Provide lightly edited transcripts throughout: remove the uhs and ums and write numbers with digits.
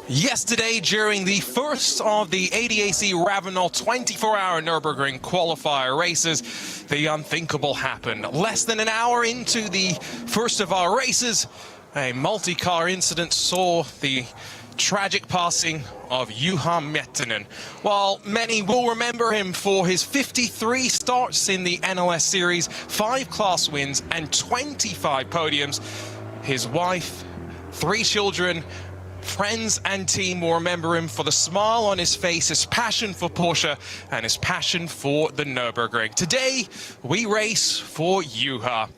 Yesterday, during the first of the ADAC Ravenel 24-hour Nürburgring qualifier races, the unthinkable happened. Less than an hour into the first of our races, a multi-car incident saw the tragic passing of Juha Miettinen. While many will remember him for his 53 starts in the NLS series, 5 class wins and 25 podiums, his wife, 3 children, friends and team will remember him for the smile on his face, his passion for Porsche and his passion for the Nürburgring. Today, we race for Juha.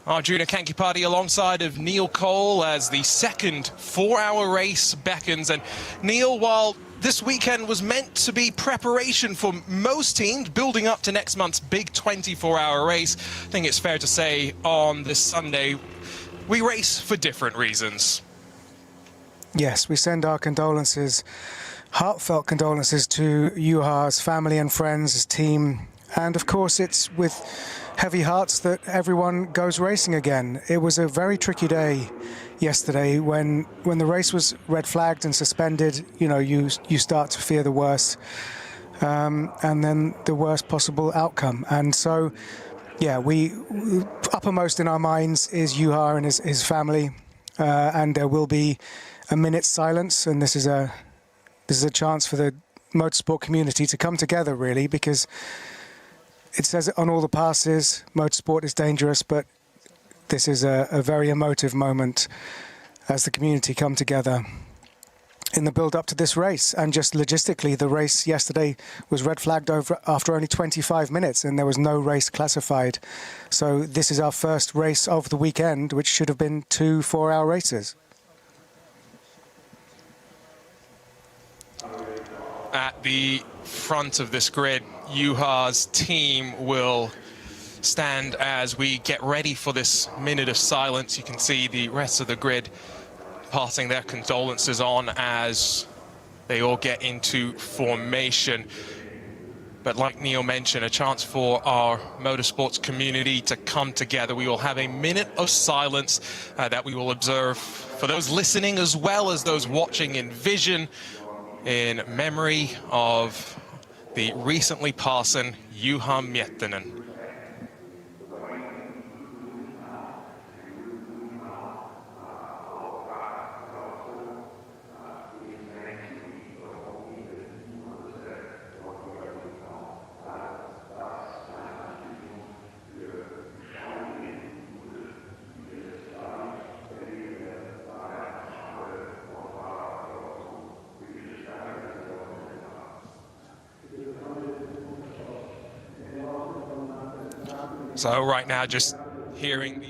Arjuna Kankipati alongside of Neil Cole as the second 4-hour race beckons. And Neil, while this weekend was meant to be preparation for most teams building up to next month's big 24-hour race, I think it's fair to say on this Sunday, we race for different reasons. Yes, we send our condolences, heartfelt condolences to Juha's family and friends, his team, and of course it's with heavy hearts that everyone goes racing again. It was a very tricky day yesterday when the race was red flagged and suspended. You know, you start to fear the worst, and then the worst possible outcome. And so, yeah, we uppermost in our minds is Juha and his family, and there will be a minute's silence, and this is a chance for the motorsport community to come together, really, because it says it on all the passes, motorsport is dangerous, but this is a very emotive moment as the community come together in the build-up to this race. And just logistically, the race yesterday was red flagged after only 25 minutes, and there was no race classified. So this is our first race of the weekend, which should have been 2 4-hour races. At the front of this grid, Juha's team will stand as we get ready for this minute of silence. You can see the rest of the grid passing their condolences on as they all get into formation. But like Neil mentioned, a chance for our motorsports community to come together. We will have a minute of silence that we will observe for those listening as well as those watching in vision, in memory of the recently passing Juha Miettinen. So right now, just hearing the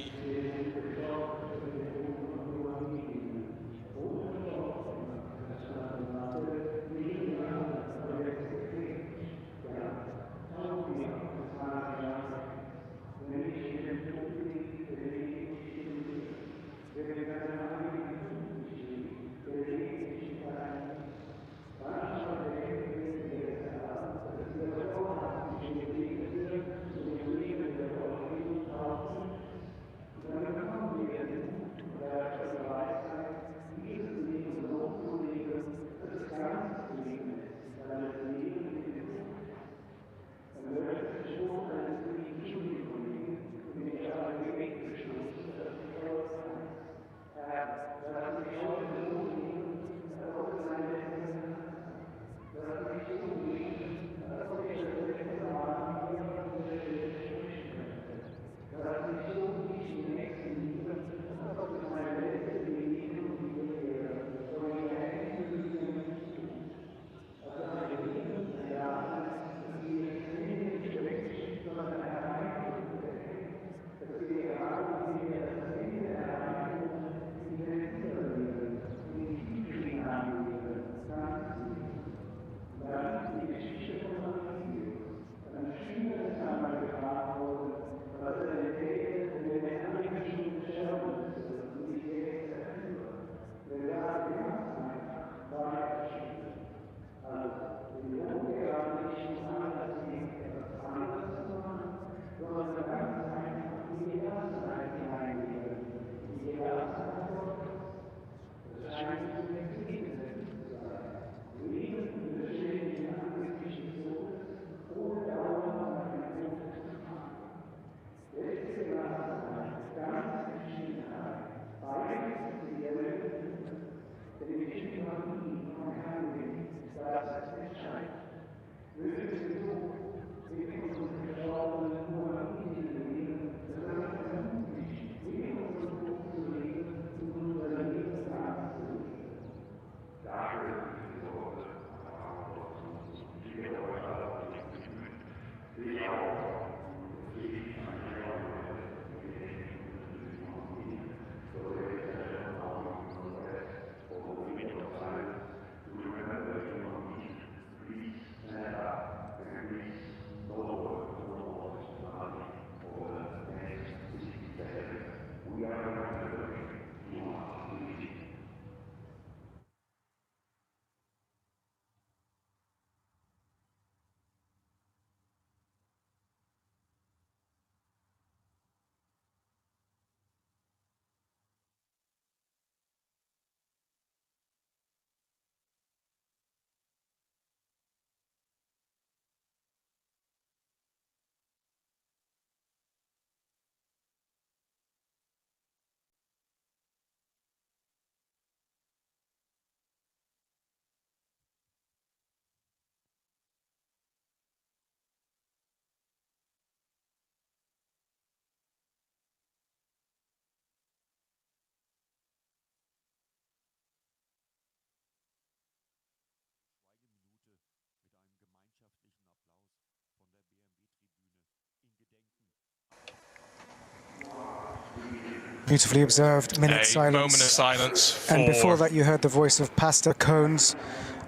Beautifully observed, minute silence. Moment of silence for... And before that, you heard the voice of Pastor Cones,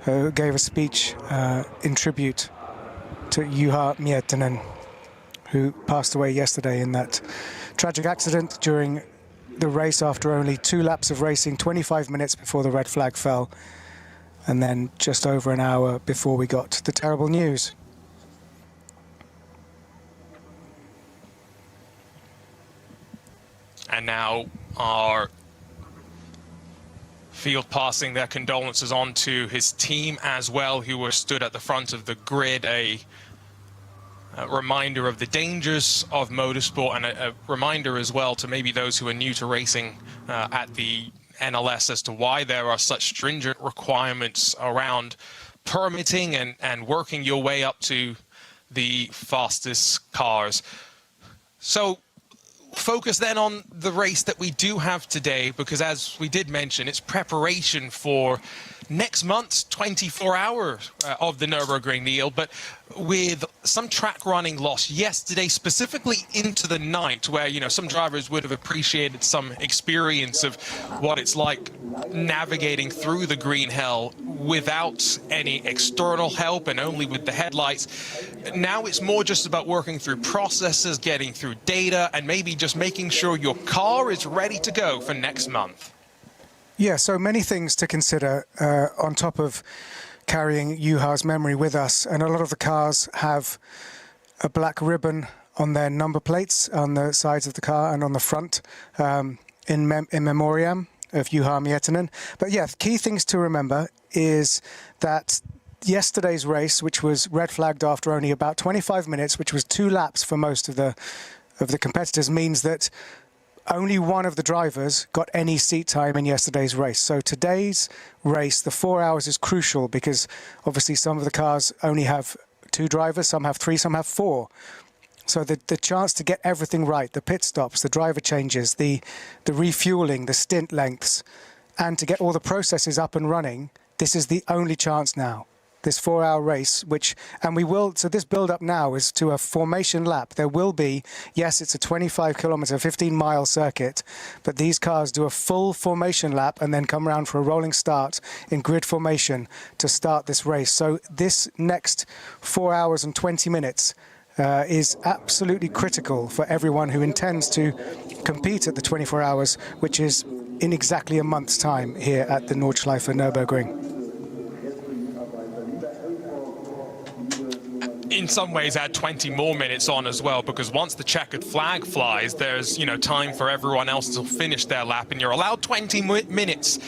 who gave a speech in tribute to Juha Miettinen, who passed away yesterday in that tragic accident during the race after only 2 laps of racing, 25 minutes before the red flag fell, and then just over an hour before we got the terrible news. And now our field passing their condolences on to his team as well, who were stood at the front of the grid. A reminder of the dangers of motorsport, and a reminder as well to maybe those who are new to racing at the NLS as to why there are such stringent requirements around permitting and working your way up to the fastest cars. So focus then on the race that we do have today, because as we did mention, it's preparation for next month's 24 hours of the Nürburgring, Neil, but with some track running loss yesterday, specifically into the night, where, you know, some drivers would have appreciated some experience of what it's like navigating through the green hell without any external help and only with the headlights. Now it's more just about working through processes, getting through data, and maybe just making sure your car is ready to go for next month. Yeah, so many things to consider on top of carrying Juha's memory with us. And a lot of the cars have a black ribbon on their number plates on the sides of the car and on the front in memoriam of Juha Miettinen. But yeah, key things to remember is that yesterday's race, which was red flagged after only about 25 minutes, which was 2 laps for most of the competitors, means that only one of the drivers got any seat time in yesterday's race. So today's race, the 4 hours is crucial, because obviously some of the cars only have 2 drivers, some have 3, some have 4. So the chance to get everything right, the pit stops, the driver changes, the refueling, the stint lengths, and to get all the processes up and running, this is the only chance now. This 4-hour race, so this build-up now is to a formation lap. There will be, yes, it's a 25-kilometer, 15-mile circuit, but these cars do a full formation lap and then come around for a rolling start in grid formation to start this race. So this next 4 hours and 20 minutes is absolutely critical for everyone who intends to compete at the 24 hours, which is in exactly a month's time here at the Nordschleife Nürburgring. In some ways add 20 more minutes on as well, because once the checkered flag flies, there's, you know, time for everyone else to finish their lap, and you're allowed 20 minutes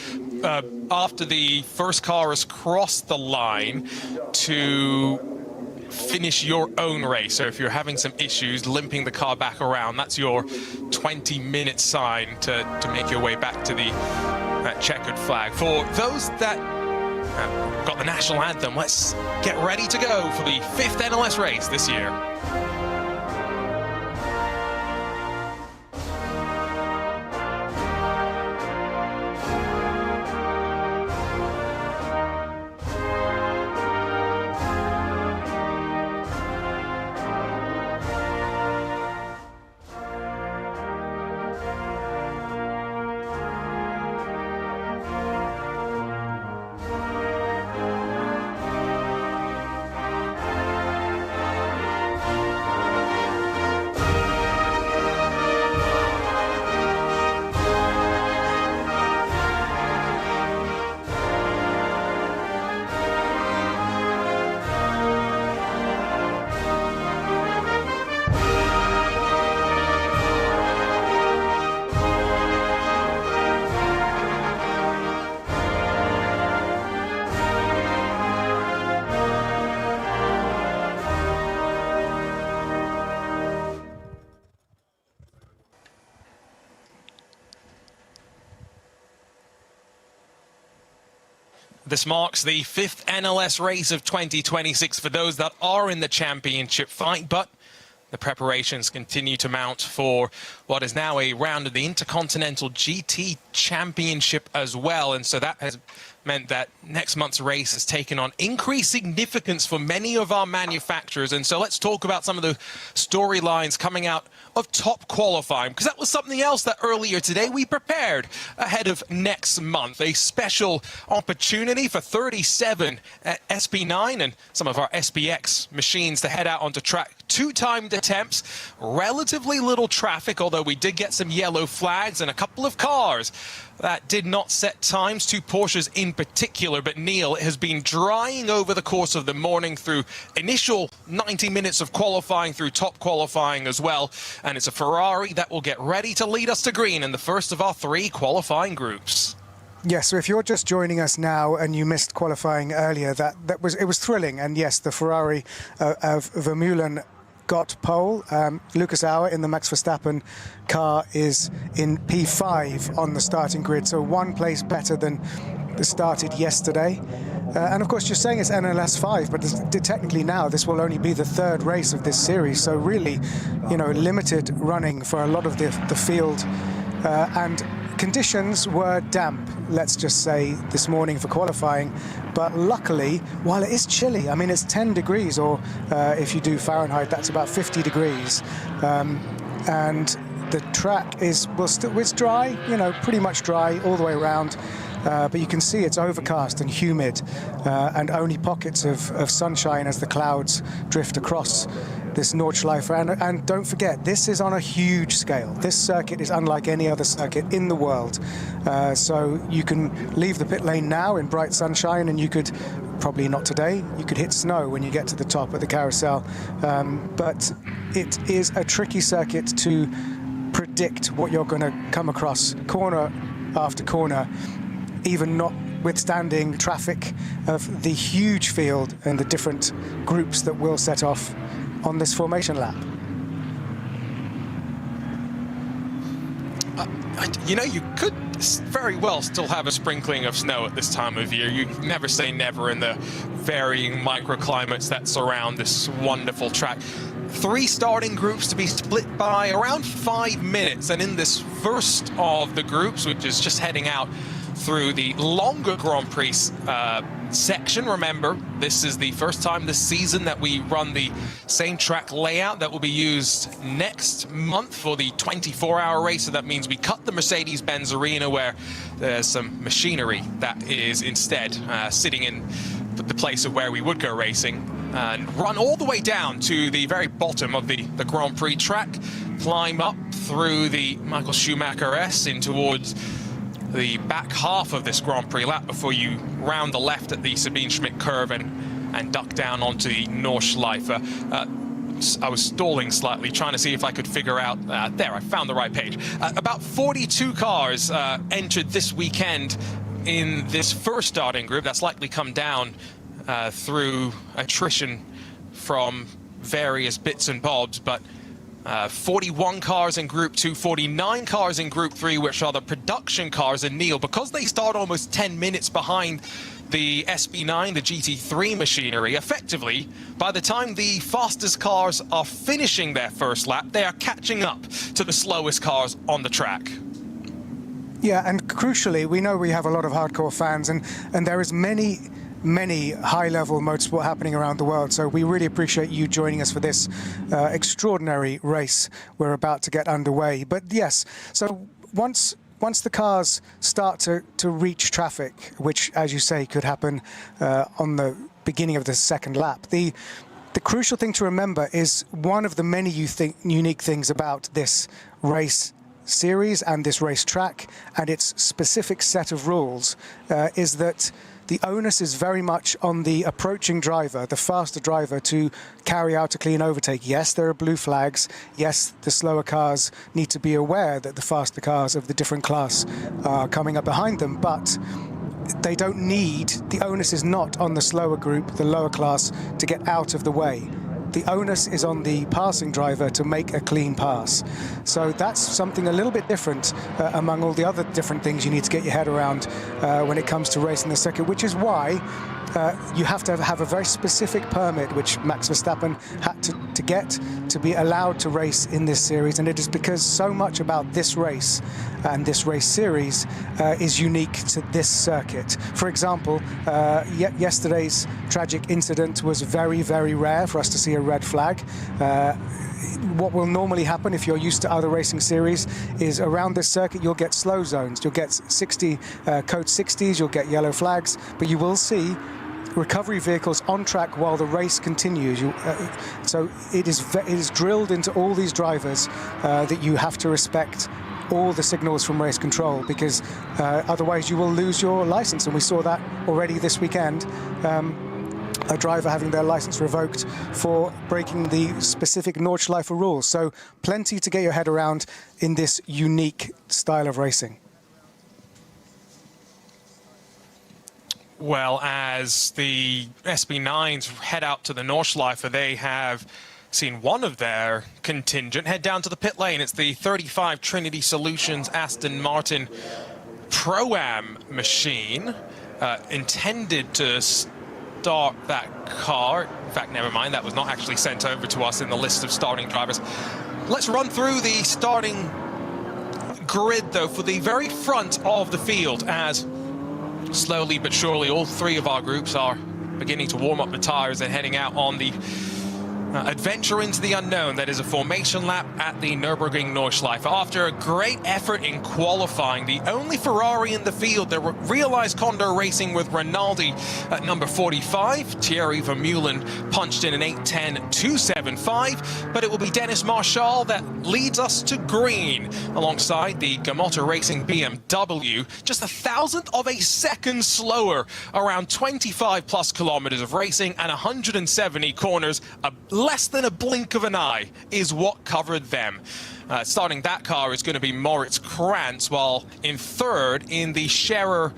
after the first car has crossed the line to finish your own race. So if you're having some issues limping the car back around, that's your 20-minute sign to make your way back to the checkered flag. For those that got the national anthem, let's get ready to go for the 5th NLS race this year. This marks the 5th NLS race of 2026 for those that are in the championship fight, but the preparations continue to mount for what is now a round of the Intercontinental GT Championship as well. And so that has meant that next month's race has taken on increased significance for many of our manufacturers. And so let's talk about some of the storylines coming out of top qualifying, because that was something else that earlier today we prepared ahead of next month. A special opportunity for 37 SP9 and some of our SPX machines to head out onto track. 2 timed attempts, relatively little traffic, although we did get some yellow flags and a couple of cars that did not set times, 2 Porsches in particular. But Neil, it has been drying over the course of the morning through initial 90 minutes of qualifying, through top qualifying as well. And it's a Ferrari that will get ready to lead us to green in the first of our 3 qualifying groups. Yes, so if you're just joining us now and you missed qualifying earlier, it was thrilling. And yes, the Ferrari of Vermeulen got pole. Lucas Auer in the Max Verstappen car is in P5 on the starting grid, so 1 place better than started yesterday. And of course, you're saying it's NLS5, but technically now this will only be the 3rd race of this series. So really, you know, limited running for a lot of the field. And conditions were damp, let's just say, this morning for qualifying. But luckily, while it is chilly, I mean, it's 10 degrees, or if you do Fahrenheit, that's about 50 degrees. And the track is, well, still, it's dry, you know, pretty much dry all the way around. But you can see it's overcast and humid, and only pockets of sunshine as the clouds drift across this Nordschleife. And don't forget, this is on a huge scale. This circuit is unlike any other circuit in the world. So you can leave the pit lane now in bright sunshine, and you could, probably not today, you could hit snow when you get to the top of the carousel. But it is a tricky circuit to predict what you're going to come across corner after corner, even notwithstanding traffic of the huge field and the different groups that will set off on this formation lap. You know, you could very well still have a sprinkling of snow at this time of year. You never say never in the varying microclimates that surround this wonderful track. 3 starting groups to be split by around 5 minutes. And in this first of the groups, which is just heading out through the longer Grand Prix section. Remember, this is the first time this season that we run the same track layout that will be used next month for the 24-hour race. So that means we cut the Mercedes-Benz Arena, where there's some machinery that is instead sitting in the place of where we would go racing, and run all the way down to the very bottom of the Grand Prix track, climb up through the Michael Schumacher S in towards the back half of this Grand Prix lap before you round the left at the Sabine Schmidt curve and duck down onto the Nordschleife. I was stalling slightly, trying to see if I could figure out, there, I found the right page. About 42 cars entered this weekend in this first starting group. That's likely come down through attrition from various bits and bobs, but 41 cars in Group 2, 49 cars in Group 3, which are the production cars. And Neil, because they start almost 10 minutes behind the SB9, the GT3 machinery, effectively, by the time the fastest cars are finishing their first lap, they are catching up to the slowest cars on the track. Yeah, and crucially, we know we have a lot of hardcore fans, and there is many high-level motorsport happening around the world. So we really appreciate you joining us for this extraordinary race we're about to get underway. But yes, so once the cars start to reach traffic, which, as you say, could happen on the beginning of the second lap, the crucial thing to remember is one of the many unique things about this race series and this race track and its specific set of rules is that the onus is very much on the approaching driver, the faster driver, to carry out a clean overtake. Yes, there are blue flags. Yes, the slower cars need to be aware that the faster cars of the different class are coming up behind them, but they don't need, the onus is not on the slower group, the lower class, to get out of the way. The onus is on the passing driver to make a clean pass. So that's something a little bit different among all the other different things you need to get your head around when it comes to racing the circuit, which is why you have to have a very specific permit, which Max Verstappen had to get to be allowed to race in this series. And it is because so much about this race and this race series is unique to this circuit. For example, yesterday's tragic incident was very, very rare for us to see a red flag. What will normally happen if you're used to other racing series is around this circuit you'll get slow zones, you'll get 60 code 60s, you'll get yellow flags, but you will see recovery vehicles on track while the race continues. So it is drilled into all these drivers that you have to respect all the signals from race control, because otherwise you will lose your license, and we saw that already this weekend. A driver having their license revoked for breaking the specific Nordschleife rules. So plenty to get your head around in this unique style of racing. Well, as the SB9s head out to the Nordschleife, they have seen one of their contingent head down to the pit lane. It's the 35 Trinity Solutions Aston Martin Pro-Am machine, intended to start that car. In fact, never mind, that was not actually sent over to us in the list of starting drivers. Let's run through the starting grid, though, for the very front of the field, as slowly but surely all three of our groups are beginning to warm up the tires and heading out on the adventure into the unknown. That is a formation lap at the Nürburgring Nordschleife. After a great effort in qualifying, the only Ferrari in the field, the realized Condor Racing with Rinaldi at number 45. Thierry Vermeulen punched in an 8:10.275, but it will be Dennis Marshall that leads us to green alongside the Gamotta Racing BMW, just 1,000th of a second slower, around 25 plus kilometers of racing and 170 corners. Less than a blink of an eye is what covered them. Starting that car is going to be Moritz Krantz, while in third in the Scherer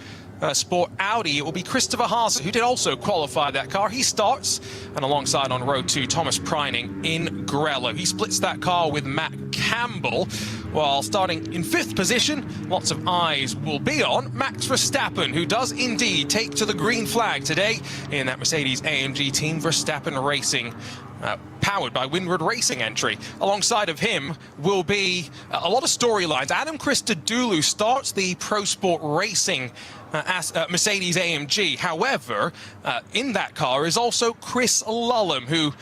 Sport Audi, it will be Christopher Haase, who did also qualify that car. He starts, and alongside on row 2, Thomas Preining in Grello. He splits that car with Matt Campbell, while starting in 5th position, lots of eyes will be on Max Verstappen, who does indeed take to the green flag today in that Mercedes-AMG Team Verstappen Racing, powered by Windward Racing entry. Alongside of him will be a lot of storylines. Adam Christodoulou starts the Pro Sport Racing Mercedes-AMG. However, in that car is also Chris Lullum, who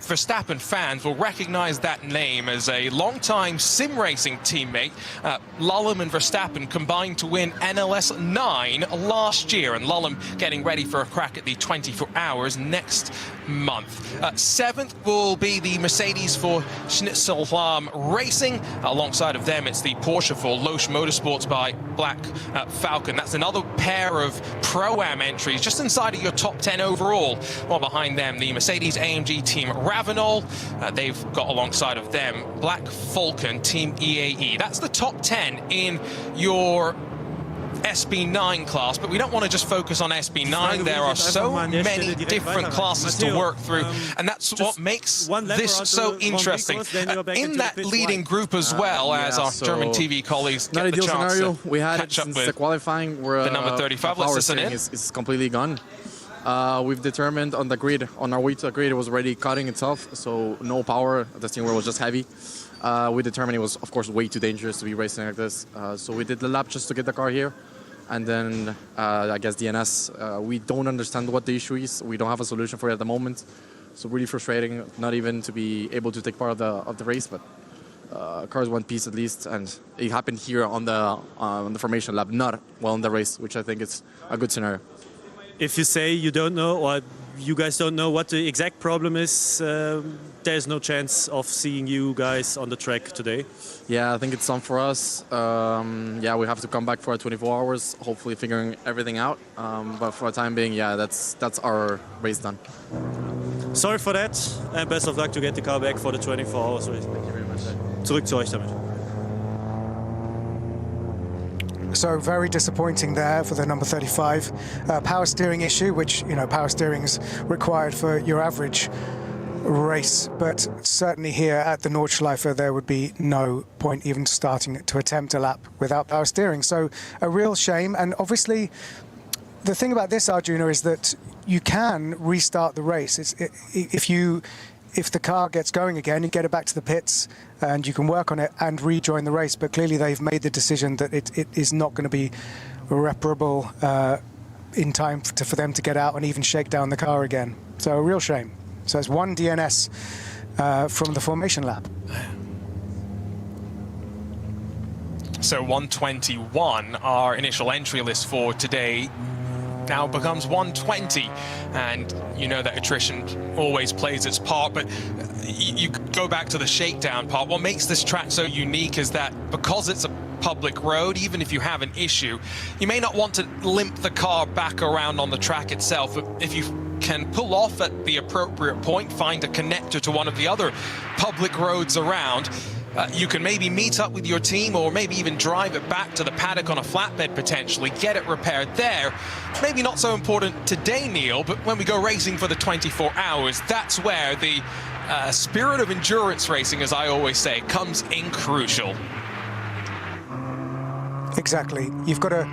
Verstappen fans will recognize that name as a long-time sim racing teammate. Lullum and Verstappen combined to win NLS5 last year, and Lullum getting ready for a crack at the 24 Hours next month. 7th will be the Mercedes for Schnitzelham Racing. Alongside of them, it's the Porsche for Loesch Motorsports by Black Falcon. That's another pair of Pro-Am entries just inside of your top 10 overall. While behind them, the Mercedes-AMG Team Ravenol. They've got alongside of them Black Falcon Team EAE. That's the top 10 in your SB9 class, but we don't want to just focus on SB9. There are so many different classes to work through, and that's what makes this so interesting. In that leading group as well, as our German TV colleagues get the chance to we had catch up since with the qualifying, where the number 35. Let's listen in. Is completely gone. We've determined on the grid, on our way to the grid, it was already cutting itself, so no power. The steering wheel was just heavy. We determined it was, of course, way too dangerous to be racing like this. So we did the lap just to get the car here. And then, I guess, DNS, we don't understand what the issue is. We don't have a solution for it at the moment. So really frustrating, not even to be able to take part of the race, but car's one piece at least. And it happened here on the formation lap, not well in the race, which I think is a good scenario. If you say you don't know, or you guys don't know what the exact problem is, there's no chance of seeing you guys on the track today. Yeah, I think it's on for us. Yeah, we have to come back for 24 hours, hopefully figuring everything out. But for the time being, yeah, that's our race done. Sorry for that, and best of luck to get the car back for the 24 hours race. Thank you very much. Zurück zu euch damit. So very disappointing there for the number 35. Power steering issue, which, you know, power steering is required for your average race, but certainly here at the Nordschleife there would be no point even starting to attempt a lap without power steering. So a real shame, and obviously the thing about this, Arjuna, is that you can restart the race. If the car gets going again, you get it back to the pits and you can work on it and rejoin the race. But clearly they've made the decision that it is not going to be reparable in time for them to get out and even shake down the car again. So a real shame. So it's 1 DNS from the formation lap. So 121, our initial entry list for today, now becomes 120, and you know that attrition always plays its part, but you go back to the shakedown part. What makes this track so unique is that because it's a public road, even if you have an issue, you may not want to limp the car back around on the track itself. But if you can pull off at the appropriate point, find a connector to one of the other public roads around, you can maybe meet up with your team or maybe even drive it back to the paddock on a flatbed potentially, get it repaired there. Maybe not so important today, Neil, but when we go racing for the 24 hours, that's where the spirit of endurance racing, as I always say, comes in crucial. Exactly. You've got to...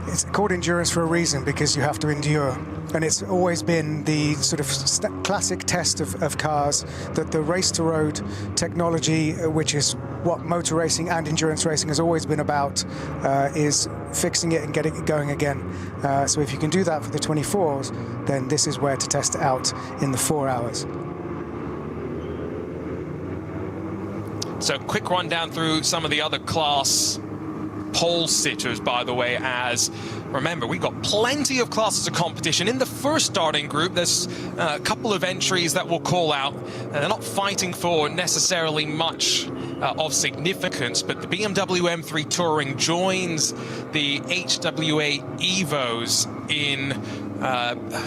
It's called endurance for a reason, because you have to endure. And it's always been the sort of classic test of cars, that the race-to-road technology, which is what motor racing and endurance racing has always been about, is fixing it and getting it going again. So if you can do that for the 24s, then this is where to test it out in the 4 hours. So quick rundown through some of the other class pole sitters, by the way, as remember, we've got plenty of classes of competition. In the first starting group, there's a couple of entries that we'll call out. They're not fighting for necessarily much of significance, but the BMW M3 Touring joins the HWA Evos in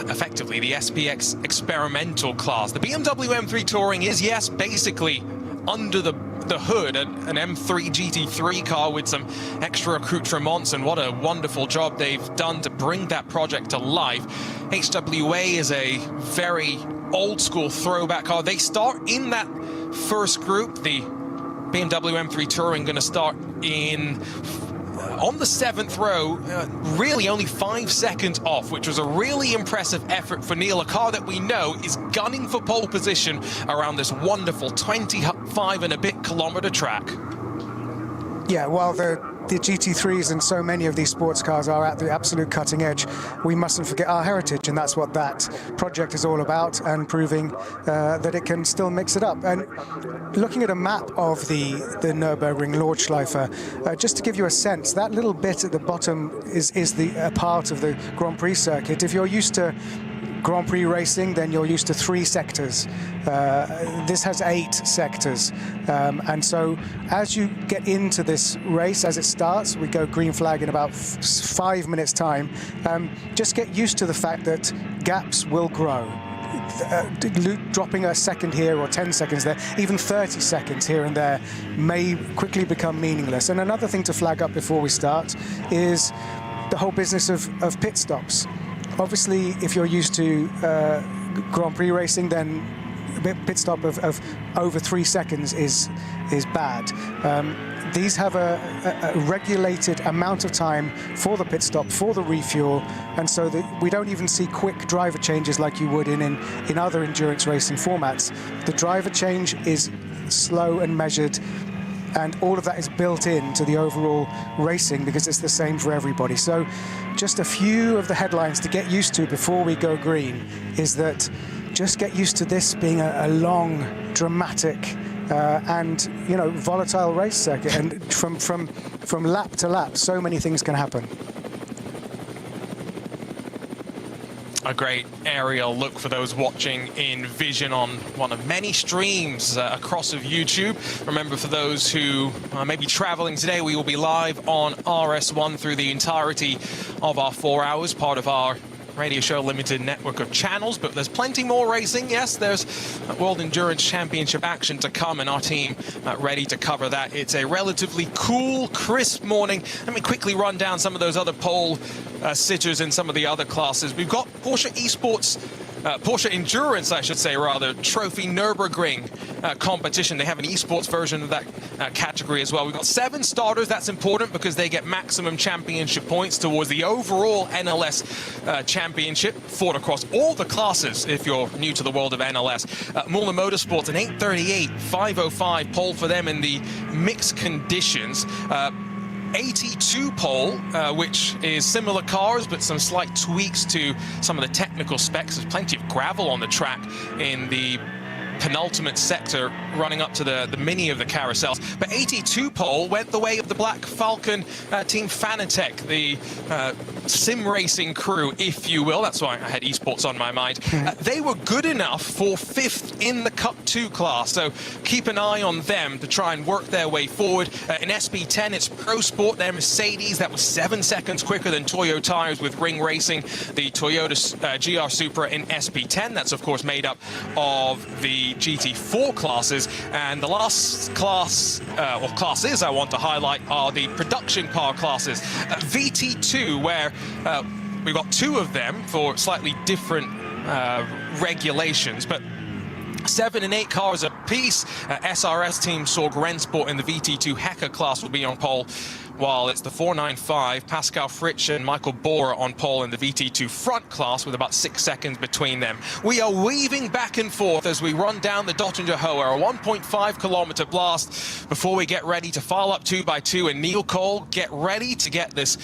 effectively the SPX experimental class. The BMW M3 Touring is, yes, basically under the hood, an M3 GT3 car with some extra accoutrements, and what a wonderful job they've done to bring that project to life. HWA is a very old school throwback car. They start in that first group. The BMW M3 Touring going to start on the 7th row, really only 5 seconds off, which was a really impressive effort for Neil, a car that we know is gunning for pole position around this wonderful 25 and a bit kilometer track. Yeah, well, the GT3s and so many of these sports cars are at the absolute cutting edge. We mustn't forget our heritage, and that's what that project is all about, and proving that it can still mix it up. And looking at a map of the Nürburgring Nordschleife, just to give you a sense, that little bit at the bottom is a part of the Grand Prix circuit. If you're used to Grand Prix racing, then you're used to 3 sectors. This has 8 sectors. And so as you get into this race, as it starts, we go green flag in about 5 minutes time, just get used to the fact that gaps will grow. Dropping a second here or 10 seconds there, even 30 seconds here and there may quickly become meaningless. And another thing to flag up before we start is the whole business of pit stops. Obviously, if you're used to Grand Prix racing, then a pit stop of over 3 seconds is bad. These have a regulated amount of time for the pit stop, for the refuel, and so that we don't even see quick driver changes like you would in other endurance racing formats. The driver change is slow and measured, and all of that is built into the overall racing because it's the same for everybody. So just a few of the headlines to get used to before we go green is that just get used to this being a long, dramatic, and volatile race circuit, and from lap to lap, so many things can happen. A great aerial look for those watching in vision on one of many streams across of YouTube. Remember, for those who may be traveling today, we will be live on RS1 through the entirety of our 4 hours, part of our Radio Show Limited network of channels, but there's plenty more racing. Yes, there's World Endurance Championship action to come, and our team ready to cover that. It's a relatively cool, crisp morning. Let me quickly run down some of those other pole sitters in some of the other classes. We've got Porsche Esports Porsche Endurance, I should say, rather, Trophy Nürburgring competition. They have an esports version of that category as well. We've got 7 starters. That's important because they get maximum championship points towards the overall NLS championship, fought across all the classes if you're new to the world of NLS. Muller Motorsports, an 838, 505 pole for them in the mixed conditions. 82 pole, which is similar cars, but some slight tweaks to some of the technical specs. There's plenty of gravel on the track in the penultimate sector running up to the mini of the carousels. But 82 pole went the way of the Black Falcon team Fanatec, the sim racing crew, if you will. That's why I had esports on my mind. They were good enough for 5th in the Cup 2 class, so keep an eye on them to try and work their way forward. In SP10, it's Pro Sport, their Mercedes. That was 7 seconds quicker than Toyo tires with Ring Racing, the Toyota GR Supra in SP10. That's, of course, made up of the GT4 classes. And the last class, or classes I want to highlight are the production car classes. VT2, where we've got 2 of them for slightly different regulations, but 7 and 8 cars apiece. SRS team Sorg Rennsport in the VT2 Hecker class will be on pole, while it's the 495 Pascal Fritsch and Michael Bohr on pole in the VT2 front class with about 6 seconds between them. We are weaving back and forth as we run down the Dottinger Hohe, a 1.5 kilometer blast before we get ready to file up 2 by 2. And Neil Cole, get ready to get this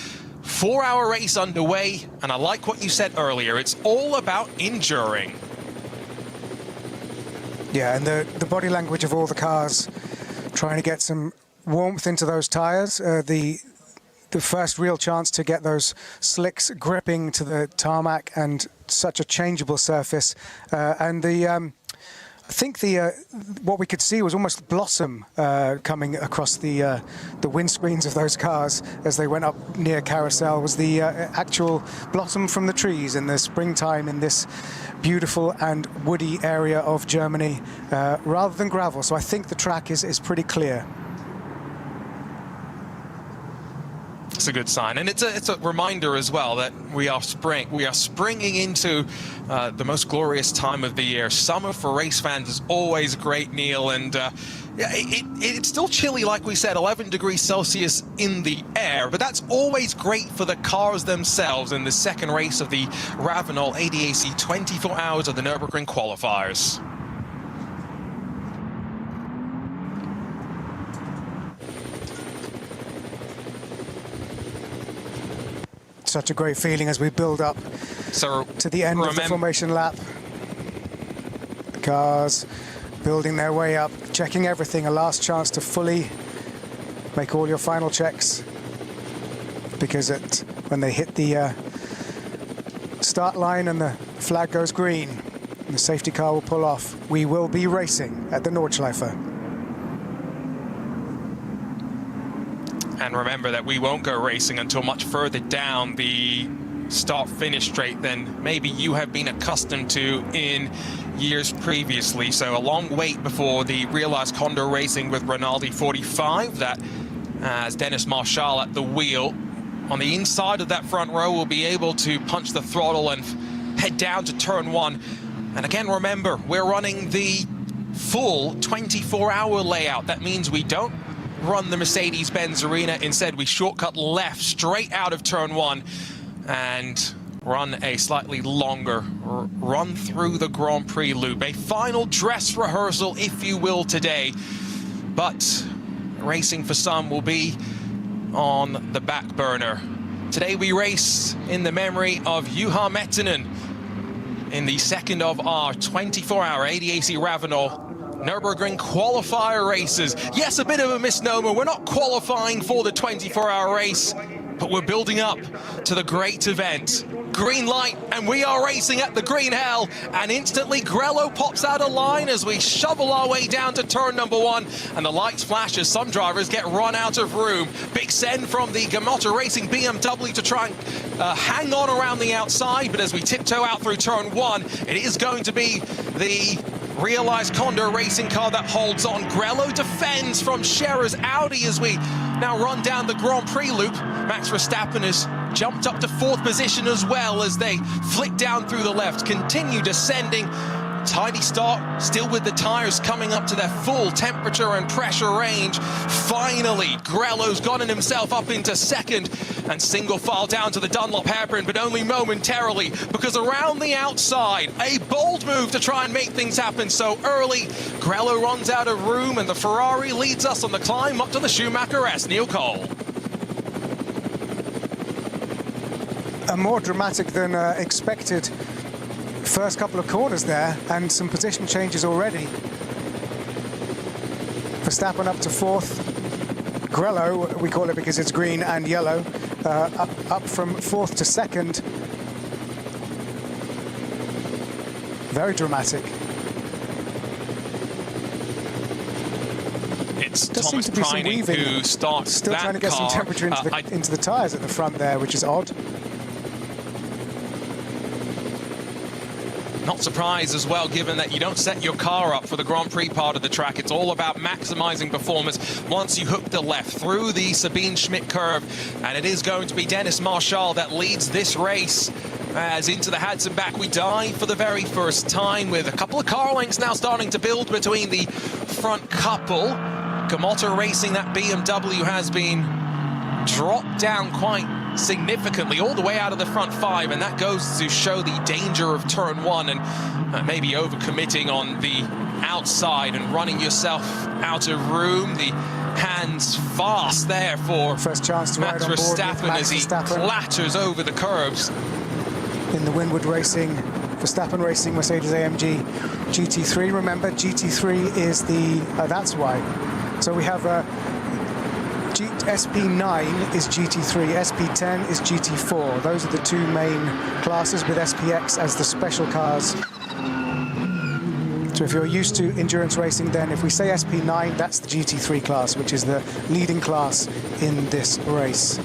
4-hour race underway. And I like what you said earlier, it's all about enduring. Yeah, and the body language of all the cars trying to get some warmth into those tires. The first real chance to get those slicks gripping to the tarmac and such a changeable surface. And I think what we could see was almost blossom coming across the windscreens of those cars as they went up near Carousel. Was the actual blossom from the trees in the springtime in this beautiful and woody area of Germany, rather than gravel. So I think the track is pretty clear. It's a good sign, and it's a reminder as well that we are springing into the most glorious time of the year. Summer for race fans is always great, Neil, and it's still chilly, like we said, 11 degrees Celsius in the air, but that's always great for the cars themselves in the second race of the Ravenel ADAC 24 Hours of the Nürburgring Qualifiers. Such a great feeling as we build up to the end of the formation lap. The cars building their way up, checking everything, a last chance to fully make all your final checks, because when they hit the start line and the flag goes green, and the safety car will pull off, we will be racing at the Nordschleife. And remember that we won't go racing until much further down the start-finish straight than maybe you have been accustomed to in years previously. So a long wait before the realized Condor racing with Rinaldi 45. That as Dennis Marshall at the wheel on the inside of that front row will be able to punch the throttle and head down to turn 1. And again, remember, we're running the full 24-hour layout. That means we don't run the Mercedes-Benz Arena. Instead, we shortcut left straight out of turn 1 and run a slightly longer run through the Grand Prix loop. A final dress rehearsal, if you will, today. But racing for some will be on the back burner. Today we race in the memory of Juha Mettinen in the second of our 24-hour ADAC Ravenel Nürburgring qualifier races. Yes, a bit of a misnomer. We're not qualifying for the 24-hour race, but we're building up to the great event. Green light, and we are racing at the green hell, and instantly Grello pops out of line as we shovel our way down to turn number 1, and the lights flash as some drivers get run out of room. Big send from the Gamotta Racing BMW to try and hang on around the outside, but as we tiptoe out through turn 1, it is going to be the Realize Condor racing car that holds on. Grello defends from Scherer's Audi as we now run down the Grand Prix loop. Max Verstappen has jumped up to 4th position as well as they flick down through the left, continue descending. Tidy start, still with the tyres coming up to their full temperature and pressure range. Finally, Grello's gotten himself up into 2nd and single file down to the Dunlop hairpin, but only momentarily, because around the outside, a bold move to try and make things happen so early. Grello runs out of room and the Ferrari leads us on the climb up to the Schumacher S. Neil Cole. A more dramatic than expected first couple of corners there, and some position changes already. Verstappen up to 4th. Grello, we call it because it's green and yellow, up from 4th to 2nd. Very dramatic. It's Does Thomas seem to be some Preining weaving. who starts Still that trying to get some car. temperature into the tyres at the front there, which is odd. Not surprised as well, given that you don't set your car up for the Grand Prix part of the track. It's all about maximizing performance once you hook the left through the Sabine Schmidt curve. And it is going to be Dennis Marshall that leads this race. As into the Hadzenbach we dive for the very first time, with a couple of car lengths now starting to build between the front couple. Gamotta Racing, that BMW, has been dropped down quite significantly all the way out of the front 5, and that goes to show the danger of turn 1 and maybe overcommitting on the outside and running yourself out of room. The hands fast there for First chance to Max ride on board with Verstappen Max as he Verstappen clatters over the curbs. in the Winwood Racing, Verstappen Racing Mercedes-AMG GT3. Remember, GT3 is the, that's why. So we have SP9 is GT3, SP10 is GT4. Those are the two main classes, with SPX as the special cars. So if you're used to endurance racing, then if we say SP9, that's the GT3 class, which is the leading class in this race.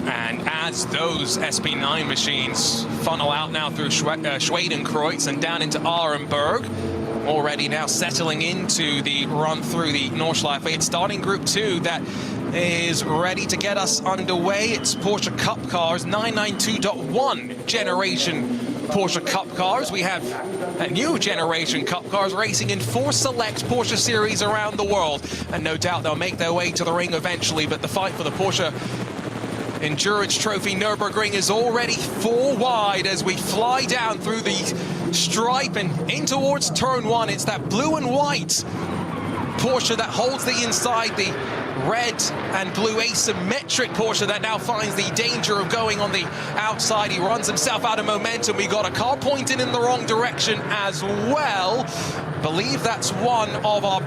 And as those SP9 machines funnel out now through Schwedenkreuz and down into Arenberg, already now settling into the run through the Nordschleife. It's starting Group 2 that is ready to get us underway. It's Porsche Cup cars, 992.1 generation Porsche Cup cars. We have a new generation Cup cars racing in 4 select Porsche series around the world. And no doubt they'll make their way to the ring eventually, but the fight for the Porsche Endurance Trophy Nürburgring is already 4 wide as we fly down through the stripe and in towards turn 1. It's that blue and white Porsche that holds the inside, the red and blue asymmetric Porsche that now finds the danger of going on the outside. He runs himself out of momentum. We got a car pointing in the wrong direction as well. Believe that's one of our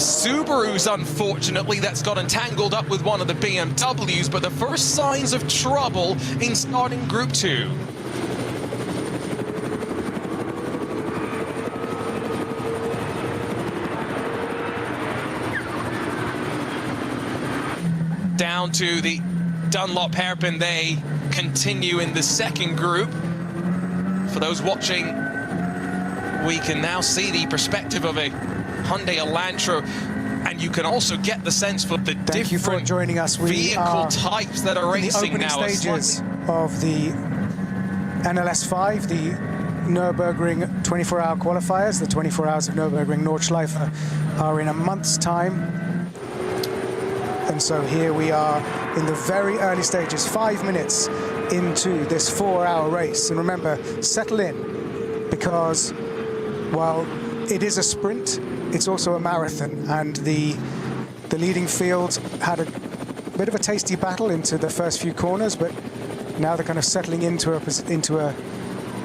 Subarus, unfortunately, that's got entangled up with one of the BMWs, but the first signs of trouble in starting Group 2. Down to the Dunlop hairpin, they continue in the second group. For those watching, we can now see the perspective of a Hyundai Elantra, and you can also get the sense for the Thank you for joining us. We vehicle are types that are racing in the opening stages of the NLS5, the Nürburgring 24-hour qualifiers. The 24 Hours of Nürburgring Nordschleife are in a month's time. And so here we are in the very early stages, 5 minutes into this 4-hour race. And remember, settle in, because while it is a sprint, it's also a marathon, and the leading field had a bit of a tasty battle into the first few corners, but now they're kind of settling into a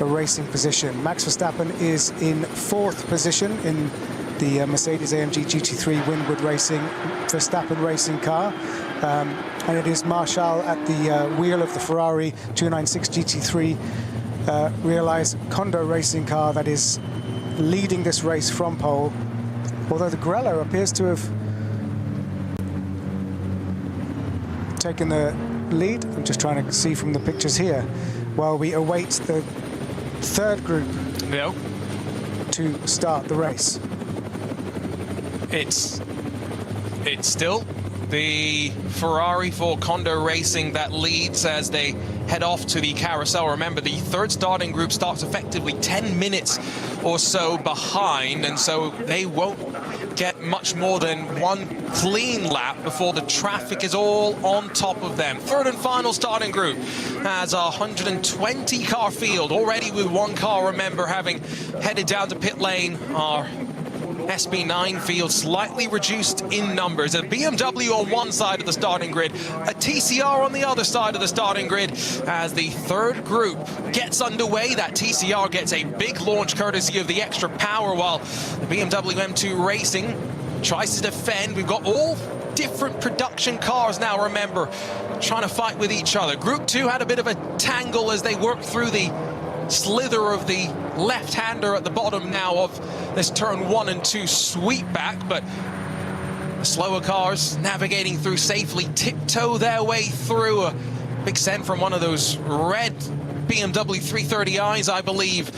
racing position. Max Verstappen is in 4th position in the Mercedes-AMG GT3 Winwood Racing Verstappen racing car, and it is Marshall at the wheel of the Ferrari 296 GT3 Realize Condor racing car that is leading this race from pole, although the Grello appears to have taken the lead. I'm just trying to see from the pictures here while we await the third group No. to start the race. It's still the Ferrari for Condor Racing that leads as they head off to the carousel. Remember, the third starting group starts effectively 10 minutes or so behind, and so they won't get much more than one clean lap before the traffic is all on top of them. Third and final starting group has a 120 car field, already with one car, remember, having headed down to pit lane. Our SB9 field slightly reduced in numbers. A BMW on one side of the starting grid, a TCR on the other side of the starting grid. As the third group gets underway, that TCR gets a big launch courtesy of the extra power, while the BMW M2 Racing tries to defend. We've got all different production cars now, remember, trying to fight with each other. Group 2 had a bit of a tangle as they worked through the slither of the left-hander at the bottom now of this turn 1 and 2 sweep back, but the slower cars navigating through safely, tiptoe their way through. A big send from one of those red BMW 330i's, I believe,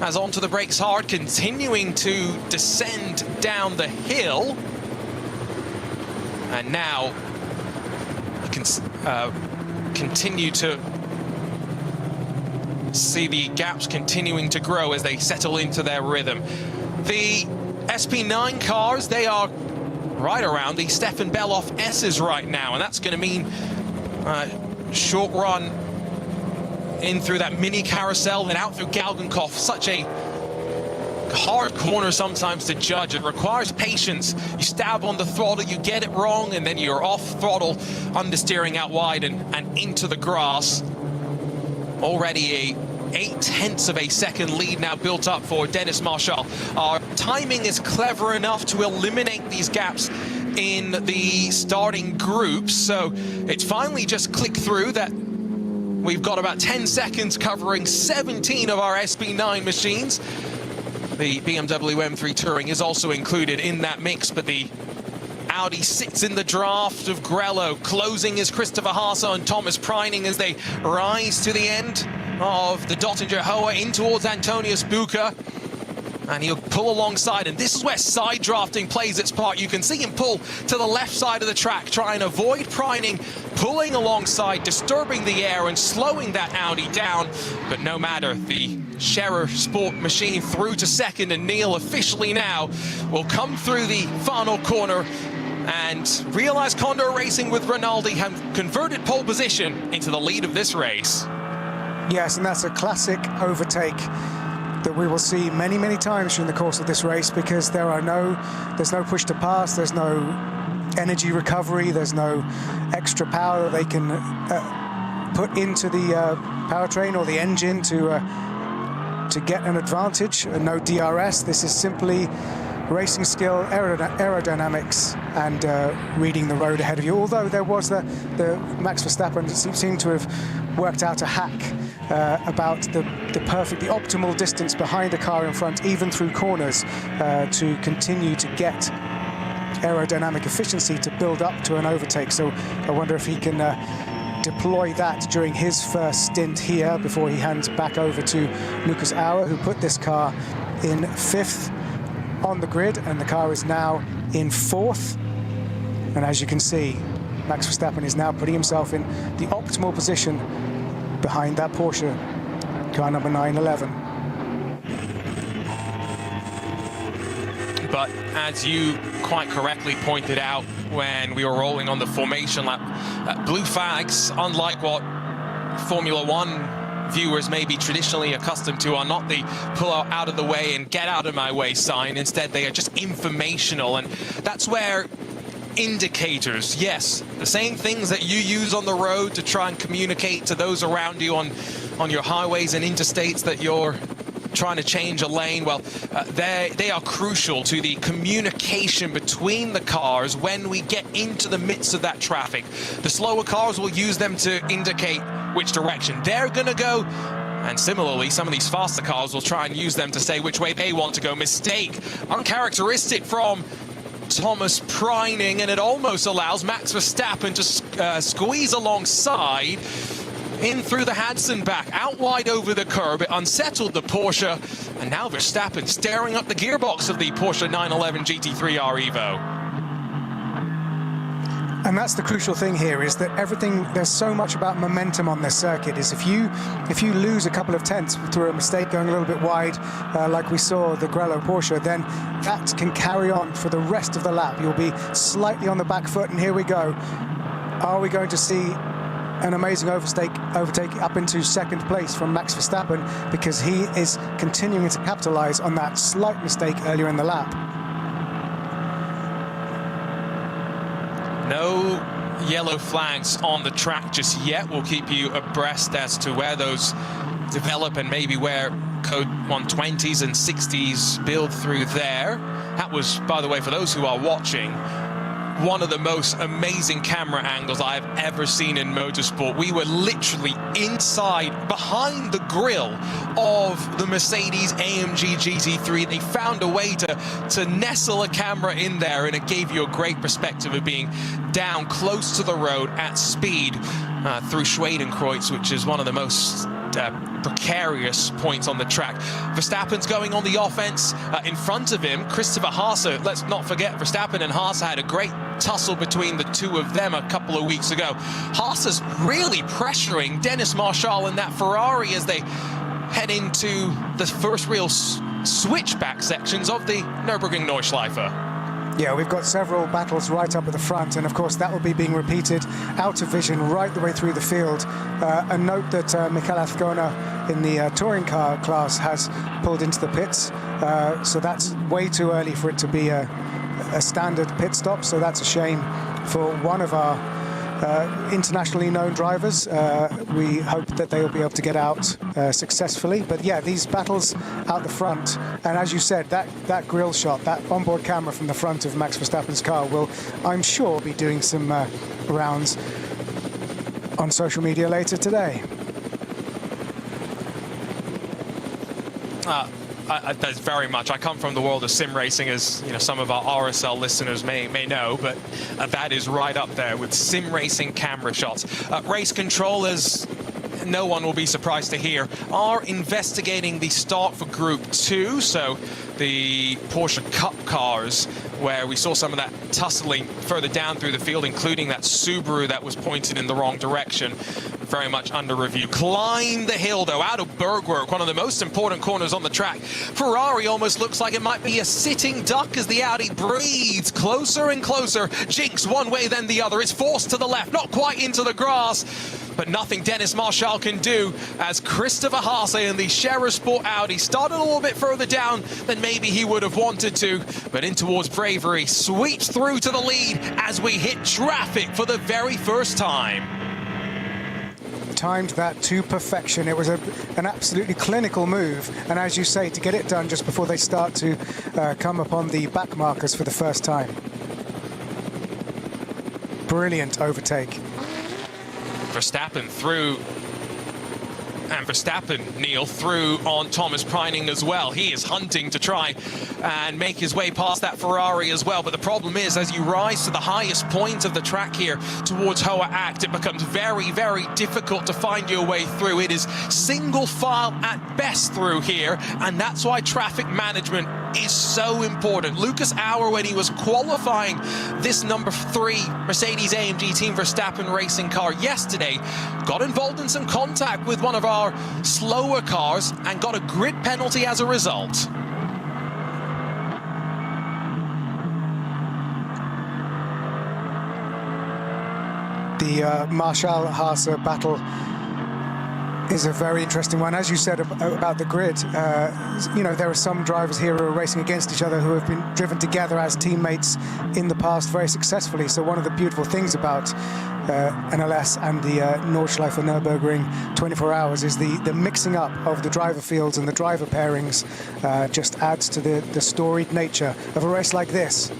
as onto the brakes hard, continuing to descend down the hill. And now you can continue to see the gaps continuing to grow as they settle into their rhythm. The SP9 cars, they are right around the Stefan Beloff S's right now, and that's going to mean short run in through that mini carousel and out through Galgenkopf. Such a hard corner sometimes to judge. It requires patience. You stab on the throttle, you get it wrong, and then you're off throttle, understeering out wide and into the grass. Already a 0.8 of a second lead now built up for Dennis Marshall. Our timing is clever enough to eliminate these gaps in the starting groups, so it's finally just clicked through that we've got about 10 seconds covering 17 of our SB9 machines. The BMW M3 Touring is also included in that mix, but the Audi sits in the draft of Grello. Closing is Christopher Haase and Thomas Preining as they rise to the end of the Dottinger Hoa in towards Antonius Bucher. And he'll pull alongside, and this is where side drafting plays its part. You can see him pull to the left side of the track, try and avoid Preining pulling alongside, disturbing the air and slowing that Audi down. But no matter, the Scherer Sport machine through to second, and Neil officially now will come through the final corner and realize Condor Racing with Rinaldi have converted pole position into the lead of this race. Yes, and that's a classic overtake that we will see many, many times during the course of this race, because there's no push to pass, there's no energy recovery, there's no extra power that they can put into the powertrain or the engine to get an advantage, and no DRS. This is simply racing skill, aerodynamics, and reading the road ahead of you. Although there was the Max Verstappen seemed to have worked out a hack about the optimal distance behind the car in front, even through corners, to continue to get aerodynamic efficiency to build up to an overtake. So I wonder if he can deploy that during his first stint here before he hands back over to Lucas Auer, who put this car in 5th on the grid, and the car is now in 4th. And as you can see, Max Verstappen is now putting himself in the optimal position behind that Porsche car number 911. But as you quite correctly pointed out when we were rolling on the formation lap, blue flags, unlike what Formula One viewers may be traditionally accustomed to, are not the pull out of the way and get out of my way sign. Instead, they are just informational, and that's where indicators, yes, the same things that you use on the road to try and communicate to those around you on your highways and interstates that you're trying to change a lane, well, they are crucial to the communication between the cars when we get into the midst of that traffic. The slower cars will use them to indicate which direction they're going to go, and similarly, some of these faster cars will try and use them to say which way they want to go. Mistake, uncharacteristic from Thomas Preining, and it almost allows Max Verstappen to squeeze alongside. in through the Hadson back, out wide over the curb. It unsettled the Porsche, and now Verstappen staring up the gearbox of the Porsche 911 GT3R Evo. And that's the crucial thing here, is that there's so much about momentum on this circuit, is if you lose a couple of tenths through a mistake going a little bit wide, like we saw the Grello Porsche, then that can carry on for the rest of the lap. You'll be slightly on the back foot, and here we go. Are we going to see an amazing overtake up into second place from Max Verstappen, because he is continuing to capitalize on that slight mistake earlier in the lap. No yellow flags on the track just yet. We'll keep you abreast as to where those develop and maybe where code 120s and 60s build through there. That was, by the way, for those who are watching, one of the most amazing camera angles I've ever seen in motorsport. We were literally inside, behind the grille of the Mercedes AMG GT3. They found a way to nestle a camera in there, and it gave you a great perspective of being down close to the road at speed through Schwedenkreuz, which is one of the most precarious points on the track. Verstappen's going on the offense. In front of him, Christopher Haase. Let's not forget, Verstappen and Haase had a great tussle between the two of them a couple of weeks ago. Haase's really pressuring Dennis Marshall in that Ferrari as they head into the first real switchback sections of the Nürburgring Nordschleife. Yeah, we've got several battles right up at the front, and of course that will be being repeated out of vision right the way through the field. A note that Michael Azcona in the touring car class has pulled into the pits, so that's way too early for it to be a standard pit stop, so that's a shame for one of our internationally known drivers. We hope that they will be able to get out successfully. But yeah, these battles out the front, and as you said, that grille shot, that onboard camera from the front of Max Verstappen's car will, I'm sure, be doing some rounds on social media later today. That's very much. I come from the world of sim racing, as you know, some of our RSL listeners may know, but that is right up there with sim racing camera shots. Race controllers, no one will be surprised to hear, are investigating the start for Group 2, so the Porsche Cup cars, where we saw some of that tussling further down through the field, including that Subaru that was pointed in the wrong direction. Very much under review. Climb the hill, though, out of Bergwerk, one of the most important corners on the track. Ferrari almost looks like it might be a sitting duck as the Audi breathes closer and closer. Jinx one way, then the other. It's forced to the left, not quite into the grass, but nothing Dennis Marshall can do as Christopher Haase and the Scherer Sport Audi started a little bit further down than maybe he would have wanted to, but in towards Bravery, sweeps through to the lead as we hit traffic for the very first time. Timed that to perfection. It was an absolutely clinical move, and as you say, to get it done just before they start to come upon the back markers for the first time. Brilliant overtake. Verstappen through, and Verstappen, Neil, through on Thomas Preining as well. He is hunting to try and make his way past that Ferrari as well. But the problem is, as you rise to the highest point of the track here towards Hohe Acht, it becomes very, very difficult to find your way through. It is single file at best through here, and that's why traffic management is so important. Lucas Auer, when he was qualifying this number 3 Mercedes AMG Team Verstappen racing car yesterday, got involved in some contact with one of our slower cars and got a grid penalty as a result. The Marshall-Haase battle is a very interesting one. As you said about the grid, you know, there are some drivers here who are racing against each other who have been driven together as teammates in the past very successfully. So one of the beautiful things about NLS and the Nordschleife Nürburgring 24 hours is the mixing up of the driver fields and the driver pairings just adds to the storied nature of a race like this.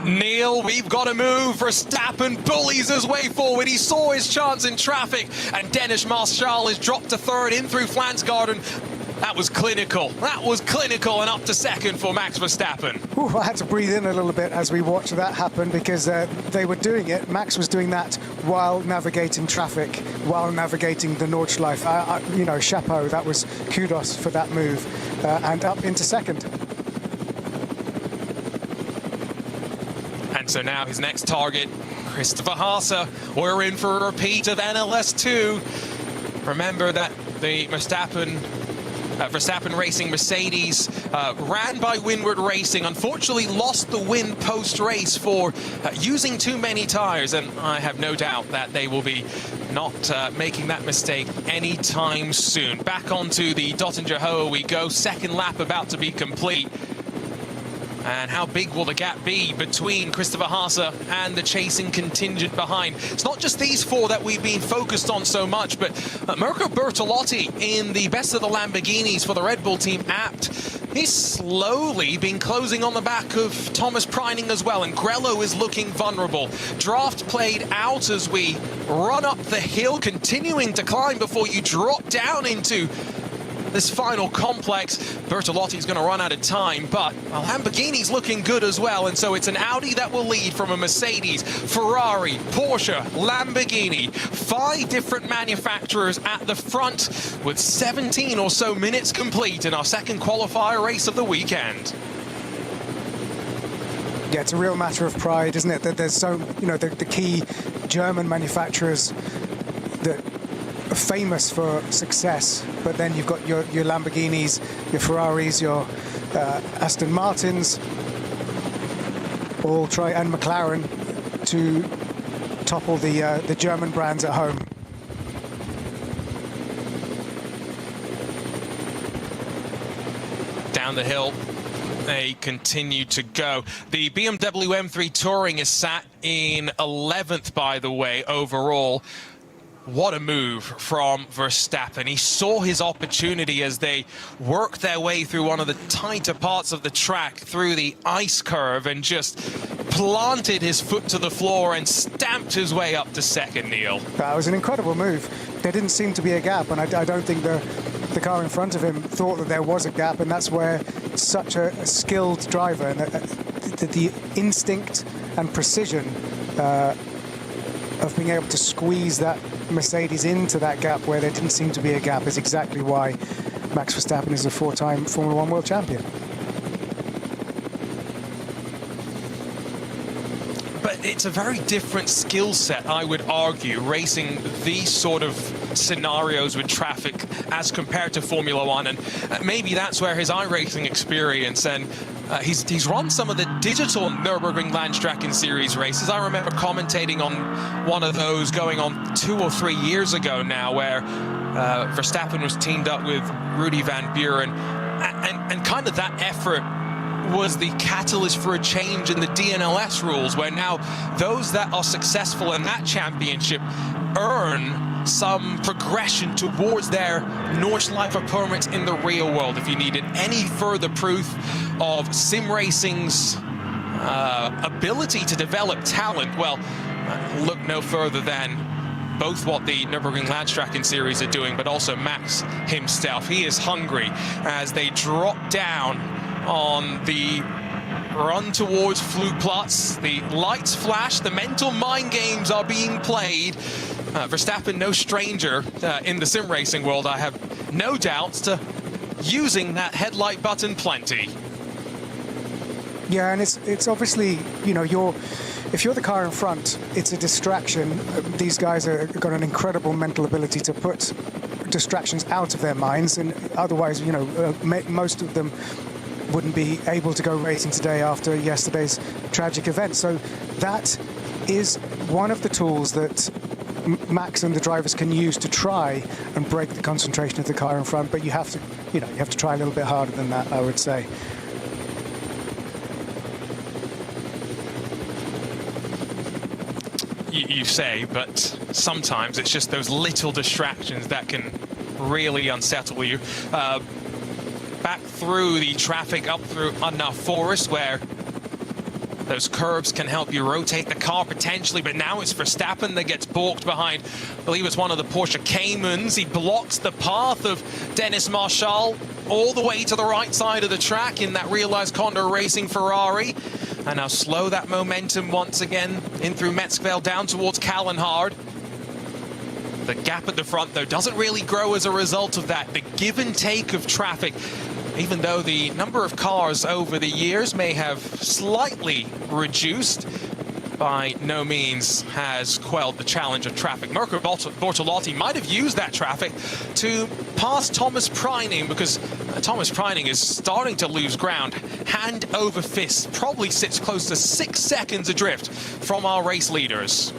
Neil, we've got to move. Verstappen bullies his way forward. He saw his chance in traffic, and Dennis Marshall is dropped to third in through Flansgarden. That was clinical. That was clinical, and up to second for Max Verstappen. Ooh, I had to breathe in a little bit as we watched that happen, because they were doing it. Max was doing that while navigating traffic, while navigating the Nordschleife. You know, chapeau. That was kudos for that move, and up into second. And so now his next target, Christopher Haase. We're in for a repeat of NLS2. Remember that the Verstappen Racing Mercedes ran by Windward Racing, unfortunately lost the win post-race for using too many tires, and I have no doubt that they will be not making that mistake anytime soon. Back onto the Dottinger Hoa we go, second lap about to be complete. And how big will the gap be between Christopher Haase and the chasing contingent behind? It's not just these four that we've been focused on so much, but Mirko Bertolotti in the best of the Lamborghinis for the Red Bull team, apt. He's slowly been closing on the back of Thomas Preining as well, and Grello is looking vulnerable. Draft played out as we run up the hill, continuing to climb before you drop down into this final complex. Bertolotti's going to run out of time, but Lamborghini's looking good as well, and so it's an Audi that will lead from a Mercedes, Ferrari, Porsche, Lamborghini. 5 different manufacturers at the front, with 17 or so minutes complete in our second qualifier race of the weekend. Yeah, it's a real matter of pride, isn't it? That there's so, you know, the key German manufacturers that are famous for success, but then you've got your Lamborghinis, your Ferraris, your Aston Martins, all try, and McLaren to topple the German brands at home. Down the hill they continue to go. The BMW M3 Touring is sat in 11th, by the way, overall. What a move from Verstappen. He saw his opportunity as they worked their way through one of the tighter parts of the track, through the ice curve, and just planted his foot to the floor and stamped his way up to second, Neil. That was an incredible move. There didn't seem to be a gap, and I don't think the car in front of him thought that there was a gap, and that's where such a skilled driver, and the instinct and precision of being able to squeeze that Mercedes into that gap where there didn't seem to be a gap is exactly why Max Verstappen is a 4-time Formula 1 world champion. But it's a very different skill set, I would argue, racing these sort of scenarios with traffic as compared to Formula 1, and maybe that's where his iRacing experience, and he's run some of the digital Nürburgring Landstracken Series races. I remember commentating on one of those going on 2 or 3 years ago now, where Verstappen was teamed up with Rudy van Buren, and kind of that effort was the catalyst for a change in the DNLS rules, where now those that are successful in that championship earn some progression towards their Nordschleife permits in the real world. If you needed any further proof of sim racing's ability to develop talent, well, look no further than both what the Nürburgring Landstracken Series are doing, but also Max himself. He is hungry as they drop down on the run towards Flugplatz. The lights flash, the mental mind games are being played. Verstappen, no stranger in the sim racing world, I have no doubts, to using that headlight button plenty. Yeah, and it's obviously, you know, if you're the car in front, it's a distraction. These guys have got an incredible mental ability to put distractions out of their minds, and otherwise, you know, most of them wouldn't be able to go racing today after yesterday's tragic event. So that is one of the tools that Max and the drivers can use to try and break the concentration of the car in front. But you have to, you know, you have to try a little bit harder than that, I would say. You say, but sometimes it's just those little distractions that can really unsettle you. Back through the traffic, up through Unna Forest, where Those curves can help you rotate the car potentially, but now it's Verstappen that gets balked behind. I believe it's one of the Porsche Caymans. He blocks the path of Dennis Marshall all the way to the right side of the track in that realized Condor Racing Ferrari. And now slow that momentum once again in through Metzgeveld down towards Kallenhard. The gap at the front, though, doesn't really grow as a result of that. The give and take of traffic, even though the number of cars over the years may have slightly reduced, by no means has quelled the challenge of traffic. Mirko Bortolotti might have used that traffic to pass Thomas Preining, because Thomas Preining is starting to lose ground. Hand over fist, probably sits close to 6 seconds adrift from our race leaders.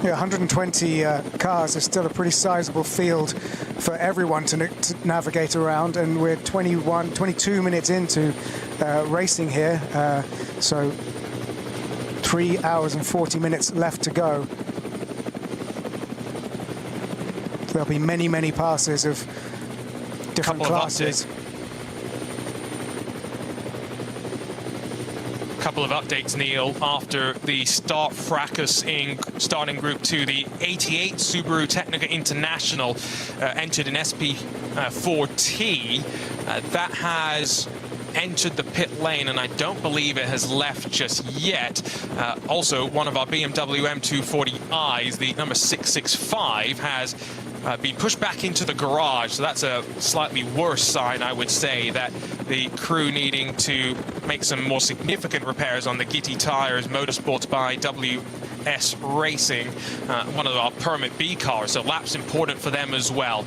Yeah, 120 cars is still a pretty sizable field for everyone to navigate around, and we're 22 minutes into racing here, so 3 hours and 40 minutes left to go. There'll be many, many passes of different classes. Couple of updates, Neil, after the start fracas in starting Group 2. The 88 Subaru Technica International entered an SP4T. That has entered the pit lane, and I don't believe it has left just yet. Also, one of our BMW M240i's, the number 665, has been pushed back into the garage, so that's a slightly worse sign, I would say, that the crew needing to make some more significant repairs on the Gitti tires, Motorsports by WS Racing, one of our Permit B cars, so laps important for them as well.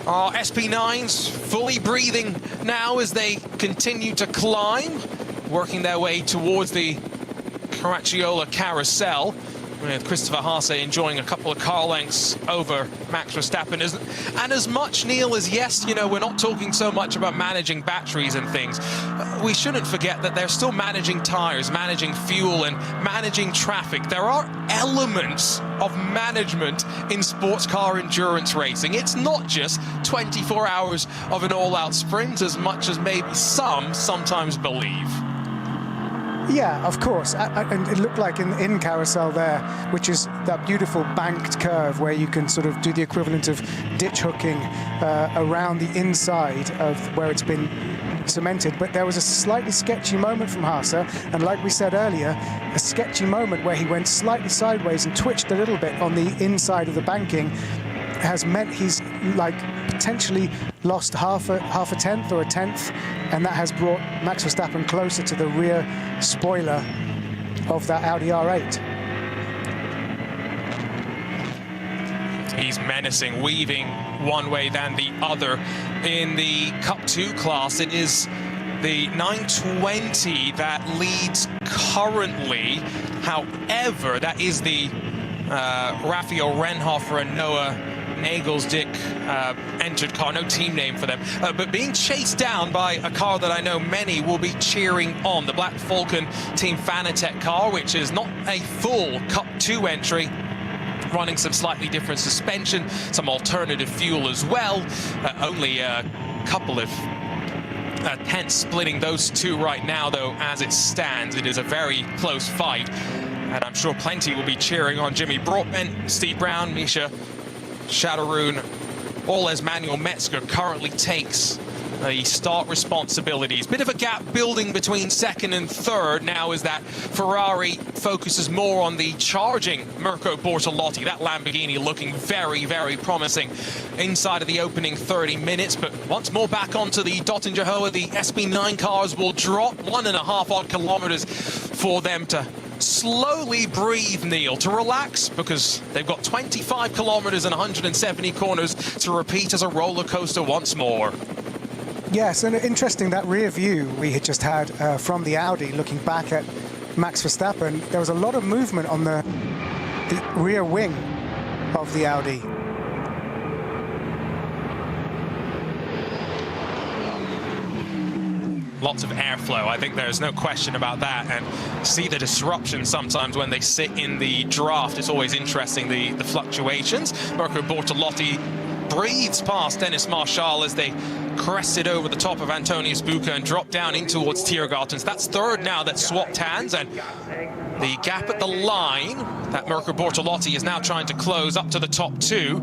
Our SP9s fully breathing now as they continue to climb, working their way towards the Caracciola Carousel, with Christopher Haase enjoying a couple of car lengths over Max Verstappen. And as much, Neil, as yes, you know, we're not talking so much about managing batteries and things. We shouldn't forget that they're still managing tires, managing fuel, and managing traffic. There are elements of management in sports car endurance racing. It's not just 24 hours of an all-out sprint, as much as maybe some sometimes believe. Yeah, of course, and it looked like in Carousel there, which is that beautiful banked curve where you can sort of do the equivalent of ditch hooking around the inside of where it's been cemented. But there was a slightly sketchy moment from Haase, and like we said earlier, a sketchy moment where he went slightly sideways and twitched a little bit on the inside of the banking has meant he's like potentially lost half a tenth or a tenth, and that has brought Max Verstappen closer to the rear spoiler of that Audi R8. He's menacing, weaving one way than the other. In the Cup 2 class, it is the 920 that leads currently. However, that is the Raphael Renhofer and Noah Nagelsdick entered car, no team name for them, but being chased down by a car that I know many will be cheering on, the Black Falcon Team Fanatec car, which is not a full Cup 2 entry, running some slightly different suspension, some alternative fuel as well. Only a couple of tenths splitting those two right now, though, as it stands. It is a very close fight, and I'm sure plenty will be cheering on Jimmy Brockman, Steve Brown, Misha Shadowroon, all as Manuel Metzger currently takes the start responsibilities. Bit of a gap building between second and third now as that Ferrari focuses more on the charging Mirko Bortolotti. That Lamborghini looking very, very promising inside of the opening 30 minutes. But once more back onto the Dottinger Hoa, the SP9 cars will drop 1.5 odd kilometers for them to slowly breathe, Neil, to relax, because they've got 25 kilometers and 170 corners to repeat as a roller coaster once more. Yes, and interesting, that rear view we had just had from the Audi looking back at Max Verstappen. There was a lot of movement on the rear wing of the Audi. Lots of airflow, I think there's no question about that, and see the disruption sometimes when they sit in the draft. It's always interesting, the fluctuations. Mirko Bortolotti breathes past Dennis Marshall as they crested over the top of Antonius Buca and dropped down in towards Tiergarten. That's third now that swapped hands, and the gap at the line that Mirko Bortolotti is now trying to close up to the top two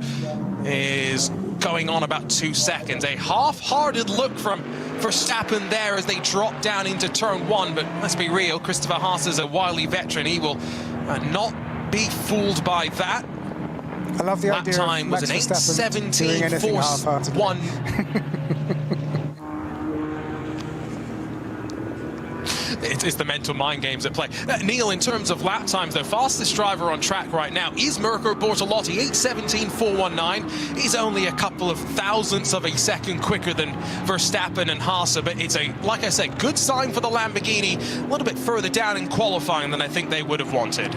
is going on about 2 seconds. A half-hearted look from Verstappen there as they drop down into turn one, but let's be real, Christopher Haas is a wily veteran. He will not be fooled by that. I love the lap idea time of was Max an Verstappen doing anything 8:17.41. It's the mental mind games at play. Neil, in terms of lap times, the fastest driver on track right now is Mirko Bortolotti, 8:17.419. He's only a couple of thousandths of a second quicker than Verstappen and Haas, but it's a, like I said, good sign for the Lamborghini. A little bit further down in qualifying than I think they would have wanted.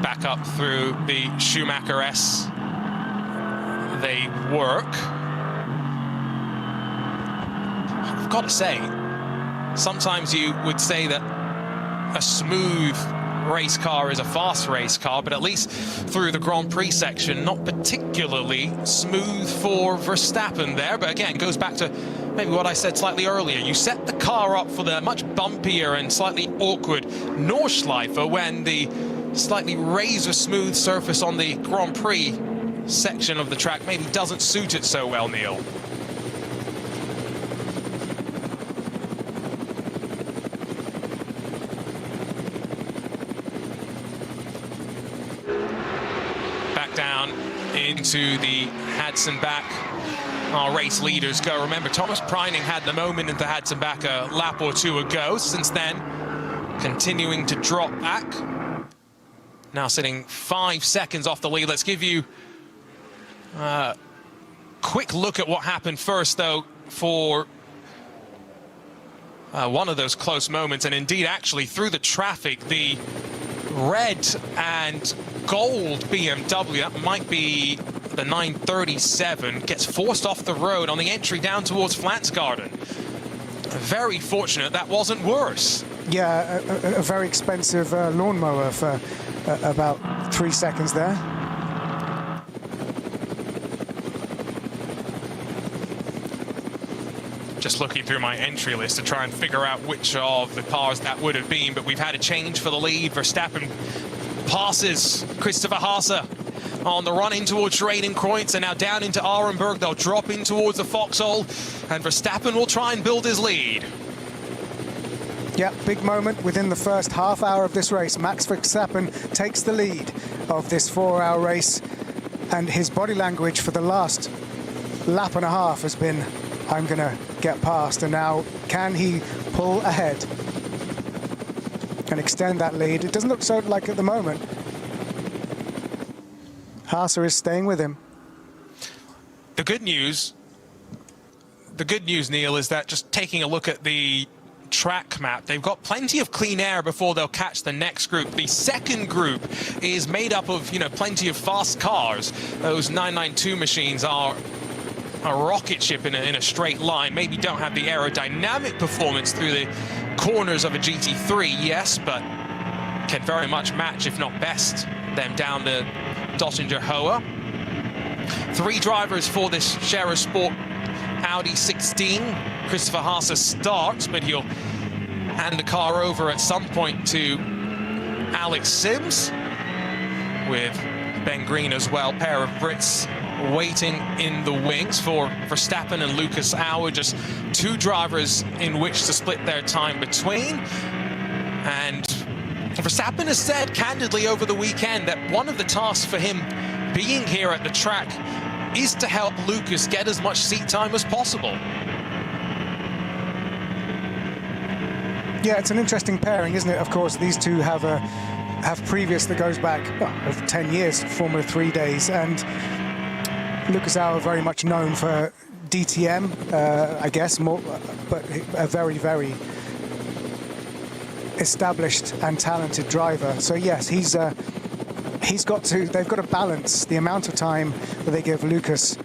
Back up through the Schumacher S. They work. I've got to say, sometimes you would say that a smooth race car is a fast race car, but at least through the Grand Prix section, not particularly smooth for Verstappen there. But again, goes back to maybe what I said slightly earlier. You set the car up for the much bumpier and slightly awkward Nordschleife when the slightly razor-smooth surface on the Grand Prix section of the track maybe doesn't suit it so well, Neil. Back down into the Hudson back. Our race leaders go. Remember, Thomas Preining had the moment into Hudson back a lap or two ago. Since then, continuing to drop back. Now sitting 5 seconds off the lead. Let's give you a quick look at what happened first, though, for one of those close moments. And indeed, actually, through the traffic, the red and gold BMW, that might be the 937, gets forced off the road on the entry down towards Flansgarden. Very fortunate that wasn't worse. Yeah, a very expensive lawnmower for about 3 seconds there. Just looking through my entry list to try and figure out which of the cars that would have been, but we've had a change for the lead. Verstappen passes Christopher Haas on the run in towards Schradenkreuz, and now down into Arenberg. They'll drop in towards the Foxhole, and Verstappen will try and build his lead. Yeah, big moment within the first half hour of this race. Max Verstappen takes the lead of this 4-hour race, and his body language for the last lap and a half has been, I'm going to get past. And now, can he pull ahead and extend that lead? It doesn't look so like at the moment. Haas is staying with him. The good news, Neil, is that just taking a look at the track map, they've got plenty of clean air before they'll catch the next group. The second group is made up of, plenty of fast cars. Those 992 machines are a rocket ship in a straight line. Maybe don't have the aerodynamic performance through the corners of a GT3, yes, but can very much match, if not best, them down the Dottinger Hoa. 3 drivers for this Scherer Sport Audi 16. Christopher Haas starts, but he'll hand the car over at some point to Alex Sims, with Ben Green as well. Pair of Brits waiting in the wings for Verstappen and Lucas Auer. Just 2 drivers in which to split their time between. And Verstappen has said candidly over the weekend that one of the tasks for him being here at the track is to help Lucas get as much seat time as possible. Yeah, it's an interesting pairing, isn't it? Of course, these two have previous that goes back over 10 years, Formula 3 days, and Lucas Auer very much known for DTM, I guess, more, but a very, very established and talented driver. So yes, they've got to balance the amount of time that they give Lucas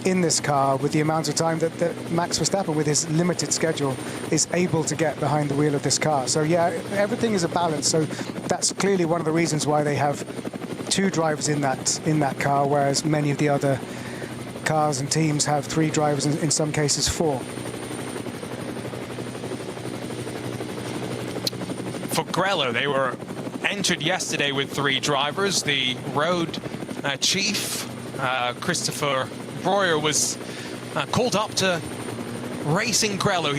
in this car with the amount of time that Max Verstappen, with his limited schedule, is able to get behind the wheel of this car. So yeah, everything is a balance. So that's clearly one of the reasons why they have two drivers in that car, whereas many of the other cars and teams have three drivers, in some cases four. For Grello, they were entered yesterday with three drivers. The road chief, Christopher Breuer, was called up to racing Grello.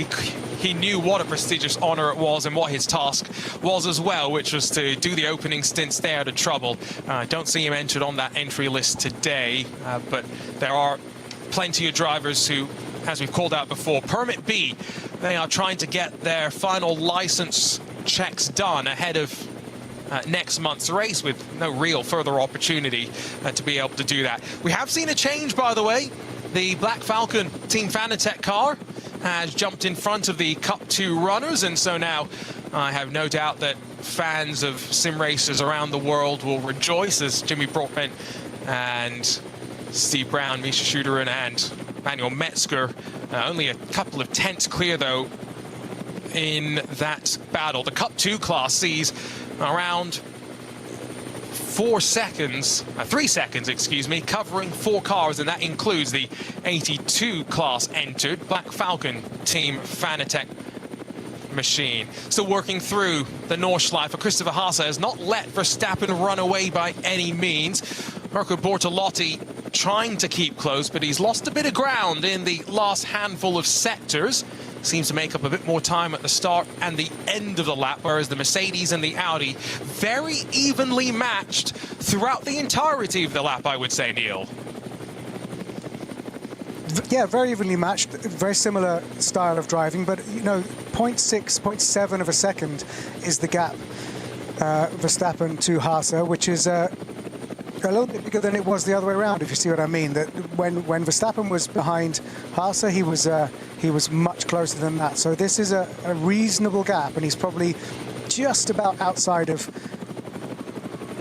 He knew what a prestigious honor it was and what his task was as well, which was to do the opening stint, stay out of trouble. Don't see him entered on that entry list today, but there are plenty of drivers who, as we've called out before, Permit B, they are trying to get their final license checks done ahead of next month's race, with no real further opportunity to be able to do that. We have seen a change, by the way. The Black Falcon Team Fanatec car has jumped in front of the Cup 2 runners, and so now I have no doubt that fans of sim races around the world will rejoice as Jimmy Brockman and Steve Brown, Misha Schuderin and Manuel Metzger, only a couple of tenths clear though in that battle. The Cup 2 class sees around 3 seconds, excuse me, covering 4 cars, and that includes the 82 class entered Black Falcon Team Fanatec machine. Still working through the Nordschleife. Christopher Haase has not let Verstappen run away by any means. Marco Bortolotti trying to keep close, but he's lost a bit of ground in the last handful of sectors. Seems to make up a bit more time at the start and the end of the lap, whereas the Mercedes and the Audi very evenly matched throughout the entirety of the lap, I would say, Neil. Yeah, very evenly matched, very similar style of driving, but you know, 0.6, 0.7 of a second is the gap Verstappen to Haase, which is a little bit bigger than it was the other way around, if you see what I mean. That when Verstappen was behind Haase, he was much closer than that. So this is a reasonable gap, and he's probably just about outside of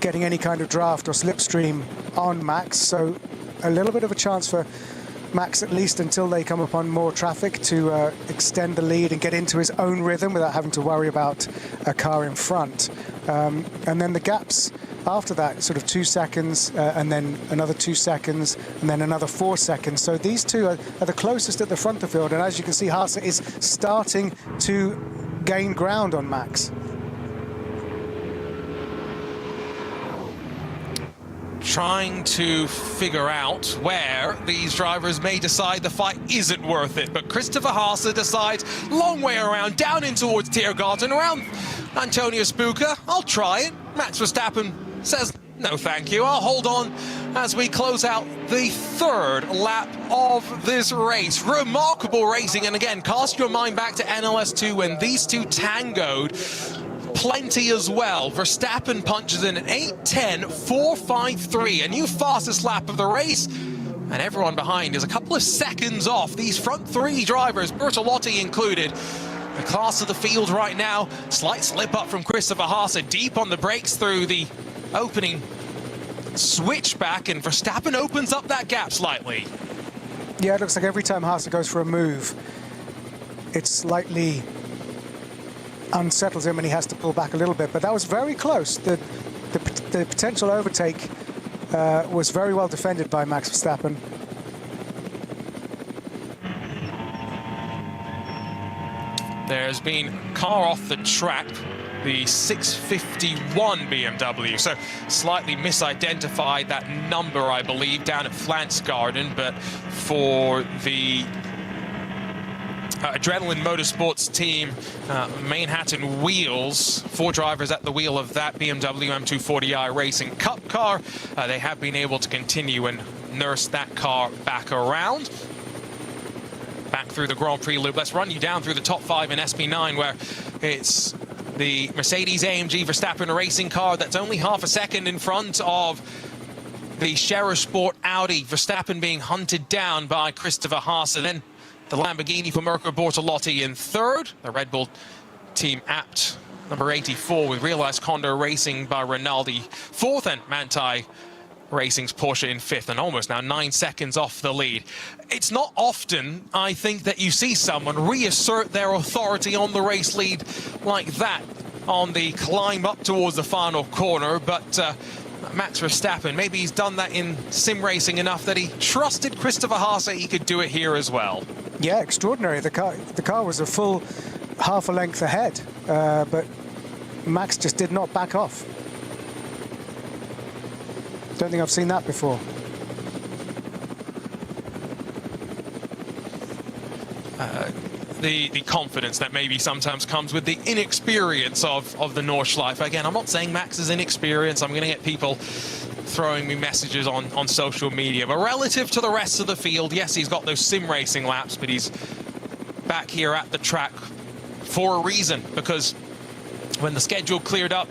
getting any kind of draft or slipstream on Max. So a little bit of a chance for Max, at least until they come upon more traffic, to extend the lead and get into his own rhythm without having to worry about a car in front. And then the gaps after that, sort of 2 seconds, and then another 2 seconds, and then another 4 seconds. So these two are the closest at the front of the field, and as you can see, Haase is starting to gain ground on Max. Trying to figure out where these drivers may decide the fight isn't worth it, but Christopher Haase decides long way around, down in towards Tiergarten, around Antonio Spuka. I'll try it. Max Verstappen says, no thank you, I'll hold on as we close out the 3rd lap of this race. Remarkable racing, and again, cast your mind back to NLS2 when these two tangoed plenty as well. Verstappen punches in an 8:10.453, a new fastest lap of the race, and everyone behind is a couple of seconds off. These front 3 drivers, Bertolotti included, the class of the field right now. Slight slip up from Christopher Haase, deep on the brakes through the opening switchback, and Verstappen opens up that gap slightly. Yeah, it looks like every time Haase goes for a move, it slightly unsettles him and he has to pull back a little bit. But that was very close. The potential overtake was very well defended by Max Verstappen. There's been car off the track, the 651 BMW, so slightly misidentified that number, I believe, down at Flansgarden, but for the Adrenaline Motorsports team, Manhattan Wheels, 4 drivers at the wheel of that BMW M240i Racing Cup car. They have been able to continue and nurse that car back around. Back through the Grand Prix loop. Let's run you down through the top 5 in SP9, where it's the Mercedes-AMG Verstappen racing car that's only half a second in front of the Scherer Sport Audi. Verstappen being hunted down by Christopher Haase. Then the Lamborghini for Mirko Bortolotti in 3rd. The Red Bull Team Apt number 84 with Realized Condor Racing by Rinaldi 4th, and Manthey Racing's Porsche in 5th and almost now 9 seconds off the lead. It's not often, I think, that you see someone reassert their authority on the race lead like that on the climb up towards the final corner, but Max Verstappen, maybe he's done that in sim racing enough that he trusted Christopher Haase he could do it here as well. Yeah, extraordinary. The car was a full half a length ahead, but Max just did not back off. Don't think I've seen that before. The confidence that maybe sometimes comes with the inexperience of the Nordschleife. Again, I'm not saying Max is inexperienced. I'm going to get people throwing me messages on social media. But relative to the rest of the field, yes, he's got those sim racing laps, but he's back here at the track for a reason, because when the schedule cleared up,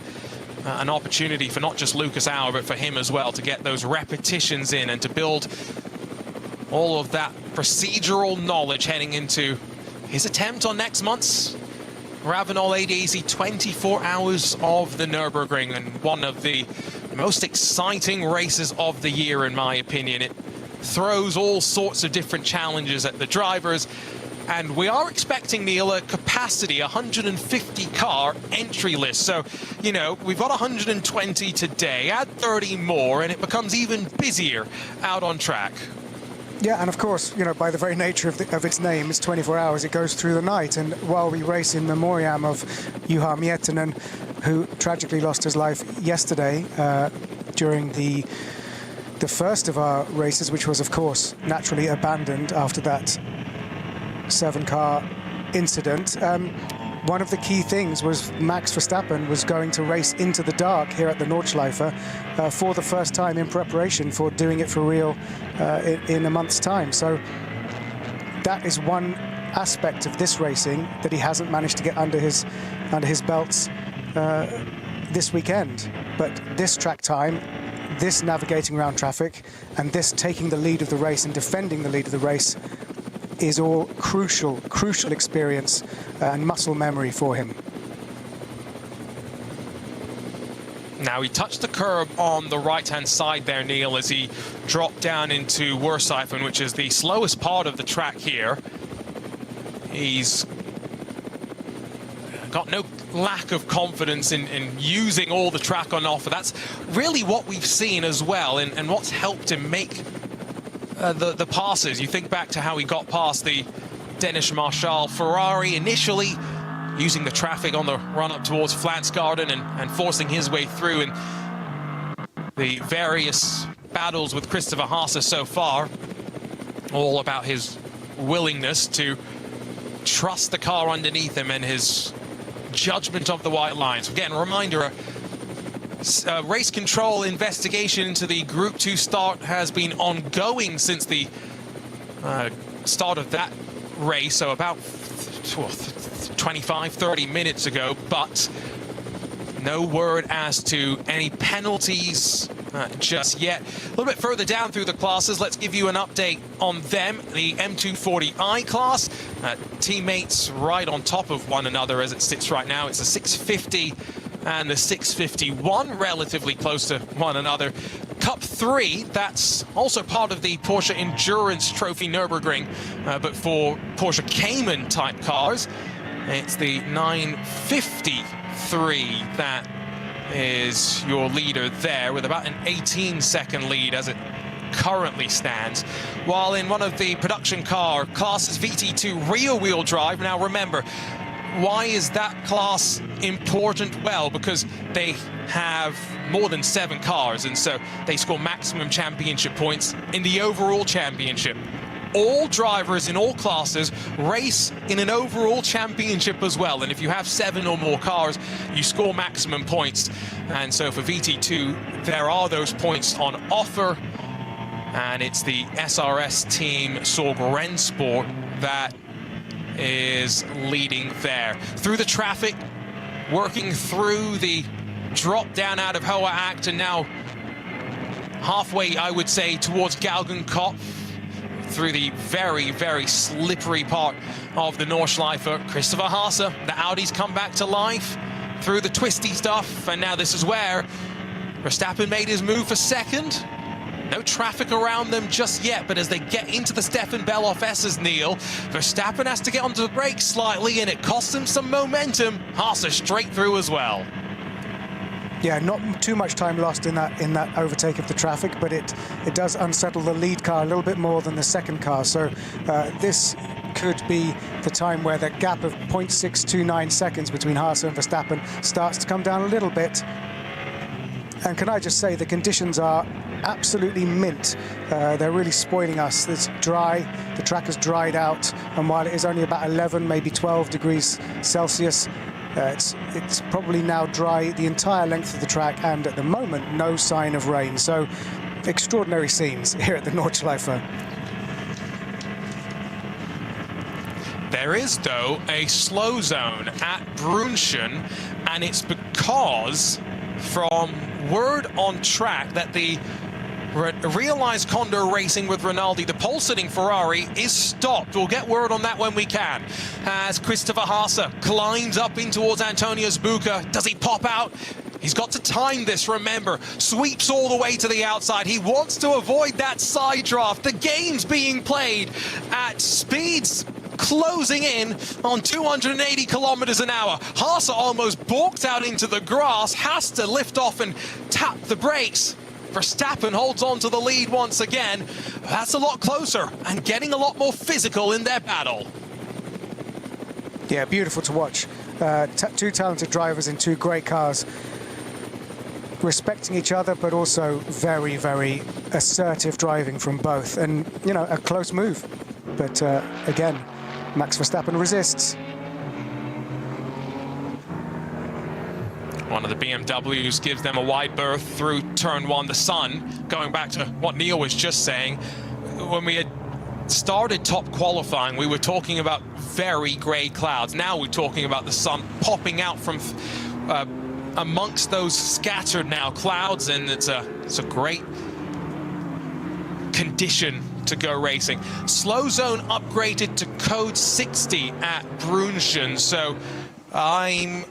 an opportunity for not just Lucas Auer, but for him as well to get those repetitions in and to build all of that procedural knowledge heading into his attempt on next month's Ravenel ADAC 24 Hours of the Nürburgring, and one of the most exciting races of the year, in my opinion. It throws all sorts of different challenges at the drivers, and we are expecting, Neil, a capacity 150 car entry list. So, you know, we've got 120 today, add 30 more, and it becomes even busier out on track. Yeah, and of course, you know, by the very nature of its name, it's 24 hours, it goes through the night. And while we race in memoriam of Juha Miettinen, who tragically lost his life yesterday during the first of our races, which was, of course, naturally abandoned after that 7-car incident. One of the key things was Max Verstappen was going to race into the dark here at the Nordschleife for the first time in preparation for doing it for real in a month's time. So that is one aspect of this racing that he hasn't managed to get under his belts this weekend. But this track time, this navigating around traffic, and this taking the lead of the race and defending the lead of the race is all crucial experience and muscle memory for him. Now, he touched the curb on the right-hand side there, Neil, as he dropped down into Wursteifen, which is the slowest part of the track here. He's got no lack of confidence in using all the track on offer. That's really what we've seen as well, and what's helped him make the passes. You think back to how he got past the Danish Marshall Ferrari initially, using the traffic on the run-up towards Flansgarden and forcing his way through in the various battles with Christopher Haase so far. All about his willingness to trust the car underneath him and his judgment of the white lines. Again, a reminder, race control investigation into the Group 2 start has been ongoing since the start of that race, so about 25-30 minutes ago, but no word as to any penalties just yet. A little bit further down through the classes, let's give you an update on them. The M240i class, teammates right on top of one another as it sits right now. It's a 650 and the 651, relatively close to one another. Cup 3, that's also part of the Porsche Endurance Trophy Nürburgring, but for Porsche Cayman type cars. It's the 953 that is your leader there, with about an 18-second lead as it currently stands. While in one of the production car classes, VT2 rear-wheel drive. Now remember, why is that class important? Well, because they have more than 7 cars, and so they score maximum championship points in the overall championship. All drivers in all classes race in an overall championship as well, and if you have 7 or more cars, you score maximum points. And so for VT2, there are those points on offer, and it's the SRS team Sorg Rennsport that is leading there. Through the traffic, working through the drop down out of Hoa Act, and now halfway, I would say, towards Galgenkopf, through the very, very slippery part of the Nordschleife. Christopher Haase, the Audis come back to life through the twisty stuff, and now this is where Verstappen made his move for second. No traffic around them just yet, but as they get into the Stefan Bellof S's, Neil, Verstappen has to get onto the brakes slightly, and it costs him some momentum. Haas straight through as well. Yeah, not too much time lost in that overtake of the traffic, but it does unsettle the lead car a little bit more than the second car. So this could be the time where the gap of 0.629 seconds between Haas and Verstappen starts to come down a little bit. And can I just say, the conditions are absolutely mint. They're really spoiling us. It's dry, the track has dried out, and while it is only about 11, maybe 12 degrees Celsius, it's probably now dry the entire length of the track, and at the moment, no sign of rain. So, extraordinary scenes here at the Nordschleife. There is, though, a slow zone at Brunschen, and it's because from word on track that the realized Condor Racing with Rinaldi, the pole-sitting Ferrari, is stopped. We'll get word on that when we can. As Christopher Haase climbs up in towards Antonio Sbuca, does he pop out? He's got to time this, remember. Sweeps all the way to the outside. He wants to avoid that side draft. The game's being played at speeds closing in on 280 kilometers an hour. Haase almost balked out into the grass, has to lift off and tap the brakes. Verstappen holds on to the lead once again. That's a lot closer and getting a lot more physical in their battle. Yeah, beautiful to watch. Two talented drivers in two great cars, respecting each other, but also very, very assertive driving from both. And, you know, a close move. But again, Max Verstappen resists. One of the BMWs gives them a wide berth through turn one. The sun, going back to what Neil was just saying, when we had started top qualifying, we were talking about very grey clouds. Now we're talking about the sun popping out from amongst those scattered now clouds, and it's a great condition to go racing. Slow zone upgraded to code 60 at Brunschen, so I'm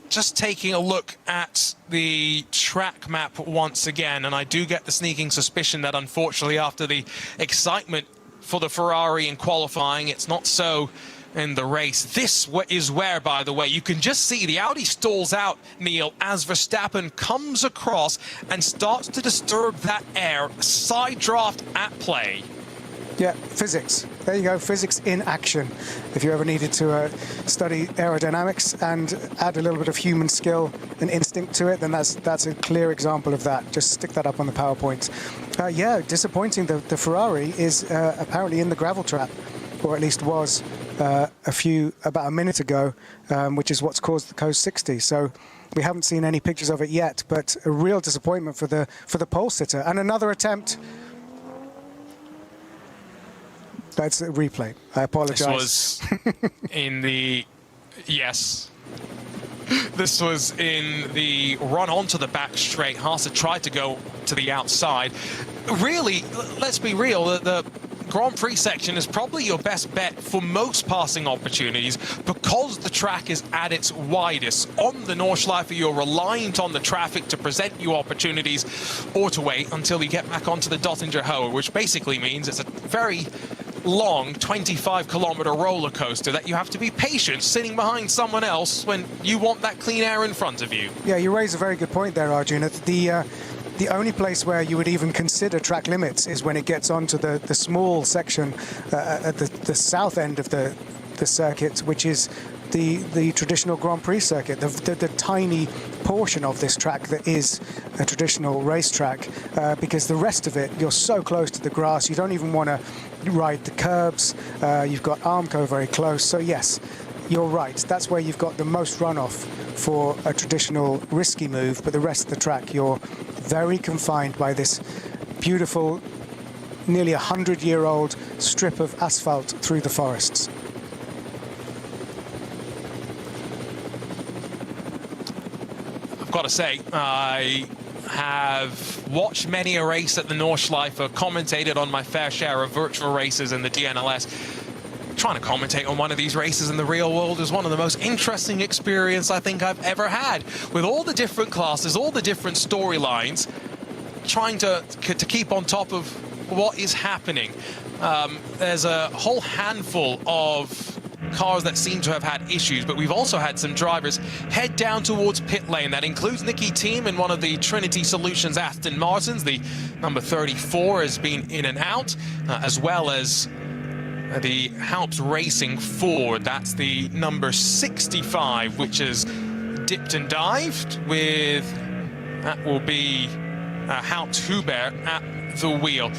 just taking a look at the track map once again, and I do get the sneaking suspicion that unfortunately after the excitement for the Ferrari in qualifying, it's not so in the race. This is where, by the way, you can just see the Audi stalls out, Neil, as Verstappen comes across and starts to disturb that air. Side draft at play. Yeah, physics. There you go, physics in action. If you ever needed to study aerodynamics and add a little bit of human skill and instinct to it, then that's a clear example of that. Just stick that up on the PowerPoint. Yeah, disappointing. The Ferrari is apparently in the gravel trap, or at least was about a minute ago, which is what's caused the code 60. So we haven't seen any pictures of it yet, but a real disappointment for the pole sitter. And another attempt. That's a replay. I apologize. This was in the... Yes. This was in the run onto the back straight. Haase tried to go to the outside. Really, let's be real, the Grand Prix section is probably your best bet for most passing opportunities because the track is at its widest. On the Nordschleife, you're reliant on the traffic to present you opportunities or to wait until you get back onto the Dottinger Hohe, which basically means it's a very long 25-kilometer roller coaster that you have to be patient sitting behind someone else when you want that clean air in front of you. Yeah, you raise a very good point there, Arjun. The only place where you would even consider track limits is when it gets onto the small section at the south end of the circuit, which is the traditional Grand Prix circuit, the tiny portion of this track that is a traditional racetrack, because the rest of it, you're so close to the grass, you don't even want to ride the curbs. You've got Armco very close, so yes, you're right. That's where you've got the most runoff for a traditional risky move, but the rest of the track, you're very confined by this beautiful, nearly 100-year-old strip of asphalt through the forests. I've got to say, I have watched many a race at the Nordschleife, commentated on my fair share of virtual races in the DNLS. Trying to commentate on one of these races in the real world is one of the most interesting experiences I think I've ever had. With all the different classes, all the different storylines, trying to keep on top of what is happening. There's a whole handful of cars that seem to have had issues, but we've also had some drivers head down towards pit lane. That includes Nicky Team in one of the Trinity Solutions Aston Martins. The number 34 has been in and out, as well as the Halps Racing Ford. That's the number 65, which is dipped and dived with, that will be Halpt Hubert at the wheel.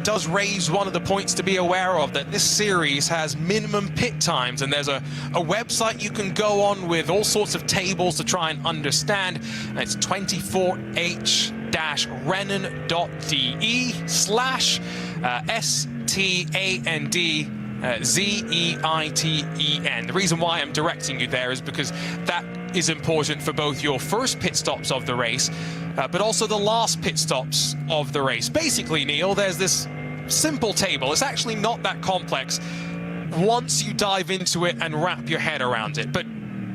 Does raise one of the points to be aware of, that this series has minimum pit times, and there's a website you can go on with all sorts of tables to try and understand. And it's 24h-rennen.de/STANDZEITEN. The reason why I'm directing you there is because that is important for both your first pit stops of the race, but also the last pit stops of the race. Basically, Neil, there's this simple table. It's actually not that complex once you dive into it and wrap your head around it. But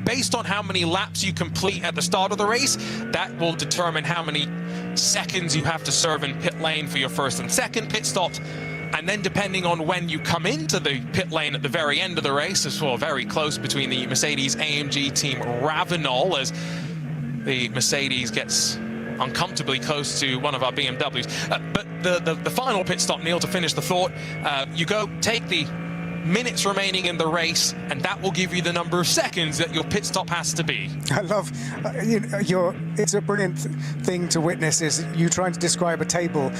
based on how many laps you complete at the start of the race, that will determine how many seconds you have to serve in pit lane for your first and second pit stops. And then depending on when you come into the pit lane at the very end of the race, it's very close between the Mercedes-AMG team Ravenol, as the Mercedes gets uncomfortably close to one of our BMWs. But the final pit stop, Neil, to finish the thought, you go take the minutes remaining in the race, and that will give you the number of seconds that your pit stop has to be. I love it's a brilliant thing to witness, is you trying to describe a table,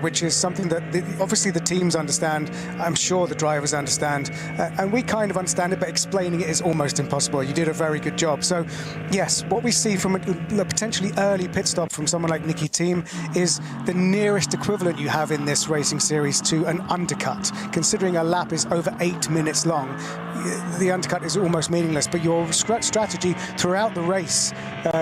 which is something that obviously the teams understand. I'm sure the drivers understand, and we kind of understand it, but explaining it is almost impossible. You did a very good job. So yes, what we see from a potentially early pit stop from someone like Nicky Team is the nearest equivalent you have in this racing series to an undercut. Considering a lap is over 8 minutes long, the undercut is almost meaningless. But your strategy throughout the race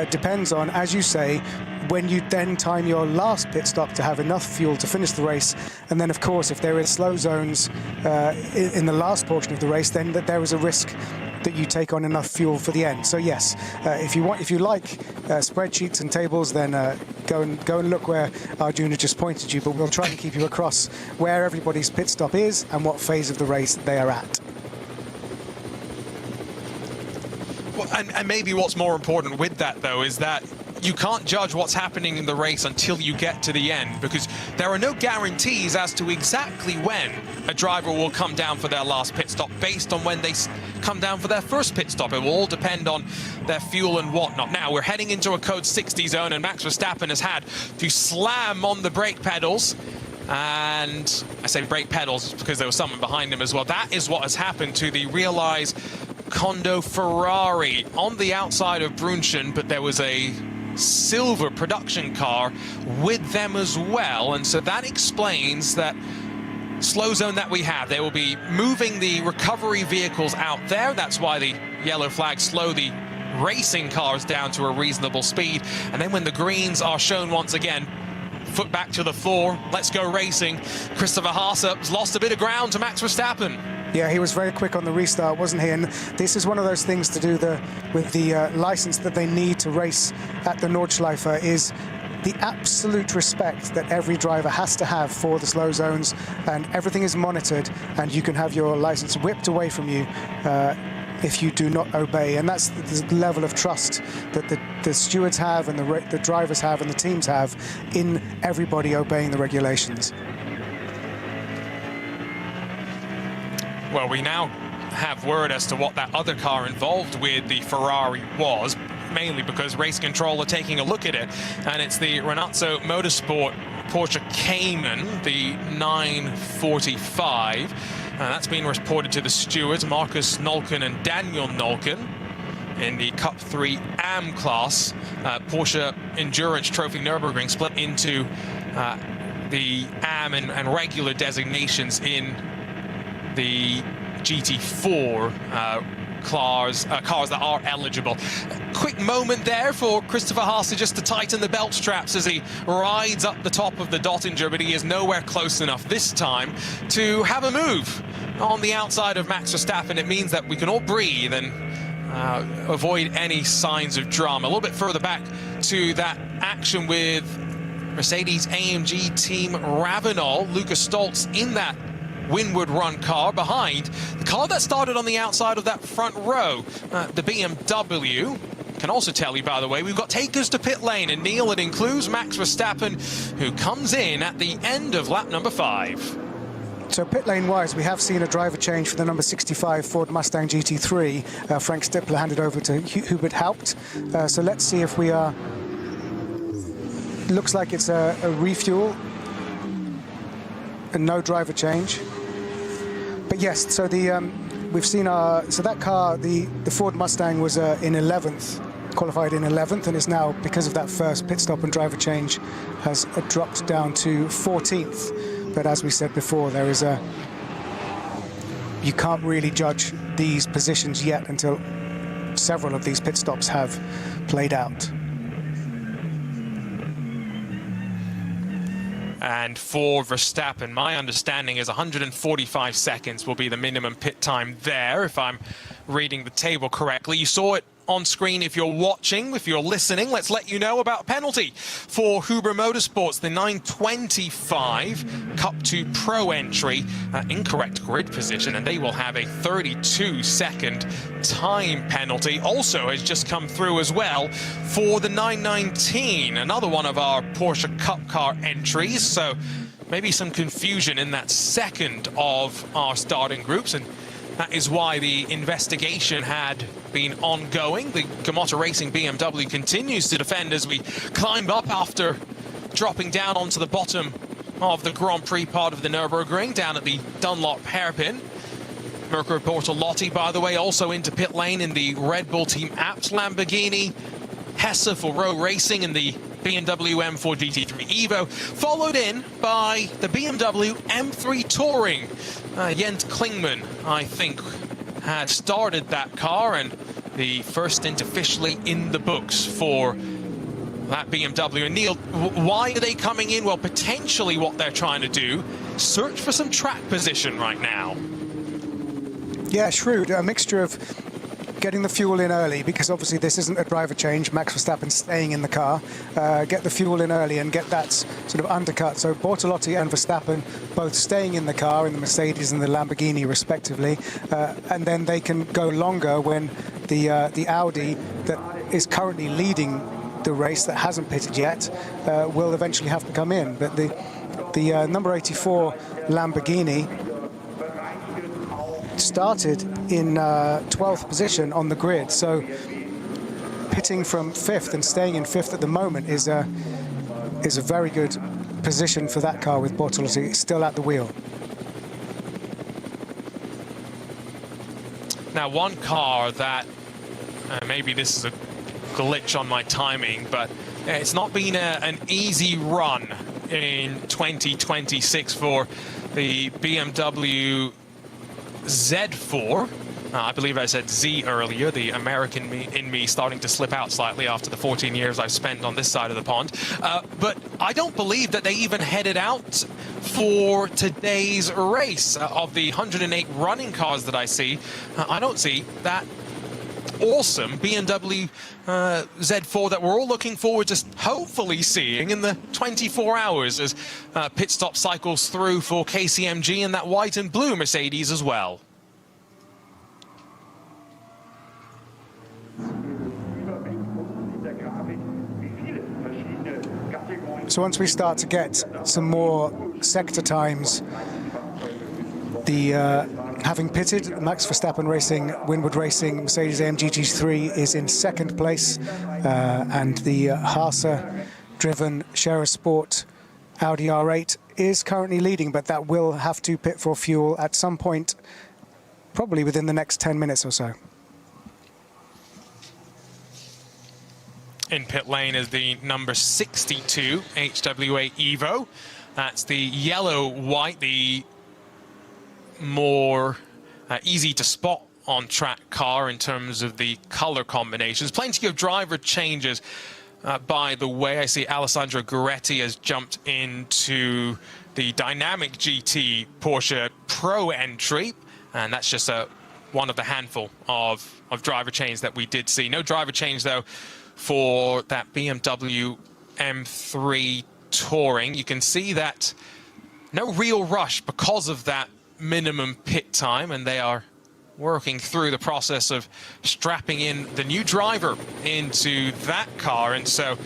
depends on, as you say, when you then time your last pit stop to have enough fuel to finish the race. And then, of course, if there is slow zones in the last portion of the race, then there is a risk that you take on enough fuel for the end. So yes, if you like spreadsheets and tables, then go and look where Arjuna just pointed you. But we'll try and keep you across where everybody's pit stop is and what phase of the race they are at. Well, and maybe what's more important with that, though, is that you can't judge what's happening in the race until you get to the end, because there are no guarantees as to exactly when a driver will come down for their last pit stop based on when they come down for their first pit stop. It will all depend on their fuel and whatnot. Now, we're heading into a code 60 zone, and Max Verstappen has had to slam on the brake pedals. And I say brake pedals because there was someone behind him as well. That is what has happened to the Realize Kondo Ferrari on the outside of Brunchen, but there was a silver production car with them as well, and so that explains that slow zone that we have. They will be moving the recovery vehicles out there. That's why the yellow flags slow the racing cars down to a reasonable speed, and then when the greens are shown once again, foot back to the floor, let's go racing. Christopher Haase has lost a bit of ground to Max Verstappen. Yeah, he was very quick on the restart, wasn't he? And this is one of those things to do with the license that they need to race at the Nordschleife, is the absolute respect that every driver has to have for the slow zones, and everything is monitored, and you can have your license whipped away from you if you do not obey. And that's the level of trust that the stewards have, and the drivers have, and the teams have in everybody obeying the regulations. Well, we now have word as to what that other car involved with the Ferrari was, mainly because Race Control are taking a look at it, and it's the Renazzo Motorsport Porsche Cayman, the 945. That's been reported to the stewards, Marcus Nolken and Daniel Nolken, in the Cup 3 AM class. Porsche Endurance Trophy Nürburgring split into the AM and regular designations in the GT4 cars that are eligible. Quick moment there for Christopher Haase just to tighten the belt straps as he rides up the top of the Dottinger, but he is nowhere close enough this time to have a move on the outside of Max Verstappen. It means that we can all breathe and avoid any signs of drama. A little bit further back to that action with Mercedes-AMG Team Ravenel. Lucas Stoltz in that windward run car behind the car that started on the outside of that front row, the BMW. Can also tell you, by the way, we've got takers to pit lane, and Neil, it includes Max Verstappen, who comes in at the end of lap number 5. So pit lane wise, we have seen a driver change for the number 65 Ford Mustang GT3. Frank Stippler handed over to Hubert Haupt. So let's see if we are... Looks like it's a refuel and no driver change. But yes, so the we've seen so that car, the Ford Mustang, was in 11th, qualified in 11th, and is now, because of that first pit stop and driver change, has dropped down to 14th. But as we said before, there is you can't really judge these positions yet until several of these pit stops have played out. And for Verstappen, my understanding is 145 seconds will be the minimum pit time there, if I'm reading the table correctly. You saw it on screen if you're watching. If you're listening, let's let you know about a penalty for Huber Motorsports, the 925 Cup 2 Pro entry, incorrect grid position, and they will have a 32-second time penalty. Also has just come through as well for the 919, another one of our Porsche Cup car entries. So maybe some confusion in that second of our starting groups, and that is why the investigation had been ongoing. The Gamotta Racing BMW continues to defend as we climb up after dropping down onto the bottom of the Grand Prix part of the Nürburgring, down at the Dunlop hairpin. Mirko Bortolotti, by the way, also into pit lane in the Red Bull Team Abt Lamborghini. Hesse for Row Racing in the BMW M4 GT3 Evo, followed in by the BMW M3 Touring. Jens Klingman, I think, had started that car, and the first stint officially in the books for that BMW. And Neil, why are they coming in? Well, potentially what they're trying to do, search for some track position right now. Yeah, shrewd. A mixture of getting the fuel in early, because obviously this isn't a driver change. Max Verstappen staying in the car. Get the fuel in early and get that sort of undercut. So Bortolotti and Verstappen both staying in the car, in the Mercedes and the Lamborghini respectively, and then they can go longer when the Audi that is currently leading the race, that hasn't pitted yet, will eventually have to come in. But the number 84 Lamborghini started in 12th position on the grid, so pitting from 5th and staying in 5th at the moment is a very good position for that car, with Bortolotti still at the wheel. Now, one car that maybe this is a glitch on my timing, but it's not been an easy run in 2026 for the BMW Z4. I believe I said Z earlier, the American in me starting to slip out slightly after the 14 years I've spent on this side of the pond. But I don't believe that they even headed out for today's race. Of the 108 running cars that I see, I don't see that awesome BMW Z4 that we're all looking forward to hopefully seeing in the 24 hours as pit stop cycles through for KCMG and that white and blue Mercedes as well. So once we start to get some more sector times, having pitted, Max Verstappen Racing, Winward Racing, Mercedes-AMG GT3 is in 2nd place, and the Haase-driven Scherer Sport Audi R8 is currently leading, but that will have to pit for fuel at some point, probably within the next 10 minutes or so. In pit lane is the number 62 HWA Evo. That's the yellow-white, the more easy to spot on track car in terms of the color combinations. Plenty of driver changes. By the way, I see Alessandro Gueretti has jumped into the Dynamic GT Porsche Pro entry, and that's just one of the handful of driver changes that we did see. No driver change, though, for that BMW M3 Touring. You can see that no real rush because of that minimum pit time, and they are working through the process of strapping in the new driver into that car. And so,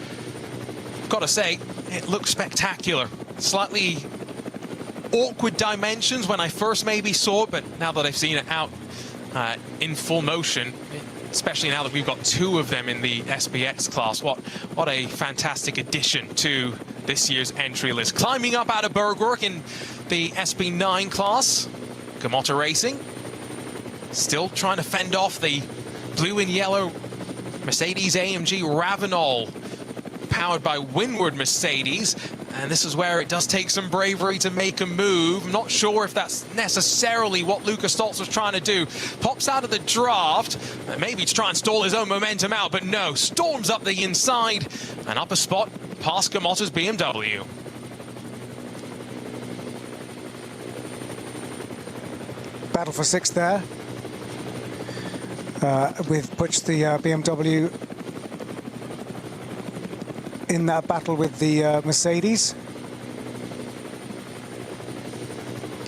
I've got to say, it looks spectacular. Slightly awkward dimensions when I first maybe saw it, but now that I've seen it out in full motion, especially now that we've got two of them in the SBX class, what a fantastic addition to this year's entry list. Climbing up out of Bergwerk in the SB9 class, Gamotta Racing still trying to fend off the blue and yellow Mercedes-AMG Ravenol, powered by Windward Mercedes. And this is where it does take some bravery to make a move. I'm not sure if that's necessarily what Lukas Stoltz was trying to do. Pops out of the draft, maybe to try and stall his own momentum out, but no, storms up the inside and up a spot past Gamotta's BMW. Battle for sixth there, with Butch, the BMW, in that battle with the Mercedes.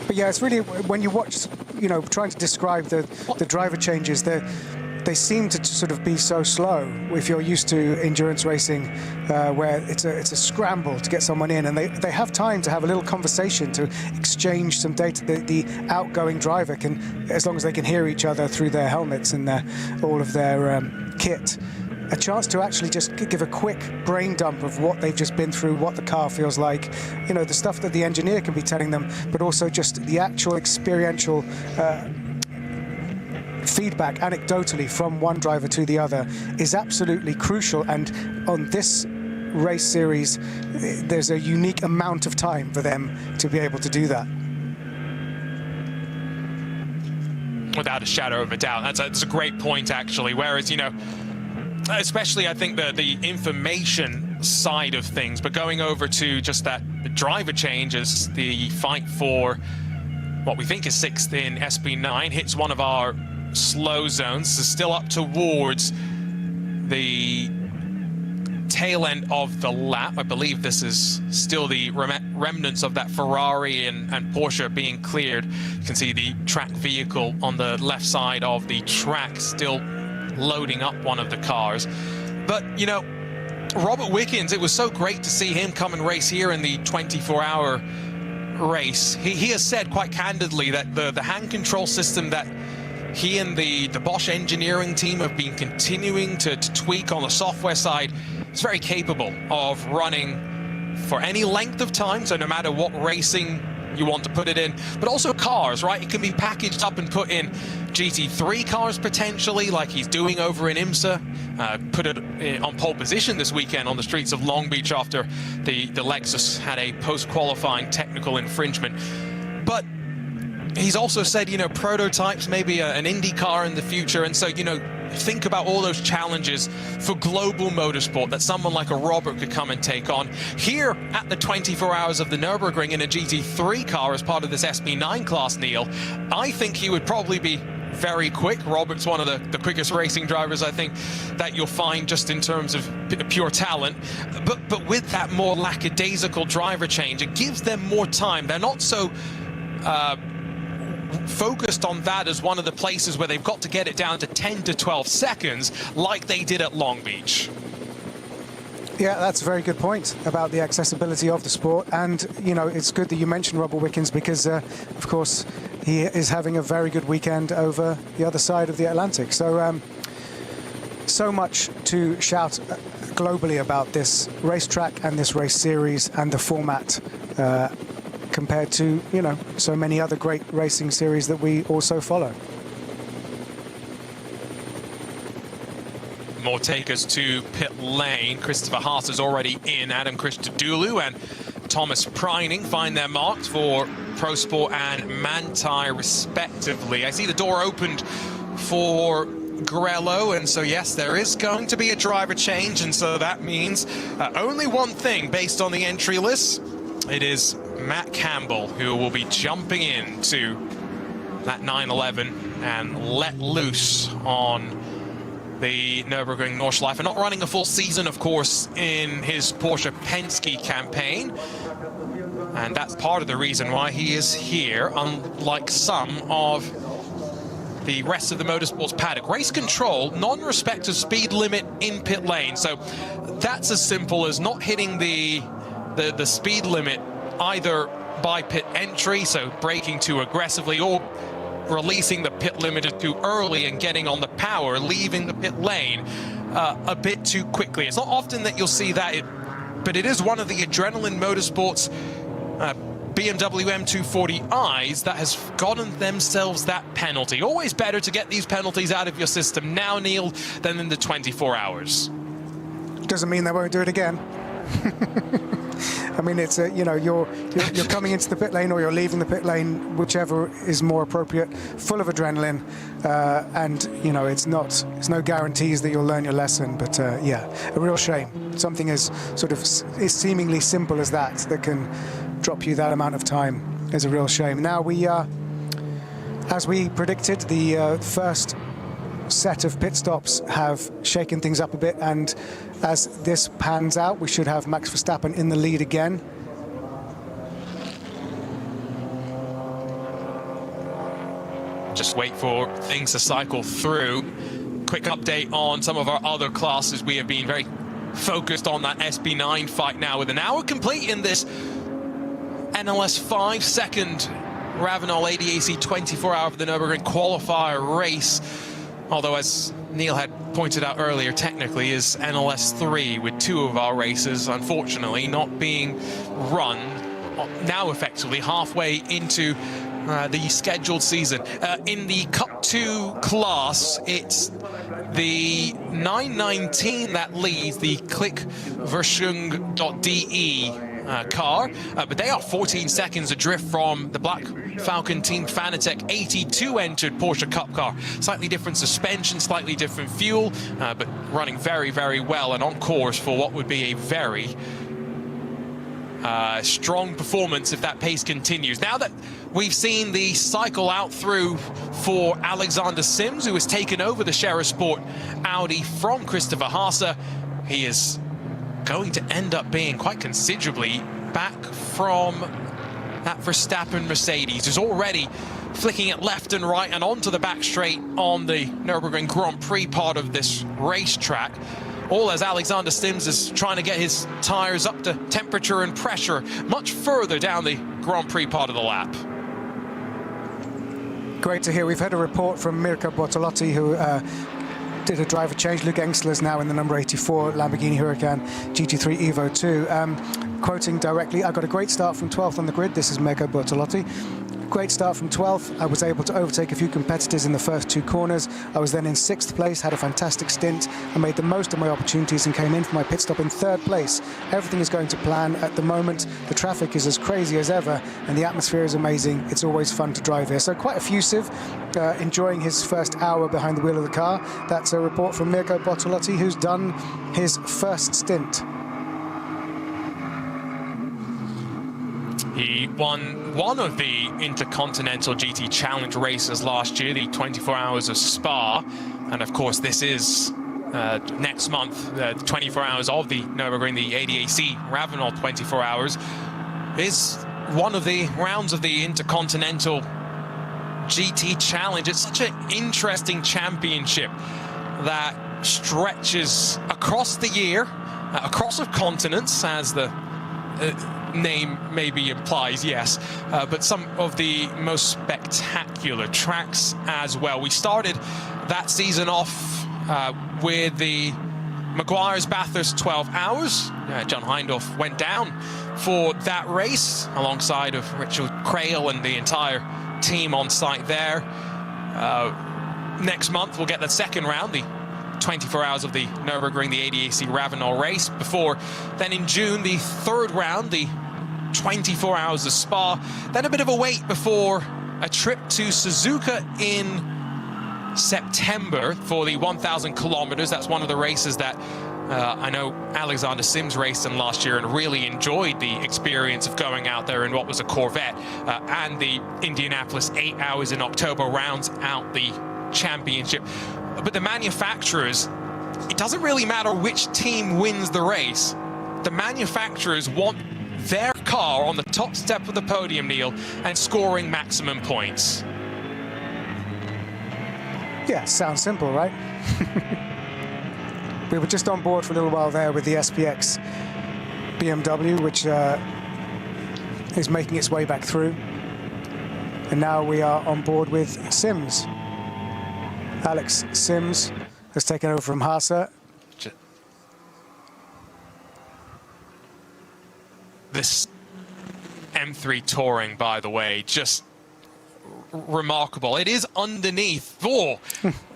But yeah, it's really, when you watch, you know, trying to describe the driver changes, they seem to sort of be so slow. If you're used to endurance racing, where it's a scramble to get someone in, and they have time to have a little conversation, to exchange some data. The outgoing driver can, as long as they can hear each other through their helmets and all of their kit, a chance to actually just give a quick brain dump of what they've just been through, what the car feels like, you know, the stuff that the engineer can be telling them, but also just the actual experiential feedback anecdotally from one driver to the other is absolutely crucial. And on this race series, there's a unique amount of time for them to be able to do that. Without a shadow of a doubt. That's a great point, actually. Whereas, you know, especially I think the information side of things, but going over to just that the driver changes, the fight for what we think is sixth in SB9 hits one of our slow zones, so still up towards the tail end of the lap. I believe this is still the remnants of that Ferrari and Porsche being cleared. You can see the track vehicle on the left side of the track still loading up one of the cars. But, you know, Robert Wickens, it was so great to see him come and race here in the 24-hour race. He has said quite candidly that the hand control system that he and the Bosch engineering team have been continuing to tweak on the software side is very capable of running for any length of time, so no matter what racing you want to put it in, but also cars, right? It can be packaged up and put in GT3 cars potentially, like he's doing over in IMSA. Put it on pole position this weekend on the streets of Long Beach after the Lexus had a post-qualifying technical infringement. But he's also said, you know, prototypes, maybe an Indy car in the future. And so, you know, think about all those challenges for global motorsport that someone like a Robert could come and take on. Here at the 24 Hours of the Nürburgring in a GT3 car as part of this SB9 class, Neil, I think he would probably be very quick. Robert's one of the quickest racing drivers, I think, that you'll find just in terms of pure talent. But with that more lackadaisical driver change, it gives them more time. They're not so focused on that as one of the places where they've got to get it down to 10 to 12 seconds like they did at Long Beach. Yeah, that's a very good point about the accessibility of the sport. And, you know, it's good that you mentioned Robert Wickens because, of course, he is having a very good weekend over the other side of the Atlantic. So, so much to shout globally about this racetrack and this race series and the format compared to, you know, so many other great racing series that we also follow. More takers to pit lane. Christopher Haas is already in. Adam Christodoulou and Thomas Preining find their marks for Pro Sport and Manthey respectively. I see the door opened for Grello, and so yes, there is going to be a driver change, and so that means only one thing based on the entry list. It is Matt Campbell who will be jumping into that 911 and let loose on the Nürburgring Nordschleife. Not running a full season, of course, in his Porsche Penske campaign. And that's part of the reason why he is here, unlike some of the rest of the motorsports paddock. Race control, non-respect of speed limit in pit lane. So that's as simple as not hitting the speed limit either by pit entry, so braking too aggressively, or releasing the pit limiter too early and getting on the power, leaving the pit lane a bit too quickly. It's not often that you'll see that, but it is one of the Adrenaline Motorsports BMW M240i's that has gotten themselves that penalty. Always better to get these penalties out of your system now, Neil, than in the 24 hours. Doesn't mean they won't do it again. I mean, it's you know, you're coming into the pit lane or you're leaving the pit lane, whichever is more appropriate, full of adrenaline, and you know, it's no guarantees that you'll learn your lesson. But yeah, a real shame. Something as sort of is seemingly simple as that can drop you that amount of time is a real shame. Now we, as we predicted, the first set of pit stops have shaken things up a bit, and as this pans out, we should have Max Verstappen in the lead again. Just wait for things to cycle through. Quick update on some of our other classes. We have been very focused on that SB9 fight now, with an hour complete in this NLS5 second Ravenel ADAC 24-hour of the Nürburgring qualifier race. Although, as Neil had pointed out earlier, technically is NLS3, with two of our races, unfortunately, not being run now effectively halfway into the scheduled season. In the Cup 2 class, it's the 919 that leads the Klickverschung.de car, but they are 14 seconds adrift from the Black Falcon Team Fanatec 82 entered Porsche Cup car. Slightly different suspension, slightly different fuel, but running very, very well and on course for what would be a very strong performance if that pace continues. Now that we've seen the cycle out through for Alexander Sims, who has taken over the Scherer Sport Audi from Christopher Haase, he is going to end up being quite considerably back from that Verstappen Mercedes, who's already flicking it left and right and onto the back straight on the Nürburgring Grand Prix part of this racetrack. All as Alexander Sims is trying to get his tyres up to temperature and pressure much further down the Grand Prix part of the lap. Great to hear. We've had a report from Mirko Bortolotti, who did a driver change. Luke Engstler's now in the number 84 Lamborghini Huracan GT3 Evo 2. Quoting directly, I got a great start from 12th on the grid. This is Mirko Bortolotti. Great start from 12th. I was able to overtake a few competitors in the first two corners. I was then in 6th place, had a fantastic stint. I made the most of my opportunities and came in for my pit stop in 3rd place. Everything is going to plan at the moment. The traffic is as crazy as ever and the atmosphere is amazing. It's always fun to drive here. So quite effusive, enjoying his first hour behind the wheel of the car. That's a report from Mirko Bortolotti, who's done his first stint. He won one of the Intercontinental GT Challenge races last year, the 24 Hours of Spa. And of course, this is next month, the 24 hours of the Nürburgring, the ADAC Ravenel 24 Hours, is one of the rounds of the Intercontinental GT Challenge. It's such an interesting championship that stretches across the year, across continents, as the name maybe implies, yes, but some of the most spectacular tracks as well. We started that season off with the Maguire's Bathurst 12 Hours. John Hindhaugh went down for that race alongside of Richard Crail and the entire team on site there. Next month we'll get the second round, the 24 hours of the Nürburgring, the ADAC Ravenel race. Before then in June, the third round, the 24 hours of Spa. Then a bit of a wait before a trip to Suzuka in September for the 1,000 kilometers. That's one of the races that I know Alexander Sims raced in last year and really enjoyed the experience of going out there in what was a Corvette. And the Indianapolis 8 hours in October rounds out the championship. But the manufacturers, it doesn't really matter which team wins the race. The manufacturers want their car on the top step of the podium, Neil, and scoring maximum points. Yeah, sounds simple, right? We were just on board for a little while there with the SPX BMW, which is making its way back through. And now we are on board with Sims. Alex Sims has taken over from Haase. This M3 Touring, by the way, just remarkable. It is underneath, well,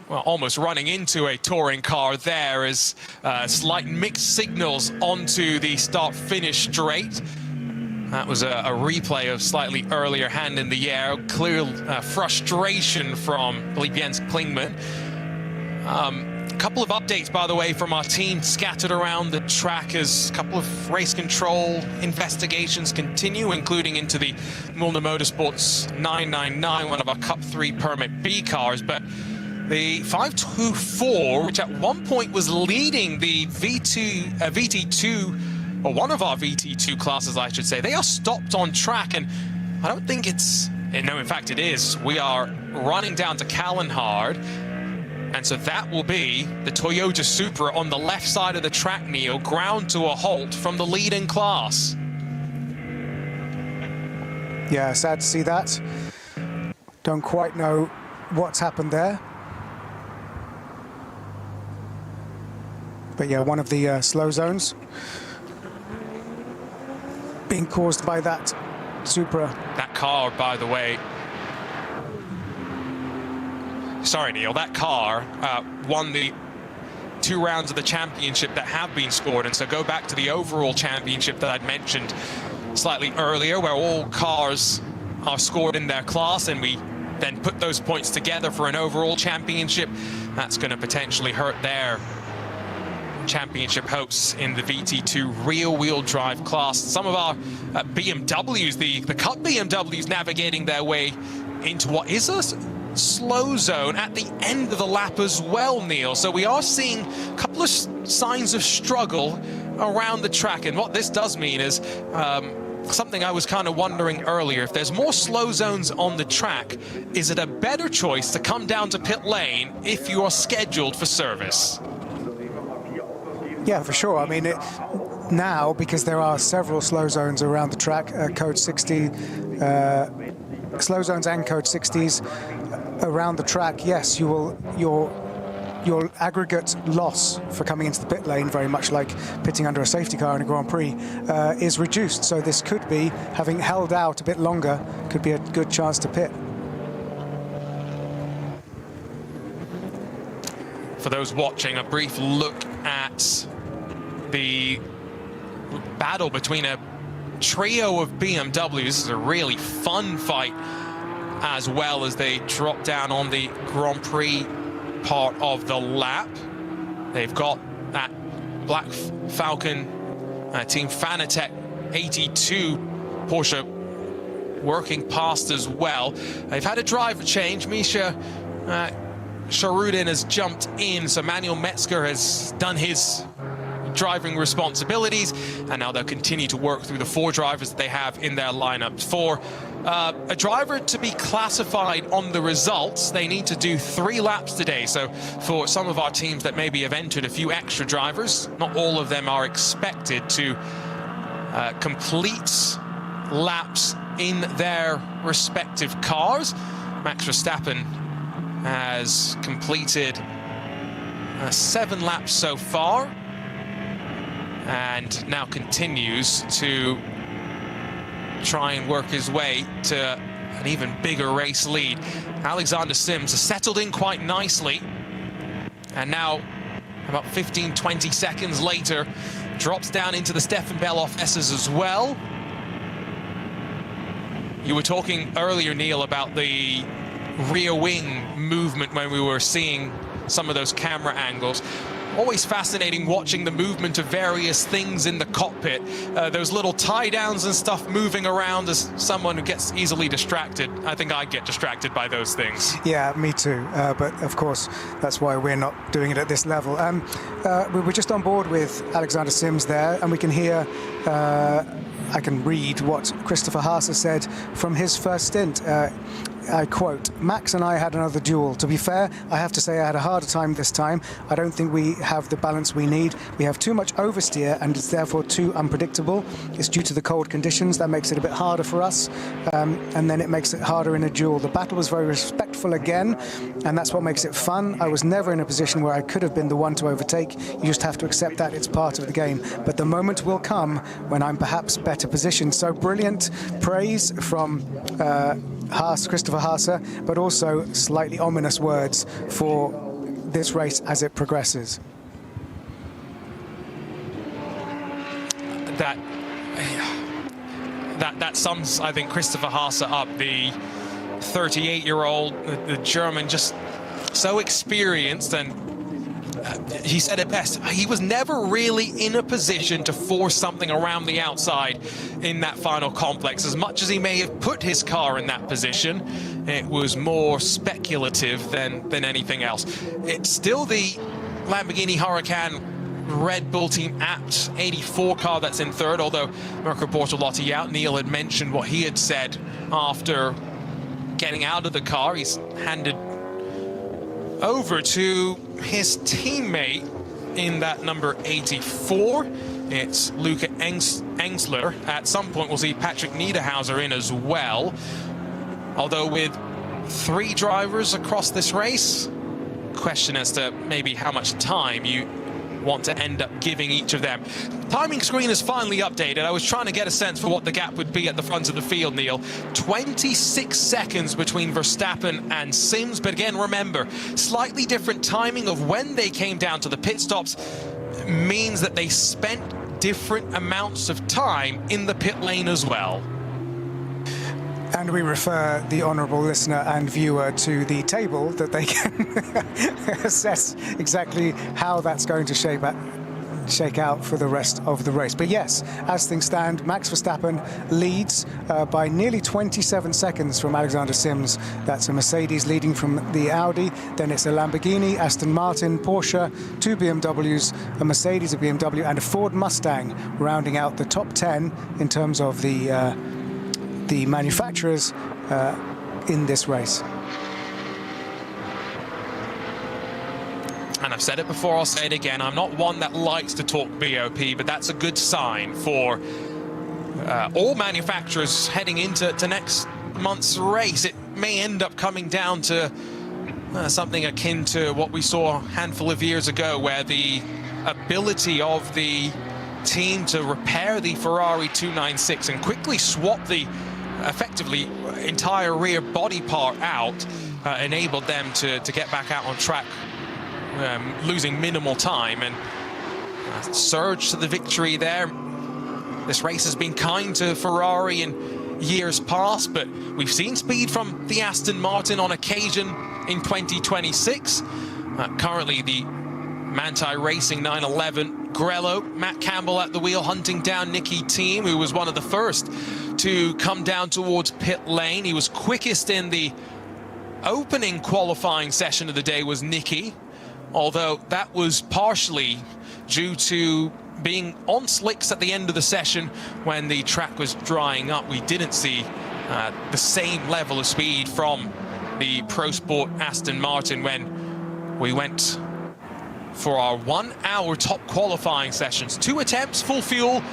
almost running into a touring car there as slight mixed signals onto the start-finish straight. That was a replay of slightly earlier hand in the air. Clear frustration from, I believe, Jens Klingman. A couple of updates, by the way, from our team scattered around the track as a couple of race control investigations continue, including into the Mulner Motorsports 999, one of our Cup 3 Permit B cars. But the 524, which at one point was leading the VT2, or one of our VT2 classes, I should say, they are stopped on track, and I don't think it's, no, in fact it is. We are running down to Callenhard, and so that will be the Toyota Supra on the left side of the track, Neil, ground to a halt from the leading class. Yeah, sad to see that. Don't quite know what's happened there. But yeah, one of the slow zones being caused by that Supra. That car, by the way, sorry, Neil, that car won the 2 rounds of the championship that have been scored. And so go back to the overall championship that I'd mentioned slightly earlier, where all cars are scored in their class, and we then put those points together for an overall championship. That's going to potentially hurt their championship hopes in the VT2 rear-wheel drive class. Some of our BMWs, the Cup BMWs, navigating their way into what is a slow zone at the end of the lap as well, Neil. So we are seeing a couple of signs of struggle around the track, and what this does mean is something I was kind of wondering earlier. If there's more slow zones on the track, is it a better choice to come down to pit lane if you are scheduled for service? Yeah, for sure. I mean, now, because there are several slow zones around the track, code 60, slow zones and code 60s around the track, yes, you will, your aggregate loss for coming into the pit lane, very much like pitting under a safety car in a Grand Prix, is reduced. So this could be, having held out a bit longer, could be a good chance to pit. For those watching, a brief look at the battle between a trio of BMWs. This is a really fun fight, as well as they drop down on the Grand Prix part of the lap. They've got that Black Falcon Team Fanatec 82 Porsche working past as well. They've had a driver change. Misha Sharudin has jumped in, so Manuel Metzger has done his driving responsibilities, and now they'll continue to work through the 4 drivers that they have in their lineup. For a driver to be classified on the results, they need to do 3 laps today. So for some of our teams that maybe have entered a few extra drivers, not all of them are expected to complete laps in their respective cars. Max Verstappen has completed 7 laps so far, and now continues to try and work his way to an even bigger race lead. Alexander Sims has settled in quite nicely, and now about 15-20 seconds later drops down into the Stefan Belloff S's as well. You were talking earlier, Neil, about the rear wing movement when we were seeing some of those camera angles. always fascinating watching the movement of various things in the cockpit. Those little tie downs and stuff moving around. As someone who gets easily distracted, I think I get distracted by those things. Yeah, me too. But of course, that's why we're not doing it at this level. We were just on board with Alexander Sims there, and we can hear, I can read what Christopher Haase said from his first stint. I quote, "Max and I had another duel. To be fair, I have to say I had a harder time this time. I don't think we have the balance we need. We have too much oversteer and it's therefore too unpredictable. It's due to the cold conditions. That makes it a bit harder for us. And then it makes it harder in a duel. The battle was very respectful again, and that's what makes it fun. I was never in a position where I could have been the one to overtake. You just have to accept that it's part of the game. But the moment will come when I'm perhaps better positioned." So brilliant praise from Christopher Haase, but also slightly ominous words for this race as it progresses. That sums, I think, Christopher Haase up. The 38-year-old, the German, just so experienced, and he said it best. He was never really in a position to force something around the outside in that final complex. As much as he may have put his car in that position, it was more speculative than anything else. It's still the Lamborghini Huracan Red Bull Team Apt 84 car that's in third, although Mirko Bortolotti out. Neil had mentioned what he had said after getting out of the car. He's handed over to his teammate in that number 84. It's Luca Engsler. At some point we'll see Patrick Niederhauser in as well. Although with 3 drivers across this race, question as to maybe how much time you want to end up giving each of them. Timing screen is finally updated. I was trying to get a sense for what the gap would be at the front of the field, Neil. 26 seconds between Verstappen and Sims, but again, remember, slightly different timing of when they came down to the pit stops means that they spent different amounts of time in the pit lane as well. And we refer the honourable listener and viewer to the table that they can assess exactly how that's going to shake out for the rest of the race. But yes, as things stand, Max Verstappen leads by nearly 27 seconds from Alexander Sims. That's a Mercedes leading from the Audi. Then it's a Lamborghini, Aston Martin, Porsche, 2 BMWs, a Mercedes, a BMW, and a Ford Mustang, rounding out the top 10 in terms of the manufacturers in this race. And I've said it before, I'll say it again, I'm not one that likes to talk BOP, but that's a good sign for all manufacturers heading into next month's race. It may end up coming down to something akin to what we saw a handful of years ago, where the ability of the team to repair the Ferrari 296 and quickly swap the effectively entire rear body part out enabled them to get back out on track, losing minimal time, and surge to the victory there. This race has been kind to Ferrari in years past, but we've seen speed from the Aston Martin on occasion in 2026. Currently the Manthey Racing 911 Grello, Matt Campbell at the wheel hunting down Nicky Thiem, who was one of the first to come down towards pit lane. He was quickest in the opening qualifying session of the day, was Nicky, although that was partially due to being on slicks at the end of the session when the track was drying up. We didn't see the same level of speed from the Pro Sport Aston Martin when we went for our 1 hour top qualifying sessions. 2 attempts, full fuel,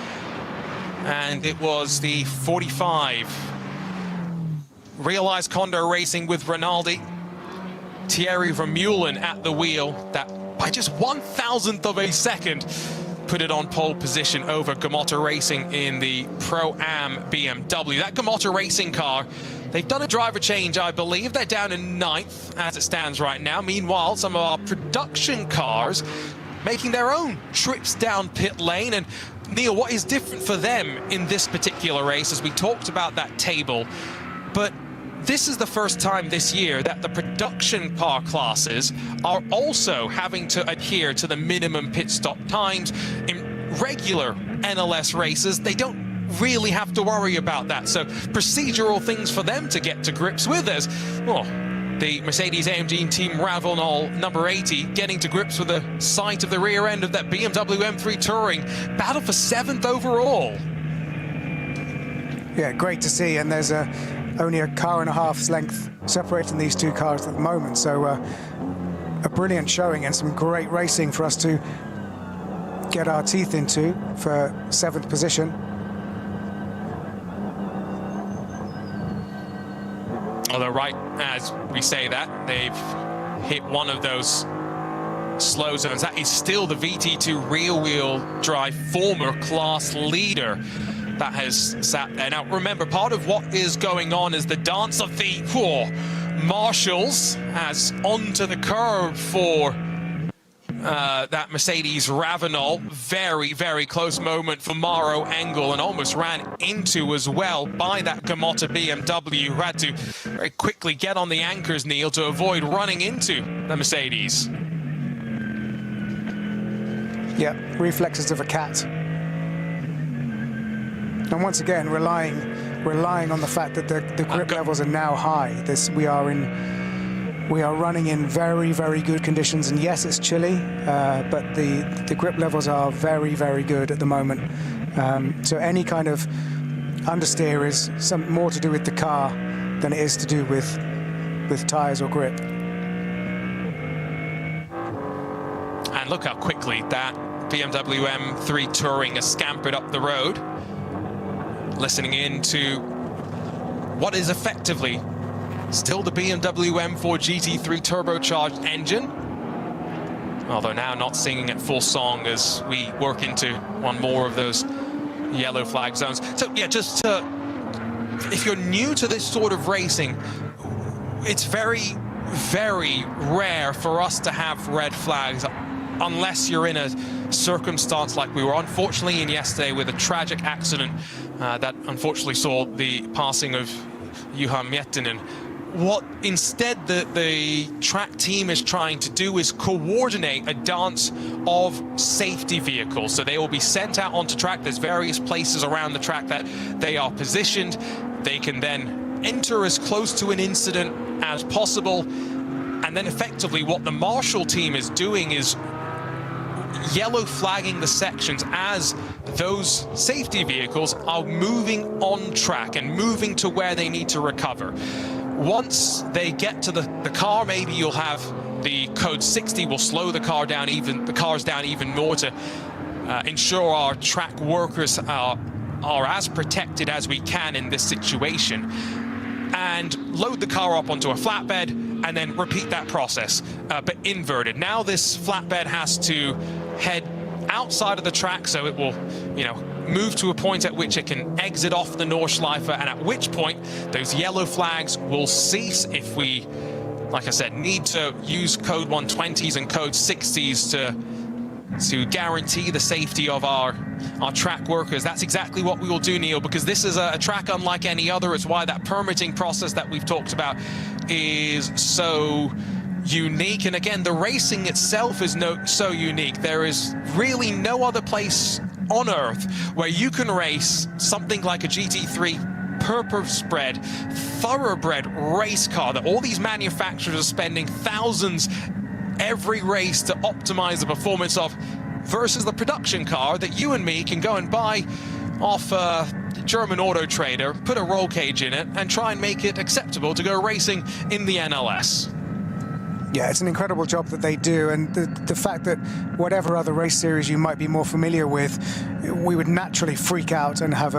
and it was the 45. Realized Condor Racing with Rinaldi. Thierry Vermeulen at the wheel, that by just 1,000th of a second put it on pole position over Gamotta Racing in the Pro-Am BMW. That Gamotta Racing car, they've done a driver change, I believe. They're down in 9th as it stands right now. Meanwhile, some of our production cars making their own trips down pit lane. And Neil, what is different for them in this particular race, as we talked about that table, but this is the first time this year that the production car classes are also having to adhere to the minimum pit stop times. In regular NLS races, they don't really have to worry about that. So procedural things for them to get to grips with as, well, the Mercedes-AMG team Ravenol number 80 getting to grips with the sight of the rear end of that BMW M3 Touring. Battle for 7th overall. Yeah, great to see. And there's only a car and a half's length separating these two cars at the moment. So a brilliant showing and some great racing for us to get our teeth into for 7th position. Although right as we say that, they've hit one of those slow zones. That is still the VT2 rear-wheel drive former class leader that has sat there. Now remember, part of what is going on is the dance of the marshals as onto the curb for that Mercedes Ravenol. Very, very close moment for Maro Engel, and almost ran into as well by that Gamotta BMW, who had to very quickly get on the anchors, Neil, to avoid running into the Mercedes. Yeah, reflexes of a cat. And once again, relying on the fact that the grip levels are now high. We are running in very, very good conditions, and yes, it's chilly, but the grip levels are very, very good at the moment. So any kind of understeer is more to do with the car than it is to do with tyres or grip. And look how quickly that BMW M3 Touring has scampered up the road, listening in to what is effectively still the BMW M4 GT3 turbocharged engine, although now not singing at full song as we work into one more of those yellow flag zones. So yeah, just if you're new to this sort of racing, it's very, very rare for us to have red flags unless you're in a circumstance like we were unfortunately in yesterday with a tragic accident that unfortunately saw the passing of Juha Miettinen. What instead the track team is trying to do is coordinate a dance of safety vehicles. So they will be sent out onto track. There's various places around the track that they are positioned. They can then enter as close to an incident as possible. And then effectively what the Marshall team is doing is yellow flagging the sections as those safety vehicles are moving on track and moving to where they need to recover. Once they get to the car, maybe you'll have the code 60 will slow the cars down even more to ensure our track workers are as protected as we can in this situation, and load the car up onto a flatbed and then repeat that process, but inverted. Now this flatbed has to head outside of the track, so it will, move to a point at which it can exit off the Nordschleife, and at which point those yellow flags will cease if we, like I said, need to use code 120s and code 60s to guarantee the safety of our track workers. That's exactly what we will do, Neil, because this is a track unlike any other. It's why that permitting process that we've talked about is so unique. And again, the racing itself is so unique. There is really no other place on earth where you can race something like a GT3 purpose-bred, thoroughbred race car that all these manufacturers are spending thousands every race to optimize the performance of, versus the production car that you and me can go and buy off a German auto trader, put a roll cage in it, and try and make it acceptable to go racing in the NLS. Yeah, it's an incredible job that they do, and the fact that whatever other race series you might be more familiar with, we would naturally freak out and have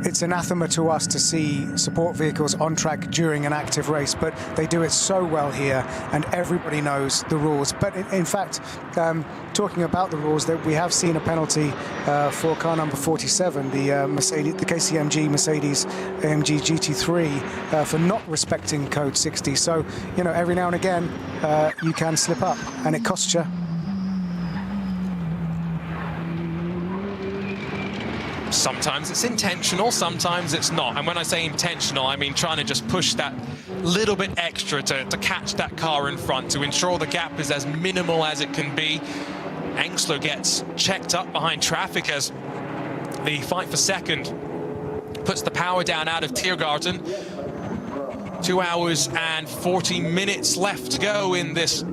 it's anathema to us to see support vehicles on track during an active race, but they do it so well here, and everybody knows the rules. But in fact, talking about the rules, that we have seen a penalty for car number 47, the KCMG Mercedes AMG GT3, for not respecting code 60. So, every now and again, you can slip up, and it costs you. Sometimes it's intentional, sometimes it's not. And when I say intentional, I mean trying to just push that little bit extra to catch that car in front, to ensure the gap is as minimal as it can be. Engstler gets checked up behind traffic as the fight for second puts the power down out of Tiergarten. 2 hours and 40 minutes left to go in this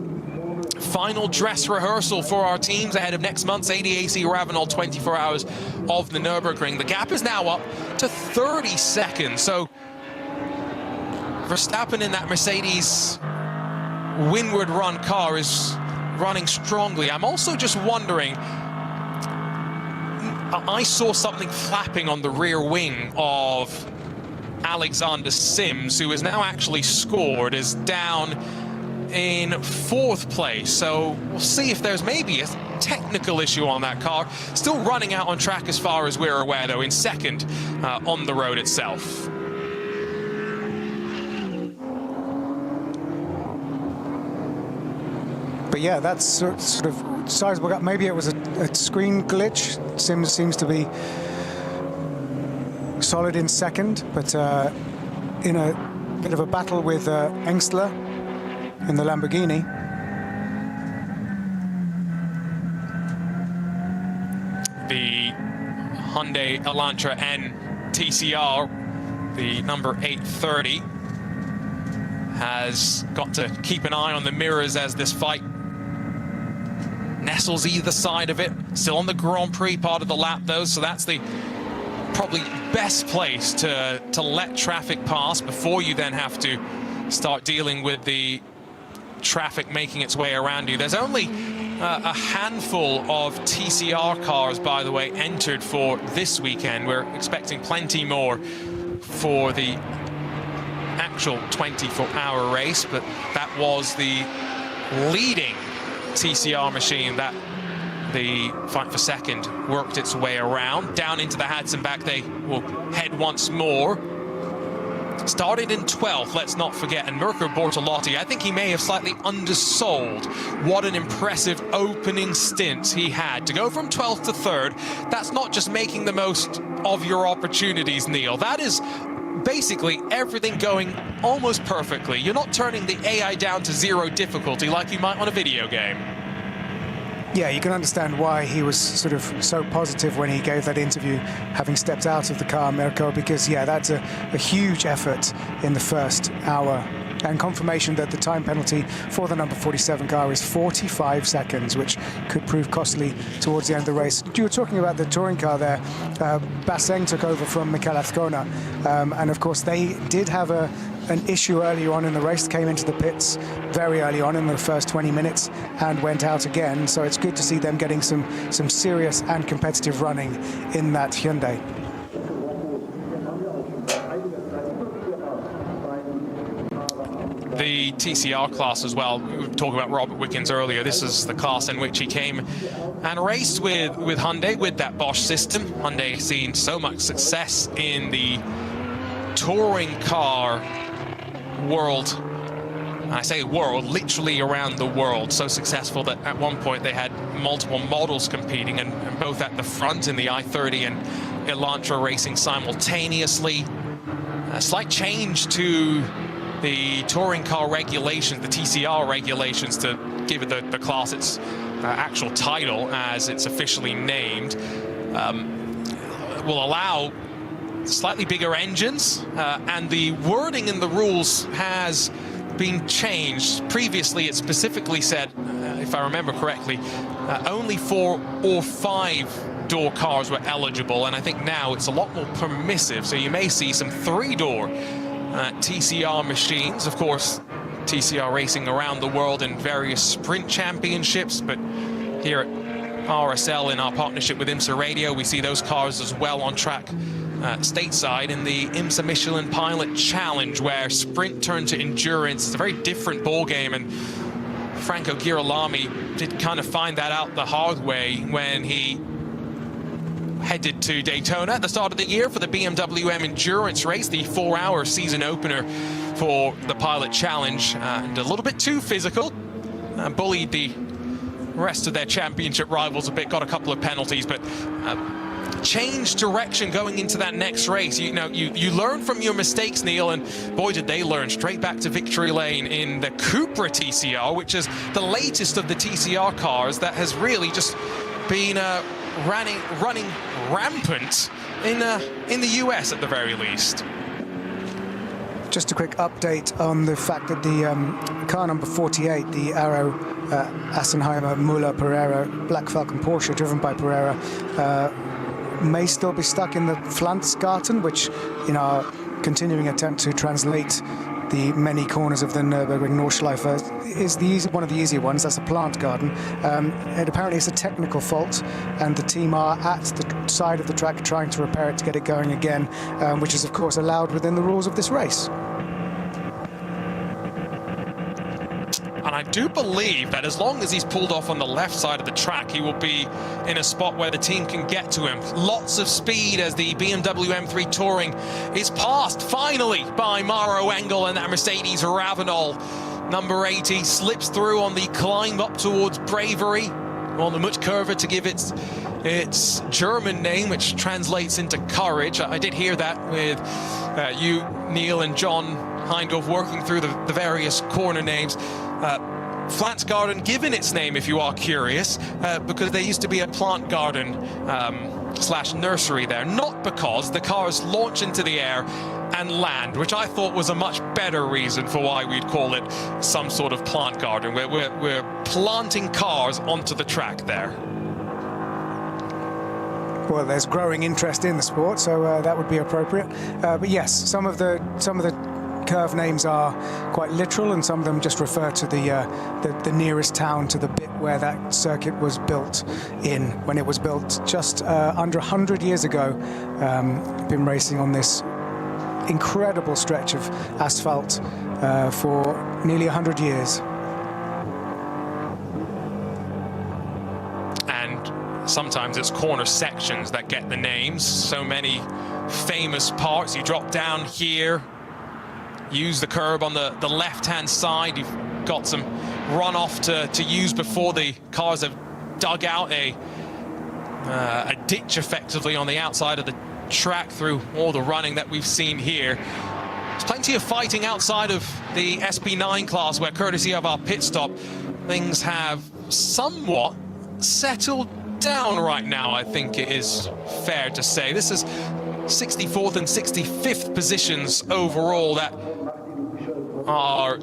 final dress rehearsal for our teams ahead of next month's ADAC Ravenel 24 Hours of the Nürburgring. The gap is now up to 30 seconds. So Verstappen in that Mercedes windward run car is running strongly. I'm also just wondering, I saw something flapping on the rear wing of Alexander Sims, who has now actually scored, is down in 4th place. So we'll see if there's maybe a technical issue on that car. Still running out on track as far as we're aware, though, in 2nd on the road itself. But yeah, that's sort of sizable gap. Maybe it was a screen glitch. Sims seems to be solid in 2nd, but in a bit of a battle with Engstler in the Lamborghini. The Hyundai Elantra N TCR, the number 830, has got to keep an eye on the mirrors as this fight nestles either side of it. Still on the Grand Prix part of the lap, though, so that's the probably best place to let traffic pass before you then have to start dealing with the traffic making its way around you. There's only a handful of TCR cars, by the way, entered for this weekend. We're expecting plenty more for the actual 24-hour race, but that was the leading TCR machine that the fight for second worked its way around. Down into the Hatzenbach they will head once more. Started in 12th, let's not forget, and Mirko Bortolotti, I think he may have slightly undersold what an impressive opening stint he had. To go from 12th to 3rd, that's not just making the most of your opportunities, Neil. That is basically everything going almost perfectly. You're not turning the AI down to 0 difficulty like you might on a video game. Yeah, you can understand why he was sort of so positive when he gave that interview, having stepped out of the car, Mirko, because, yeah, that's a huge effort in the first hour. And confirmation that the time penalty for the number 47 car is 45 seconds, which could prove costly towards the end of the race. You were talking about the touring car there. Basseng took over from Mikel Azcona, and of course they did have an issue earlier on in the race, came into the pits very early on in the first 20 minutes and went out again. So it's good to see them getting some serious and competitive running in that Hyundai. The TCR class as well, we were talking about Robert Wickens earlier. This is the class in which he came and raced with Hyundai, with that Bosch system. Hyundai has seen so much success in the touring car world. I say world, literally around the world. So successful that at one point they had multiple models competing, and both at the front in the i30 and Elantra racing simultaneously. A slight change to the touring car regulations, the TCR regulations, to give it the class its actual title as it's officially named, will allow slightly bigger engines, and the wording in the rules has been changed. Previously it specifically said, if I remember correctly, only 4 or 5 door cars were eligible, and I think now it's a lot more permissive, so you may see some 3-door TCR machines. Of course, TCR racing around the world in various sprint championships, but here at RSL in our partnership with IMSA Radio, we see those cars as well on track stateside in the IMSA Michelin Pilot Challenge, where sprint turned to endurance. It's a very different ball game, and Franco Girolami did kind of find that out the hard way when he headed to Daytona at the start of the year for the BMW M Endurance race, the 4-hour season opener for the Pilot Challenge, and a little bit too physical, bullied the rest of their championship rivals a bit, got a couple of penalties, but change direction going into that next race. You know, you learn from your mistakes, Neil, and boy did they learn. Straight back to victory lane in the Cupra TCR, which is the latest of the TCR cars that has really just been running rampant in the US at the very least. Just a quick update on the fact that the car number 48, the Arrow Assenheimer Müller Pereira Black Falcon Porsche, driven by Pereira, may still be stuck in the Pflanzgarten, which in our continuing attempt to translate the many corners of the Nürburgring Nordschleife is one of the easier ones. That's a plant garden. And apparently it's a technical fault, and the team are at the side of the track trying to repair it to get it going again, which is of course allowed within the rules of this race. And I do believe that as long as he's pulled off on the left side of the track, he will be in a spot where the team can get to him. Lots of speed as the BMW M3 Touring is passed finally by Maro Engel and that Mercedes Ravenol. Number 80 slips through on the climb up towards Bravery on the Mutkurve to give its German name, which translates into courage. I did hear that with you, Neil, and John Heindorf working through the various corner names. Pflanzgarten given its name, if you are curious, because there used to be a plant garden slash nursery there, not because the cars launch into the air and land, which I thought was a much better reason for why we'd call it some sort of plant garden. We're planting cars onto the track there. Well, there's growing interest in the sport, so that would be appropriate. But yes, some of the curve names are quite literal, and some of them just refer to the nearest town to the bit where that circuit was built in. When it was built just under 100 years ago, been racing on this incredible stretch of asphalt for nearly 100 years. And sometimes it's corner sections that get the names. So many famous parts. You drop down here, use the curb on the left-hand side. You've got some runoff to use before the cars have dug out a ditch effectively on the outside of the track through all the running that we've seen here. There's plenty of fighting outside of the SP9 class, where courtesy of our pit stop, things have somewhat settled down right now, I think it is fair to say. This is 64th and 65th positions overall that are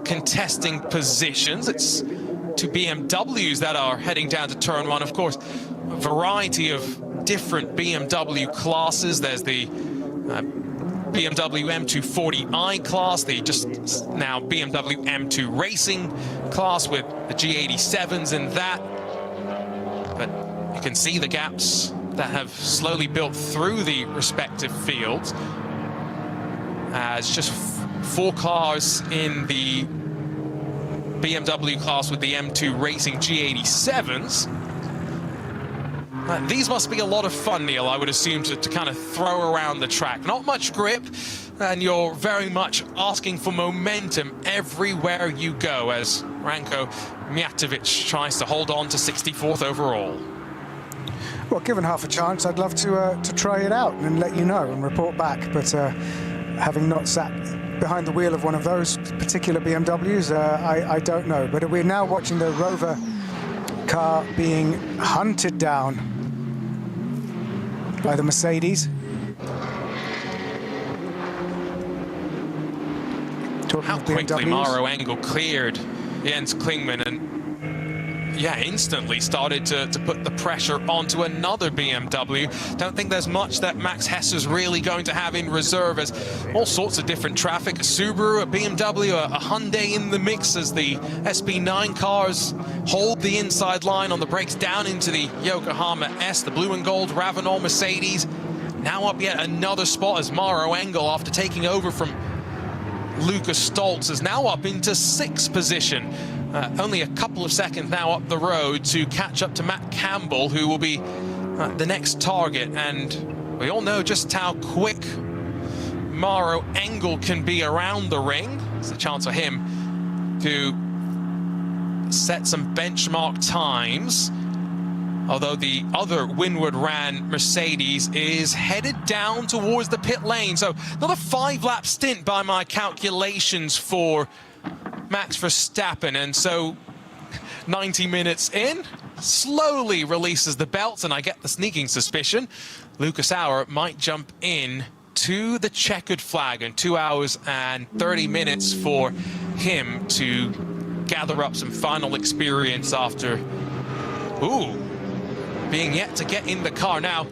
contesting positions. It's two BMWs that are heading down to turn one. Of course, a variety of different BMW classes. There's the BMW M240i class, the just now BMW M2 Racing class with the G87s in that. But you can see the gaps that have slowly built through the respective fields. It's just 4 cars in the BMW class with the M2 Racing G87s. These must be a lot of fun, Neil, I would assume, to kind of throw around the track. Not much grip, and you're very much asking for momentum everywhere you go, as Ranko Mijatovic tries to hold on to 64th overall. Well, given half a chance, I'd love to try it out and let you know and report back. But having not sat behind the wheel of one of those particular BMWs, I don't know. But we're now watching the Rover car being hunted down by the Mercedes. How quickly Maro Engel cleared Jens Klingmann and instantly started to put the pressure onto another BMW. Don't think there's much that Max Hesser's really going to have in reserve, as all sorts of different traffic, a Subaru, a BMW, a Hyundai in the mix as the SP9 cars hold the inside line on the brakes down into the Yokohama S, the blue and gold Ravenol Mercedes. Now up yet another spot as Maro Engel, after taking over from Lucas Stoltz, is now up into 6th position. Only a couple of seconds now up the road to catch up to Matt Campbell, who will be the next target. And we all know just how quick Maro Engel can be around the ring. It's a chance for him to set some benchmark times. Although the other windward ran Mercedes is headed down towards the pit lane. So another 5-lap stint by my calculations for Max Verstappen. And so 90 minutes in, slowly releases the belt, and I get the sneaking suspicion Lucas Auer might jump in to the checkered flag, and 2 hours and 30 minutes for him to gather up some final experience after being yet to get in the car. Now,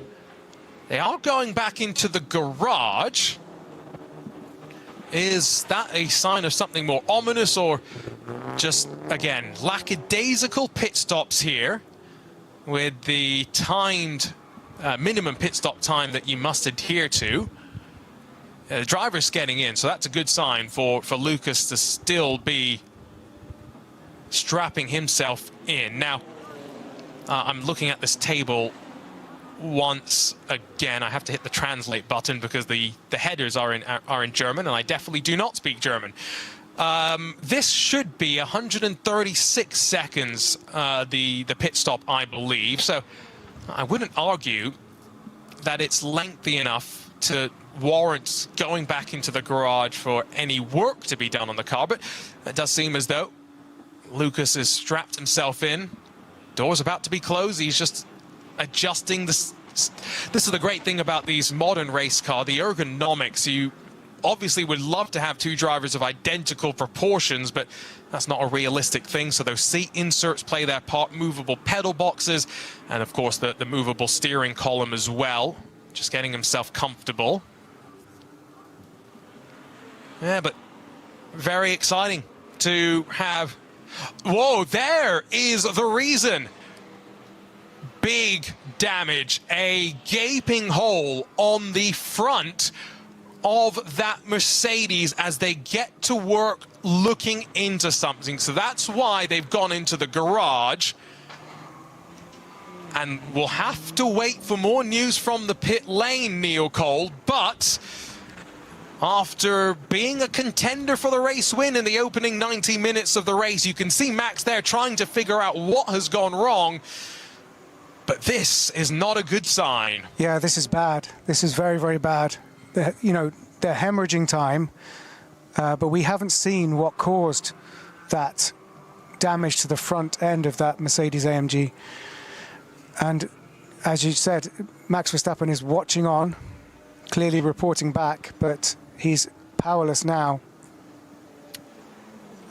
they are going back into the garage. Is that a sign of something more ominous, or just, again, lackadaisical pit stops here with the timed minimum pit stop time that you must adhere to? The driver's getting in, so that's a good sign for Lucas to still be strapping himself in. Now, I'm looking at this table once again. I have to hit the translate button because the headers are in German, and I definitely do not speak German. This should be 136 seconds, the pit stop, I believe. So I wouldn't argue that it's lengthy enough to warrant going back into the garage for any work to be done on the car. But it does seem as though Lucas has strapped himself in. Door's about to be closed. He's just adjusting this. This is the great thing about these modern race cars, the ergonomics. You obviously would love to have two drivers of identical proportions, but that's not a realistic thing. So those seat inserts play their part, movable pedal boxes, and of course the movable steering column as well. Just getting himself comfortable. Yeah, but very exciting to have. Whoa, there is the reason. Big damage, a gaping hole on the front of that Mercedes as they get to work looking into something. So that's why they've gone into the garage. And we'll have to wait for more news from the pit lane, Neil Cole. But after being a contender for the race win in the opening 90 minutes of the race, you can see Max there trying to figure out what has gone wrong. But this is not a good sign. Yeah, this is bad. This is very, very bad. They're hemorrhaging time, but we haven't seen what caused that damage to the front end of that Mercedes AMG. And as you said, Max Verstappen is watching on, clearly reporting back, but he's powerless now.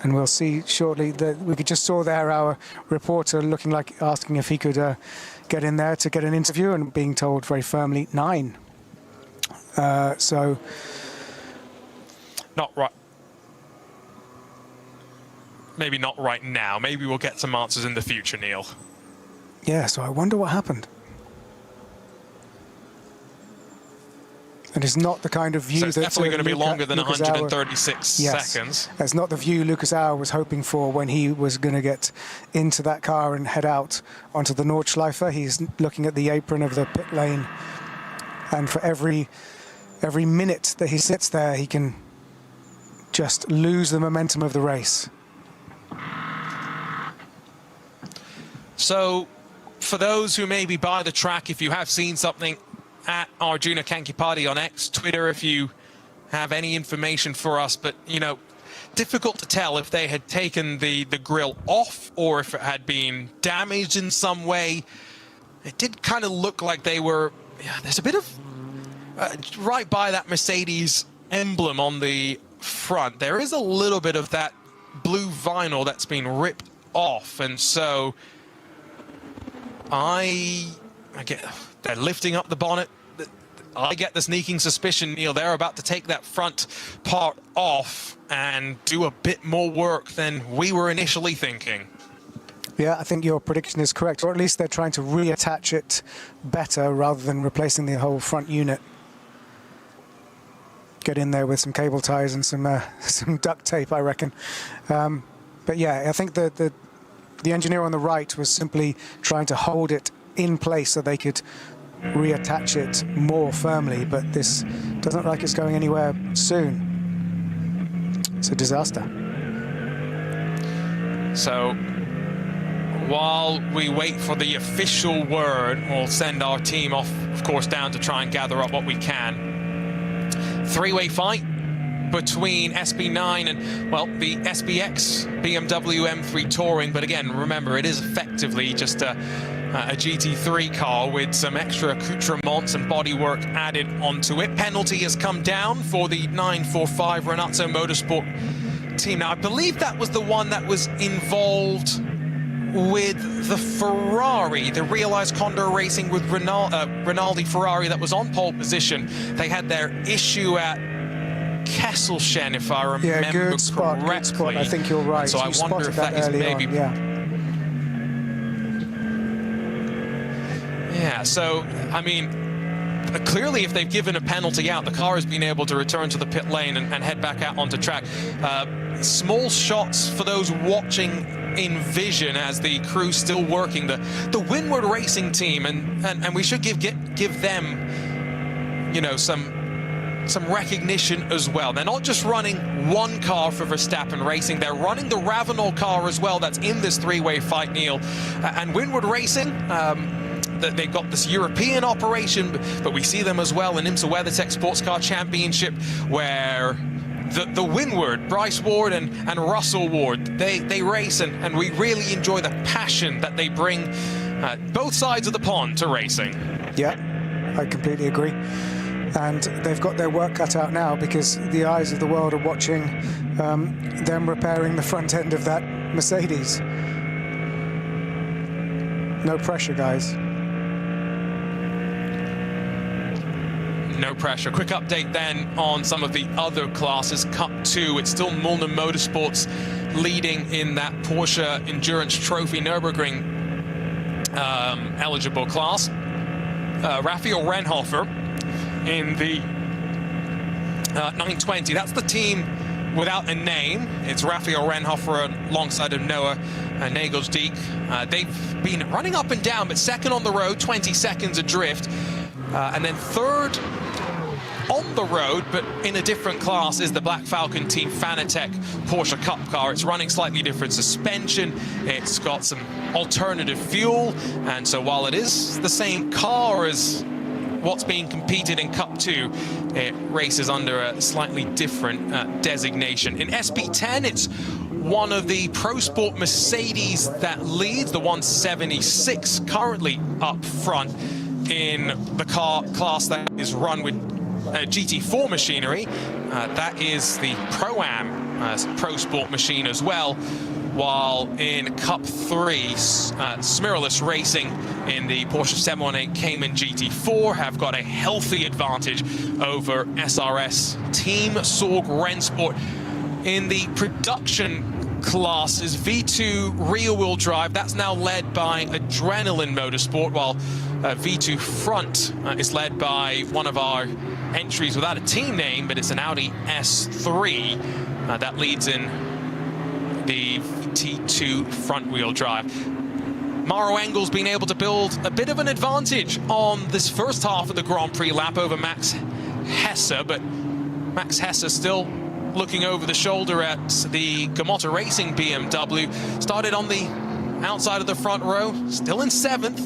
And we'll see shortly that we just saw there our reporter looking like asking if he could get in there to get an interview, and being told very firmly 9. So not right. Maybe not right now. Maybe we'll get some answers in the future, Neil. Yeah, so I wonder what happened. And it's not the kind of view so it's that definitely going to be longer than Lucas 136 seconds. That's not the view Lucas Auer was hoping for when he was going to get into that car and head out onto the Nordschleife. He's looking at the apron of the pit lane, and for every minute that he sits there, he can just lose the momentum of the race. So, for those who may be by the track, if you have seen something, at Arjuna Kankipati on X, Twitter, if you have any information for us. But, difficult to tell if they had taken the grille off or if it had been damaged in some way. It did kind of look like they were... there's a bit of... right by that Mercedes emblem on the front, there is a little bit of that blue vinyl that's been ripped off. And so I get... They're lifting up the bonnet. I get the sneaking suspicion, Neil, they're about to take that front part off and do a bit more work than we were initially thinking. Yeah, I think your prediction is correct, or at least they're trying to reattach it better rather than replacing the whole front unit. Get in there with some cable ties and some duct tape, I reckon. But yeah, I think the engineer on the right was simply trying to hold it in place so they could reattach it more firmly, but this doesn't look like it's going anywhere soon. It's a disaster. So while we wait for the official word, we'll send our team off, of course, down to try and gather up what we can. Three-way fight between SB9 and, well, the SBX BMW M3 Touring. But again, remember, it is effectively just a GT3 car with some extra accoutrements and bodywork added onto it. Penalty has come down for the 945 Renato Motorsport team. Now, I believe that was the one that was involved with the Ferrari, the Realized Condor Racing with Rinaldi Ferrari that was on pole position. They had their issue at Kesselchen, if I remember correctly. Good spot. I think you're right. So I wonder if that is maybe... Yeah, so, I mean, clearly if they've given a penalty out, the car has been able to return to the pit lane and head back out onto track. Small shots for those watching in vision as the crew's still working. The Windward Racing team, and we should give them, you know, some recognition as well. They're not just running one car for Verstappen Racing, they're running the Ravenel car as well that's in this three-way fight, Neil. And Windward Racing, they've got this European operation, but we see them as well in IMSA WeatherTech Sports Car Championship, where the Windward, Bryce Ward and Russell Ward, they race, and we really enjoy the passion that they bring both sides of the pond to racing. Yeah, I completely agree. And they've got their work cut out now, because the eyes of the world are watching them repairing the front end of that Mercedes. No pressure, guys. No pressure. Quick update then on some of the other classes. Cup 2, it's still Mullner Motorsports leading in that Porsche Endurance Trophy Nürburgring eligible class. Raphael Renhofer in the 920. That's the team without a name. It's Raphael Renhofer alongside of Noah Nagelsdijk. They've been running up and down, but second on the road, 20 seconds adrift. And then third on the road, but in a different class, is the Black Falcon Team Fanatec Porsche Cup car. It's running slightly different suspension. It's got some alternative fuel. And so while it is the same car as what's being competed in Cup 2, it races under a slightly different designation. In SP10, it's one of the Pro Sport Mercedes that leads, the 176, currently up front in the car class that is run with GT4 machinery. That is the Pro-Am Pro Sport machine as well. While in Cup 3, Smiralus Racing in the Porsche 718 Cayman GT4 have got a healthy advantage over SRS Team Sorg Rennsport. In the production classes, V2 rear-wheel drive, that's now led by Adrenaline Motorsport, while V2 front is led by one of our entries without a team name, but it's an Audi S3 that leads in the T2 front-wheel drive. Maro Engel's been able to build a bit of an advantage on this first half of the Grand Prix lap over Max Hesse, but Max Hesse still looking over the shoulder at the Gamotta Racing BMW. Started on the outside of the front row, still in 7th.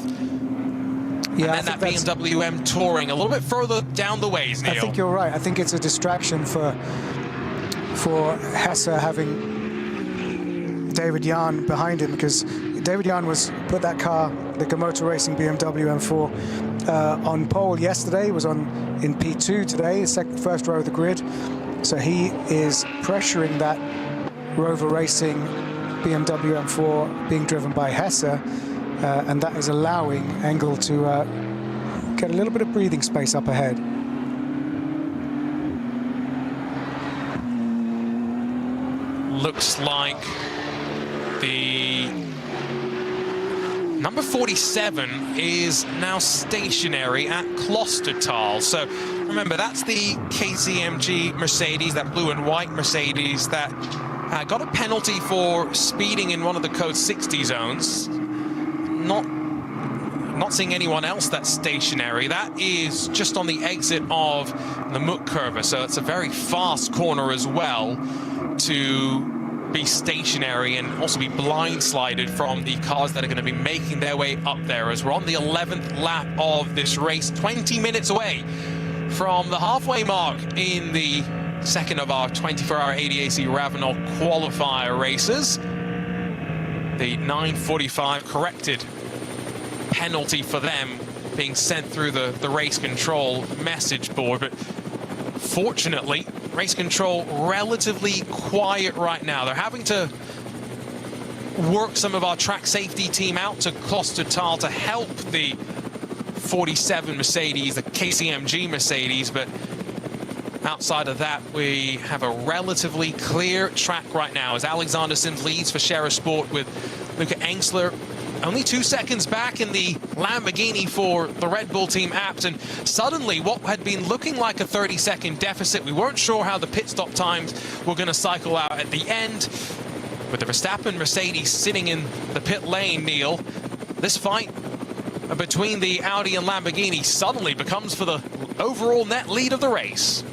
Yeah, and then that BMW M Touring a little bit further down the ways, Neil. I think you're right. I think it's a distraction for Hesse having David Jahn behind him, because David Jahn put that car, the Gamotta Racing BMW M4, on pole yesterday. Was in P2 today, first row of the grid. So he is pressuring that Rover Racing BMW M4 being driven by Hesse, and that is allowing Engel to get a little bit of breathing space up ahead. Looks like the number 47 is now stationary at Klostertal. So remember, that's the KZMG Mercedes, that blue and white Mercedes that got a penalty for speeding in one of the code 60 zones. Not seeing anyone else that's stationary. That is just on the exit of the Muck curve, so it's a very fast corner as well to be stationary and also be blindsided from the cars that are going to be making their way up there, as we're on the 11th lap of this race, 20 minutes away from the halfway mark in the second of our 24-hour ADAC Ravenel qualifier races. The 9:45 corrected penalty for them being sent through the race control message board, but fortunately race control relatively quiet right now. They're having to work some of our track safety team out to Klostertal to help the 47 Mercedes, the KCMG Mercedes, but outside of that, we have a relatively clear track right now as Alexander Sims leads for Scherer Sport with Luca Engsler only 2 seconds back in the Lamborghini for the Red Bull team Abt, and suddenly what had been looking like a 30-second deficit, we weren't sure how the pit stop times were going to cycle out at the end. With the Verstappen Mercedes sitting in the pit lane, Neil, this fight between the Audi and Lamborghini suddenly becomes for the overall net lead of the race.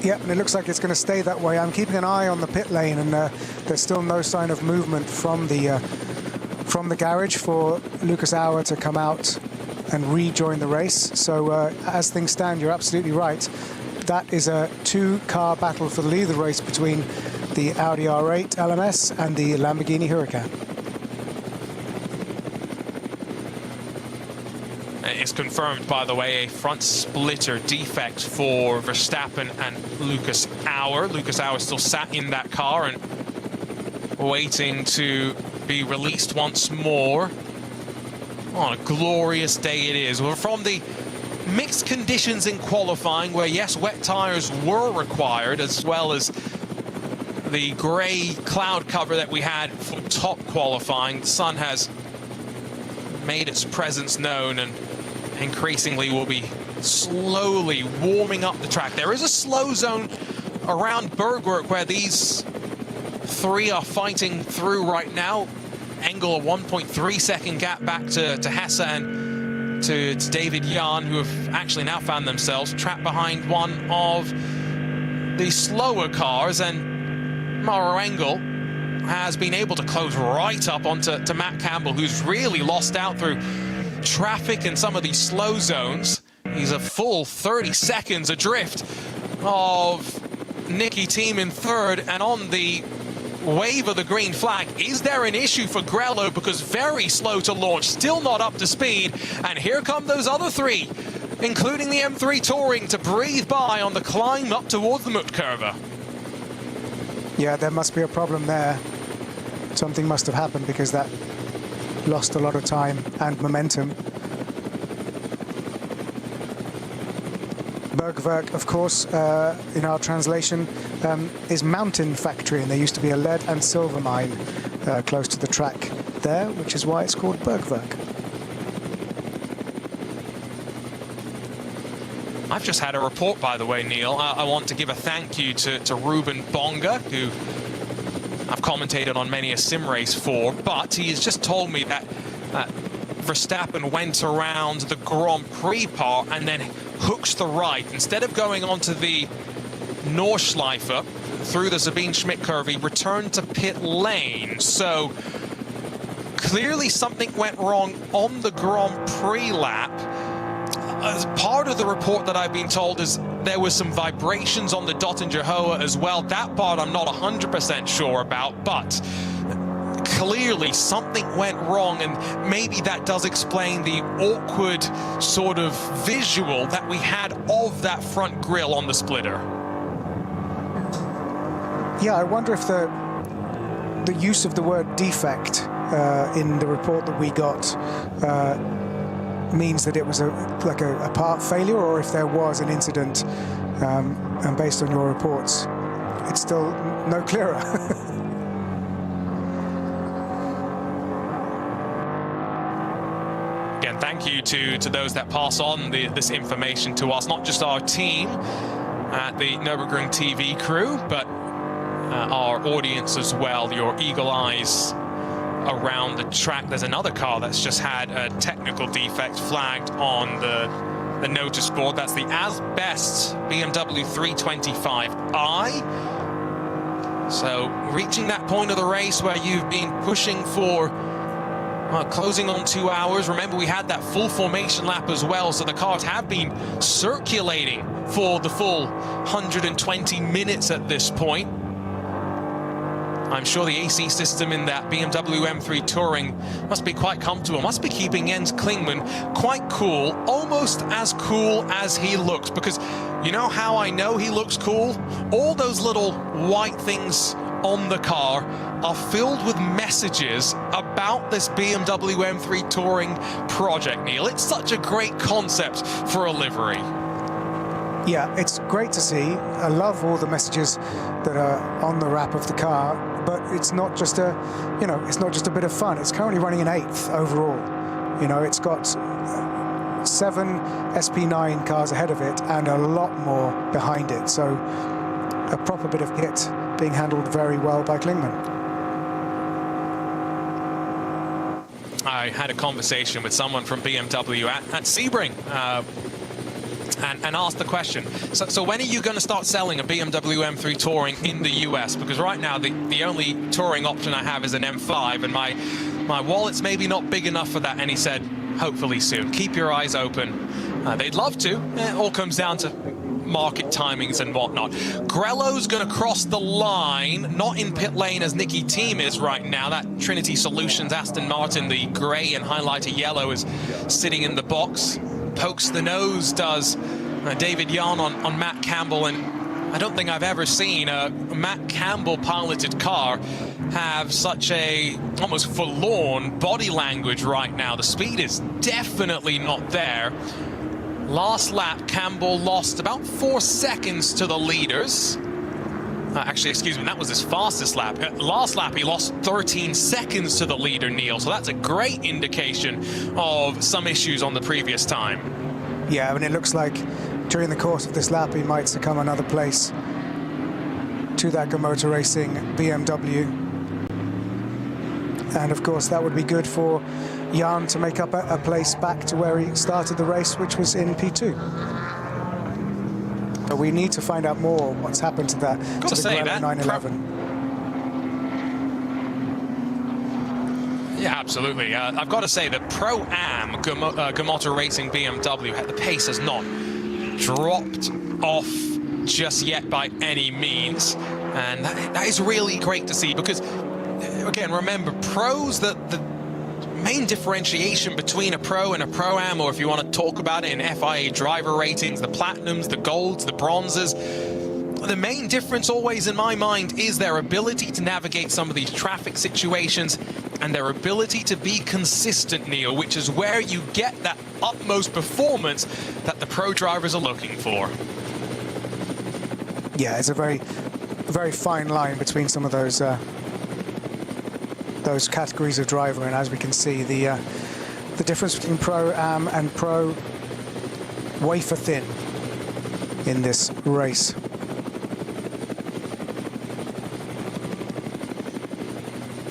Yep, and it looks like it's going to stay that way. I'm keeping an eye on the pit lane, and there's still no sign of movement from the garage for Lucas Auer to come out and rejoin the race. So as things stand, you're absolutely right. That is a two-car battle for the lead of the race between the Audi R8 LMS and the Lamborghini Huracan. It's confirmed, by the way, a front splitter defect for Verstappen and Lucas Auer. Lucas Auer still sat in that car and waiting to be released once more. What a glorious day it is. We're from the mixed conditions in qualifying, where yes, wet tires were required, as well as the grey cloud cover that we had for top qualifying. The sun has made its presence known and increasingly will be slowly warming up the track. There is a slow zone around Bergwerk where these three are fighting through right now. Engel a 1.3 second gap back to Hesse and to David Jahn, who have actually now found themselves trapped behind one of the slower cars, and Mauro Engel has been able to close right up onto Matt Campbell, who's really lost out through traffic in some of these slow zones. He's a full 30 seconds adrift of Nicky Team in third, and on the wave of the green flag, is there an issue for Grello? Because very slow to launch, still not up to speed, and here come those other three, including the M3 Touring, to breathe by on the climb up towards the Muttkurve. Yeah, there must be a problem there. Something must have happened, because that lost a lot of time and momentum. Bergwerk, of course, in our translation, is mountain factory, and there used to be a lead and silver mine close to the track there, which is why it's called Bergwerk. I've just had a report, by the way, Neil. I want to give a thank you to Ruben Bonga, who I've commentated on many a sim race for, but he has just told me that Verstappen went around the Grand Prix part and then hooks the right. Instead of going onto the Nordschleife through the Sabine Schmidt curve, he returned to pit lane. So clearly something went wrong on the Grand Prix lap. As part of the report that I've been told is there was some vibrations on the Dottinger Hoa as well. That part I'm not 100% sure about, but clearly something went wrong, and maybe that does explain the awkward sort of visual that we had of that front grille on the splitter. Yeah, I wonder if the use of the word defect in the report that we got means that it was like a part failure, or if there was an incident, and based on your reports, it's still no clearer. Again, thank you to those that pass on this information to us, not just our team at the Nürburgring TV crew, but our audience as well, your eagle eyes around the track. There's another car that's just had a technical defect flagged on the notice board. That's the Asbest BMW 325i. So reaching that point of the race where you've been pushing for closing on 2 hours. Remember, we had that full formation lap as well, so the cars have been circulating for the full 120 minutes at this point. I'm sure the AC system in that BMW M3 Touring must be quite comfortable, must be keeping Jens Klingmann quite cool, almost as cool as he looks, because you know how I know he looks cool? All those little white things on the car are filled with messages about this BMW M3 Touring project, Neil. It's such a great concept for a livery. Yeah, it's great to see. I love all the messages that are on the wrap of the car, but it's not just a, you know, it's not just a bit of fun. It's currently running in 8th overall. You know, it's got 7 SP9 cars ahead of it and a lot more behind it. So a proper bit of kit being handled very well by Klingmann. I had a conversation with someone from BMW at Sebring and asked the question, so when are you going to start selling a BMW M3 Touring in the US? Because right now the only touring option I have is an M5, and my wallet's maybe not big enough for that. And he said, hopefully soon. Keep your eyes open. They'd love to. It all comes down to market timings and whatnot. Grello's going to cross the line, not in pit lane as Nicky Thiem is right now. That Trinity Solutions Aston Martin, the grey and highlighter yellow, is sitting in the box. Pokes the nose, does David Yarn on Matt Campbell, and I don't think I've ever seen a Matt Campbell piloted car have such a almost forlorn body language right now. The speed is definitely not there. Last lap, Campbell lost about 4 seconds to the leaders. Actually, excuse me, that was his fastest lap. Last lap, he lost 13 seconds to the leader, Neil. So that's a great indication of some issues on the previous time. Yeah, I mean, it looks like during the course of this lap, he might succumb another place to that Motor Racing BMW. And of course, that would be good for Jan to make up a place back to where he started the race, which was in P2. But we need to find out more what's happened to that, to the Grello 911. Yeah, absolutely. I've got to say that Pro-Am Motor Racing BMW, the pace has not dropped off just yet by any means. And that is really great to see, because, again, remember, pros, the main differentiation between a pro and a Pro-Am, or if you want to talk about it in FIA driver ratings, the platinums, the golds, the bronzes, the main difference always in my mind is their ability to navigate some of these traffic situations and their ability to be consistent, Neil, which is where you get that utmost performance that the pro drivers are looking for. Yeah, it's a very, very fine line between some of those categories of driver, and as we can see, the difference between Pro-Am and Pro wafer thin in this race.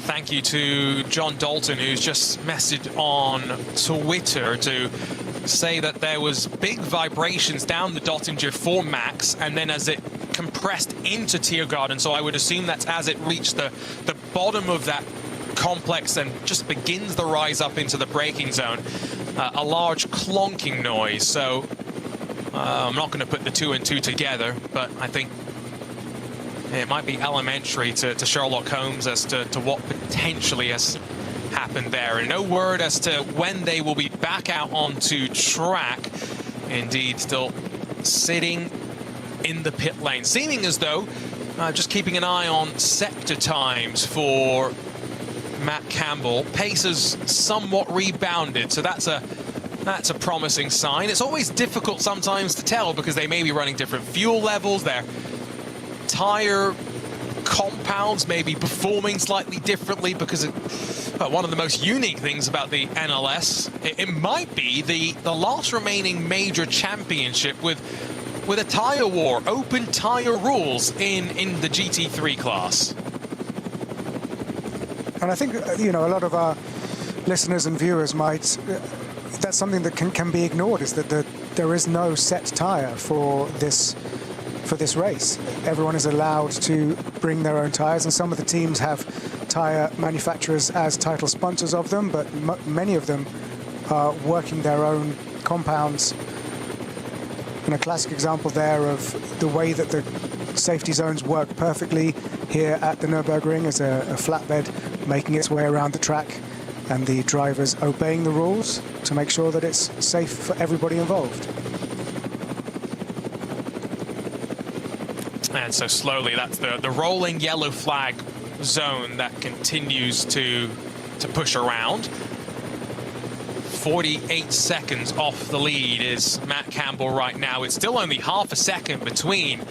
Thank you to John Dalton, who's just messaged on Twitter to say that there was big vibrations down the Dottinger for Max, and then as it compressed into Tiergarten, so I would assume that's as it reached the bottom of that complex and just begins the rise up into the braking zone, a large clonking noise. So I'm not going to put the 2 and 2 together, but I think it might be elementary to Sherlock Holmes as to what potentially has happened there. And no word as to when they will be back out onto track. Indeed, still sitting in the pit lane, seeming as though just keeping an eye on sector times for Matt Campbell. Pace has somewhat rebounded, so that's a promising sign. It's always difficult sometimes to tell because they may be running different fuel levels, their tire compounds may be performing slightly differently, because one of the most unique things about the NLS, it might be the last remaining major championship with a tire war, open tire rules in the GT3 class. And I think, you know, a lot of our listeners and viewers might, that's something that can be ignored, is that there is no set tire for this for this race. Everyone is allowed to bring their own tyres, and some of the teams have tyre manufacturers as title sponsors of them, but many of them are working their own compounds. And a classic example there of the way that the safety zones work perfectly here at the Nürburgring is a flatbed making its way around the track, and the drivers obeying the rules to make sure that it's safe for everybody involved. And so slowly, that's the rolling yellow flag zone that continues to push around. 48 seconds off the lead is Matt Campbell right now. It's still only half a second between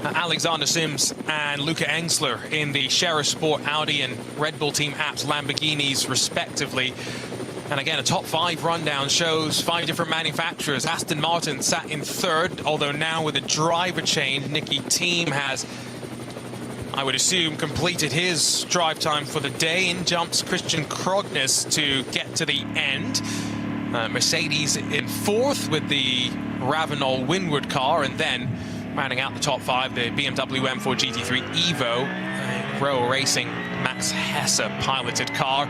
Alexander Sims and Luca Engsler in the Scherer Sport Audi and Red Bull Team Apps Lamborghinis respectively. And again, a top 5 rundown shows 5 different manufacturers. Aston Martin sat in 3rd, although now with a driver change, Nicky Thiem has, I would assume, completed his drive time for the day. In jumps Christian Krognes to get to the end. Mercedes in 4th with the Ravenel Windward car, and then rounding out the top 5, the BMW M4 GT3 Evo, Rowe Racing Max Hesse piloted car.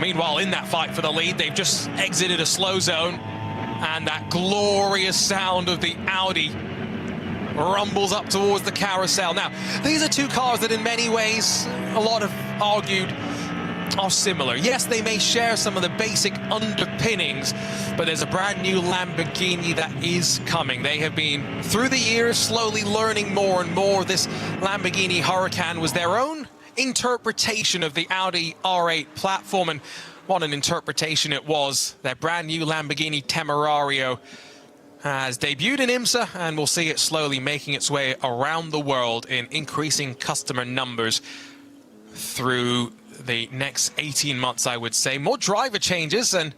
Meanwhile, in that fight for the lead, they've just exited a slow zone, and that glorious sound of the Audi rumbles up towards the carousel. Now, these are 2 cars that in many ways, a lot have argued, are similar. Yes, they may share some of the basic underpinnings, but there's a brand new Lamborghini that is coming. They have been, through the years, slowly learning more and more. This Lamborghini Huracan was their own interpretation of the Audi R8 platform, and what an interpretation it was. Their brand new Lamborghini Temerario has debuted in IMSA, and we'll see it slowly making its way around the world in increasing customer numbers through the next 18 months, I would say. More driver changes, and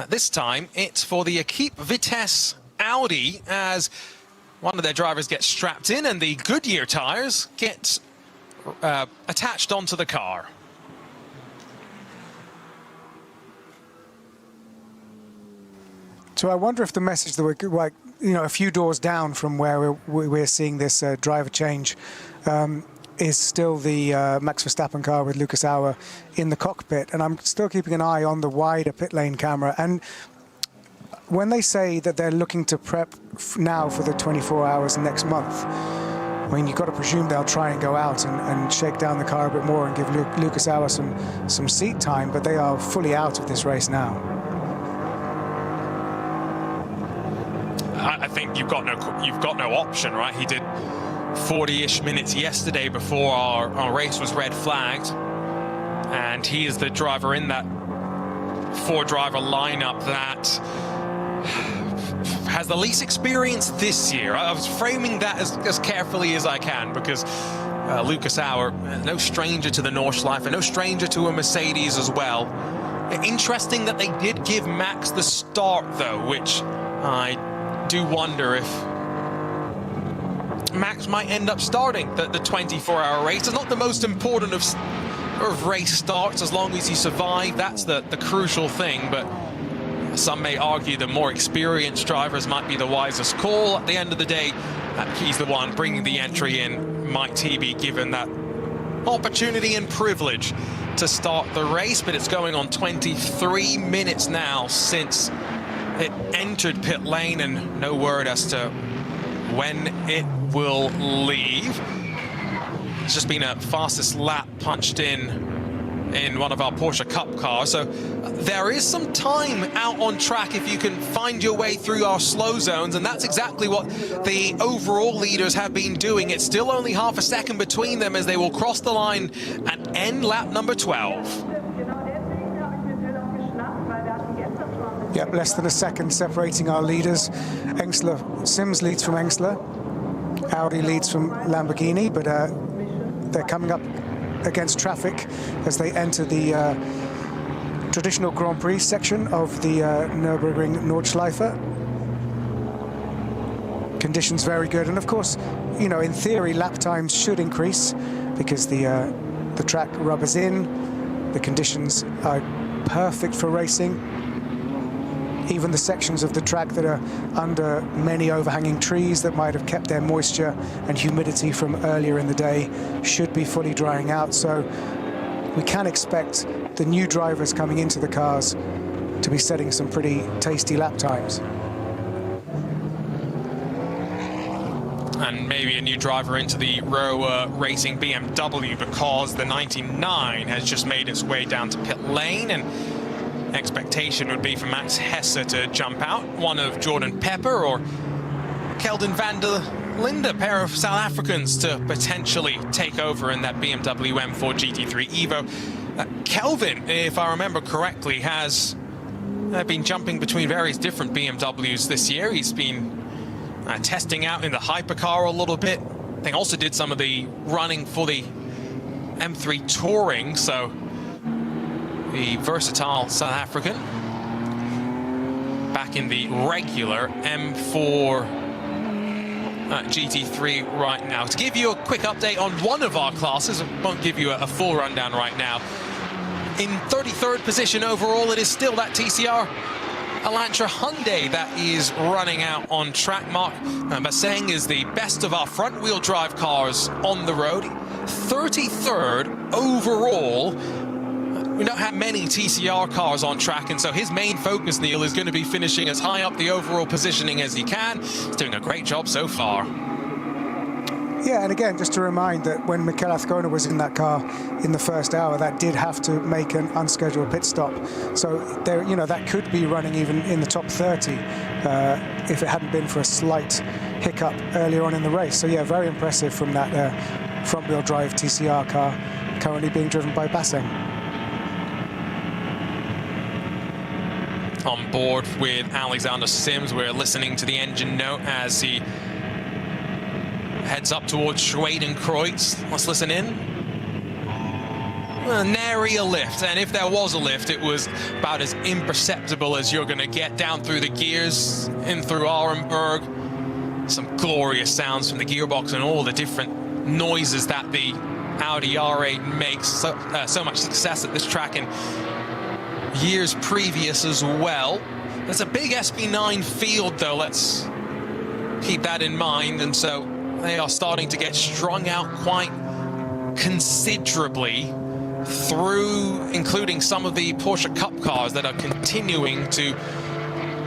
this time it's for the Equipe Vitesse Audi, as one of their drivers gets strapped in and the Goodyear tires get attached onto the car. So I wonder if the message that we're, like, a few doors down from where we're seeing this driver change is still the Max Verstappen car with Lucas Auer in the cockpit, and I'm still keeping an eye on the wider pit lane camera. And when they say that they're looking to prep now for the 24 hours next month, I mean, you've got to presume they'll try and go out and shake down the car a bit more and give Lucas Auer some seat time, but they are fully out of this race now. I think you've got no option, right? He did 40-ish minutes yesterday before our race was red flagged, and he is the driver in that 4-driver lineup that has the least experience this year. I was framing that as carefully as I can, because Lucas Auer, no stranger to the Nordschleife, no stranger to a Mercedes as well. Interesting that they did give Max the start though, which I do wonder if Max might end up starting the 24-hour race. It's not the most important of race starts, as long as you survive. That's the crucial thing, but some may argue the more experienced drivers might be the wisest call. At the end of the day, he's the one bringing the entry in. Might he be given that opportunity and privilege to start the race? But it's going on 23 minutes now since it entered pit lane, and no word as to when it will leave. It's just been a fastest lap punched in one of our Porsche Cup cars, so there is some time out on track if you can find your way through our slow zones, and that's exactly what the overall leaders have been doing. It's still only half a second between them as they will cross the line and end lap number 12. Yep, less than a second separating our leaders. Sims leads from Engsler, Audi leads from Lamborghini, but they're coming up against traffic as they enter the traditional Grand Prix section of the Nürburgring Nordschleife. Conditions very good, and of course, in theory, lap times should increase because the track rubbers in, the conditions are perfect for racing. even the sections of the track that are under many overhanging trees that might have kept their moisture and humidity from earlier in the day should be fully drying out. So we can expect the new drivers coming into the cars to be setting some pretty tasty lap times. And maybe a new driver into the Row Racing BMW, because the 99 has just made its way down to pit lane, and expectation would be for Max Hesse to jump out, one of Jordan Pepper or Kelvin van der Linde, pair of South Africans, to potentially take over in that BMW M4 GT3 Evo. Kelvin, if I remember correctly, has been jumping between various different BMWs this year. He's been testing out in the hypercar a little bit. I think also did some of the running for the M3 Touring, so the versatile South African back in the regular M4 GT3 right now. To give you a quick update on one of our classes, I won't give you a full rundown right now. In 33rd position overall, it is still that TCR Elantra Hyundai that is running out on track. Mark Basseng is the best of our front-wheel drive cars on the road. 33rd overall. We don't have many TCR cars on track, and so his main focus, Neil, is going to be finishing as high up the overall positioning as he can. He's doing a great job so far. Yeah, and again, just to remind that when Mikel Azcona was in that car in the first hour, that did have to make an unscheduled pit stop. So there, you know, that could be running even in the top 30 if it hadn't been for a slight hiccup earlier on in the race. So yeah, very impressive from that front-wheel drive TCR car currently being driven by Basseng. On board with Alexander Sims, we're listening to the engine note as he heads up towards Schwedenkreuz. Let's listen in. Nary a lift, and if there was a lift, it was about as imperceptible as you're going to get down through the gears in through Arenberg. Some glorious sounds from the gearbox and all the different noises that the Audi R8 makes. So much success at this track in years previous as well. There's a big SB9 field, though. Let's keep that in mind, and so they are starting to get strung out quite considerably through, including some of the Porsche Cup cars that are continuing to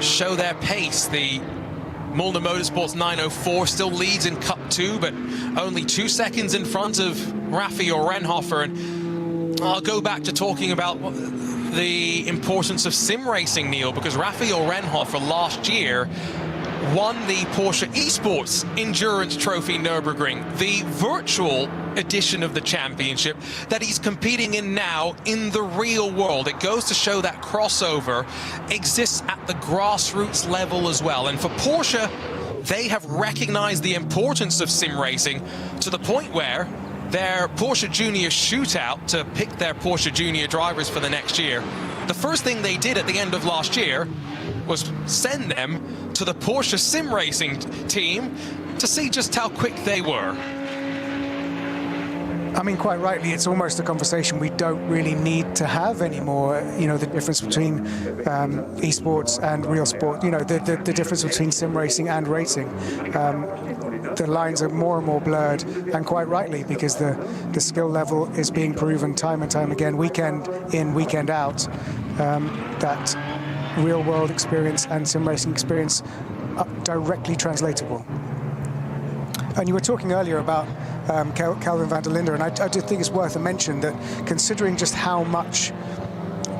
show their pace. The Mulder Motorsports 904 still leads in Cup 2, but only 2 seconds in front of Raphael Renhofer. And I'll go back to talking about the importance of sim racing, Neil, because Raphael Renhofer last year won the Porsche Esports Endurance Trophy Nürburgring, the virtual edition of the championship that he's competing in now in the real world. It goes to show that crossover exists at the grassroots level as well. And for Porsche, they have recognized the importance of sim racing to the point where their Porsche Junior shootout to pick their Porsche Junior drivers for the next year, the first thing they did at the end of last year was send them to the Porsche sim racing team to see just how quick they were. I mean, quite rightly, it's almost a conversation we don't really need to have anymore. You know, the difference between esports and real sport, you know, the difference between sim racing and racing. The lines are more and more blurred, and quite rightly, because the skill level is being proven time and time again, weekend in, weekend out, that real world experience and sim racing experience are directly translatable. And you were talking earlier about Kelvin van der Linde, and I do think it's worth a mention that considering just how much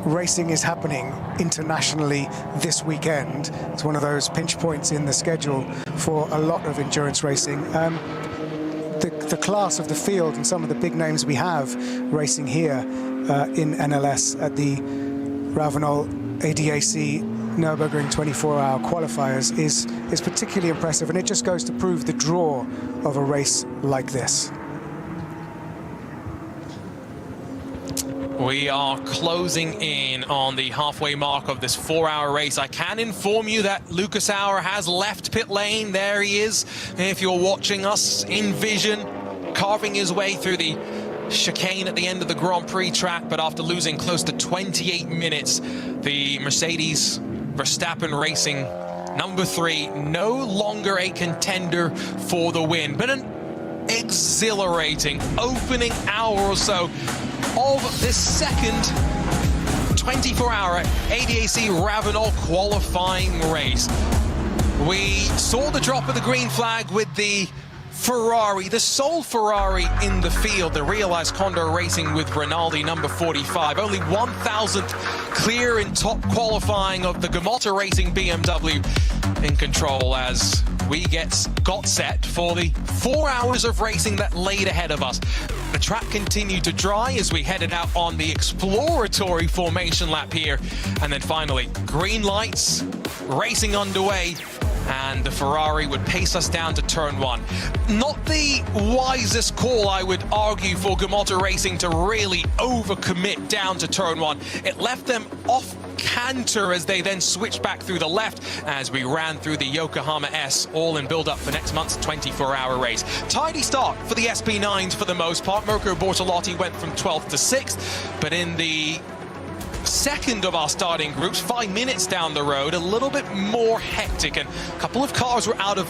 racing is happening internationally this weekend, it's one of those pinch points in the schedule for a lot of endurance racing. The class of the field and some of the big names we have racing here in NLS at the Ravenel ADAC Nürburgring 24-hour qualifiers is particularly impressive, and it just goes to prove the draw of a race like this. We are closing in on the halfway mark of this 4-hour race. I can inform you that Lucas Auer has left pit lane. There he is, if you're watching us in vision, carving his way through the chicane at the end of the Grand Prix track, but after losing close to 28 minutes, the Mercedes Verstappen Racing, number 3, no longer a contender for the win, but an exhilarating opening hour or so of this second 24-hour ADAC Ravenel qualifying race. We saw the drop of the green flag with the Ferrari, the sole Ferrari in the field, the Realized Condor Racing with Rinaldi, number 45. Only 1,000th clear in top qualifying of the Gamotta Racing BMW in control as we got set for the 4 hours of racing that laid ahead of us. The track continued to dry as we headed out on the exploratory formation lap here. And then finally, green lights, racing underway, and the Ferrari would pace us down to turn 1. Not the wisest call, I would argue, for Gamotta Racing to really overcommit down to turn 1. It left them off canter as they then switched back through the left as we ran through the Yokohama S, all in build-up for next month's 24-hour race. Tidy start for the SP9s for the most part. Mirko Bortolotti went from 12th to 6th, but in the second of our starting groups, 5 minutes down the road, a little bit more hectic, and a couple of cars were out of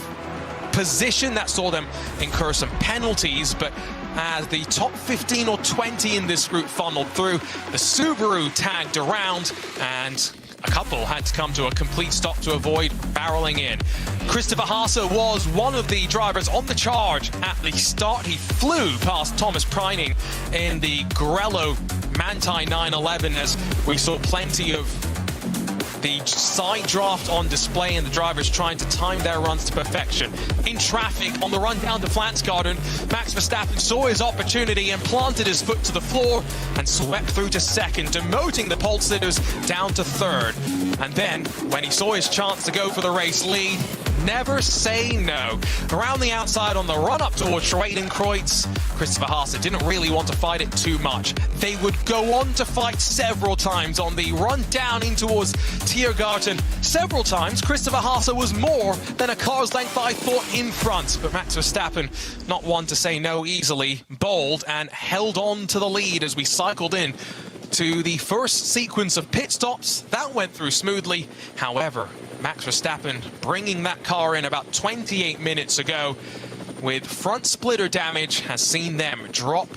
position. That saw them incur some penalties, but as the top 15 or 20 in this group funneled through, the Subaru tagged around, and a couple had to come to a complete stop to avoid barreling in. Christopher Haase was one of the drivers on the charge at the start. He flew past Thomas Preining in the Grello Manthey 911 as we saw plenty of the side draft on display and the drivers trying to time their runs to perfection. In traffic on the run down to Flansgarden, Max Verstappen saw his opportunity and planted his foot to the floor and swept through to second, demoting the pole sitters down to third. And then, when he saw his chance to go for the race lead, never say no. Around the outside on the run-up towards Schwedenkreuz, Christopher Haase didn't really want to fight it too much. They would go on to fight several times on the run down in towards Tiergarten. Several times, Christopher Haase was more than a car's length, I thought, in front. But Max Verstappen, not one to say no easily, bowled and held on to the lead as we cycled in to the first sequence of pit stops. That went through smoothly. However, Max Verstappen bringing that car in about 28 minutes ago with front splitter damage has seen them drop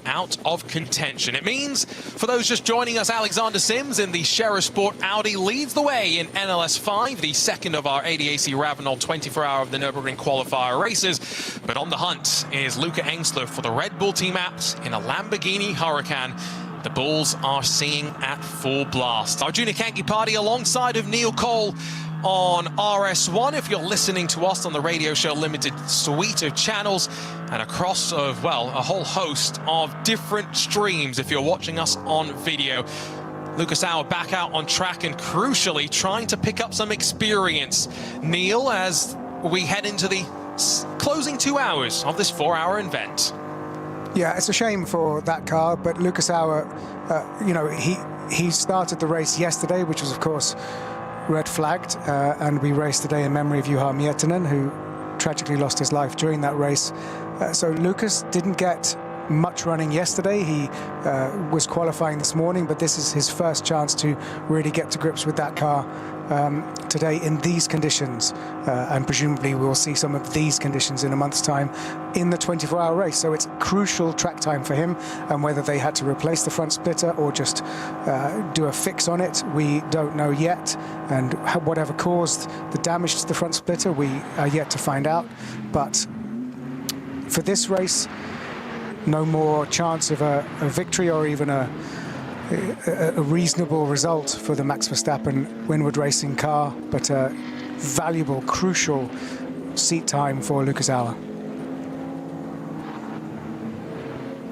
out of contention. It means, for those just joining us, Alexander Sims in the Scherer Sport Audi leads the way in NLS5, the second of our ADAC Ravenel 24-hour of the Nürburgring qualifier races. But on the hunt is Luca Engsler for the Red Bull team apps in a Lamborghini Huracan. The Bulls are singing at full blast. Arjuna Kankipati alongside of Neil Cole on RS1 if you're listening to us on the Radio Show Limited suite of channels, and across of, well, a whole host of different streams if you're watching us on video. Lucas Auer back out on track and crucially trying to pick up some experience, Neil, as we head into the closing 2 hours of this 4-hour event. Yeah, it's a shame for that car, but Lucas Auer, you know, he started the race yesterday, which was, of course, red flagged, and we raced today in memory of Juha Miettinen, who tragically lost his life during that race. So Lucas didn't get much running yesterday. He was qualifying this morning, but this is his first chance to really get to grips with that car today in these conditions, and presumably we'll see some of these conditions in a month's time in the 24-hour race. So it's crucial track time for him, and whether they had to replace the front splitter or just do a fix on it, we don't know yet, and whatever caused the damage to the front splitter, we are yet to find out. But for this race, no more chance of a victory or even a reasonable result for the Max Verstappen Winward Racing car, but a valuable, crucial seat time for Lucas Auer.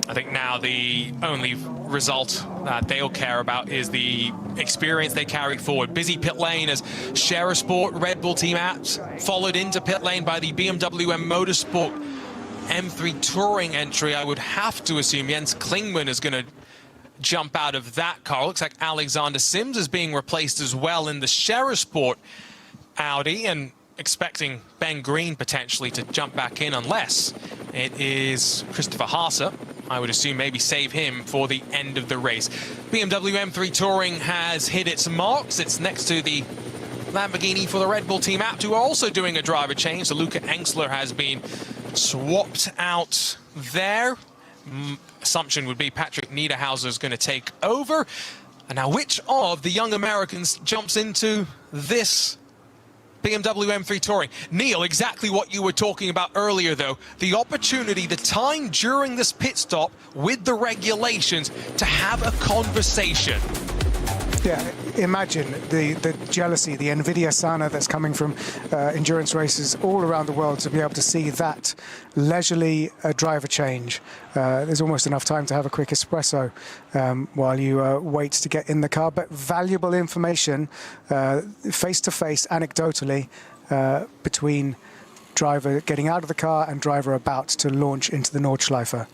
I think now the only result that they'll care about is the experience they carry forward. Busy pit lane as Scherer Sport Red Bull team apps followed into pit lane by the BMW M Motorsport M3 Touring entry. I would have to assume Jens Klingmann is going to jump out of that car. Looks like Alexander Sims is being replaced as well in the Scherer Sport Audi, and expecting Ben Green potentially to jump back in unless it is Christopher Haase. I would assume maybe save him for the end of the race. BMW M3 Touring has hit its marks. It's next to the Lamborghini for the Red Bull team apt, who are also doing a driver change. So Luca Engstler has been swapped out there. Assumption would be Patrick Niederhauser is going to take over. And now which of the young Americans jumps into this BMW M3 Touring? Neil, exactly what you were talking about earlier, though. The opportunity, the time during this pit stop with the regulations to have a conversation. Yeah, imagine the jealousy, the NVIDIA sana that's coming from endurance races all around the world to be able to see that leisurely driver change. There's almost enough time to have a quick espresso while you wait to get in the car, but valuable information face-to-face, anecdotally, between driver getting out of the car and driver about to launch into the Nordschleife.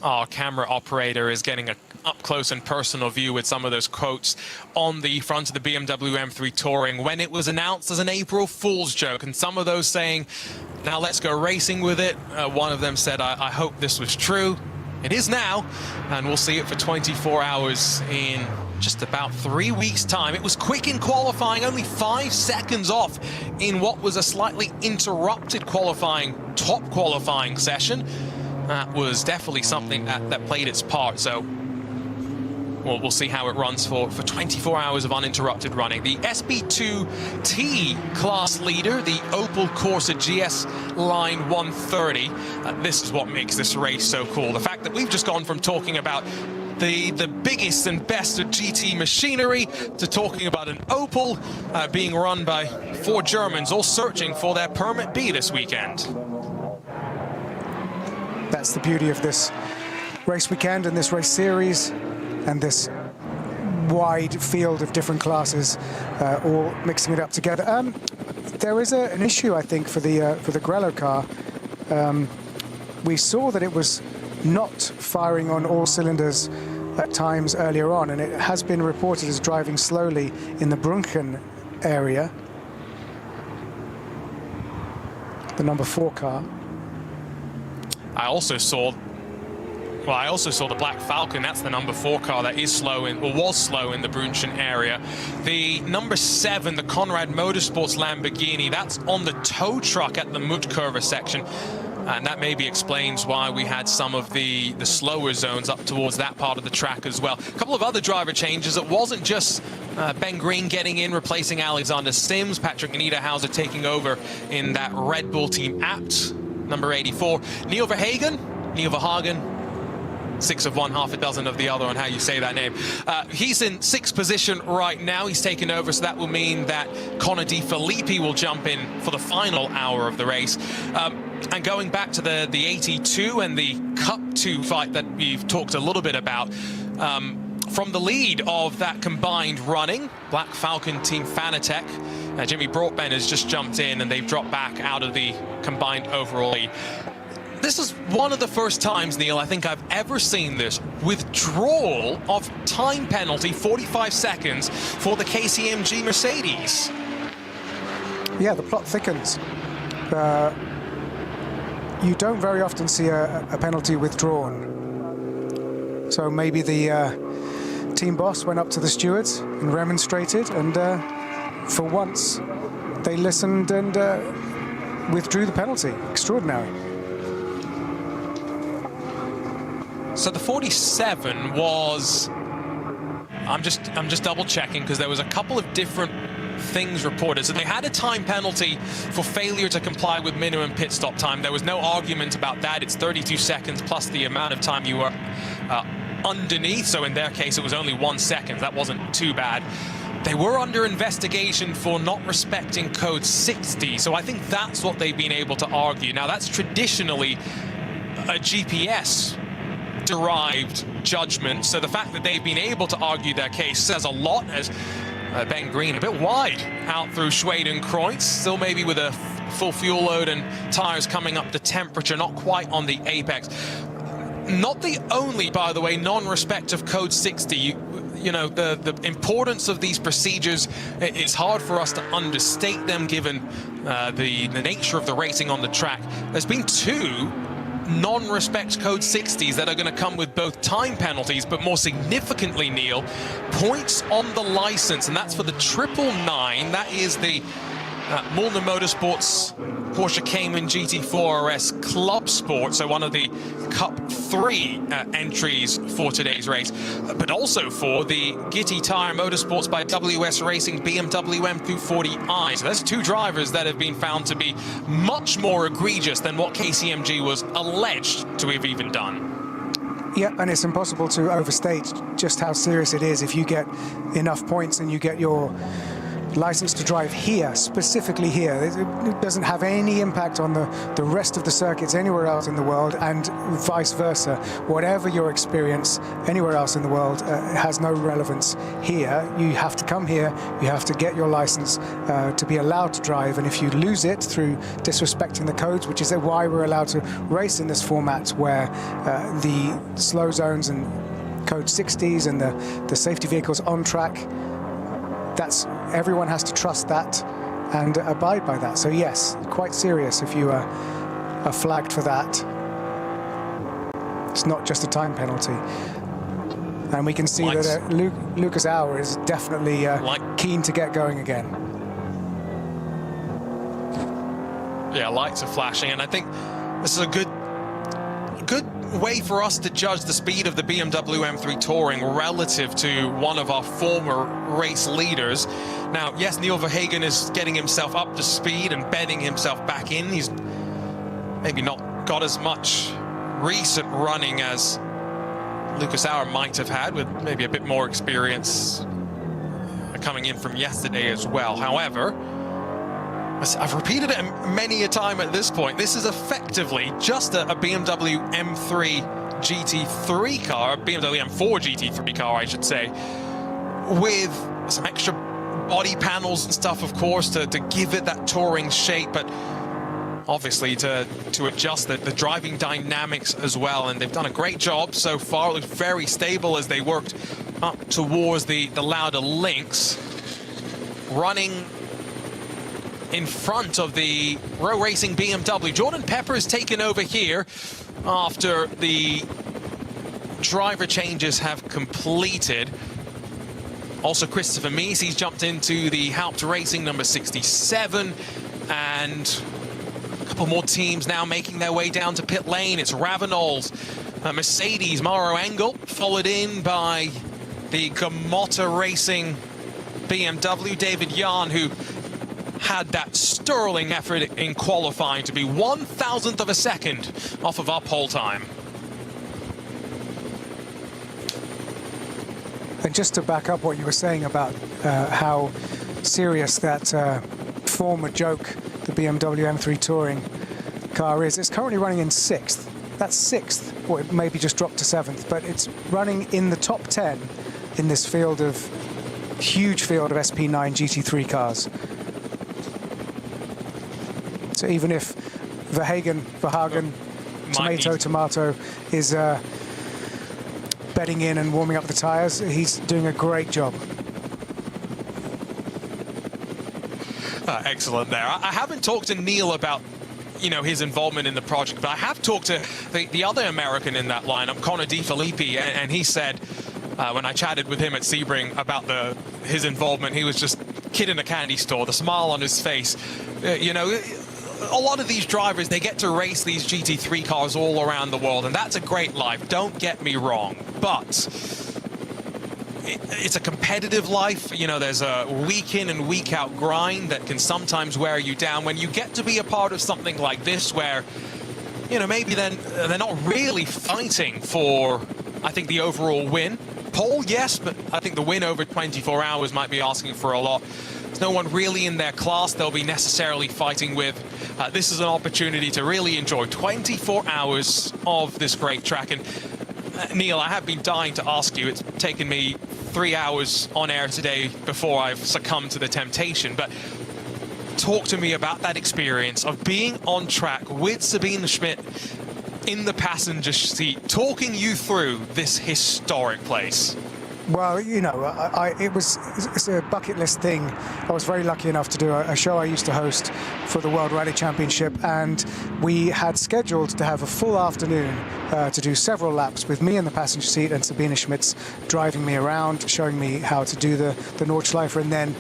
Our camera operator is getting an up-close and personal view with some of those quotes on the front of the BMW M3 Touring when it was announced as an April Fool's joke, and some of those saying, now let's go racing with it. One of them said, I hope this was true. It is now, and we'll see it for 24 hours in just about 3 weeks' time. It was quick in qualifying, only 5 seconds off in what was a slightly interrupted top qualifying session. That was definitely something that played its part. So we'll see how it runs for 24 hours of uninterrupted running. The SB2T class leader, the Opel Corsa GS Line 130. This is what makes this race so cool. The fact that we've just gone from talking about the biggest and best of GT machinery to talking about an Opel being run by 4 Germans, all searching for their Permit B this weekend. That's the beauty of this race weekend and this race series and this wide field of different classes, all mixing it up together. There is an issue, I think, for the Grello car. We saw that it was not firing on all cylinders at times earlier on, and it has been reported as driving slowly in the Brunchen area, the number 4 car. I also saw the Black Falcon. That's the number 4 car that is slow was slow in the Brunchen area. The number 7, the Conrad Motorsports Lamborghini, that's on the tow truck at the Mutkurve section. And that maybe explains why we had some of the slower zones up towards that part of the track as well. A couple of other driver changes. It wasn't just Ben Green getting in, replacing Alexander Sims. Patrick Niederhauser taking over in that Red Bull team apt. Number 84, Neil Verhagen, 6 of one, half a dozen of the other on how you say that name. He's in 6th position right now. He's taken over, so that will mean that Connor De Filippi will jump in for the final hour of the race. And going back to the 82 and the Cup 2 fight that we've talked a little bit about, from the lead of that combined running, Black Falcon Team Fanatec, Jimmy Broadbent has just jumped in and they've dropped back out of the combined overall lead. This is one of the first times, Neil, I think I've ever seen this withdrawal of time penalty, 45 seconds, for the KCMG Mercedes. Yeah, the plot thickens. You don't very often see a penalty withdrawn. So maybe the team boss went up to the stewards and remonstrated, and for once they listened and withdrew the penalty. Extraordinary. So the 47 was, I'm just double checking because there was a couple of different things reported. So they had a time penalty for failure to comply with minimum pit stop time. There was no argument about that. It's 32 seconds plus the amount of time you were underneath. So in their case, it was only 1 second. That wasn't too bad. They were under investigation for not respecting code 60. So I think that's what they've been able to argue. Now, that's traditionally a GPS derived judgment. So the fact that they've been able to argue their case says a lot, as Ben Green a bit wide out through Schwedenkreuz, still maybe with a full fuel load and tires coming up to temperature, not quite on the apex. Not the only, by the way, non-respect of code 60. You know, the importance of these procedures, it's hard for us to understate them given the nature of the racing on the track. There's been 2 non-respect code 60s that are going to come with both time penalties, but more significantly, Neil, points on the license, and that's for the 999. That is the Mulder Motorsports Porsche Cayman GT4 RS Club Sport, so one of the Cup 3 entries for today's race, but also for the Gitti Tire Motorsports by WS Racing BMW M240i. So there's two drivers that have been found to be much more egregious than what KCMG was alleged to have even done. Yeah, and it's impossible to overstate just how serious it is if you get enough points and you get your license to drive here, specifically here. It doesn't have any impact on the rest of the circuits anywhere else in the world, and vice versa. Whatever your experience anywhere else in the world has no relevance here. You have to come here, you have to get your license to be allowed to drive, and if you lose it through disrespecting the codes, which is why we're allowed to race in this format where the slow zones and code 60s and the safety vehicles on track, everyone has to trust that and abide by that. So yes, quite serious if you are flagged for that. It's not just a time penalty. And we can see that Lucas Auer is definitely keen to get going again. Yeah, lights are flashing, and I think this is a good way for us to judge the speed of the BMW M3 Touring relative to one of our former race leaders. Now, yes, Neil Verhagen is getting himself up to speed and bedding himself back in. He's maybe not got as much recent running as Lucas Auer might have had, with maybe a bit more experience coming in from yesterday as well. However, I've repeated it many a time at this point, this is effectively just a BMW M3 GT3 car, a BMW M4 GT3 car, I should say, with some extra body panels and stuff, of course, to give it that touring shape, but obviously to adjust the driving dynamics as well. And they've done a great job so far. It looks very stable as they worked up towards the Lauda links, running in front of the Row Racing BMW. Jordan Pepper has taken over here after the driver changes have completed. Also, Christopher Mies, he's jumped into the Haupt Racing number 67, and a couple more teams now making their way down to pit lane. It's Ravenol's Mercedes, Mauro Engel, followed in by the Gamotta Racing BMW, David Jahn, who had that sterling effort in qualifying to be 1,000th of a second off of our pole time. And just to back up what you were saying about how serious that former joke, the BMW M3 Touring car is, it's currently running in 6th. That's 6th, or it maybe just dropped to 7th, but it's running in the top 10 in this field of, huge field of SP9 GT3 cars. So even if Verhagen, tomato is bedding in and warming up the tyres, he's doing a great job. Excellent there. I haven't talked to Neil about, you know, his involvement in the project, but I have talked to the other American in that lineup, Connor DiFilippi, and he said when I chatted with him at Sebring about his involvement, he was just kid in a candy store, the smile on his face. You know, a lot of these drivers, they get to race these GT3 cars all around the world, and that's a great life, don't get me wrong, but it's a competitive life. You know, there's a week in and week out grind that can sometimes wear you down. When you get to be a part of something like this where, you know, maybe then they're not really fighting for, I think, the overall win. Pole, yes, but I think the win over 24 hours might be asking for a lot. There's no one really in their class they'll be necessarily fighting with. This is an opportunity to really enjoy 24 hours of this great track. And Neil, I have been dying to ask you. It's taken me 3 hours on air today before I've succumbed to the temptation. But talk to me about that experience of being on track with Sabine Schmidt in the passenger seat, talking you through this historic place. Well, you know, it's a bucket list thing. I was very lucky enough to do a show I used to host for the World Rally Championship, and we had scheduled to have a full afternoon to do several laps with me in the passenger seat and Sabine Schmitz driving me around, showing me how to do the Nordschleife, and then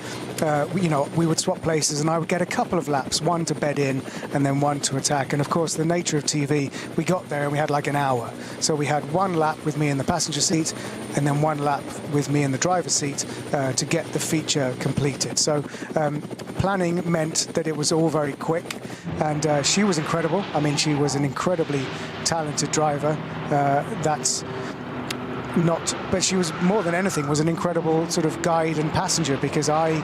we would swap places, and I would get a couple of laps, one to bed in and then one to attack. And of course, the nature of TV, we got there and we had like an hour. So we had one lap with me in the passenger seat and then one lap with me in the driver's seat to get the feature completed. So planning meant that it was all very quick, and she was incredible. I mean, she was an incredibly talented driver. But she was, more than anything, was an incredible sort of guide and passenger, because I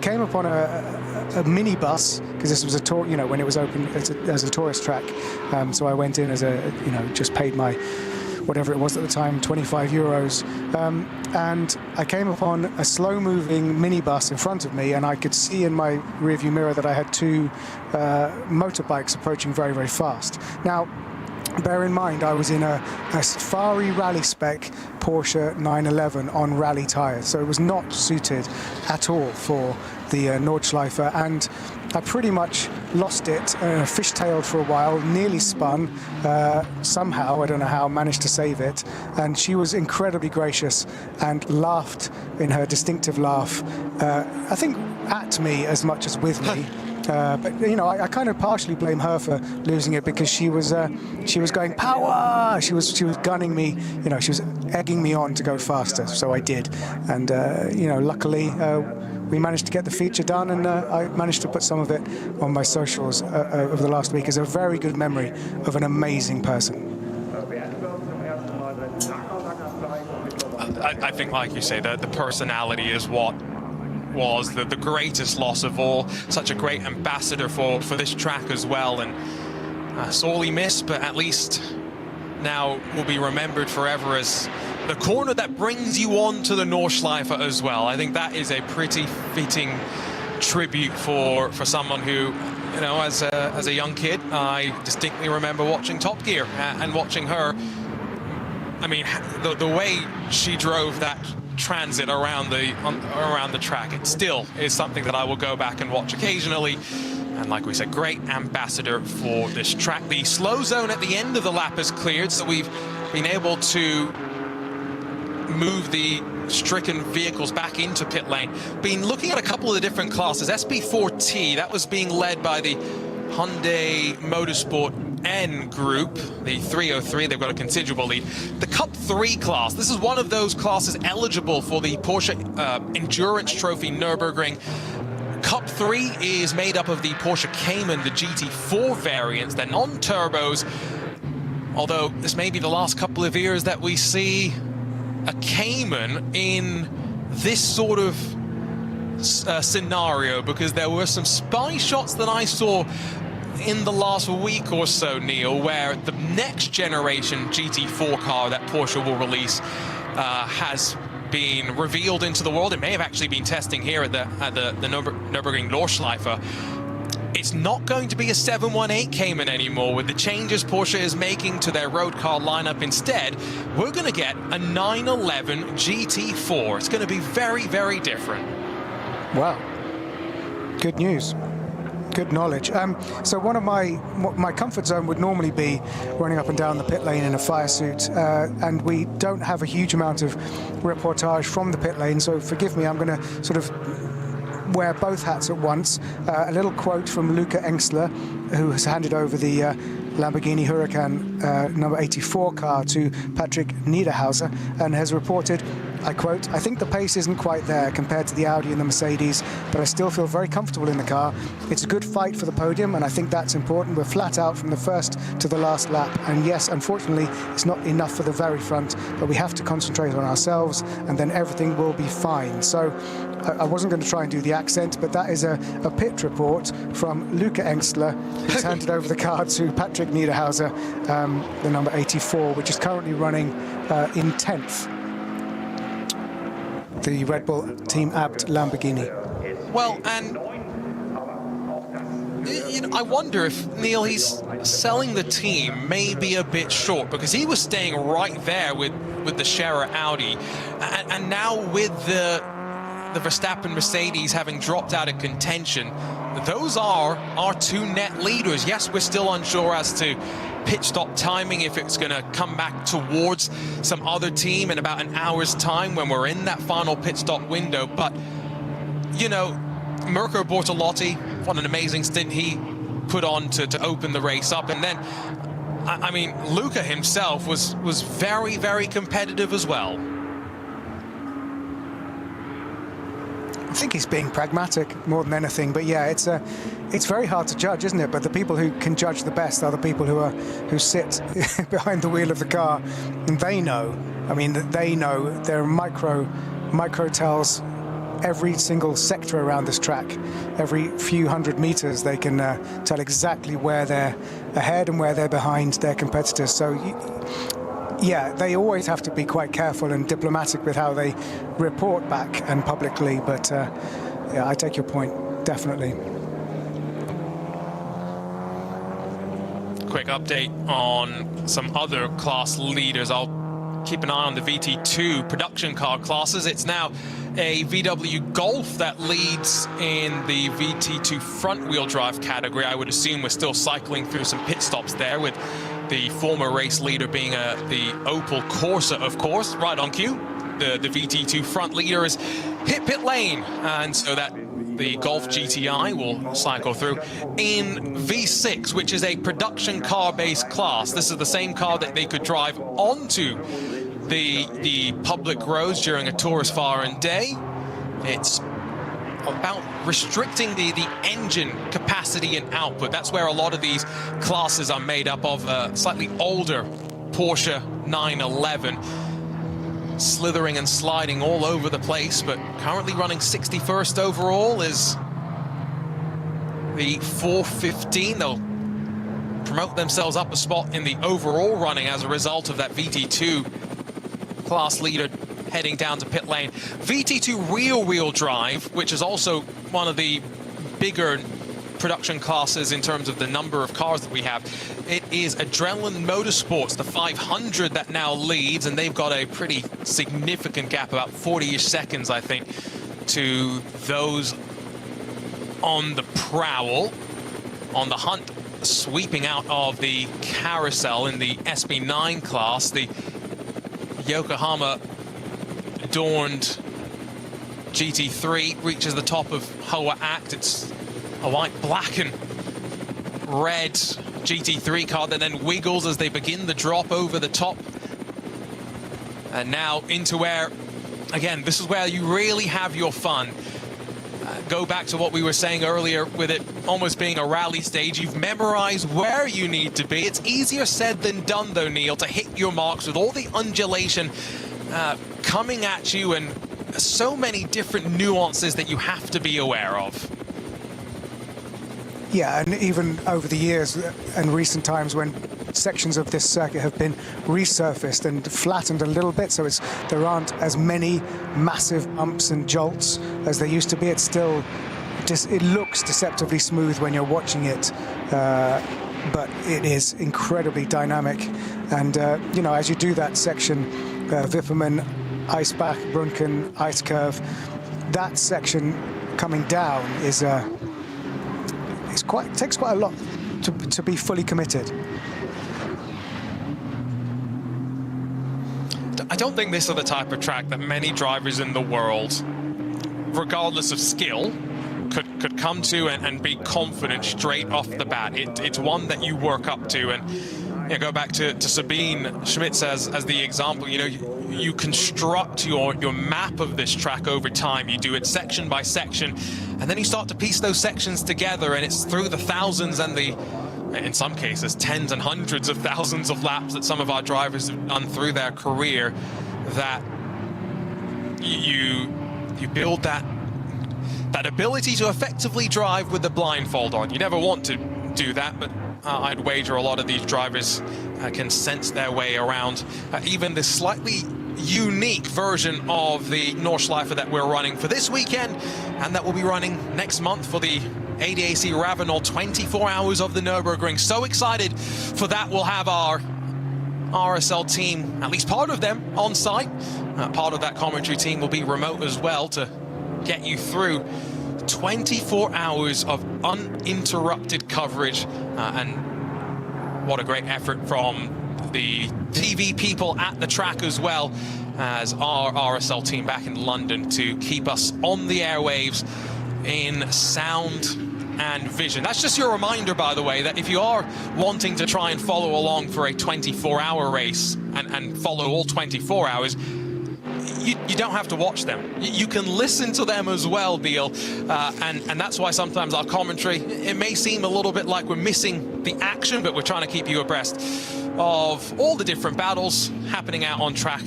came upon a minibus, because this was a tour, when it was open as a tourist track. So I went in as just paid my, whatever it was at the time, 25 euros. And I came upon a slow-moving minibus in front of me, and I could see in my rearview mirror that I had two motorbikes approaching very, very fast. Now, bear in mind, I was in a Safari Rally spec Porsche 911 on rally tyres, so it was not suited at all for the Nordschleife, and I pretty much lost it, fishtailed for a while, nearly spun, somehow, I don't know how, managed to save it, and she was incredibly gracious and laughed in her distinctive laugh, I think at me as much as with me. But I kind of partially blame her for losing it, because she was going power. She was gunning me. She was egging me on to go faster. So I did, and luckily we managed to get the feature done, and I managed to put some of it on my socials over the last week as a very good memory of an amazing person. I think, like you say, the personality is what was the greatest loss of all. Such a great ambassador for this track as well, and sorely missed, but at least now will be remembered forever as the corner that brings you on to the Nordschleife as well. I think that is a pretty fitting tribute for someone who, as a young kid, I distinctly remember watching Top Gear and watching her. I mean, the way she drove that transit around the track, it still is something that I will go back and watch occasionally. And like we said, great ambassador for this track. The slow zone at the end of the lap is cleared, so we've been able to move the stricken vehicles back into pit lane. Been looking at a couple of the different classes. SP4T, that was being led by the Hyundai Motorsport N group, the 303, they've got a considerable lead. The Cup 3 class, this is one of those classes eligible for the Porsche Endurance Trophy Nürburgring. Cup 3 is made up of the Porsche Cayman, the GT4 variants, they're non-turbos, although this may be the last couple of years that we see a Cayman in this sort of scenario, because there were some spy shots that I saw in the last week or so, Neil, where the next generation GT4 car that Porsche will release has been revealed into the world. It may have actually been testing here at the Nürburgring Nordschleife. It's not going to be a 718 Cayman anymore. With the changes Porsche is making to their road car lineup instead, we're going to get a 911 GT4. It's going to be very, very different. Wow. Good news. Good knowledge. So one of my comfort zone would normally be running up and down the pit lane in a fire suit, and we don't have a huge amount of reportage from the pit lane, so forgive me, I'm going to sort of wear both hats at once. A little quote from Luca Engstler, who has handed over the Lamborghini Huracan number 84 car to Patrick Niederhauser, and has reported, I quote, "I think the pace isn't quite there compared to the Audi and the Mercedes, but I still feel very comfortable in the car. It's a good fight for the podium, and I think that's important. We're flat out from the first to the last lap, and yes, unfortunately, it's not enough for the very front, but we have to concentrate on ourselves, and then everything will be fine." So I wasn't going to try and do the accent, but that is a pit report from Luca Engstler, who's handed over the car to Patrick Niederhauser, the number 84, which is currently running in 10th. The Red Bull Team Abt Lamborghini. Well, and you know, I wonder if, Neil, he's selling the team maybe a bit short, because he was staying right there with the Scherer Audi, and now with the Verstappen Mercedes having dropped out of contention, those are our two net leaders. Yes, we're still unsure as to pit stop timing, if it's going to come back towards some other team in about an hour's time when we're in that final pit stop window. But, you know, Mirko Bortolotti, what an amazing stint he put on to open the race up. And then, I mean, Luca himself was very, very competitive as well. I think he's being pragmatic more than anything, but yeah, it's very hard to judge, isn't it? But the people who can judge the best are the people who sit behind the wheel of the car, and they know. I mean, they know. There are micro tells every single sector around this track. Every few hundred meters, they can tell exactly where they're ahead and where they're behind their competitors. So, yeah, they always have to be quite careful and diplomatic with how they report back and publicly. But yeah, I take your point, definitely. Quick update on some other class leaders. I'll keep an eye on the VT2 production car classes. It's now a VW Golf that leads in the VT2 front-wheel drive category. I would assume we're still cycling through some pit stops there, with the former race leader being the Opel Corsa, of course, right on cue. The VT2 front leader is hit pit lane, and so that the Golf GTI will cycle through in V6, which is a production car-based class. This is the same car that they could drive onto the public roads during a tourist foreign day. It's about restricting the engine capacity and output. That's where a lot of these classes are made up of. Slightly older Porsche 911, slithering and sliding all over the place, but currently running 61st overall is the 415. They'll promote themselves up a spot in the overall running as a result of that VT2 class leader heading down to pit lane. VT2 rear-wheel drive, which is also one of the bigger production classes in terms of the number of cars that we have. It is Adrenaline Motorsports, the 500, that now leads, and they've got a pretty significant gap, about 40-ish seconds, I think, to those on the prowl, on the hunt, sweeping out of the carousel in the SB9 class. The Yokohama adorned GT3 reaches the top of Hoa Act. It's a white, black and red GT3 car that then wiggles as they begin the drop over the top. And now into where, again, this is where you really have your fun. Go back to what we were saying earlier with it almost being a rally stage. You've memorized where you need to be. It's easier said than done, though, Neil, to hit your marks with all the undulation coming at you and so many different nuances that you have to be aware of. Yeah, and even over the years and recent times when sections of this circuit have been resurfaced and flattened a little bit, so there aren't as many massive bumps and jolts as there used to be. It's still just, it looks deceptively smooth when you're watching it, but it is incredibly dynamic. And you know, as you do that section, Wipperman, Eisbach, Brunken, Ice Curve, that section coming down is takes quite a lot to be fully committed. I don't think this is the type of track that many drivers in the world, regardless of skill, could come to and be confident straight off the bat. It's one that you work up to, and you know, go back to Sabine Schmitz as the example. You know, you construct your map of this track over time. You do it section by section, and then you start to piece those sections together, and it's through the thousands and in some cases, tens and hundreds of thousands of laps that some of our drivers have done through their career that you build that ability to effectively drive with the blindfold on. You never want to do that, but I'd wager a lot of these drivers can sense their way around even this slightly unique version of the Nordschleife that we're running for this weekend, and that will be running next month for the ADAC Ravenel 24 Hours of the Nürburgring. So excited for that. We'll have our RSL team, at least part of them, on site. Part of that commentary team will be remote as well to get you through 24 hours of uninterrupted coverage. And what a great effort from the TV people at the track as well as our RSL team back in London to keep us on the airwaves in sound and vision. That's just your reminder, by the way, that if you are wanting to try and follow along for a 24-hour race and follow all 24 hours, you don't have to watch them. You can listen to them as well, Beal. And that's why sometimes our commentary, it may seem a little bit like we're missing the action, but we're trying to keep you abreast of all the different battles happening out on track.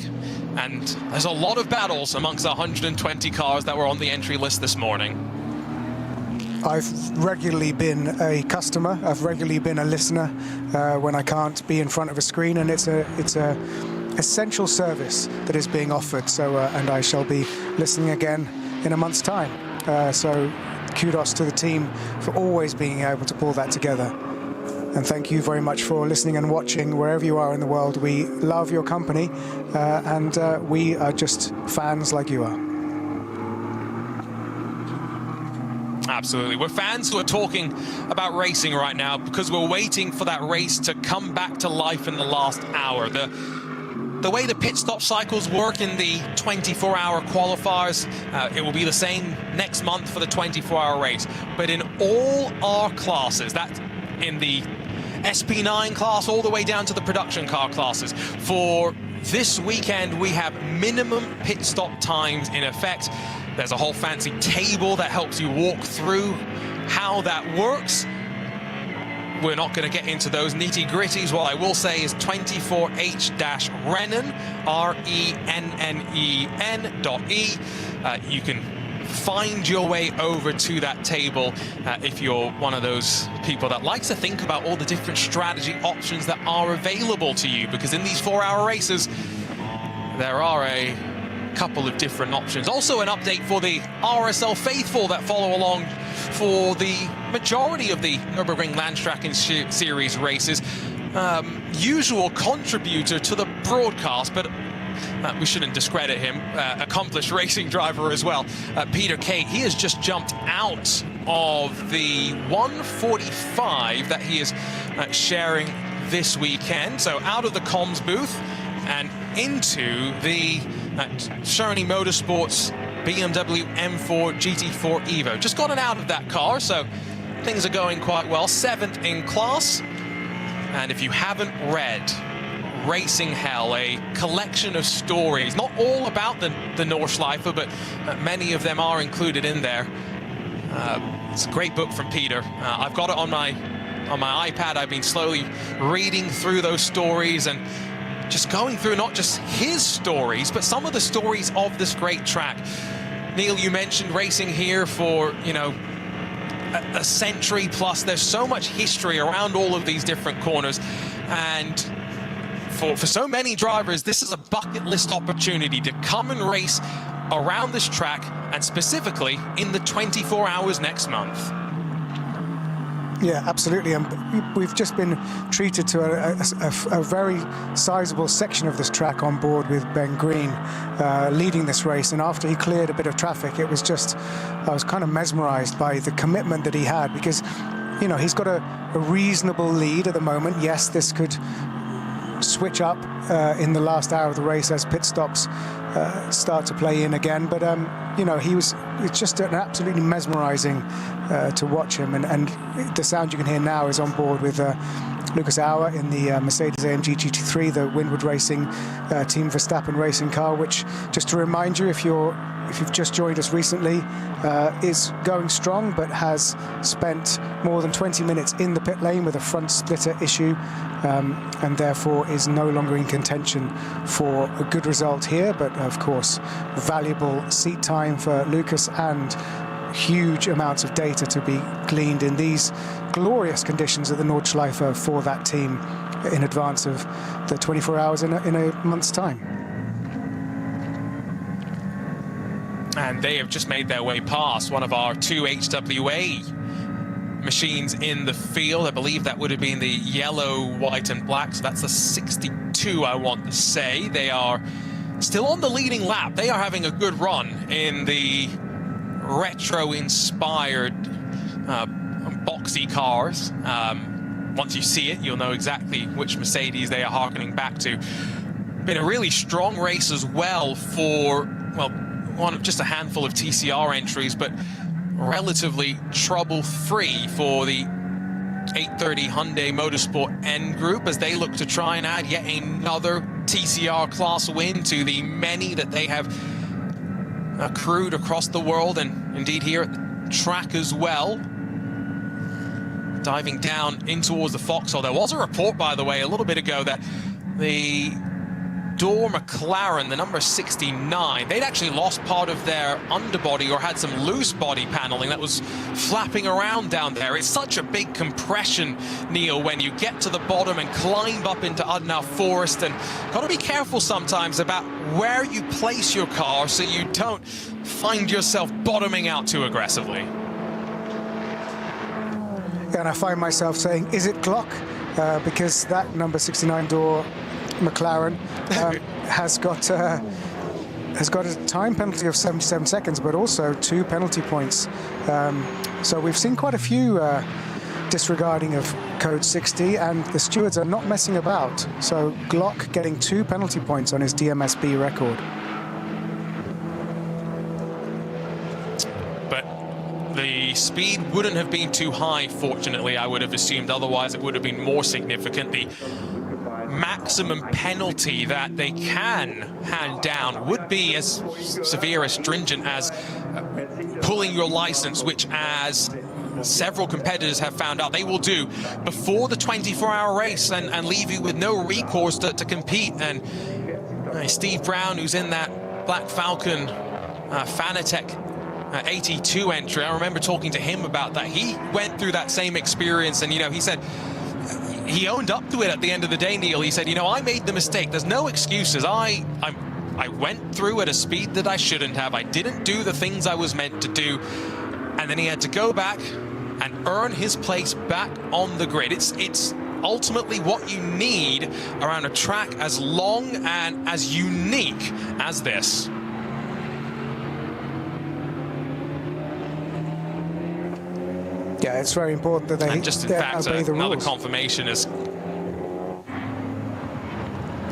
And there's a lot of battles amongst the 120 cars that were on the entry list this morning. I've regularly been a customer, I've regularly been a listener when I can't be in front of a screen, and it's a essential service that is being offered. So and I shall be listening again in a month's time. So kudos to the team for always being able to pull that together. And thank you very much for listening and watching wherever you are in the world. We love your company, and we are just fans like you are. Absolutely. We're fans who are talking about racing right now because we're waiting for that race to come back to life in the last hour. The way the pit stop cycles work in the 24-hour qualifiers, it will be the same next month for the 24-hour race. But in all our classes, that in the SP9 class all the way down to the production car classes, for this weekend we have minimum pit stop times in effect. There's a whole fancy table that helps you walk through how that works. We're not going to get into those nitty-gritties. What I will say is 24H-Rennen, RENNEN.E. You can find your way over to that table if you're one of those people that likes to think about all the different strategy options that are available to you, because in these 4-hour races, there are a couple of different options. Also an update for the RSL faithful that follow along for the majority of the Nürburgring Landstracken Series races. Usual contributor to the broadcast, but we shouldn't discredit him. Accomplished racing driver as well. Peter Kate, he has just jumped out of the 145 that he is sharing this weekend. So out of the comms booth and into the Sherny Motorsports BMW M4 GT4 Evo. Just gotten out of that car, so things are going quite well. 7th in class. And if you haven't read Racing Hell, a collection of stories, not all about the Nordschleife, but many of them are included in there. It's a great book from Peter. I've got it on my iPad. I've been slowly reading through those stories and just going through not just his stories, but some of the stories of this great track. Neil, you mentioned racing here for, you know, a century plus. There's so much history around all of these different corners, and for so many drivers, this is a bucket list opportunity to come and race around this track, and specifically in the 24 hours next month. Yeah, absolutely. And we've just been treated to a very sizable section of this track on board with Ben Green leading this race. And after he cleared a bit of traffic, it was just, I was kind of mesmerized by the commitment that he had, because, you know, he's got a reasonable lead at the moment. Yes, this could switch up in the last hour of the race as pit stops start to play in again, but you know, it's just an absolutely mesmerizing to watch him, and the sound you can hear now is on board with Lucas Auer in the Mercedes-AMG GT3, the Windward Racing Team Verstappen racing car, which, just to remind you, if you've just joined us recently, is going strong, but has spent more than 20 minutes in the pit lane with a front splitter issue, and therefore is no longer in contention for a good result here. But of course, valuable seat time for Lucas and huge amounts of data to be gleaned in these glorious conditions at the Nordschleife for that team in advance of the 24 hours in a month's time. And they have just made their way past one of our two HWA machines in the field. I believe that would have been the yellow, white and black, so that's the 62, I want to say. They are still on the leading lap. They are having a good run in the retro-inspired boxy cars. Once you see it, you'll know exactly which Mercedes they are harkening back to. Been a really strong race as well for, well, one of just a handful of TCR entries, but relatively trouble-free for the 830 Hyundai Motorsport N Group as they look to try and add yet another TCR class win to the many that they have accrued across the world, and indeed here at the track as well. Diving down in towards the foxhole. There was a report, by the way, a little bit ago that the Door McLaren, the number 69, they'd actually lost part of their underbody or had some loose body paneling that was flapping around down there. It's such a big compression, Neil, when you get to the bottom and climb up into Adenauer Forest, and got to be careful sometimes about where you place your car so you don't find yourself bottoming out too aggressively. And I find myself saying, is it Glock? Because that number 69 Door McLaren has got a time penalty of 77 seconds, but also 2 penalty points. So we've seen quite a few disregarding of code 60, and the stewards are not messing about. So Glock getting 2 penalty points on his DMSB record. But the speed wouldn't have been too high, fortunately, I would have assumed. Otherwise, it would have been more significant. The maximum penalty that they can hand down would be as severe, as stringent as pulling your license, which, as several competitors have found out, they will do before the 24-hour race and leave you with no recourse to compete. And Steve Brown, who's in that Black Falcon Fanatec 82 entry, I remember talking to him about that. He went through that same experience, and, you know, he said, he owned up to it at the end of the day, Neil. He said, you know, I made the mistake. There's no excuses. I went through at a speed that I shouldn't have. I didn't do the things I was meant to do. And then he had to go back and earn his place back on the grid. It's ultimately what you need around a track as long and as unique as this. Yeah, it's very important that they just, in fact, obey the another rules. confirmation is...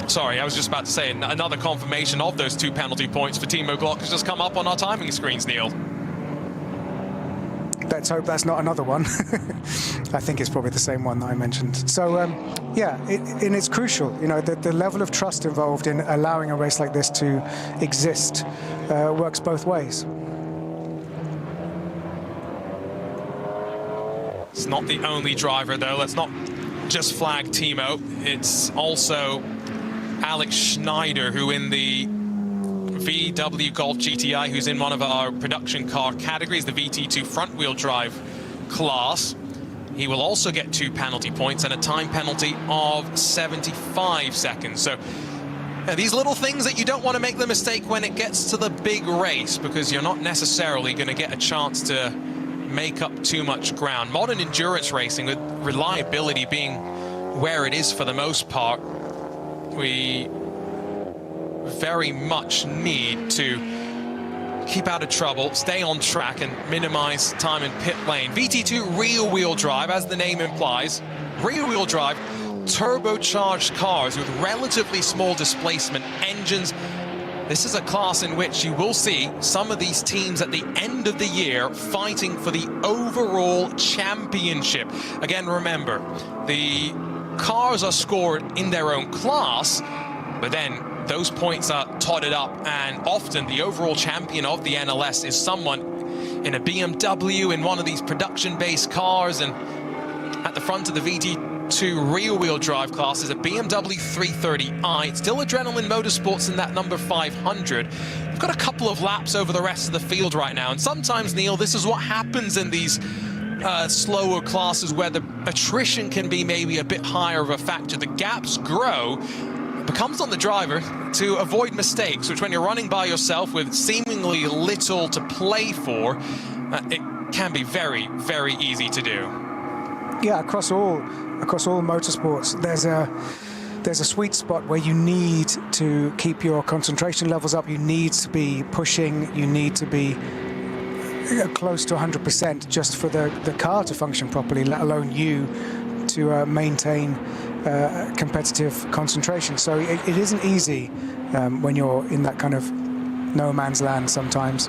Sorry, I was just about to say another confirmation of those 2 penalty points for Timo Glock has just come up on our timing screens, Neil. Let's hope that's not another one. I think it's probably the same one that I mentioned. So, yeah, and it's crucial, you know, the level of trust involved in allowing a race like this to exist works both ways. It's not the only driver, though. Let's not just flag Timo. It's also Alex Schneider, who in the VW Golf GTI, who's in one of our production car categories, the VT2 front-wheel drive class. He will also get 2 penalty points and a time penalty of 75 seconds. So these little things that you don't want to make the mistake when it gets to the big race, because you're not necessarily going to get a chance to make up too much ground. Modern endurance racing, with reliability being where it is for the most part, we very much need to keep out of trouble, stay on track, and minimize time in pit lane. VT2 rear-wheel drive, as the name implies, rear-wheel drive, turbocharged cars with relatively small displacement engines. This is a class in which you will see some of these teams at the end of the year fighting for the overall championship. Again, remember, the cars are scored in their own class, but then those points are totted up, and often the overall champion of the NLS is someone in a BMW, in one of these production-based cars, and at the front of the VT2 rear-wheel drive class is a BMW 330i. It's still Adrenaline Motorsports in that number 500. We've got a couple of laps over the rest of the field right now, and sometimes, Neil, this is what happens in these slower classes where the attrition can be maybe a bit higher of a factor. The gaps grow. It becomes on the driver to avoid mistakes, which when you're running by yourself with seemingly little to play for, it can be very, very easy to do. Yeah, across all motorsports, there's a sweet spot where you need to keep your concentration levels up. You need to be pushing. You need to be close to 100% just for the car to function properly, let alone you to maintain competitive concentration. So it isn't easy when you're in that kind of no man's land sometimes.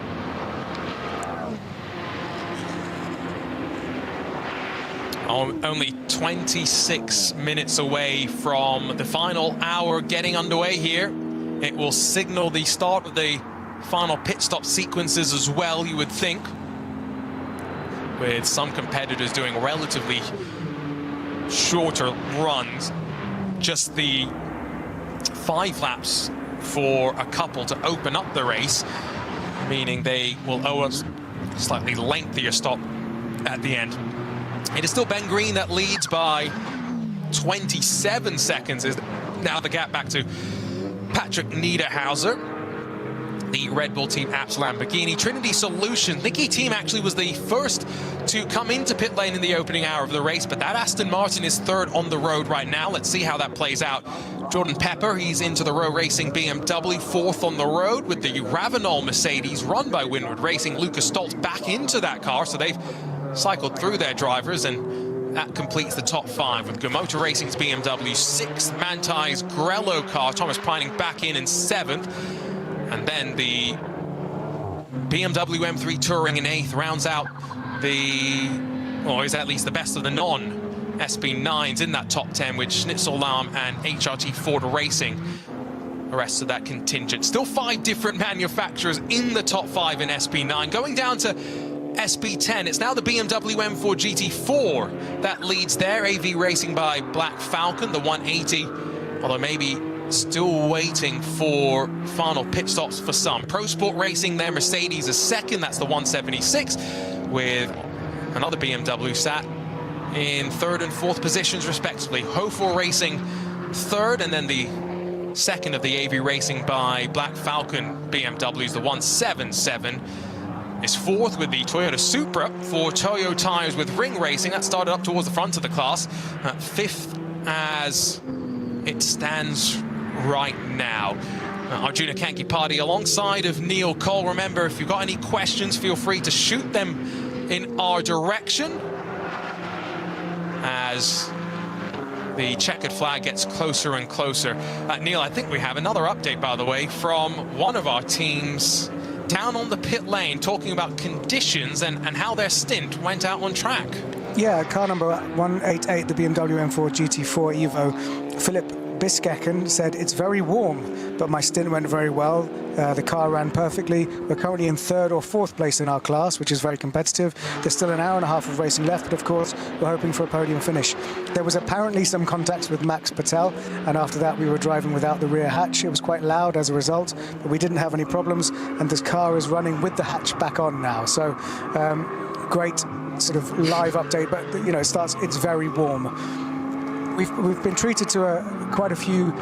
Only 26 minutes away from the final hour getting underway here. It will signal the start of the final pit stop sequences as well, you would think, with some competitors doing relatively shorter runs. Just the 5 laps for a couple to open up the race, meaning they will owe us a slightly lengthier stop at the end. It is still Ben Green that leads by 27 seconds. Is now the gap back to Patrick Niederhauser, the Red Bull team apps Lamborghini. Trinity Solution, Nicky team actually was the first to come into pit lane in the opening hour of the race, but that Aston Martin is third on the road right now. Let's see how that plays out. Jordan Pepper, he's into the Row Racing BMW, fourth on the road with the Ravenol Mercedes run by Winward Racing. Lucas Stoltz back into that car, so they've cycled through their drivers, and that completes the top 5 with Motor Racing's BMW 6th, Mantai's Grello car, Thomas Preining back in 7th, and then the BMW M3 Touring in 8th rounds out is at least the best of the non-SB9s in that top 10 with Schnitzel Lahm and HRT Ford Racing. The rest of that contingent. Still 5 different manufacturers in the top 5 in SB9. Going down to SB10, it's now the BMW M4 GT4 that leads there. AV Racing by Black Falcon, the 180, although maybe still waiting for final pit stops for some. Pro Sport Racing there, Mercedes is second, that's the 176, with another BMW sat in 3rd and 4th positions respectively. Hofor Racing third, and then the second of the AV Racing by Black Falcon BMWs, the 177, is 4th with the Toyota Supra for Toyo Tires with Ring Racing. That started up towards the front of the class. 5th as it stands right now. Arjuna Kankipati alongside of Neil Cole. Remember, if you've got any questions, feel free to shoot them in our direction as the checkered flag gets closer and closer. Neil, I think we have another update, by the way, from one of our teams down on the pit lane, talking about conditions and how their stint went out on track. Yeah, car number 188, the BMW M4 GT4 Evo. Philip Biskecken said, it's very warm, but my stint went very well. The car ran perfectly. We're currently in 3rd or 4th place in our class, which is very competitive. There's still an hour and a half of racing left, but of course, we're hoping for a podium finish. There was apparently some contacts with Max Patel, and after that, we were driving without the rear hatch. It was quite loud as a result, but we didn't have any problems, and this car is running with the hatch back on now. So, great sort of live update, but you know, it's very warm. We've been treated to quite a few,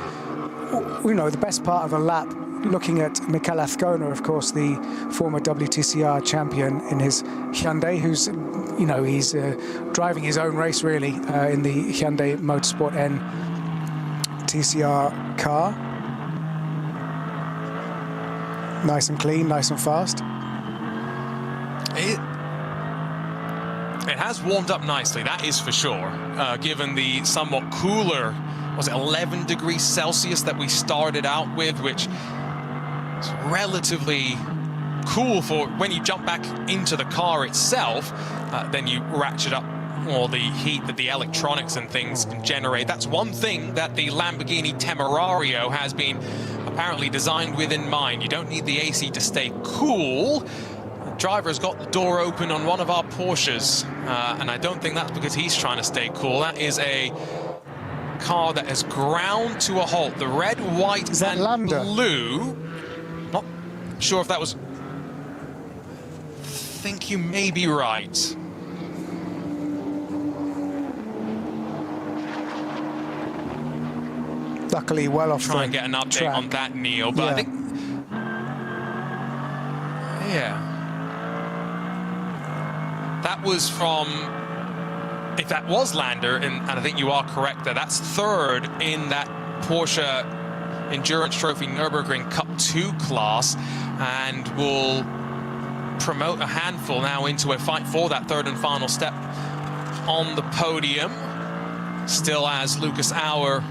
you know, the best part of a lap, looking at Mikel Azcona, of course, the former WTCR champion in his Hyundai, who's, you know, he's driving his own race really in the Hyundai Motorsport N TCR car. Nice and clean, nice and fast. It has warmed up nicely, that is for sure, given the somewhat cooler, was it 11 degrees Celsius that we started out with, which is relatively cool for when you jump back into the car itself. Then you ratchet up all the heat that the electronics and things can generate. That's one thing that the Lamborghini Temerario has been apparently designed with in mind. You don't need the AC to stay cool. Driver's got the door open on one of our Porsches, and I don't think that's because he's trying to stay cool. That is a car that has ground to a halt. The red, white, and Lambda? Blue. Not sure if that was... I think you may be right. Luckily, well off the Try and get an update track on that, Neil, but yeah. I think... Yeah. was from, if that was Lander, and I think you are correct there, that's third in that Porsche Endurance Trophy Nürburgring Cup 2 class, and will promote a handful now into a fight for that third and final step on the podium. Still, as Lucas Auer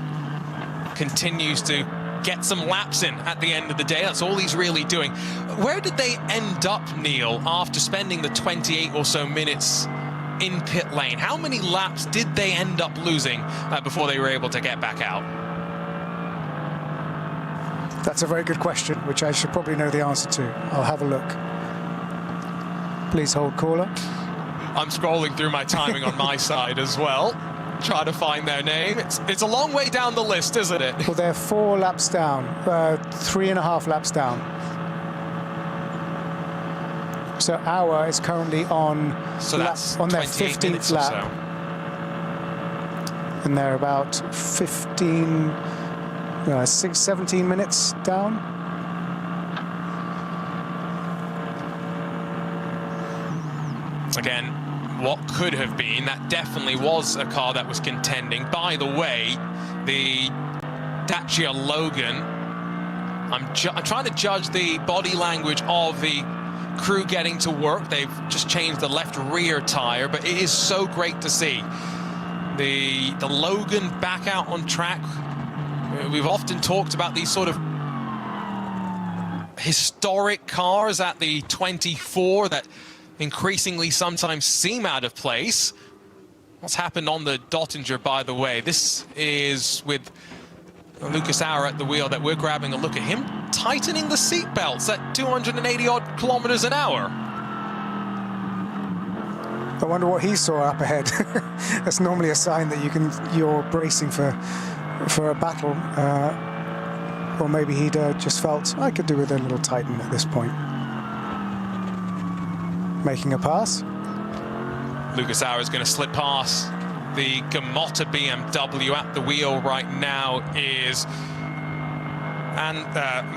continues to get some laps in at the end of the day. That's all he's really doing. Where did they end up, Neil, after spending the 28 or so minutes in pit lane? How many laps did they end up losing before they were able to get back out? That's a very good question, which I should probably know the answer to. I'll have a look. Please hold caller. I'm scrolling through my timing on my side as well. Try to find their name. It's a long way down the list, isn't it? Well, they're 4 laps down, 3.5 laps down. So Auer is currently on, that's on their 15th lap. So. And they're about 17 minutes down. Again, what could have been, that definitely was a car that was contending. By the way, the Dacia Logan, I'm trying to judge the body language of the crew getting to work. They've just changed the left rear tire, but it is so great to see the Logan back out on track. We've often talked about these sort of historic cars at the 24 that increasingly sometimes seem out of place. What's happened on the Dottinger, by the way? This is with Lucas Auer at the wheel that we're grabbing a look at him tightening the seat belts at 280 odd kilometers an hour. I wonder what he saw up ahead. That's normally a sign that you're bracing for a battle, or maybe he'd just felt I could do with a little tighten at this point. Making a pass. Lucas Auer is going to slip past the Gamotta BMW. At the wheel right now is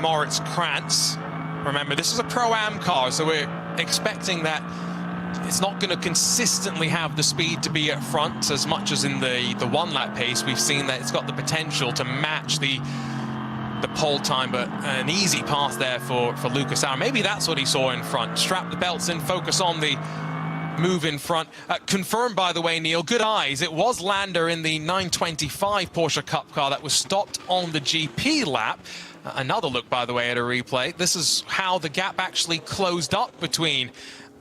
Moritz Krantz. Remember, this is a Pro-Am car, so we're expecting that it's not going to consistently have the speed to be at front as much as in the one-lap pace. We've seen that it's got the potential to match the pole time, but an easy pass there for Lucas Auer. Maybe that's what he saw in front. Strap the belts in, focus on the move in front. Confirmed, by the way, Neil, good eyes. It was Lander in the 925 Porsche Cup car that was stopped on the GP lap. Another look, by the way, at a replay. This is how the gap actually closed up between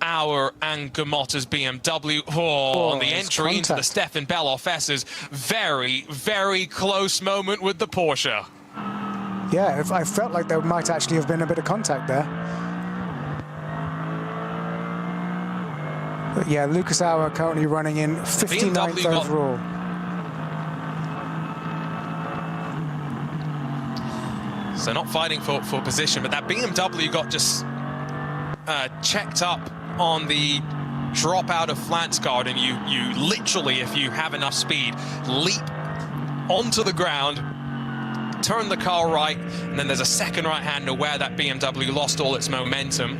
Auer and Gamotta's BMW. On the entry into the Stefan Belloff S's. Very, very close moment with the Porsche. Yeah, I felt like there might actually have been a bit of contact there. But yeah, Lucas Auer currently running in 59th overall. So not fighting for position, but that BMW got just checked up on the drop out of Flansgaard, and you literally, if you have enough speed, leap onto the ground, turn the car right, and then there's a second right-hander where that BMW lost all its momentum.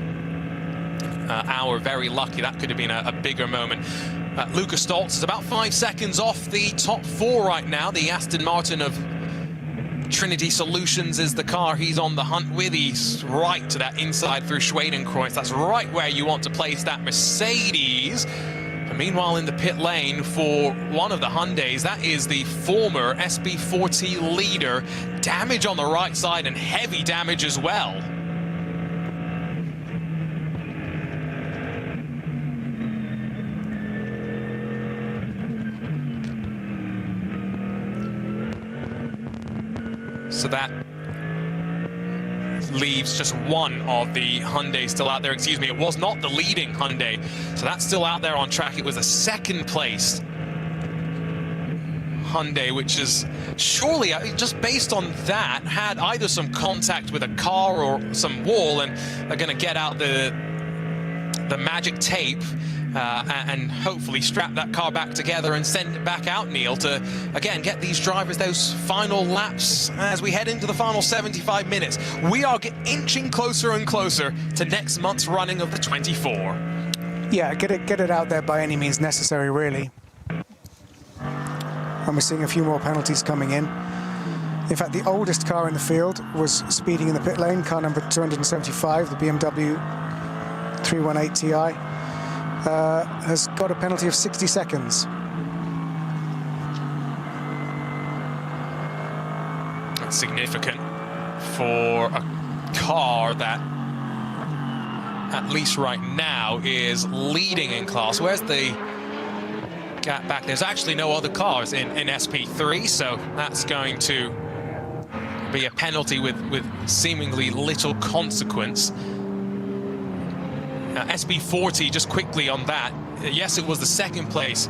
Auer very lucky. That could have been a bigger moment. Lucas Stoltz is about 5 seconds off the top 4 right now. The Aston Martin of Trinity Solutions is the car he's on the hunt with. He's right to that inside through Schwedenkreuz. That's right where you want to place that Mercedes. And meanwhile, in the pit lane for one of the Hyundais, that is the former SB40 leader. Damage on the right side and heavy damage as well. So that leaves just one of the Hyundai still out there. Excuse me, it was not the leading Hyundai. So that's still out there on track. It was a second place Hyundai, which is surely, just based on that, had either some contact with a car or some wall, and they're going to get out the magic tape and hopefully strap that car back together and send it back out, Neil, to, again, get these drivers those final laps as we head into the final 75 minutes. We are inching closer and closer to next month's running of the 24. Yeah, get it out there by any means necessary, really. And we're seeing a few more penalties coming in. In fact, the oldest car in the field was speeding in the pit lane, car number 275, the BMW 318 Ti, has got a penalty of 60 seconds. That's significant for a car that, at least right now, is leading in class. Where's the gap back? There's actually no other cars in SP3, so that's going to be a penalty with seemingly little consequence. SB40, just quickly on that, yes, it was the second place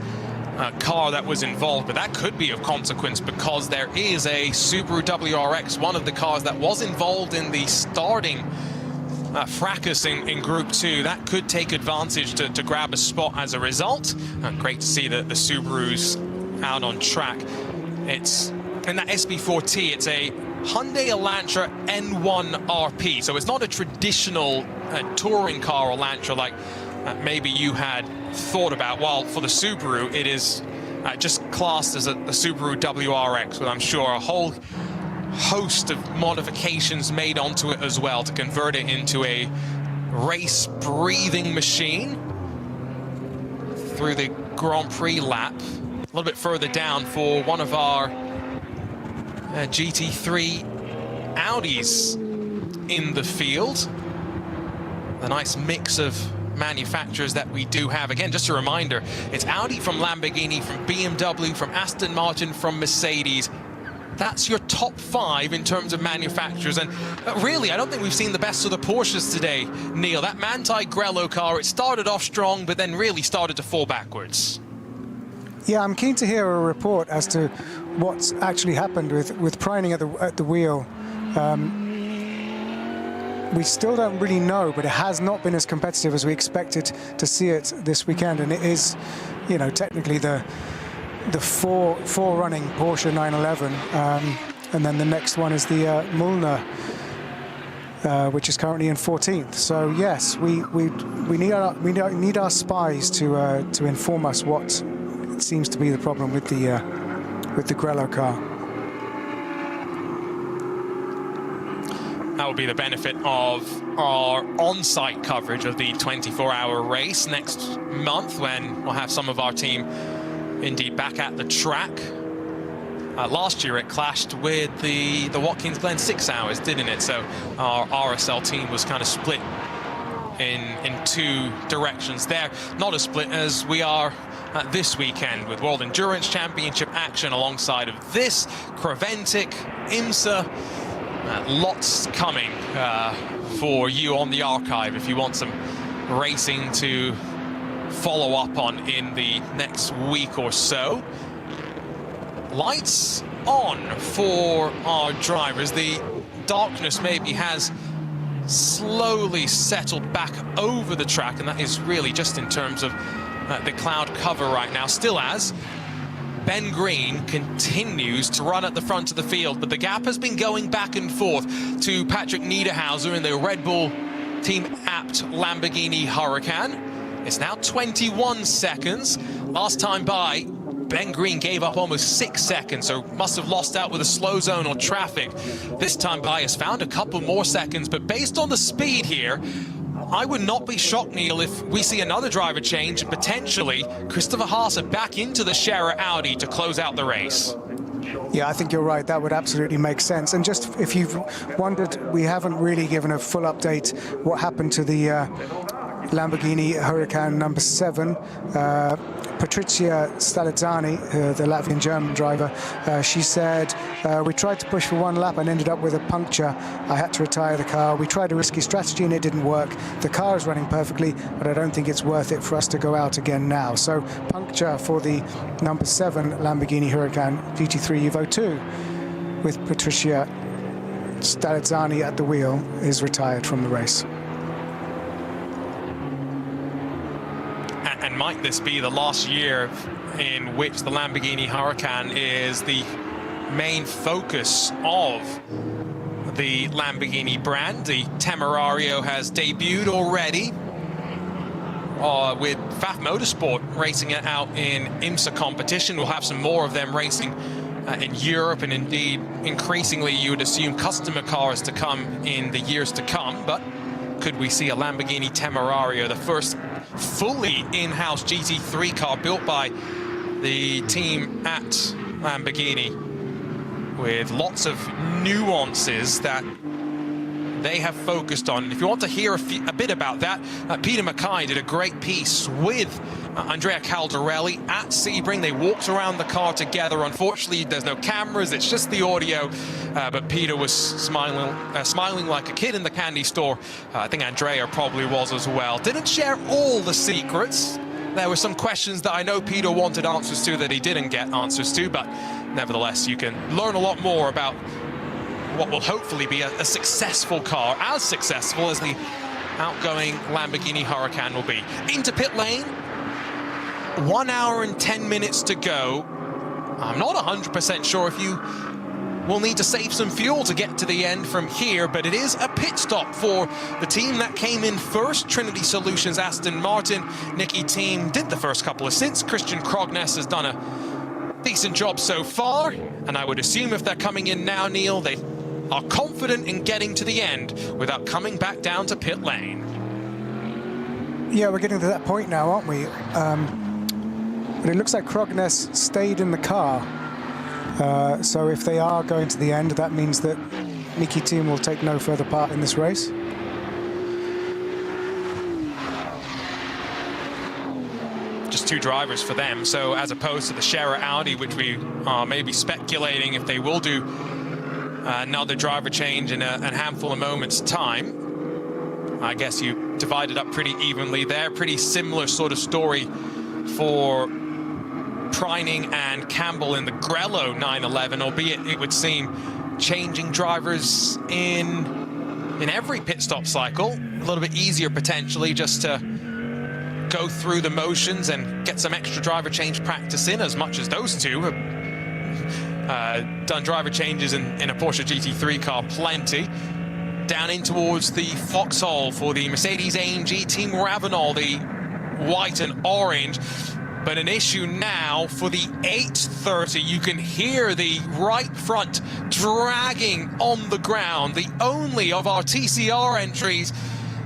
car that was involved, but that could be of consequence because there is a Subaru WRX, one of the cars that was involved in the starting fracas in Group 2. That could take advantage to grab a spot as a result. Great to see the Subarus out on track. It's in that SB4T, it's a Hyundai Elantra N1 RP, so it's not a traditional touring car Elantra like maybe you had thought about. While for the Subaru, it is just classed as a Subaru WRX, with I'm sure a whole host of modifications made onto it as well to convert it into a race-breathing machine through the Grand Prix lap. A little bit further down for one of our GT3 Audis in the field. The nice mix of manufacturers that we do have. Again, just a reminder, it's Audi from Lamborghini, from BMW, from Aston Martin, from Mercedes. That's your top 5 in terms of manufacturers. And really, I don't think we've seen the best of the Porsches today, Neil. That Manthey Grello car, it started off strong, but then really started to fall backwards. Yeah, I'm keen to hear a report as to what's actually happened with Preining at the wheel. We still don't really know, but it has not been as competitive as we expected to see it this weekend. And it is, you know, technically the four-running Porsche 911, and then the next one is the Mullner, which is currently in 14th. So yes, we need our spies to inform us what seems to be the problem with the Grello car. That would be the benefit of our on-site coverage of the 24-hour race next month, when we'll have some of our team indeed back at the track. Last year it clashed with the Watkins Glen 6 hours, didn't it? So our RSL team was kind of split in two directions there. Not as split as we are this weekend, with World Endurance Championship action alongside of this, Creventic, IMSA. Lots coming for you on the archive if you want some racing to follow up on in the next week or so. Lights on for our drivers. The darkness maybe has slowly settled back over the track, and that is really just in terms of the cloud cover right now, still as Ben Green continues to run at the front of the field, but the gap has been going back and forth to Patrick Niederhauser in the Red Bull Team Apt Lamborghini Huracan. It's now 21 seconds. Last time by, Ben Green gave up almost 6 seconds, so must have lost out with a slow zone or traffic. This time by has found a couple more seconds, but based on the speed here, I would not be shocked, Neil, if we see another driver change and potentially Christopher Haase back into the Scherer Audi to close out the race. Yeah, I think you're right. That would absolutely make sense. And just if you've wondered, we haven't really given a full update what happened to the Lamborghini Huracan number 7. Patricia Stalizzani, the Latvian-German driver, she said, we tried to push for one lap and ended up with a puncture. I had to retire the car. We tried a risky strategy and it didn't work. The car is running perfectly, but I don't think it's worth it for us to go out again now. So puncture for the number 7 Lamborghini Huracan GT3 Evo 2, with Patricia Stalizzani at the wheel, is retired from the race. And might this be the last year in which the Lamborghini Huracan is the main focus of the Lamborghini brand? The Temerario has debuted already. with FAF Motorsport racing it out in IMSA competition. We'll have some more of them racing in Europe, and indeed increasingly you would assume customer cars to come in the years to come. But could we see a Lamborghini Temerario, the first fully in-house GT3 car built by the team at Lamborghini, with lots of nuances that they have focused on? If you want to hear a bit about that, Peter Mackay did a great piece with Andrea Caldarelli at Sebring. They walked around the car together. Unfortunately, there's no cameras, it's just the audio, but Peter was smiling like a kid in the candy store. I think Andrea probably was as well. Didn't share all the secrets. There were some questions that I know Peter wanted answers to that he didn't get answers to, but nevertheless, you can learn a lot more about what will hopefully be a successful car, as successful as the outgoing Lamborghini Huracan will be. Into pit lane, 1 hour and 10 minutes to go. I'm not 100% sure if you will need to save some fuel to get to the end from here, but it is a pit stop for the team that came in first, Trinity Solutions Aston Martin. Nicky team did the first couple of stints. Christian Krogness has done a decent job so far, and I would assume if they're coming in now, Neil, they are confident in getting to the end without coming back down to pit lane. Yeah, we're getting to that point now, aren't we? But it looks like Krogness stayed in the car. So if they are going to the end, that means that Nicky team will take no further part in this race. Just two drivers for them, so as opposed to the Scherer Audi, which we are maybe speculating if they will do another driver change in a handful of moments' time. I guess you divided up pretty evenly there. Pretty similar sort of story for Preining and Campbell in the Grello 911, albeit it would seem changing drivers in every pit stop cycle. A little bit easier potentially just to go through the motions and get some extra driver change practice in, as much as those two have done driver changes in a Porsche GT3 car plenty. Down in towards the foxhole for the Mercedes-AMG Team Ravenol, the white and orange. But an issue now for the 830. You can hear the right front dragging on the ground, the only of our TCR entries.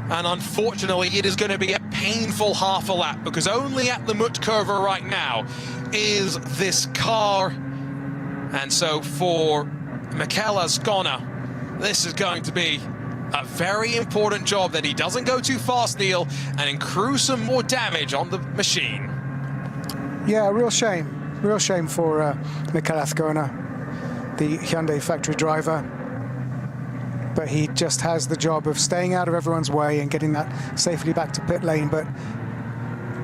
And unfortunately, it is going to be a painful half a lap, because only at the Mut Curve right now is this car. And so for Mikel Azcona, this is going to be a very important job that he doesn't go too fast, Neil, and accrue some more damage on the machine. Yeah, real shame for Mikel Azcona, the Hyundai factory driver. But he just has the job of staying out of everyone's way and getting that safely back to pit lane. But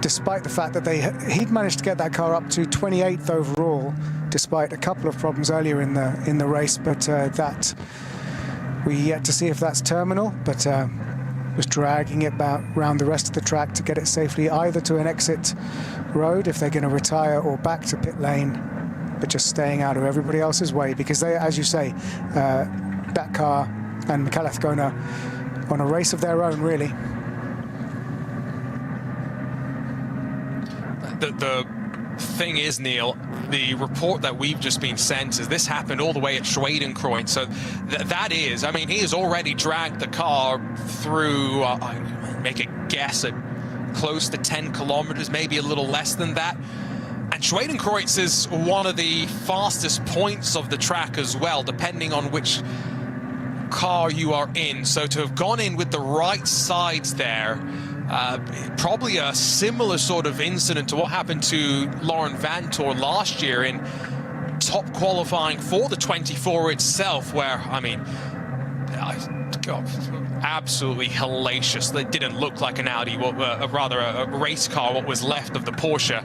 despite the fact that he'd managed to get that car up to 28th overall, despite a couple of problems earlier in the race, but that we yet to see if that's terminal. But was dragging it around the rest of the track to get it safely either to an exit road if they're going to retire, or back to pit lane, but just staying out of everybody else's way, because they, as you say, that car and Mikel Azcona on a race of their own, really. The thing is, Neil, the report that we've just been sent is this happened all the way at Schwedenkreuz. So that is, I mean, he has already dragged the car through, I make a guess, at close to 10 kilometers, maybe a little less than that. And Schwedenkreuz is one of the fastest points of the track as well, depending on which car you are in. So to have gone in with the right sides there, probably a similar sort of incident to what happened to Lauren Vantor last year in top qualifying for the 24 itself, where, I mean, absolutely hellacious. They didn't look like an Audi, rather a race car, what was left of the Porsche,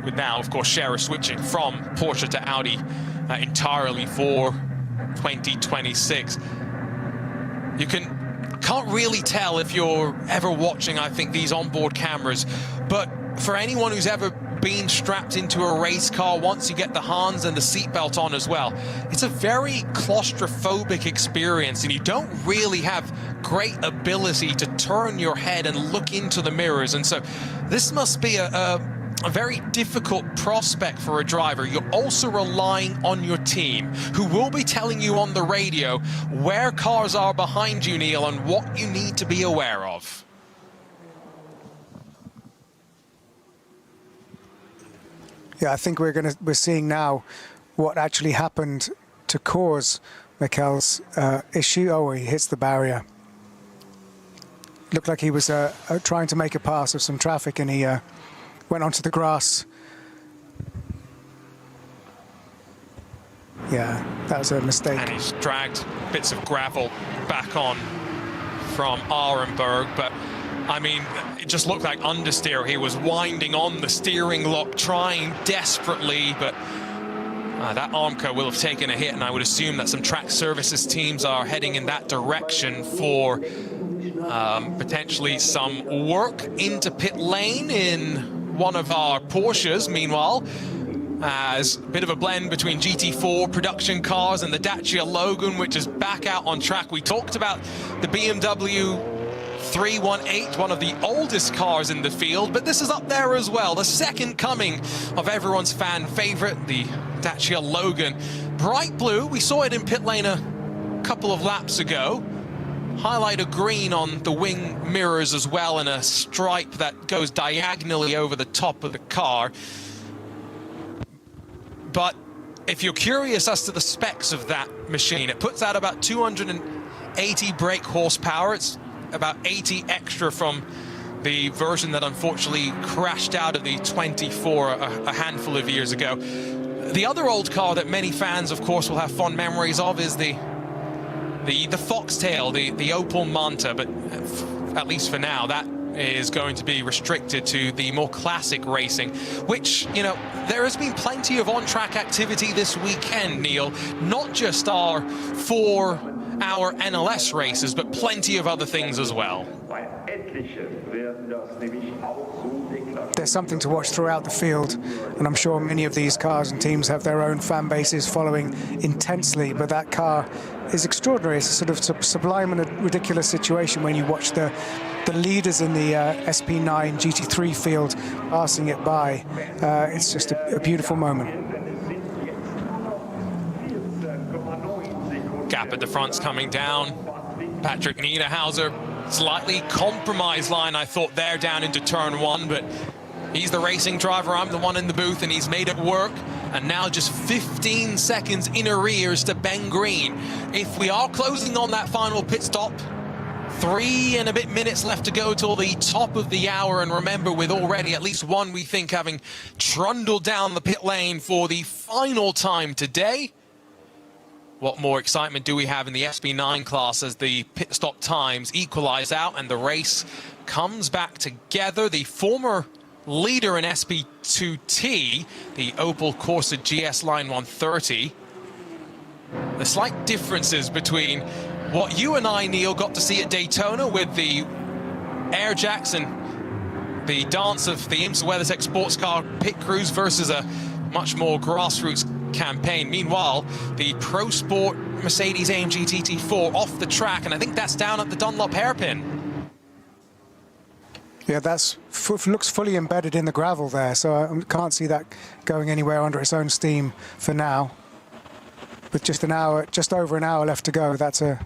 with now, of course, Scherer switching from Porsche to Audi entirely for 2026. You can't really tell if you're ever watching, I think, these onboard cameras, but for anyone who's ever being strapped into a race car once you get the Hans and the seatbelt on as well. It's a very claustrophobic experience, and you don't really have great ability to turn your head and look into the mirrors. And so this must be a very difficult prospect for a driver. You're also relying on your team, who will be telling you on the radio where cars are behind you, Neil, and what you need to be aware of. Yeah, I think we're seeing now what actually happened to cause Mikel's issue. Oh, he hits the barrier. Looked like he was trying to make a pass of some traffic, and he went onto the grass. Yeah, that was a mistake. And he's dragged bits of gravel back on from Arenberg, but I mean, it just looked like understeer. He was winding on the steering lock, trying desperately, but that Armco will have taken a hit, and I would assume that some track services teams are heading in that direction for potentially some work into pit lane in one of our Porsches. Meanwhile, as a bit of a blend between GT4 production cars and the Dacia Logan, which is back out on track. We talked about the BMW 318, one of the oldest cars in the field, but this is up there as well. The second coming of everyone's fan favorite, the Dacia Logan. Bright blue, we saw it in pit lane a couple of laps ago. Highlight of green on the wing mirrors as well, and a stripe that goes diagonally over the top of the car. But if you're curious as to the specs of that machine, it puts out about 280 brake horsepower. It's about 80 extra from the version that unfortunately crashed out of the 24 a handful of years ago. The other old car that many fans, of course, will have fond memories of is the Foxtail, the Opel Manta, but at least for now, that is going to be restricted to the more classic racing, which, you know, there has been plenty of on-track activity this weekend, Neil, not just our 4-hour NLS races, but plenty of other things as well. There's something to watch throughout the field, and I'm sure many of these cars and teams have their own fan bases following intensely, but that car is extraordinary. It's a sort of sublime and ridiculous situation when you watch the leaders in the SP9 GT3 field passing it by. It's just a beautiful moment. Gap at the front's coming down. Patrick Niederhauser, slightly compromised line, I thought, there down into turn one, but he's the racing driver, I'm the one in the booth, and he's made it work. And now just 15 seconds in arrears to Ben Green. If we are closing on that final pit stop, 3 and a bit minutes left to go till the top of the hour, and remember, with already at least one, we think, having trundled down the pit lane for the final time today. What more excitement do we have in the SP9 class as the pit stop times equalize out and the race comes back together? The former leader in SP2T, the Opel Corsa GS Line 130. The slight differences between what you and I, Neil, got to see at Daytona with the air jacks and the dance of the IMSA WeatherTech sports car pit crews versus a much more grassroots campaign. Meanwhile, the Pro Sport Mercedes-AMG GT4 off the track, and I think that's down at the Dunlop hairpin. Yeah, that's looks fully embedded in the gravel there, so I can't see that going anywhere under its own steam for now. With just over an hour left to go, that's a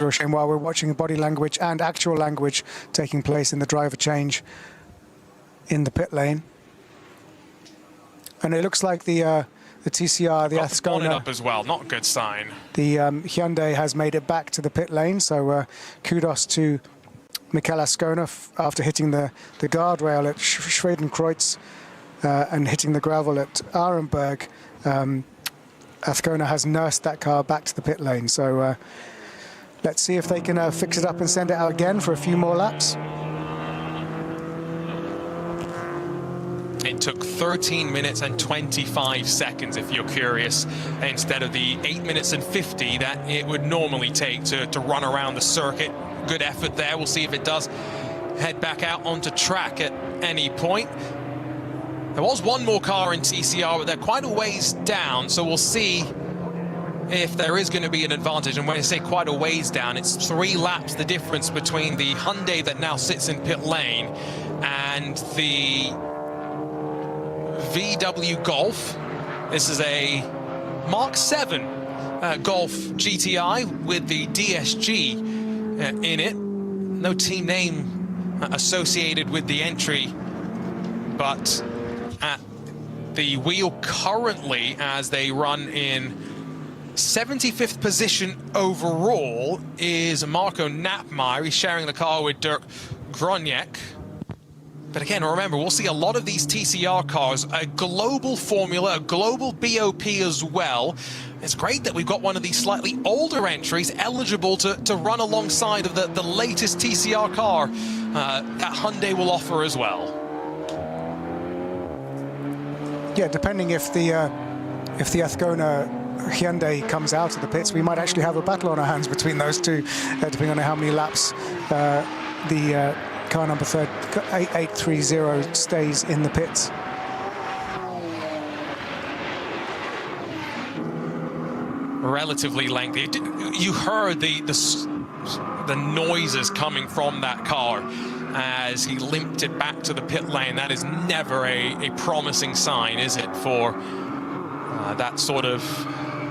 real shame. While we're watching body language and actual language taking place in the driver change in the pit lane, and it looks like the TCR, the Ascona, up as well, not a good sign. The Hyundai has made it back to the pit lane, so kudos to Mikel Ascona after hitting the guardrail at Schwedenkreuz and hitting the gravel at Arenberg. Ascona has nursed that car back to the pit lane, so let's see if they can fix it up and send it out again for a few more laps. It took 13 minutes and 25 seconds, if you're curious, instead of the 8 minutes and 50 that it would normally take to run around the circuit. Good effort there. We'll see if it does head back out onto track at any point. There was one more car in TCR, but they're quite a ways down, so we'll see if there is going to be an advantage. And when I say quite a ways down, it's 3 laps the difference between the Hyundai that now sits in pit lane and the VW Golf. This is a Mark 7 Golf GTI with the DSG in it. No team name associated with the entry, but at the wheel currently, as they run in 75th position overall, is Marco Knapmeyer. He's sharing the car with Dirk Groniek. But again, remember, we'll see a lot of these TCR cars, a global formula, a global BOP as well. It's great that we've got one of these slightly older entries eligible to run alongside of the latest TCR car that Hyundai will offer as well. Yeah, depending if the Athgona Hyundai comes out of the pits, we might actually have a battle on our hands between those two, depending on how many laps the car number 8830 stays in the pits. Relatively lengthy. You heard the noises coming from that car as he limped it back to the pit lane. That is never a promising sign, is it, for that sort of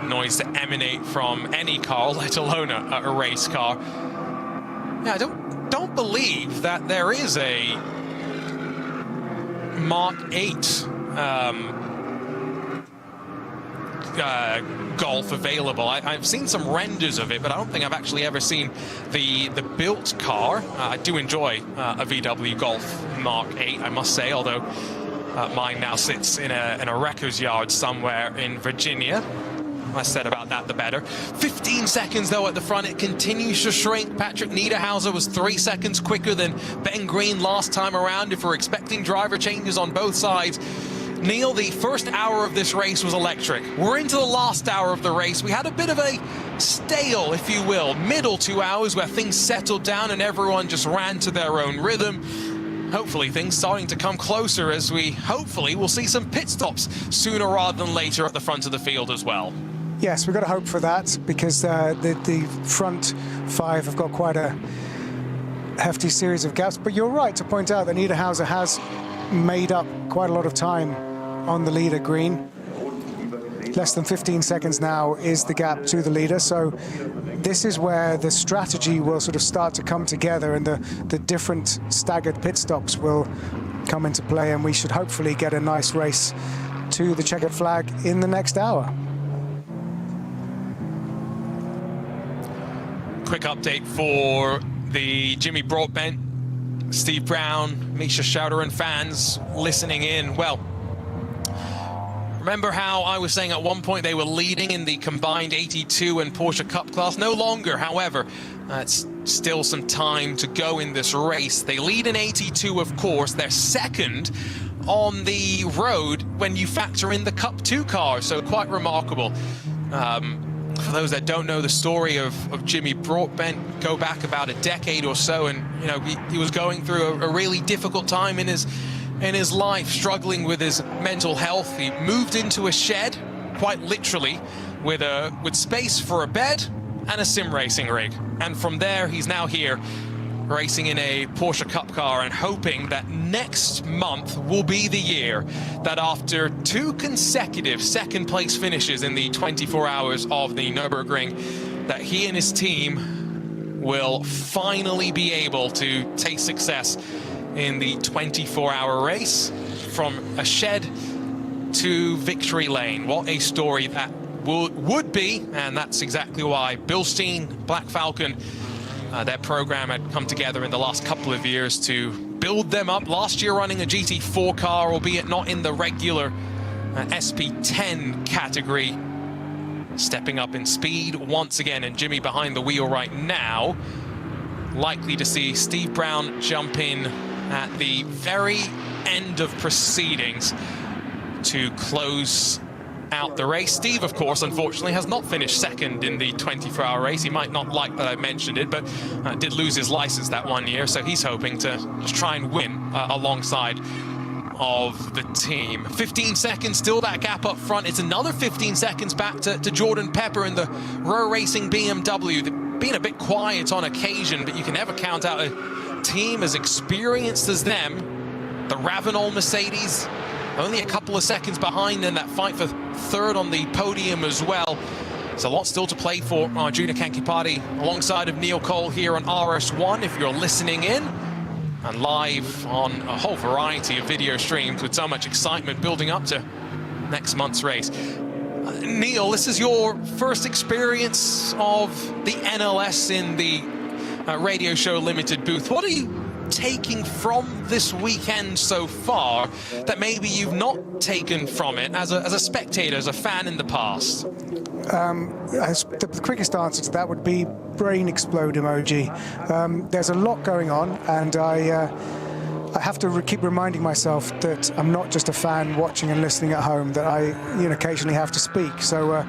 noise to emanate from any car, let alone a race car. Yeah, I don't believe that there is a Mark 8 Golf available. I've seen some renders of it, but I don't think I've actually ever seen the built car. I do enjoy a VW Golf Mark 8, I must say, although mine now sits in a wrecker's yard somewhere in Virginia. Less said about that, the better. 15 seconds, though, at the front. It continues to shrink. Patrick Niederhauser was 3 seconds quicker than Ben Green last time around. If we're expecting driver changes on both sides, Neil, the first hour of this race was electric. We're into the last hour of the race. We had a bit of a stale, if you will, middle 2 hours where things settled down and everyone just ran to their own rhythm. Hopefully things starting to come closer as we hopefully will see some pit stops sooner rather than later at the front of the field as well. Yes, we've got to hope for that, because the front 5 have got quite a hefty series of gaps. But you're right to point out that Niederhauser has made up quite a lot of time on the leader, Green. Less than 15 seconds now is the gap to the leader. So this is where the strategy will sort of start to come together, and the different staggered pit stops will come into play, and we should hopefully get a nice race to the checkered flag in the next hour. Quick update for the Jimmy Broadbent, Steve Brown, Misha Schauder and fans listening in. Well, remember how I was saying at one point they were leading in the combined 82 and Porsche Cup class? No longer, however. It's still some time to go in this race. They lead in 82, of course. They're second on the road when you factor in the Cup 2 car, so quite remarkable. For those that don't know the story of Jimmy Broadbent, go back about a decade or so, and you know he was going through a really difficult time in his life, struggling with his mental health. He moved into a shed, quite literally, with space for a bed and a sim racing rig. And from there, he's now here, racing in a Porsche Cup car and hoping that next month will be the year that after 2 consecutive second-place finishes in the 24 hours of the Nürburgring, that he and his team will finally be able to taste success in the 24-hour race from a shed to victory lane. What a story that would be, and that's exactly why Bilstein, Black Falcon, their program had come together in the last couple of years to build them up. Last year running a GT4 car, albeit not in the regular SP10 category, stepping up in speed once again, and Jimmy behind the wheel right now. Likely to see Steve Brown jump in at the very end of proceedings to close out the race. Steve, of course, unfortunately has not finished second in the 24-hour race. He might not like that I mentioned it, but did lose his license that one year, so he's hoping to just try and win alongside of the team. 15 seconds, still that gap up front. It's another 15 seconds back to Jordan Pepper in the Row Racing BMW. They've been a bit quiet on occasion, but you can never count out a team as experienced as them. The Ravenol Mercedes, only a couple of seconds behind in that fight for third on the podium as well. There's a lot still to play for Arjuna Kankipati alongside of Neil Cole here on RS1 if you're listening in, and live on a whole variety of video streams with so much excitement building up to next month's race. Neil, this is your first experience of the NLS in the Radio Show Limited booth. What are you taking from this weekend so far that maybe you've not taken from it as a spectator, as a fan in the past? The quickest answer to that would be brain explode emoji. There's a lot going on, and I have to keep reminding myself that I'm not just a fan watching and listening at home, that I occasionally have to speak. So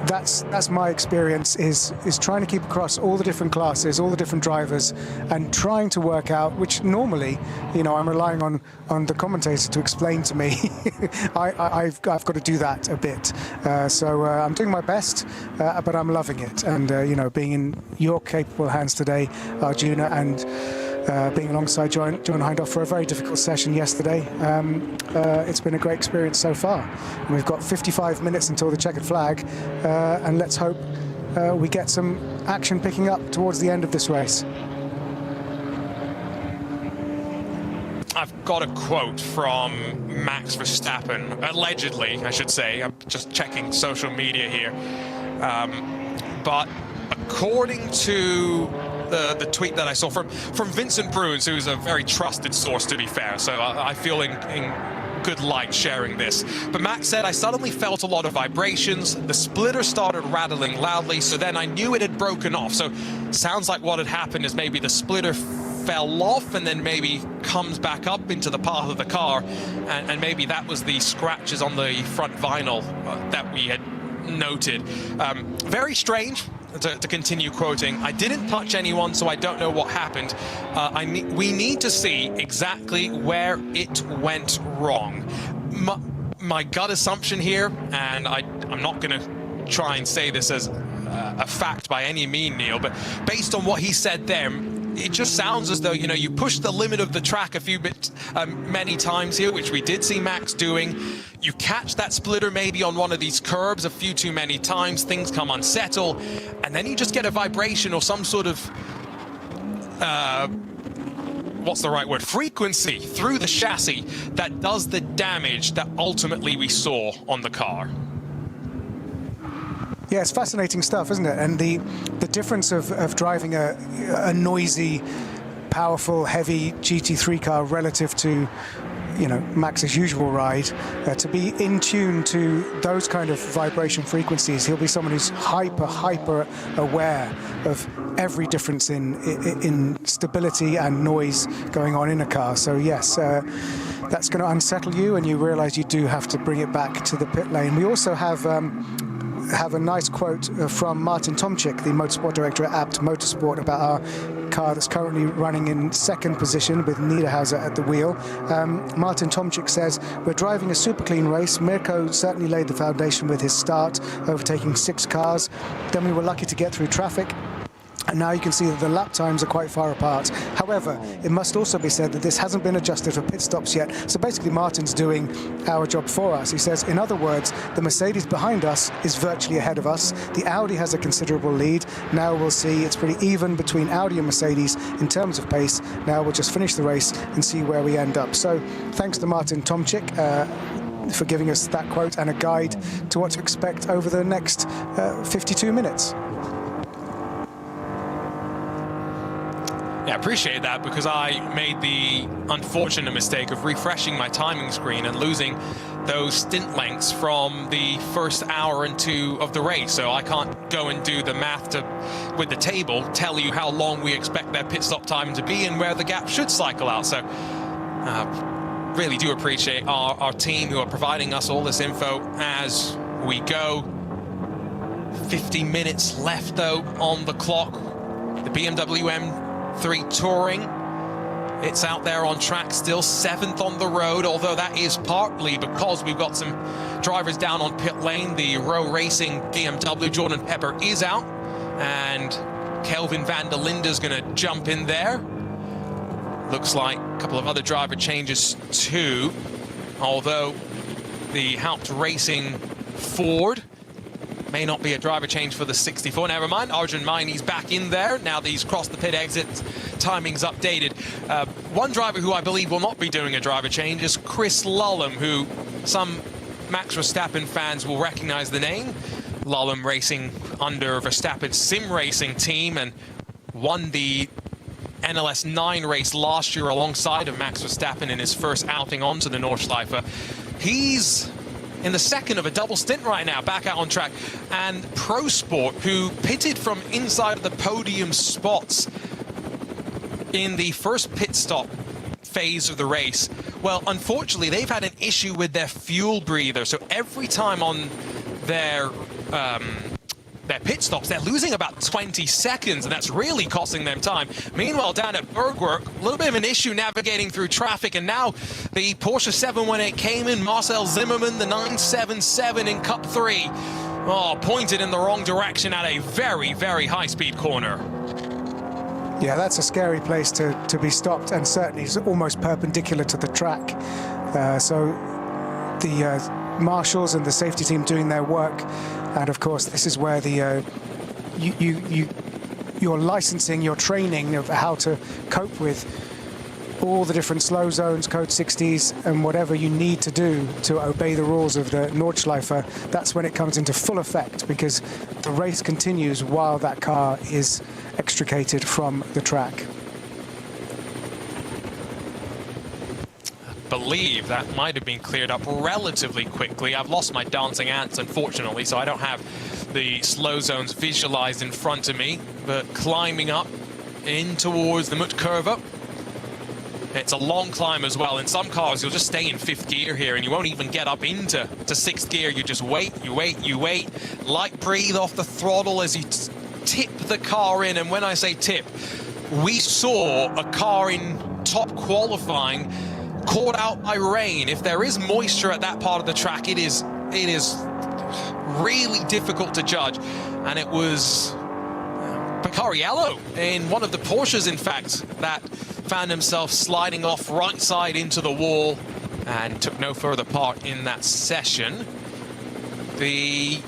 that's my experience, is trying to keep across all the different classes, all the different drivers, and trying to work out, which normally, I'm relying on the commentator to explain to me. I've got to do that a bit. So I'm doing my best, but I'm loving it. And, being in your capable hands today, Arjuna, and being alongside John Hindhaugh for a very difficult session yesterday. It's been a great experience so far. And we've got 55 minutes until the checkered flag, and let's hope we get some action picking up towards the end of this race. I've got a quote from Max Verstappen, allegedly, I should say. I'm just checking social media here. But according to the tweet that I saw from Vincent Bruins, who's a very trusted source, to be fair, so I feel in good light sharing this. But Max said, "I suddenly felt a lot of vibrations. The splitter started rattling loudly, so then I knew it had broken off." So sounds like what had happened is maybe the splitter fell off and then maybe comes back up into the path of the car, and maybe that was the scratches on the front vinyl that we had noted. Very strange. To continue quoting, "I didn't touch anyone, so I don't know what happened. We need to see exactly where it went wrong." My gut assumption here, and I'm not going to try and say this as a fact by any mean, Neil, but based on what he said there, it just sounds as though, you push the limit of the track a few bit many times here, which we did see Max doing. You catch that splitter maybe on one of these curbs a few too many times, things come unsettled, and then you just get a vibration or some sort of, what's the right word, frequency through the chassis that does the damage that ultimately we saw on the car. Yeah, it's fascinating stuff, isn't it? And the difference of driving a noisy, powerful, heavy GT3 car relative to, Max's usual ride, to be in tune to those kind of vibration frequencies. He'll be someone who's hyper aware of every difference in stability and noise going on in a car. So yes, that's going to unsettle you, and you realize you do have to bring it back to the pit lane. We also have a nice quote from Martin Tomczyk, the motorsport director at Abt Motorsport, about our car that's currently running in second position with Niederhauser at the wheel. Martin Tomczyk says, "We're driving a super clean race. Mirko certainly laid the foundation with his start, overtaking 6 cars. Then we were lucky to get through traffic. And now you can see that the lap times are quite far apart. However, it must also be said that this hasn't been adjusted for pit stops yet. So basically, Martin's doing our job for us." He says, "In other words, the Mercedes behind us is virtually ahead of us. The Audi has a considerable lead. Now we'll see. It's pretty even between Audi and Mercedes in terms of pace. Now we'll just finish the race and see where we end up." So thanks to Martin Tomczyk for giving us that quote and a guide to what to expect over the next 52 minutes. Yeah, I appreciate that, because I made the unfortunate mistake of refreshing my timing screen and losing those stint lengths from the first hour and 2 of the race. So I can't go and do the math with the table, tell you how long we expect their pit stop time to be and where the gap should cycle out. So really do appreciate our team who are providing us all this info as we go. 50 minutes left, though, on the clock. The BMW M3 Touring It's out there on track, still 7th on the road, although that is partly because we've got some drivers down on pit lane. The Row Racing BMW, Jordan Pepper, is out, and Kelvin van der Linde's going to jump in there. Looks like a couple of other driver changes too, although the Haupt Racing Ford may not be a driver change for the 64. Never mind, Arjun Mainy's back in there. Now that he's crossed the pit exit, timing's updated. One driver who I believe will not be doing a driver change is Chris Lullum, who some Max Verstappen fans will recognize the name. Lullum racing under Verstappen's sim racing team and won the NLS5 race last year alongside of Max Verstappen in his first outing onto the Nordschleife. He's in the second of a double stint right now, back out on track. And Pro Sport, who pitted from inside of the podium spots in the first pit stop phase of the race, well, unfortunately, they've had an issue with their fuel breather. So every time on their pit stops, they're losing about 20 seconds, and that's really costing them time. Meanwhile, down at Bergwerk, a little bit of an issue navigating through traffic, and now the Porsche 718 came in. Marcel Zimmermann, the 977 in Cup 3. Oh, pointed in the wrong direction at a very, very high-speed corner. Yeah, that's a scary place to be stopped, and certainly it's almost perpendicular to the track. So the marshals and the safety team doing their work. And of course, this is where the your licensing, your training of how to cope with all the different slow zones, code 60s, and whatever you need to do to obey the rules of the Nordschleife. That's when it comes into full effect, because the race continues while that car is extricated from the track. Believe that might have been cleared up relatively quickly. I've lost my dancing ants, unfortunately, so I don't have the slow zones visualized in front of me, but climbing up in towards the Mut Curve. It's a long climb as well. In some cars, you'll just stay in 5th gear here, and you won't even get up into 6th gear. You just wait, you wait, you wait. Light breathe off the throttle as you tip the car in. And when I say tip, we saw a car in top qualifying caught out by rain. If there is moisture at that part of the track, it is really difficult to judge. And it was Picariello in one of the Porsches, in fact, that found himself sliding off right side into the wall and took no further part in that session. The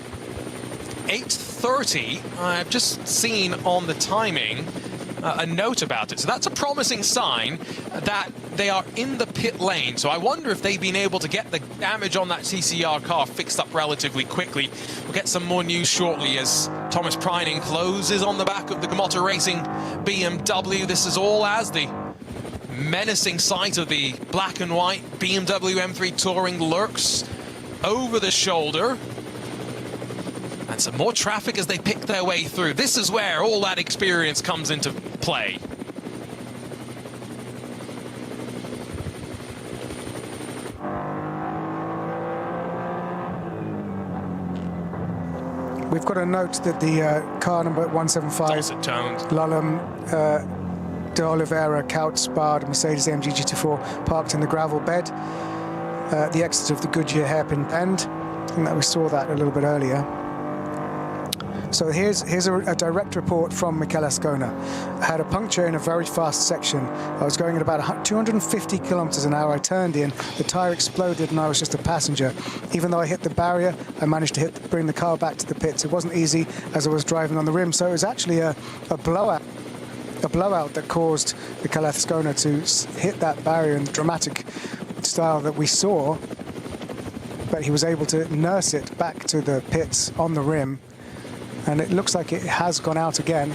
8:30, I've just seen on the timing a note about it. So that's a promising sign that they are in the pit lane. So I wonder if they've been able to get the damage on that TCR car fixed up relatively quickly. We'll get some more news shortly as Thomas Preining closes on the back of the Gamotta Racing BMW. This is all as the menacing sight of the black and white BMW M3 Touring lurks over the shoulder. And some more traffic as they pick their way through. This is where all that experience comes into play. We've got a note that the car number 175, Lullum de Oliveira, Couch-Sparred, Mercedes AMG GT4, parked in the gravel bed at the exit of the Goodyear hairpin bend. I think that we saw that a little bit earlier. So here's a direct report from Michele Ascona. I had a puncture in a very fast section. I was going at about 250 kilometers an hour. I turned in, the tire exploded, and I was just a passenger. Even though I hit the barrier, I managed to bring the car back to the pits. It wasn't easy as I was driving on the rim, so it was actually a blowout that caused Michele Ascona to hit that barrier in the dramatic style that we saw. But he was able to nurse it back to the pits on the rim. And it looks like it has gone out again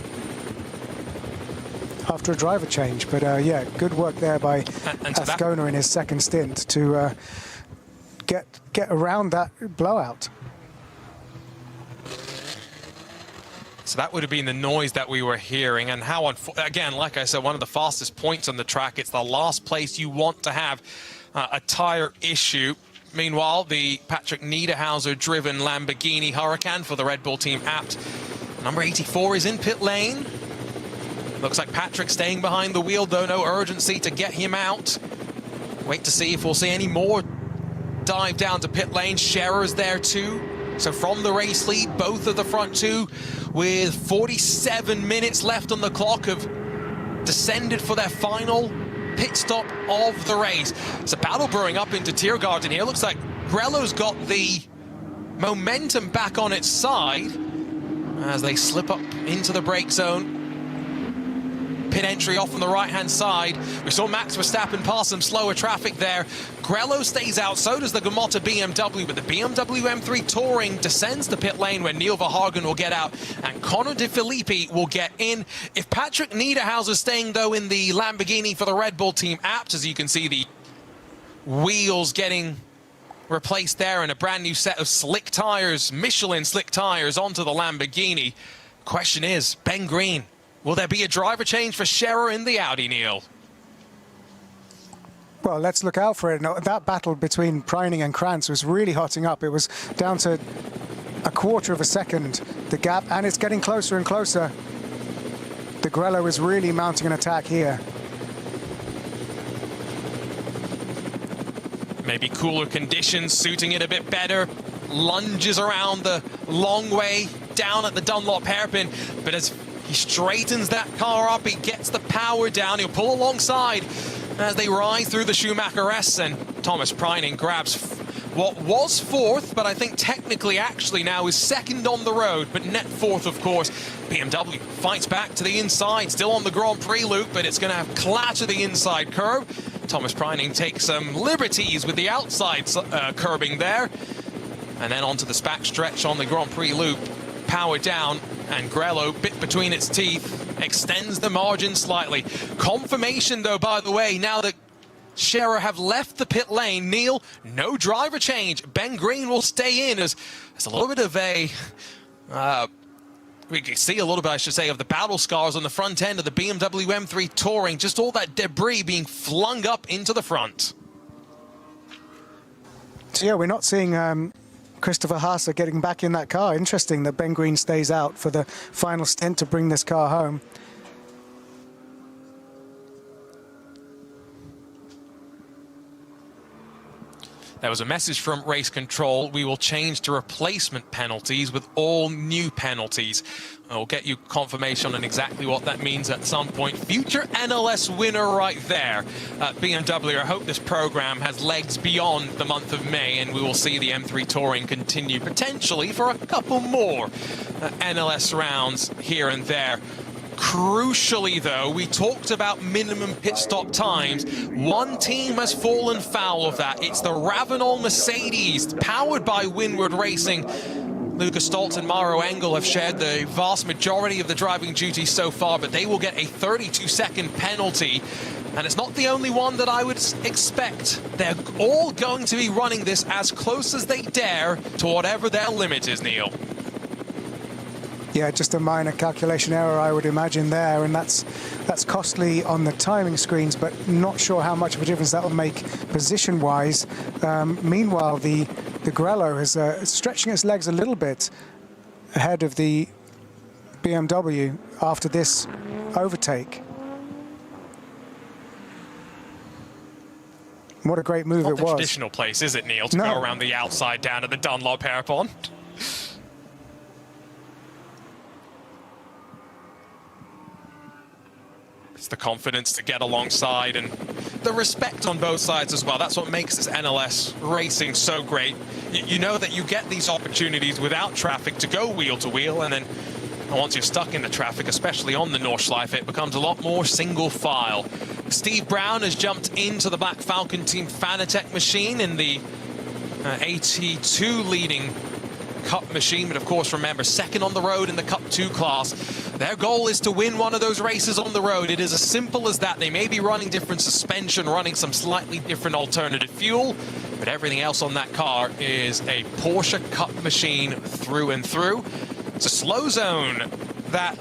after a driver change. But yeah, good work there by Ascona in his second stint to get around that blowout. So that would have been the noise that we were hearing, and how, again, like I said, one of the fastest points on the track. It's the last place you want to have a tire issue. Meanwhile, the Patrick Niederhauser-driven Lamborghini Huracan for the Red Bull team Abt, number 84, is in pit lane. Looks like Patrick staying behind the wheel, though no urgency to get him out. Wait to see if we'll see any more dive down to pit lane. Scherer's there too. So from the race lead, both of the front two with 47 minutes left on the clock have descended for their final pit stop of the race. It's a battle brewing up into Tiergarten here. Looks like Grello's got the momentum back on its side as they slip up into the brake zone. Pit entry off on the right-hand side. We saw Max Verstappen pass some slower traffic there. Grello stays out, so does the Gamotta BMW, but the BMW M3 Touring descends the pit lane where Neil Verhagen will get out and Connor De Filippi will get in. If Patrick Niederhauser's staying, though, in the Lamborghini for the Red Bull team, apt, as you can see the wheels getting replaced there and a brand new set of slick tires, Michelin slick tires onto the Lamborghini. Question is, Ben Green, will there be a driver change for Scherer in the Audi, Neil? Well, let's look out for it. No, that battle between Preining and Krantz was really hotting up. It was down to a quarter of a second, the gap, and it's getting closer and closer. The Grello is really mounting an attack here. Maybe cooler conditions suiting it a bit better. Lunges around the long way down at the Dunlop hairpin, but as he straightens that car up, he gets the power down, he'll pull alongside as they rise through the Schumacher S, and Thomas Preining grabs what was fourth, but I think technically actually now is second on the road, but net fourth, of course. BMW fights back to the inside, still on the Grand Prix loop, but it's going to clatter the inside curb. Thomas Preining takes some liberties with the outside curbing there, and then onto the back stretch on the Grand Prix loop. Power down, and Grello, bit between its teeth, extends the margin slightly. Confirmation, though, by the way, now that Scherer have left the pit lane. Neil, no driver change. Ben Green will stay in as a little bit of a... we can see a little bit, I should say, of the battle scars on the front end of the BMW M3 Touring. Just all that debris being flung up into the front. So, yeah, we're not seeing... Christopher Haase getting back in that car. Interesting that Ben Green stays out for the final stint to bring this car home. There was a message from race control. We will change to replacement penalties with all new penalties. I'll get you confirmation on exactly what that means at some point. Future NLS winner right there at BMW. I hope this program has legs beyond the month of May, and we will see the M3 Touring continue potentially for a couple more NLS rounds here and there. Crucially, though, we talked about minimum pit stop times. One team has fallen foul of that. It's the Ravenol Mercedes, powered by Windward Racing. Lucas Stoltz and Mauro Engel have shared the vast majority of the driving duties so far, but they will get a 32-second penalty. And it's not the only one that I would expect. They're all going to be running this as close as they dare to whatever their limit is, Neil. Yeah, just a minor calculation error, I would imagine there, and that's costly on the timing screens, but not sure how much of a difference that will make position-wise. Meanwhile, the Grello is stretching its legs a little bit ahead of the BMW after this overtake. What a great move it was. Not the traditional place, is it, Neil, to go around the outside down at the Dunlop hairpin? It's the confidence to get alongside and the respect on both sides as well. That's what makes this NLS racing so great. You know that you get these opportunities without traffic to go wheel to wheel, and then once you're stuck in the traffic, especially on the Nordschleife, it becomes a lot more single file. Steve Brown has jumped into the Black Falcon Team Fanatec machine in the AT2 leading Cup machine, but of course, remember, second on the road in the Cup 2 class. Their goal is to win one of those races on the road. It is as simple as that. They may be running different suspension, running some slightly different alternative fuel, but everything else on that car is a Porsche Cup machine through and through. It's a slow zone that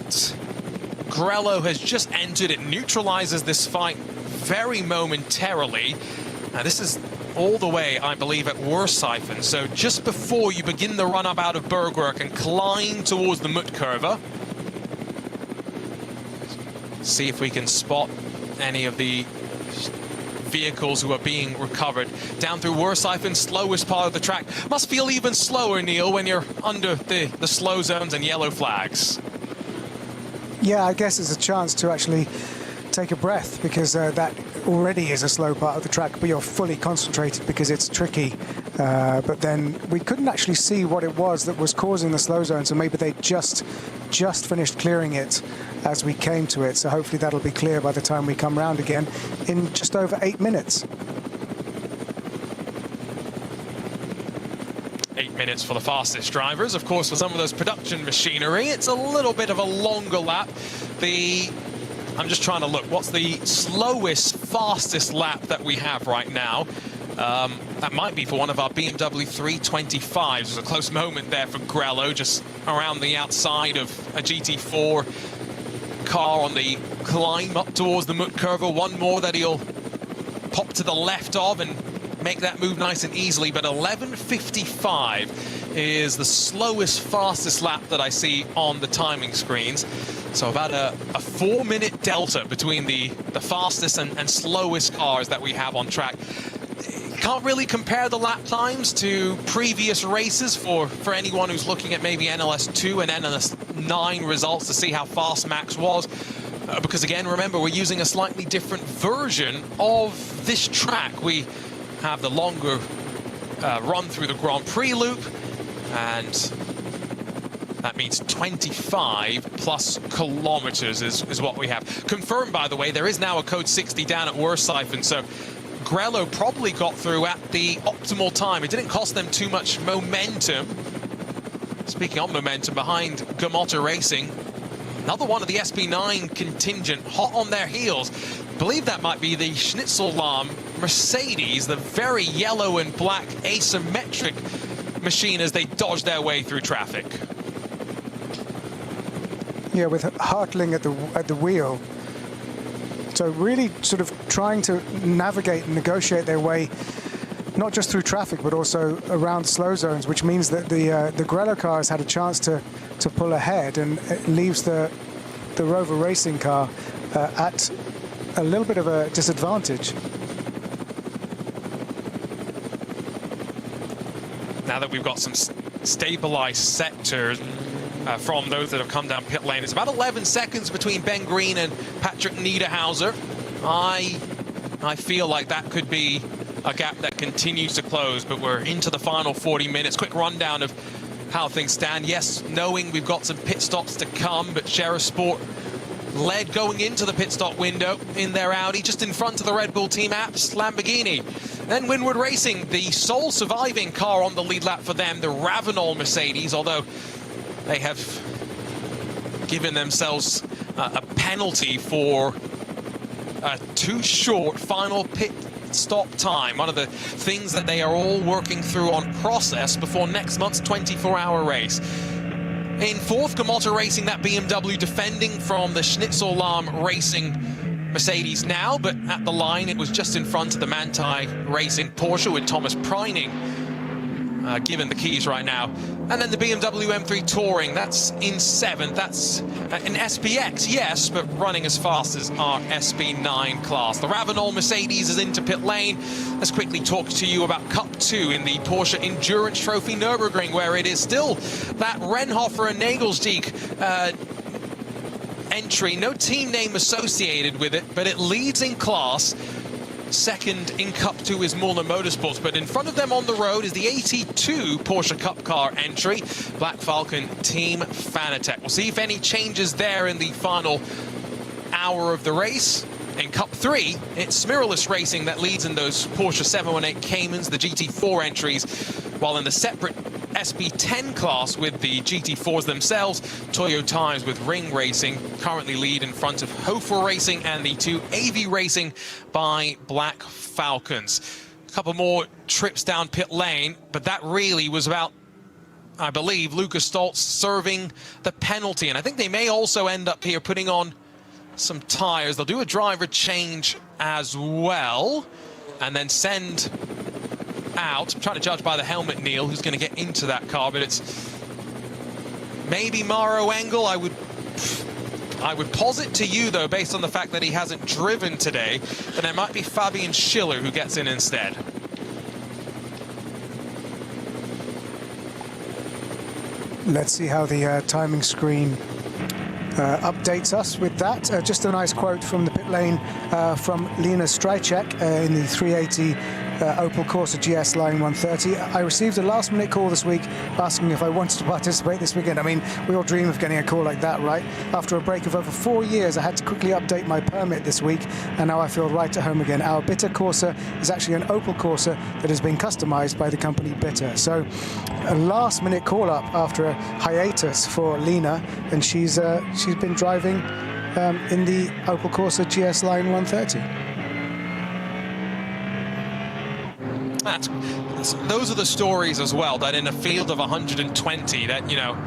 Grello has just entered. It neutralizes this fight very momentarily. Now, this is all the way, I believe, at Wursifen. So just before you begin the run-up out of Bergwerk and climb towards the Muttkurve. See if we can spot any of the vehicles who are being recovered. Down through Verstappen, slowest part of the track. Must feel even slower, Neil, when you're under the slow zones and yellow flags. Yeah, I guess it's a chance to actually take a breath, because that already is a slow part of the track, but you're fully concentrated because it's tricky. But then we couldn't actually see what it was that was causing the slow zone, so maybe they just finished clearing it as we came to it. So hopefully that'll be clear by the time we come round again in just over 8 minutes. 8 minutes for the fastest drivers. Of course, for some of those production machinery, it's a little bit of a longer lap. I'm just trying to look, what's the slowest, fastest lap that we have right now? That might be for one of our BMW 325s. There's a close moment there for Grello, just around the outside of a GT4 car on the climb up towards the Mut Curve. One more that he'll pop to the left of and make that move nice and easily. But 11:55 is the slowest, fastest lap that I see on the timing screens. So about a 4-minute delta between the fastest and slowest cars that we have on track. Can't really compare the lap times to previous races for anyone who's looking at maybe NLS2 and NLS9 results to see how fast Max was. Because again, remember, we're using a slightly different version of this track. We have the longer run through the Grand Prix loop, and that means 25 plus kilometers is what we have. Confirmed, by the way, there is now a code 60 down at Verstappen, so Grello probably got through at the optimal time. It didn't cost them too much momentum. Speaking of momentum, behind Gamotta Racing, another one of the SB9 contingent hot on their heels. I believe that might be the Schnitzellahm Mercedes, the very yellow and black asymmetric machine as they dodge their way through traffic. Yeah, with Hartling at the wheel. So really sort of trying to navigate and negotiate their way, not just through traffic, but also around slow zones, which means that the Grello car has had a chance to pull ahead, and it leaves the Rover Racing car at a little bit of a disadvantage. Now that we've got some stabilized sectors from those that have come down pit lane, it's about 11 seconds between Ben Green and Patrick Niederhauser. I feel like that could be a gap that continues to close, but we're into the final 40 minutes. Quick rundown of how things stand. Yes, knowing we've got some pit stops to come, but Sheriff Sport led going into the pit stop window in their Audi, just in front of the Red Bull Team Apps Lamborghini. Then Winward Racing, the sole surviving car on the lead lap for them, the Ravenol Mercedes, although they have given themselves a penalty for a too short final pit stop time. One of the things that they are all working through on process before next month's 24-hour race. In fourth, Gamotta Racing, that BMW defending from the Schnitzellahm Racing Mercedes now, but at the line it was just in front of the Manthey Racing Porsche with Thomas Preining given the keys right now. And then the BMW M3 Touring, that's in seventh. That's an SPX, yes, but running as fast as our SB9 class. The Ravenol Mercedes is into pit lane. Let's quickly talk to you about Cup 2 in the Porsche Endurance Trophy Nürburgring, where it is still that Renhofer and Nagelsdijk entry. No team name associated with it, but it leads in class. Second in Cup 2 is Muller Motorsports, but in front of them on the road is the 82 Porsche Cup car entry, Black Falcon Team Fanatec. We'll see if any changes there in the final hour of the race. In Cup 3, it's Mirrorless Racing that leads in those Porsche 718 Caymans, the GT4 entries, while in the separate SB10 class with the GT4s themselves, Toyo Times with Ring Racing currently lead in front of Hofer Racing and the two AV Racing by Black Falcons. A couple more trips down pit lane, but that really was about, I believe, Lucas Stoltz serving the penalty. And I think they may also end up here putting on some tires. They'll do a driver change as well and then send out. I'm trying to judge by the helmet, Neil, who's going to get into that car, but it's maybe Maro Engel. I would I would posit to you, though, based on the fact that he hasn't driven today, that it might be Fabian Schiller who gets in instead. Let's see how the timing screen updates us with that. Just a nice quote from the pit lane from Lena Strycek in the 380 Opel Corsa GS Line 130. I received a last-minute call this week asking if I wanted to participate this weekend. I mean, we all dream of getting a call like that, right? After a break of over 4 years, I had to quickly update my permit this week, and now I feel right at home again. Our Bitter Corsa is actually an Opel Corsa that has been customized by the company Bitter. So a last-minute call-up after a hiatus for Lena, and she's been driving in the Opel Corsa GS Line 130. Those are the stories as well, that in a field of 120, that, you know,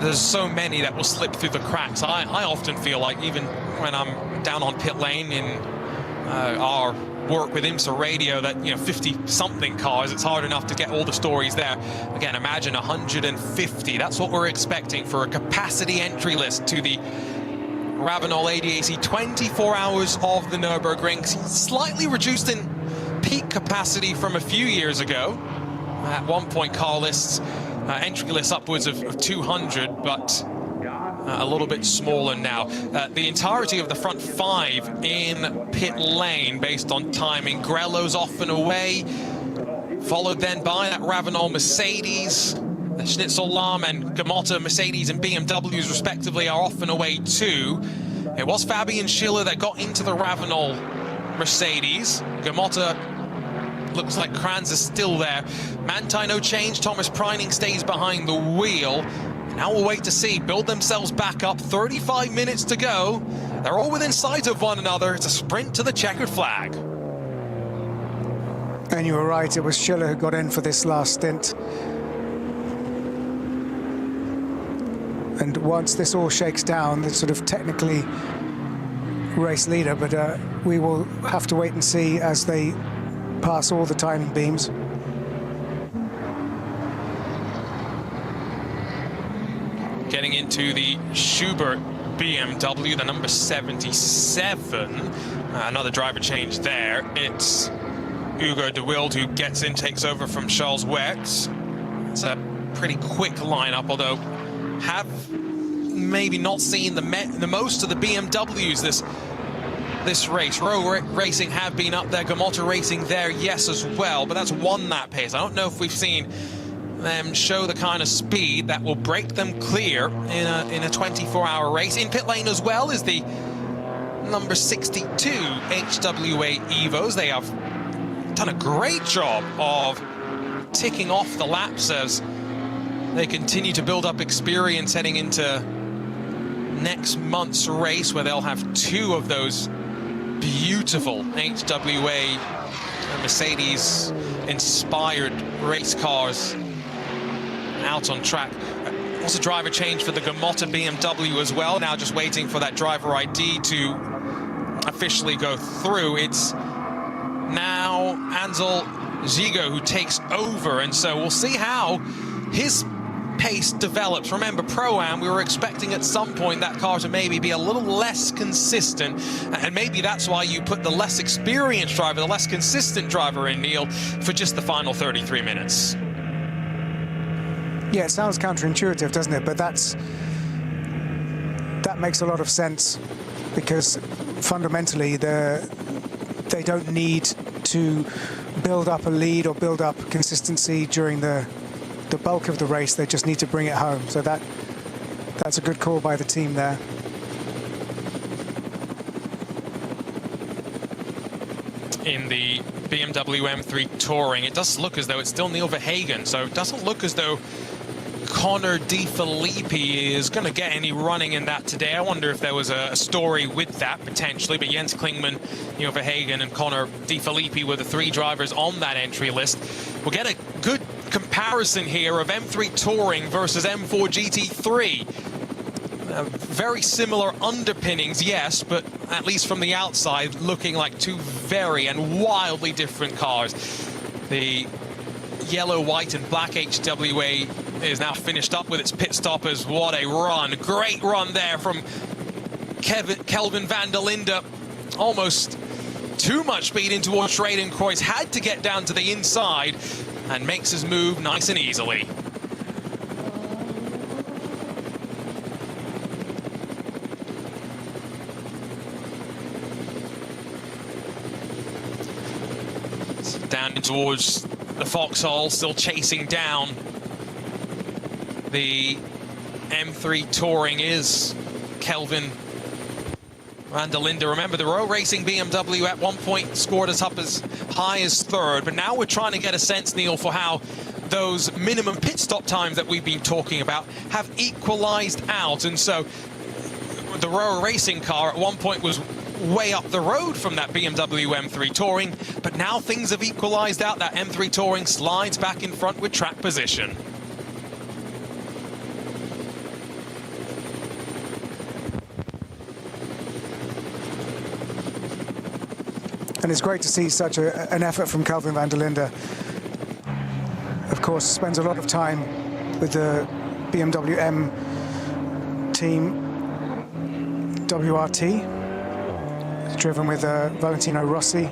there's so many that will slip through the cracks. I often feel like, even when I'm down on pit lane in our work with IMSA Radio, that, you know, 50-something cars, it's hard enough to get all the stories there. Again, imagine 150. That's what we're expecting for a capacity entry list to the Ravenel ADAC 24 Hours of the Nürburgring. Slightly reduced in peak capacity from a few years ago. At one point, car lists, entry lists upwards of 200, but a little bit smaller now. The entirety of the front five in pit lane based on timing. Grello's off and away, followed then by that Ravenel Mercedes. The Schnitzel Lahm and Gamotta Mercedes and BMWs respectively are off and away too. It was Fabian Schiller that got into the Ravenel Mercedes. Gamotta looks like Kranz is still there. Manthey no change. Thomas Preining stays behind the wheel. Now we'll wait to see. Build themselves back up. 35 minutes to go. They're all within sight of one another. It's a sprint to the checkered flag. And you were right, it was Schiller who got in for this last stint. And once this all shakes down, it's sort of technically race leader, but we will have to wait and see as they pass all the timing beams. Getting into the Schubert BMW, the number 77. Another driver change there. It's Hugo de Wilde who gets in, takes over from Charles Wertz. It's a pretty quick lineup, although have maybe not seen the most of the BMWs this race. Rowe Racing have been up there, Gamotta Racing there, yes, as well, but that's won that pace. I don't know if we've seen them show the kind of speed that will break them clear in a 24-hour race. In pit lane as well is the number 62 HWA Evos. They have done a great job of ticking off the laps as they continue to build up experience heading into next month's race, where they'll have two of those beautiful HWA Mercedes-inspired race cars out on track. Also driver change for the Gamotta BMW as well. Now just waiting for that driver ID to officially go through. It's now Ansel Zigo who takes over, and so we'll see how his pace develops. Remember, Pro-Am, we were expecting at some point that car to maybe be a little less consistent, and maybe that's why you put the less experienced driver, the less consistent driver in, Neil, for just the final 33 minutes. Yeah, it sounds counterintuitive, doesn't it? But that makes a lot of sense, because fundamentally they don't need to build up a lead or build up consistency during the bulk of the race. They just need to bring it home. So that's a good call by the team there. In the BMW M3 Touring, it does look as though it's still Neil Verhagen, so it doesn't look as though Connor De Filippi is going to get any running in that today. I wonder if there was a story with that potentially, but Jens Klingman, Neil Verhagen and Connor De Filippi were the three drivers on that entry list. We'll get a good comparison here of M3 Touring versus M4 GT3. Very similar underpinnings, yes, but at least from the outside, looking like two very and wildly different cars. The yellow, white and black HWA is now finished up with its pit stoppers. What a run. Great run there from Kelvin van der Linde. Almost too much speed in towards Schradenkreuz. Had to get down to the inside and makes his move nice and easily. Down towards the foxhole, still chasing down the M3 Touring is Kelvin van der Linde. Remember, the road racing BMW at one point scored us up as high as third, but now we're trying to get a sense, Neil, for how those minimum pit stop times that we've been talking about have equalized out. And so the road racing car at one point was way up the road from that BMW M3 Touring, but now things have equalized out. That M3 Touring slides back in front with track position. And it's great to see such an effort from Kelvin van der Linde. Of course, spends a lot of time with the BMW M team WRT, driven with Valentino Rossi.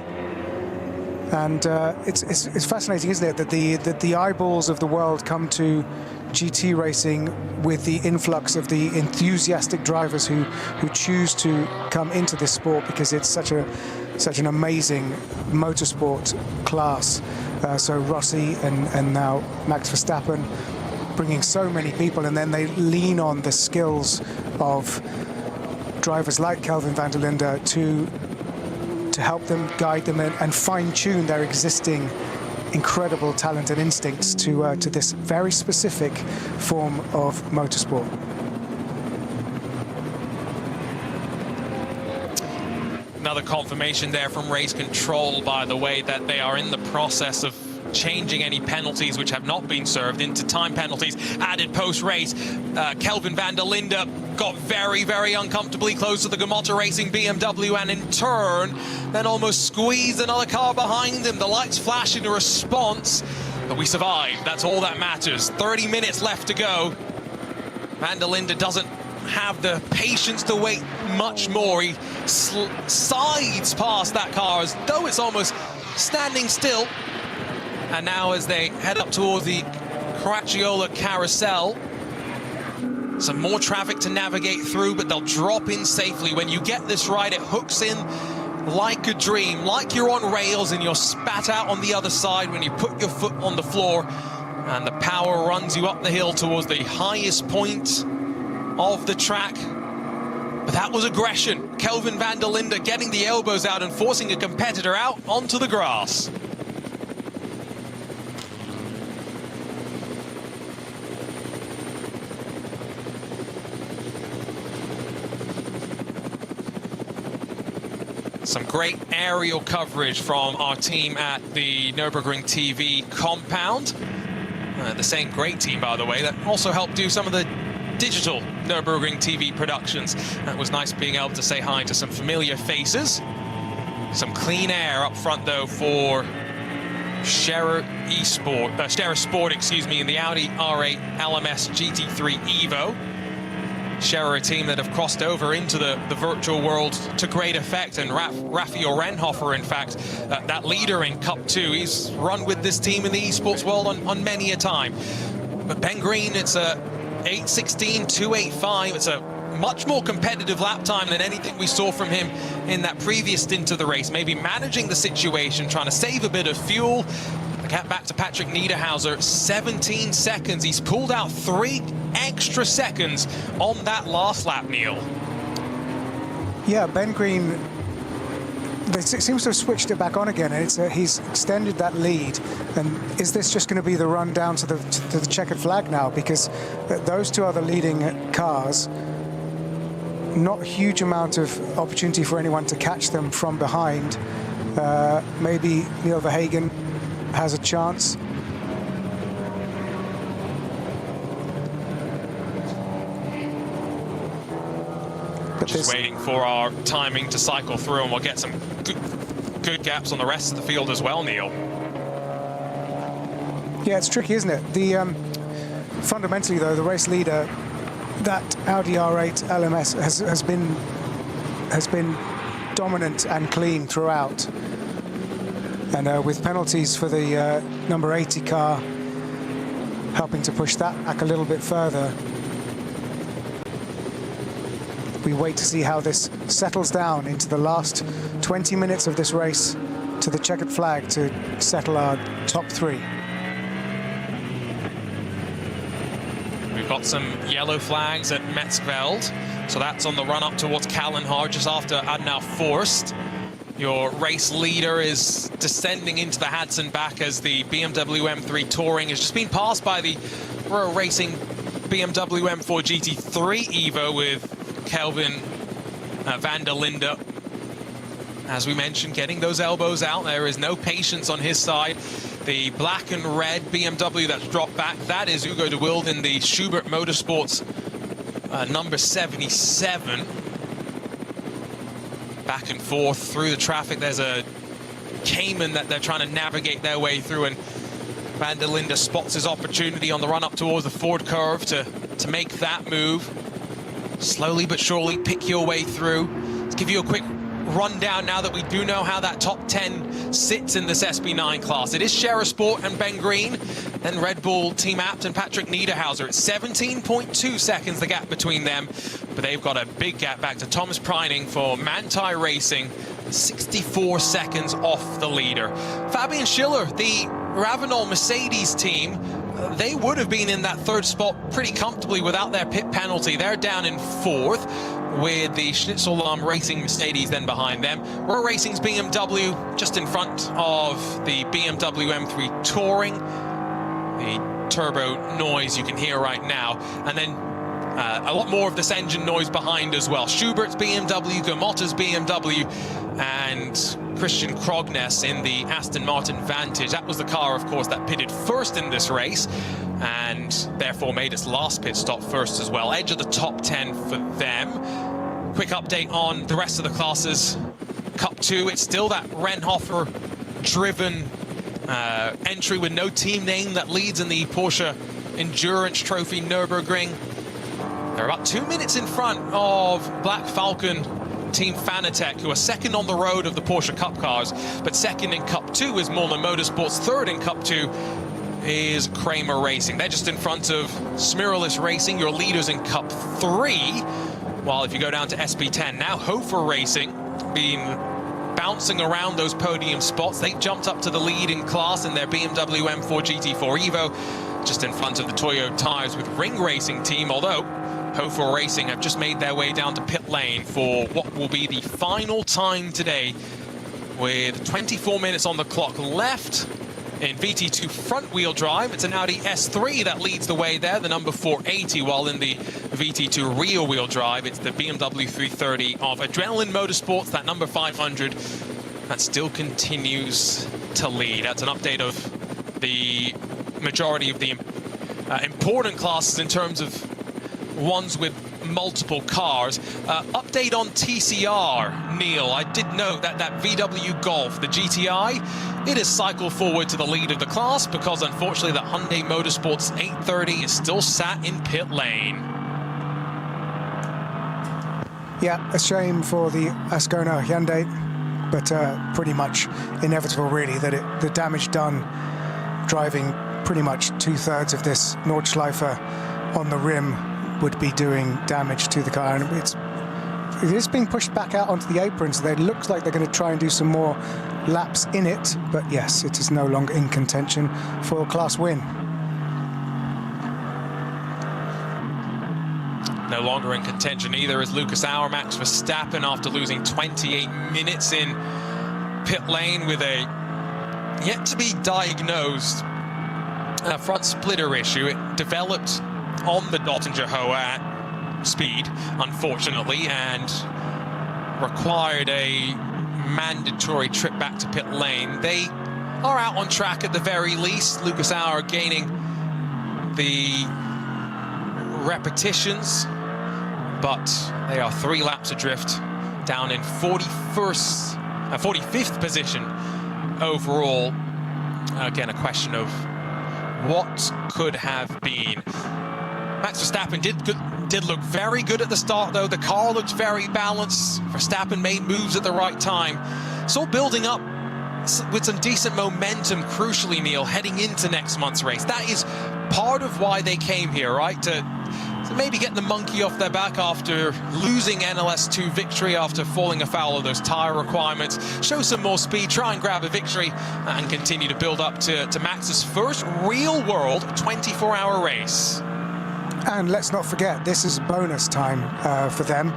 And it's fascinating, isn't it, that the eyeballs of the world come to GT racing with the influx of the enthusiastic drivers who choose to come into this sport because it's such an amazing motorsport class. So Rossi and now Max Verstappen bringing so many people, and then they lean on the skills of drivers like Kelvin van der Linde to help them, guide them, and fine-tune their existing incredible talent and instincts to this very specific form of motorsport. Another confirmation there from race control, by the way, that they are in the process of changing any penalties which have not been served into time penalties added post-race. Kelvin van der Linde got very, very uncomfortably close to the Gamotta Racing BMW, and in turn then almost squeezed another car behind him. The lights flash in a response, but we survived. That's all that matters. 30 minutes left to go. Van der Linde doesn't have the patience to wait much more. He slides past that car as though it's almost standing still. And now as they head up towards the Caracciolo Carousel, some more traffic to navigate through, but they'll drop in safely. When you get this right, it hooks in like a dream, like you're on rails and you're spat out on the other side when you put your foot on the floor, and the power runs you up the hill towards the highest point of the track. But that was aggression. Kelvin van der Linde getting the elbows out and forcing a competitor out onto the grass. Some great aerial coverage from our team at the Nürburgring TV compound. The same great team, by the way, that also helped do some of the digital Nürburgring TV productions. That was nice being able to say hi to some familiar faces. Some clean air up front, though, for Scherer Sport, excuse me, in the Audi R8 LMS GT3 Evo. Scherer, a team that have crossed over into the virtual world to great effect, and Raphael Renhofer, in fact, that leader in Cup 2, he's run with this team in the esports world on many a time. But Ben Green, it's a 8:16.285. It's a much more competitive lap time than anything we saw from him in that previous stint of the race. Maybe managing the situation, trying to save a bit of fuel. Back to Patrick Niederhauser, 17 seconds. He's pulled out 3 extra seconds on that last lap, Neil. Yeah, Ben Green, it seems to have switched it back on again, and he's extended that lead. And is this just going to be the run down to the checkered flag now? Because those two other leading cars, not a huge amount of opportunity for anyone to catch them from behind. Maybe Neil Verhagen has a chance. But just waiting for our timing to cycle through, and we'll get some good gaps on the rest of the field as well, Neil. Yeah, it's tricky, isn't it? The Fundamentally, though, the race leader, that Audi R8 LMS has been dominant and clean throughout. And with penalties for the number 80 car helping to push that back a little bit further, we wait to see how this settles down into the last 20 minutes of this race to the checkered flag to settle our top 3. We've got some yellow flags at Metzgveld, so that's on the run up towards Kallenhard just after Adnau Forst. Your race leader is descending into the Hudson back as the BMW M3 Touring has just been passed by the Royal Racing BMW M4 GT3 Evo with Kelvin van der Linde. As we mentioned, getting those elbows out. There is no patience on his side. The black and red BMW that's dropped back, that is Hugo de Wilde in the Schubert Motorsports number 77. Back and forth through the traffic. There's a Cayman that they're trying to navigate their way through, and van der Linde spots his opportunity on the run up towards the Ford curve to make that move. Slowly but surely pick your way through. Let's give you a quick rundown now that we do know how that top 10 sits in this SB9 class. It is Scherer Sport and Ben Green, then Red Bull Team Abt and Patrick Niederhauser. It's 17.2 seconds the gap between them, but they've got a big gap back to Thomas Preining for Manthey Racing, 64 seconds off the leader. Fabian Schiller, the Ravenel Mercedes team, they would have been in that 3rd spot pretty comfortably without their pit penalty. They're down in 4th, with the Schnitzel Racing Mercedes then behind them. Royal Racing's BMW just in front of the BMW M3 Touring. The turbo noise you can hear right now. And then a lot more of this engine noise behind as well. Schubert's BMW, Gomotta's BMW, and Christian Krognes in the Aston Martin Vantage. That was the car, of course, that pitted first in this race, and therefore made its last pit stop first as well. Edge of the top 10 for them. Quick update on the rest of the classes. Cup 2, it's still that Renhofer-driven entry with no team name that leads in the Porsche Endurance Trophy Nürburgring. They're about 2 minutes in front of Black Falcon Team Fanatec, who are second on the road of the Porsche Cup cars, but second in Cup 2 is Molnar Motorsports, third in Cup 2 is Kramer Racing. They're just in front of Smiralis Racing, your leaders in Cup 3, while if you go down to SP10, now Hofer Racing, been bouncing around those podium spots. They jumped up to the lead in class in their BMW M4 GT4 Evo, just in front of the Toyo Tires with Ring Racing team, although Hofer Racing have just made their way down to pit lane for what will be the final time today, with 24 minutes on the clock left. In VT2 front-wheel drive, it's an Audi S3 that leads the way there, the number 480, while in the VT2 rear-wheel drive, it's the BMW 330 of Adrenaline Motorsports, that number 500, that still continues to lead. That's an update of the majority of the important classes in terms of ones with multiple cars. Update on TCR, Neil. I did note that that VW Golf, the GTI, it has cycled forward to the lead of the class because unfortunately the Hyundai Motorsports 830 is still sat in pit lane. Yeah, a shame for the Ascona Hyundai, but pretty much inevitable really that the damage done driving pretty much 2/3 of this Nordschleife on the rim would be doing damage to the car, and it is being pushed back out onto the apron, so it looks like they're going to try and do some more laps in it, but yes, it is no longer in contention for a class win. No longer in contention either is Lucas Auer, Max Verstappen, after losing 28 minutes in pit lane with a yet-to-be-diagnosed front splitter issue. It developed on the Dottinger-Hoa at speed, unfortunately, and required a mandatory trip back to pit lane. They are out on track at the very least. Lucas Auer gaining the repetitions, but they are 3 laps adrift, down in 45th position overall. Again, a question of what could have been. Max Verstappen did look very good at the start, though. The car looked very balanced. Verstappen made moves at the right time. It's all building up with some decent momentum, crucially, Neil, heading into next month's race. That is part of why they came here, right? To maybe get the monkey off their back after losing NLS5 victory, after falling afoul of those tyre requirements, show some more speed, try and grab a victory, and continue to build up to Max's first real-world 24-hour race. And let's not forget, this is bonus time for them,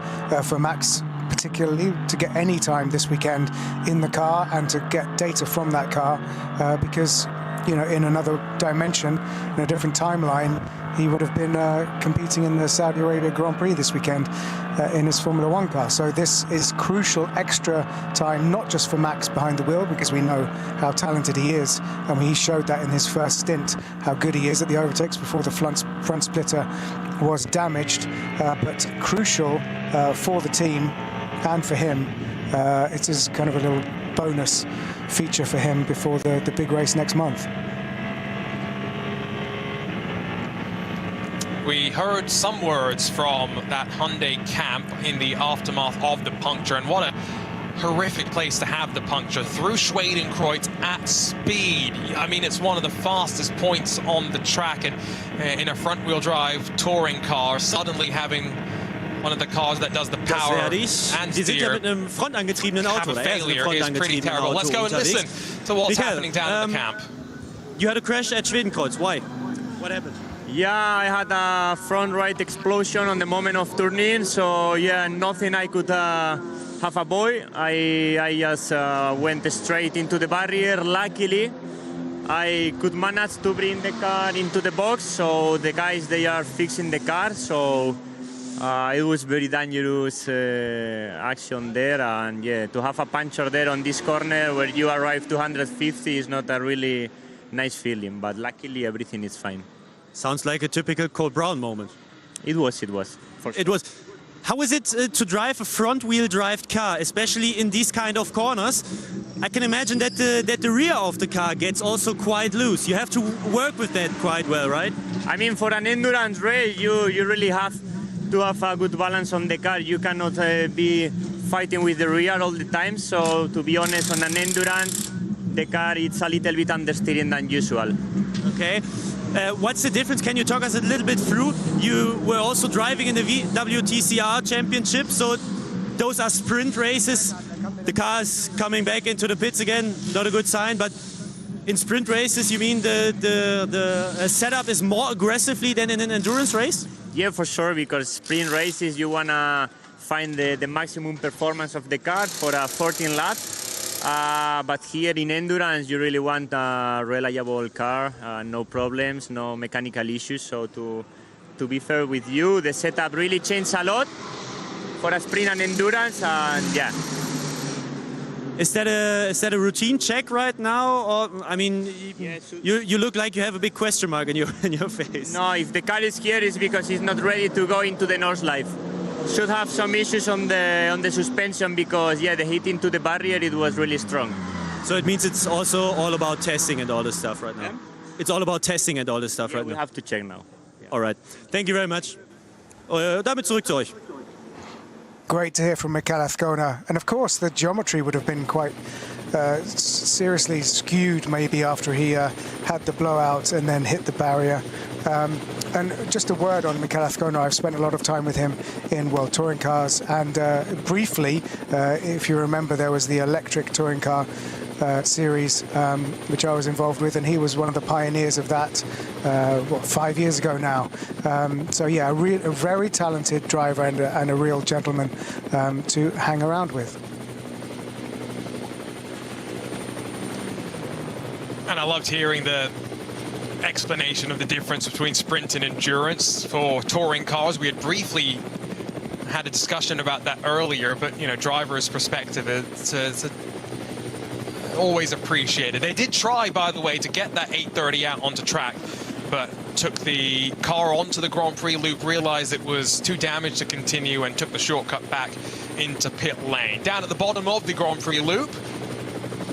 for Max particularly, to get any time this weekend in the car and to get data from that car, because, you know, in another dimension, in a different timeline, he would have been competing in the Saudi Arabia Grand Prix this weekend in his Formula One car. So this is crucial extra time, not just for Max behind the wheel, because we know how talented he is, and he showed that in his first stint, how good he is at the overtakes before the front splitter was damaged, but crucial for the team and for him. It is kind of a little bonus feature for him before the big race next month. We heard some words from that Hyundai camp in the aftermath of the puncture, and what a horrific place to have the puncture, through Schwedenkreuz at speed. I mean, it's one of the fastest points on the track, and in a front-wheel drive touring car, suddenly having one of the cars that does the power and steer mit einem frontangetriebenen have Auto. a failure is pretty terrible. Let's go and listen to what's happening down in the camp. You had a crash at Schwedenkreuz. Why? What happened? Yeah, I had a front right explosion on the moment of turning, so yeah, nothing I could have avoided. I just went straight into the barrier. Luckily, I could manage to bring the car into the box, so the guys, they are fixing the car, so it was very dangerous action there, and yeah, to have a puncture there on this corner where you arrive 250 is not a really nice feeling, but luckily everything is fine. Sounds like a typical Cole Brown moment. It was, for sure. It was. How is it to drive a front-wheel drive car, especially in these kind of corners? I can imagine that the rear of the car gets also quite loose. You have to work with that quite well, right? I mean, for an endurance race, you really have to have a good balance on the car. You cannot be fighting with the rear all the time. So, to be honest, on an endurance, the car is a little bit understeering than usual. Okay. What's the difference? Can you talk us a little bit through? You were also driving in the WTCR Championship, so those are sprint races. The car is coming back into the pits again, not a good sign, but in sprint races, you mean the setup is more aggressively than in an endurance race? Yeah, for sure, because sprint races, you want to find the maximum performance of the car for a 14 lap. But here in endurance, you really want a reliable car, no problems, no mechanical issues. So to be fair with you, the setup really changed a lot for a sprint and endurance, and yeah. Is that a routine check right now, or I mean, yeah, you look like you have a big question mark in your face. No, if the car is here, it's because it's not ready to go into the North Life. Should have some issues on the suspension because yeah, the hit into the barrier, it was really strong. So it means it's also all about testing and all this stuff right now. Yeah. It's all about testing and all this stuff right We'll now. have to check now. Yeah. All right. Thank you very much. Damit zurück zu euch. Great to hear from Michael Azcona. And of course, the geometry would have been quite seriously skewed maybe after he had the blowout and then hit the barrier. And just a word on Michael Azcona. I've spent a lot of time with him in World Touring Cars, and briefly, if you remember, there was the electric touring car series, which I was involved with, and he was one of the pioneers of that, 5 years ago now. So yeah, a very talented driver and a real gentleman to hang around with. And I loved hearing the explanation of the difference between sprint and endurance for touring cars. We had briefly had a discussion about that earlier, but you know, driver's perspective, it's always appreciated. They did try, by the way, to get that 830 out onto track, but took the car onto the Grand Prix loop, realized it was too damaged to continue, and took the shortcut back into pit lane. Down at the bottom of the Grand Prix loop,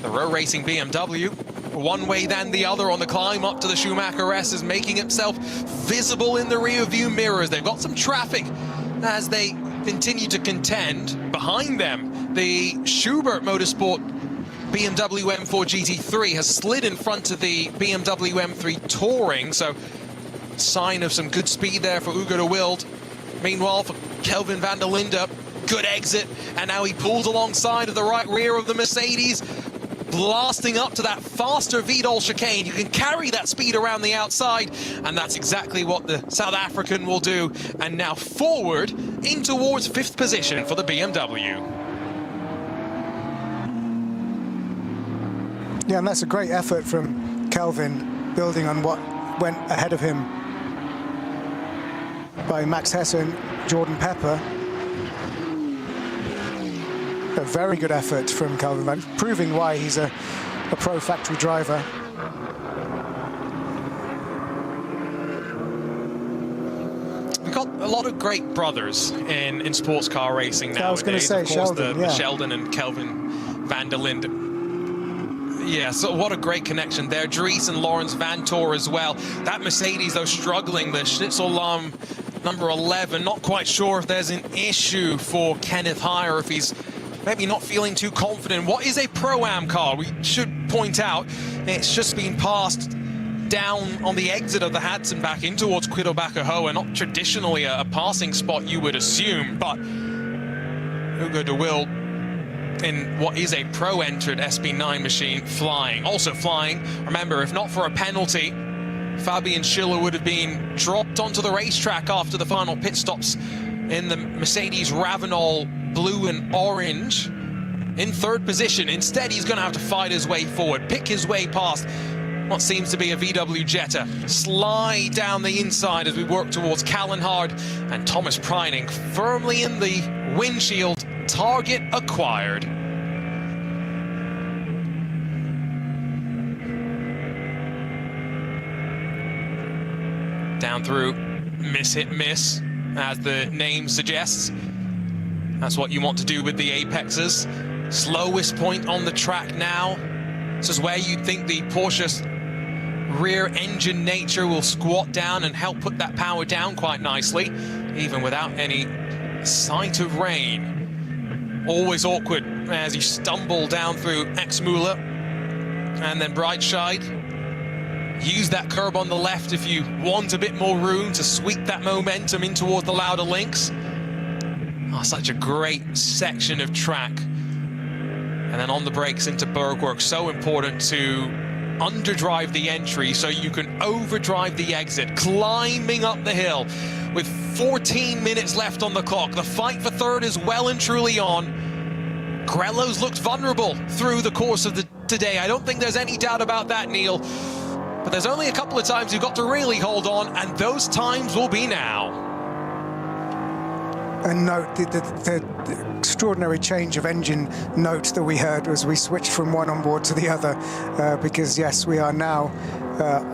the row racing BMW one way than the other on the climb up to the Schumacher S, is making himself visible in the rear view mirrors. They've got some traffic as they continue to contend. Behind them, the Schubert Motorsport BMW M4 GT3 has slid in front of the BMW M3 Touring, so sign of some good speed there for Hugo de Wilde. Meanwhile, for Kelvin van der Linde, good exit, and now he pulls alongside of the right rear of the Mercedes, blasting up to that faster Vidal chicane. You can carry that speed around the outside, and that's exactly what the South African will do. And now forward in towards 5th position for the BMW. Yeah, and that's a great effort from Kelvin, building on what went ahead of him by Max Hesse and Jordan Pepper. A very good effort from Kelvin, proving why he's a pro factory driver. We've got a lot of great brothers in sports car racing nowadays. I was going to say, of course, Sheldon, the Sheldon and Kelvin van der Linde. Yeah, so what a great connection there. Dries and Lawrence Vantor as well. That Mercedes, though, struggling. The Schnitzel-Lahm number 11, not quite sure if there's an issue for Kenneth Heyer, if he's maybe not feeling too confident. What is a Pro-Am car? We should point out it's just been passed down on the exit of the Hudson back in towards Quiddelbacher-Hoa, not traditionally a passing spot you would assume, but Hugo de Wilde in what is a pro-entered SB9 machine flying. Also flying, remember, if not for a penalty, Fabian Schiller would have been dropped onto the racetrack after the final pit stops in the Mercedes Ravenol blue and orange in 3rd position. Instead, he's going to have to fight his way forward, pick his way past what seems to be a VW Jetta, slide down the inside as we work towards Callenhard and Thomas Preining firmly in the windshield. Target acquired. Down through, miss hit miss, as the name suggests. That's what you want to do with the apexes. Slowest point on the track now. This is where you'd think the Porsche's rear engine nature will squat down and help put that power down quite nicely, even without any sight of rain. Always awkward as you stumble down through Exmüller and then Breitscheid. Use that curb on the left if you want a bit more room to sweep that momentum in towards the Lauda links. Oh, such a great section of track. And then on the brakes into Bergwerk, so important to underdrive the entry so you can overdrive the exit, climbing up the hill with 14 minutes left on the clock. The fight for 3rd is well and truly on. Grello's looked vulnerable through the course of today. I don't think there's any doubt about that, Neil. But there's only a couple of times you've got to really hold on, and those times will be now. And note the extraordinary change of engine note that we heard as we switched from one onboard to the other, because yes, we are now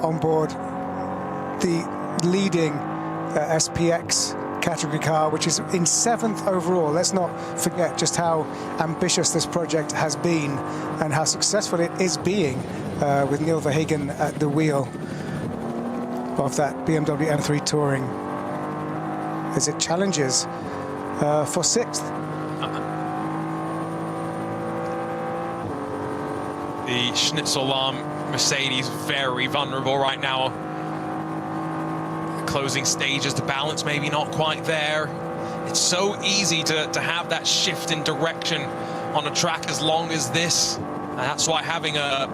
on board the leading SPX category car, which is in 7th overall. Let's not forget just how ambitious this project has been and how successful it is being, with Neil Verhagen at the wheel of that BMW M3 Touring as it challenges for 6th. The Schnitzel-Lahm Mercedes very vulnerable right now. Closing stages, the balance maybe not quite there. It's so easy to have that shift in direction on a track as long as this. And that's why having a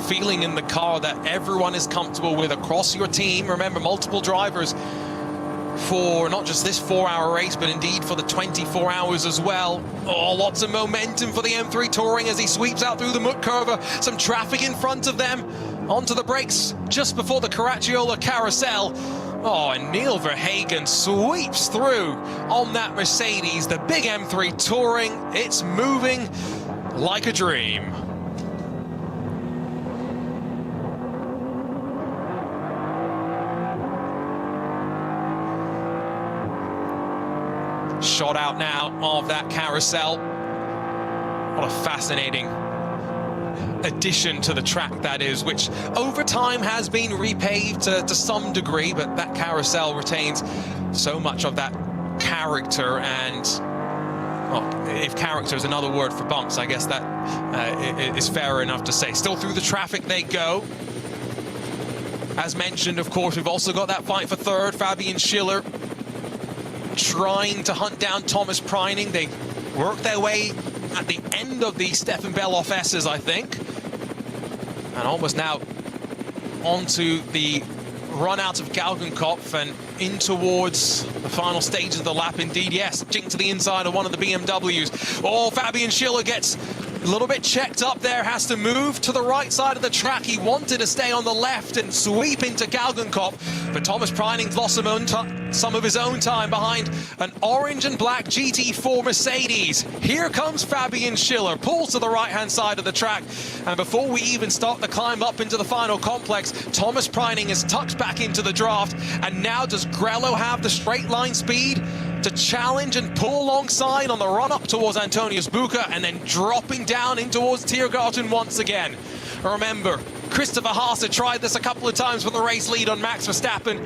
feeling in the car that everyone is comfortable with across your team. Remember, multiple drivers for not just this 4-hour race, but indeed for the 24 hours as well. Oh, lots of momentum for the M3 Touring as he sweeps out through the Mut Curve. Some traffic in front of them. Onto the brakes just before the Caracciola carousel. Oh, and Neil Verhagen sweeps through on that Mercedes, the big M3 Touring. It's moving like a dream. Shot out now of that carousel. What a fascinating addition to the track, that is, which over time has been repaved to some degree, but that carousel retains so much of that character. And well, if character is another word for bumps, I guess that is fair enough to say. Still through the traffic they go. As mentioned, of course, we've also got that fight for third. Fabian Schiller trying to hunt down Thomas Preining. They work their way at the end of the Stefan Beloff S's, I think. And almost now onto the run out of Galgenkopf and in towards the final stage of the lap. Indeed, yes, jink to the inside of one of the BMWs. Oh, Fabian Schiller gets a little bit checked up there, has to move to the right side of the track. He wanted to stay on the left and sweep into Galgenkopf, but Thomas Preining's lost some of his own time behind an orange and black GT4 Mercedes. Here comes Fabian Schiller, pulls to the right-hand side of the track, and before we even start the climb up into the final complex, Thomas Preining is tucked back into the draft. And now does Grello have the straight line speed to challenge and pull alongside on the run up towards Antonius Bucher, and then dropping down in towards Tiergarten once again? Remember, Christopher Haase tried this a couple of times for the race lead on Max Verstappen,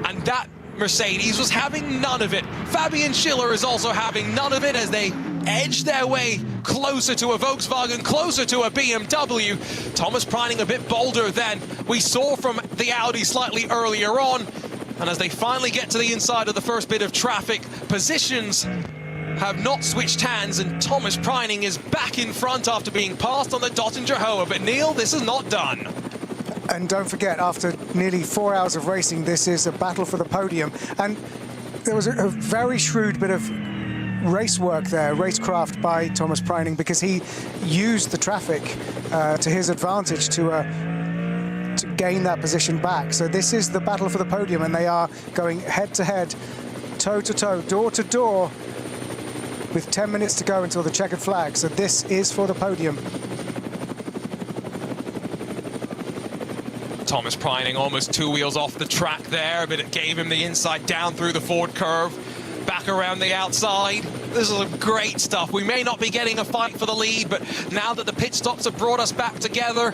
and that Mercedes was having none of it. Fabian Schiller is also having none of it as they edge their way closer to a Volkswagen, closer to a BMW. Thomas Preining a bit bolder than we saw from the Audi slightly earlier on. And as they finally get to the inside of the first bit of traffic, positions have not switched hands, and Thomas Preining is back in front after being passed on the Dottinger Hoa. But Neil, this is not done. And don't forget, after nearly 4 hours of racing, this is a battle for the podium. And there was a very shrewd bit of race work there, racecraft by Thomas Preining, because he used the traffic to his advantage to gain that position back. So this is the battle for the podium, and they are going head-to-head, toe-to-toe, door-to-door, with 10 minutes to go until the checkered flag. So this is for the podium. Thomas Preining almost 2 wheels off the track there, but it gave him the inside down through the forward curve, back around the outside. This is great stuff. We may not be getting a fight for the lead, but now that the pit stops have brought us back together,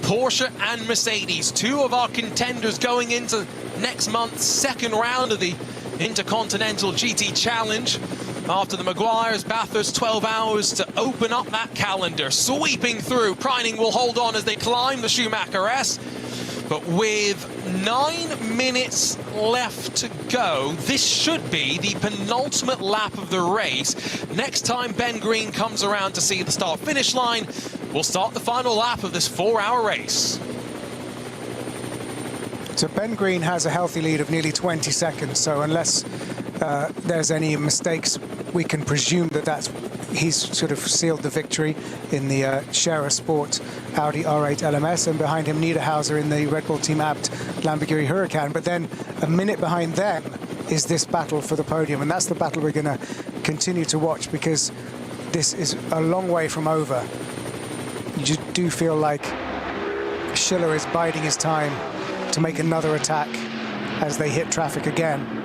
Porsche and Mercedes, two of our contenders going into next month's second round of the Intercontinental GT Challenge. After the Maguires, Bathurst 12 hours to open up that calendar. Sweeping through, Preining will hold on as they climb the Schumacher S. But with 9 minutes left to go, this should be the penultimate lap of the race. Next time Ben Green comes around to see the start-finish line, we'll start the final lap of this 4-hour race. So Ben Green has a healthy lead of nearly 20 seconds, so unless there's any mistakes, we can presume that he's sort of sealed the victory in the Scherer Sport Audi R8 LMS, and behind him Niederhauser in the Red Bull Team Abt Lamborghini Huracan. But then a minute behind them is this battle for the podium, and that's the battle we're going to continue to watch, because this is a long way from over. You just do feel like Schiller is biding his time to make another attack as they hit traffic again.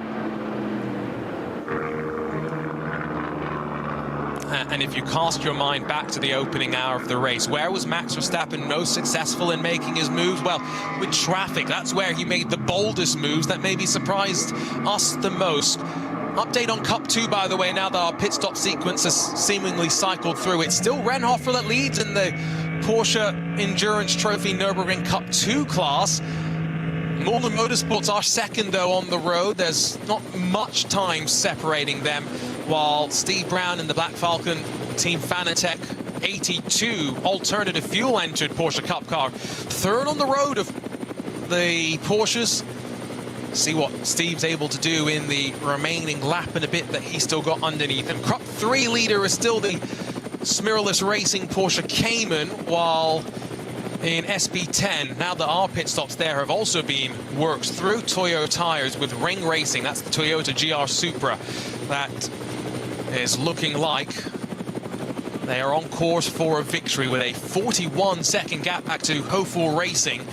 And if you cast your mind back to the opening hour of the race, where was Max Verstappen most successful in making his moves? Well, with traffic, that's where he made the boldest moves that maybe surprised us the most. Update on Cup 2, by the way, now that our pit stop sequence has seemingly cycled through. It's still Renhofer that leads in the Porsche Endurance Trophy Nürburgring Cup 2 class. Northern Motorsports are second, though, on the road. There's not much time separating them, while Steve Brown in the Black Falcon Team Fanatec 82 alternative fuel-entered Porsche Cup car, third on the road of the Porsches. See what Steve's able to do in the remaining lap and a bit that he's still got underneath him. Cup 3 leader is still the Smiralist Racing Porsche Cayman, while in SP10, now that our pit stops there have also been worked through, Toyo tires with Ring Racing. That's the Toyota GR Supra that is looking like they are on course for a victory, with a 41-second gap back to Hofur Racing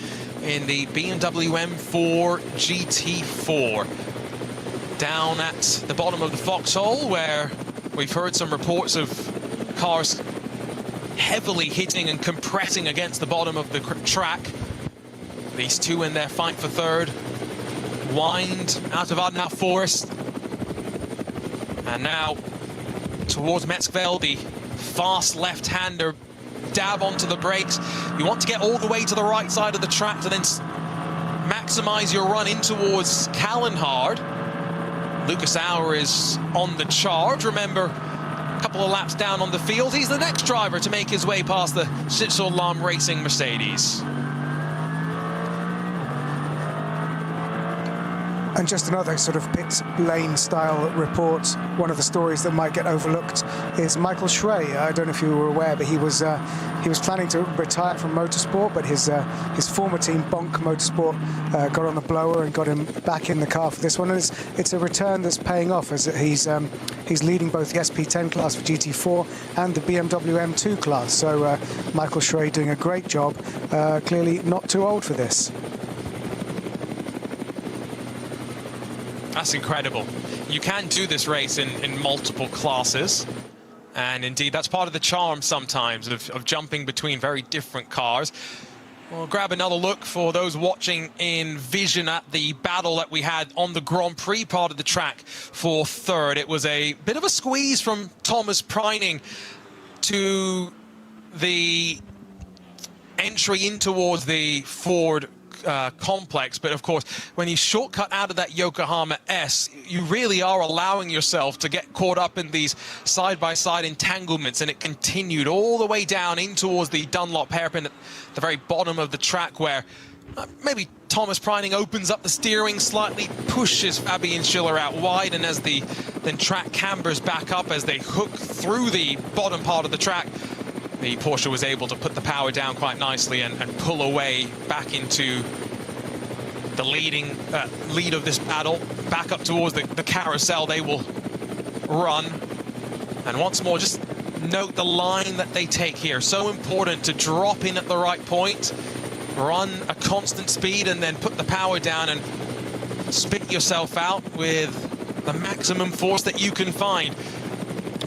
in the BMW M4 GT4. Down at the bottom of the foxhole, where we've heard some reports of cars heavily hitting and compressing against the bottom of the track. These two in their fight for third. Wind out of Ardenau Forest. And now towards Metzgveld, the fast left-hander. Dab onto the brakes. You want to get all the way to the right side of the track to then maximize your run in towards Kallenhard. Lucas Auer is on the charge. Remember, a couple of laps down on the field. He's the next driver to make his way past the Schlitzohn Racing Mercedes. And just another sort of pit lane style report. One of the stories that might get overlooked is Michael Schrey. I don't know if you were aware, but he was planning to retire from motorsport, but his former team, Bonk Motorsport, got on the blower and got him back in the car for this one. And it's a return that's paying off, as he's leading both the SP10 class for GT4 and the BMW M2 class. So Michael Schrey doing a great job. Clearly not too old for this. That's incredible. You can do this race in multiple classes. And indeed, that's part of the charm sometimes of jumping between very different cars. We'll grab another look for those watching in vision at the battle that we had on the Grand Prix part of the track for third. It was a bit of a squeeze from Thomas Preining to the entry in towards the Ford complex, but of course when you shortcut out of that Yokohama S, you really are allowing yourself to get caught up in these side-by-side entanglements, and it continued all the way down in towards the Dunlop hairpin at the very bottom of the track, where maybe Thomas Preining opens up the steering slightly, pushes Fabian Schiller out wide, and as the track cambers back up as they hook through the bottom part of the track, the Porsche was able to put the power down quite nicely and pull away back into the lead of this battle, back up towards the carousel they will run. And once more, just note the line that they take here. So important to drop in at the right point, run a constant speed, and then put the power down and spit yourself out with the maximum force that you can find.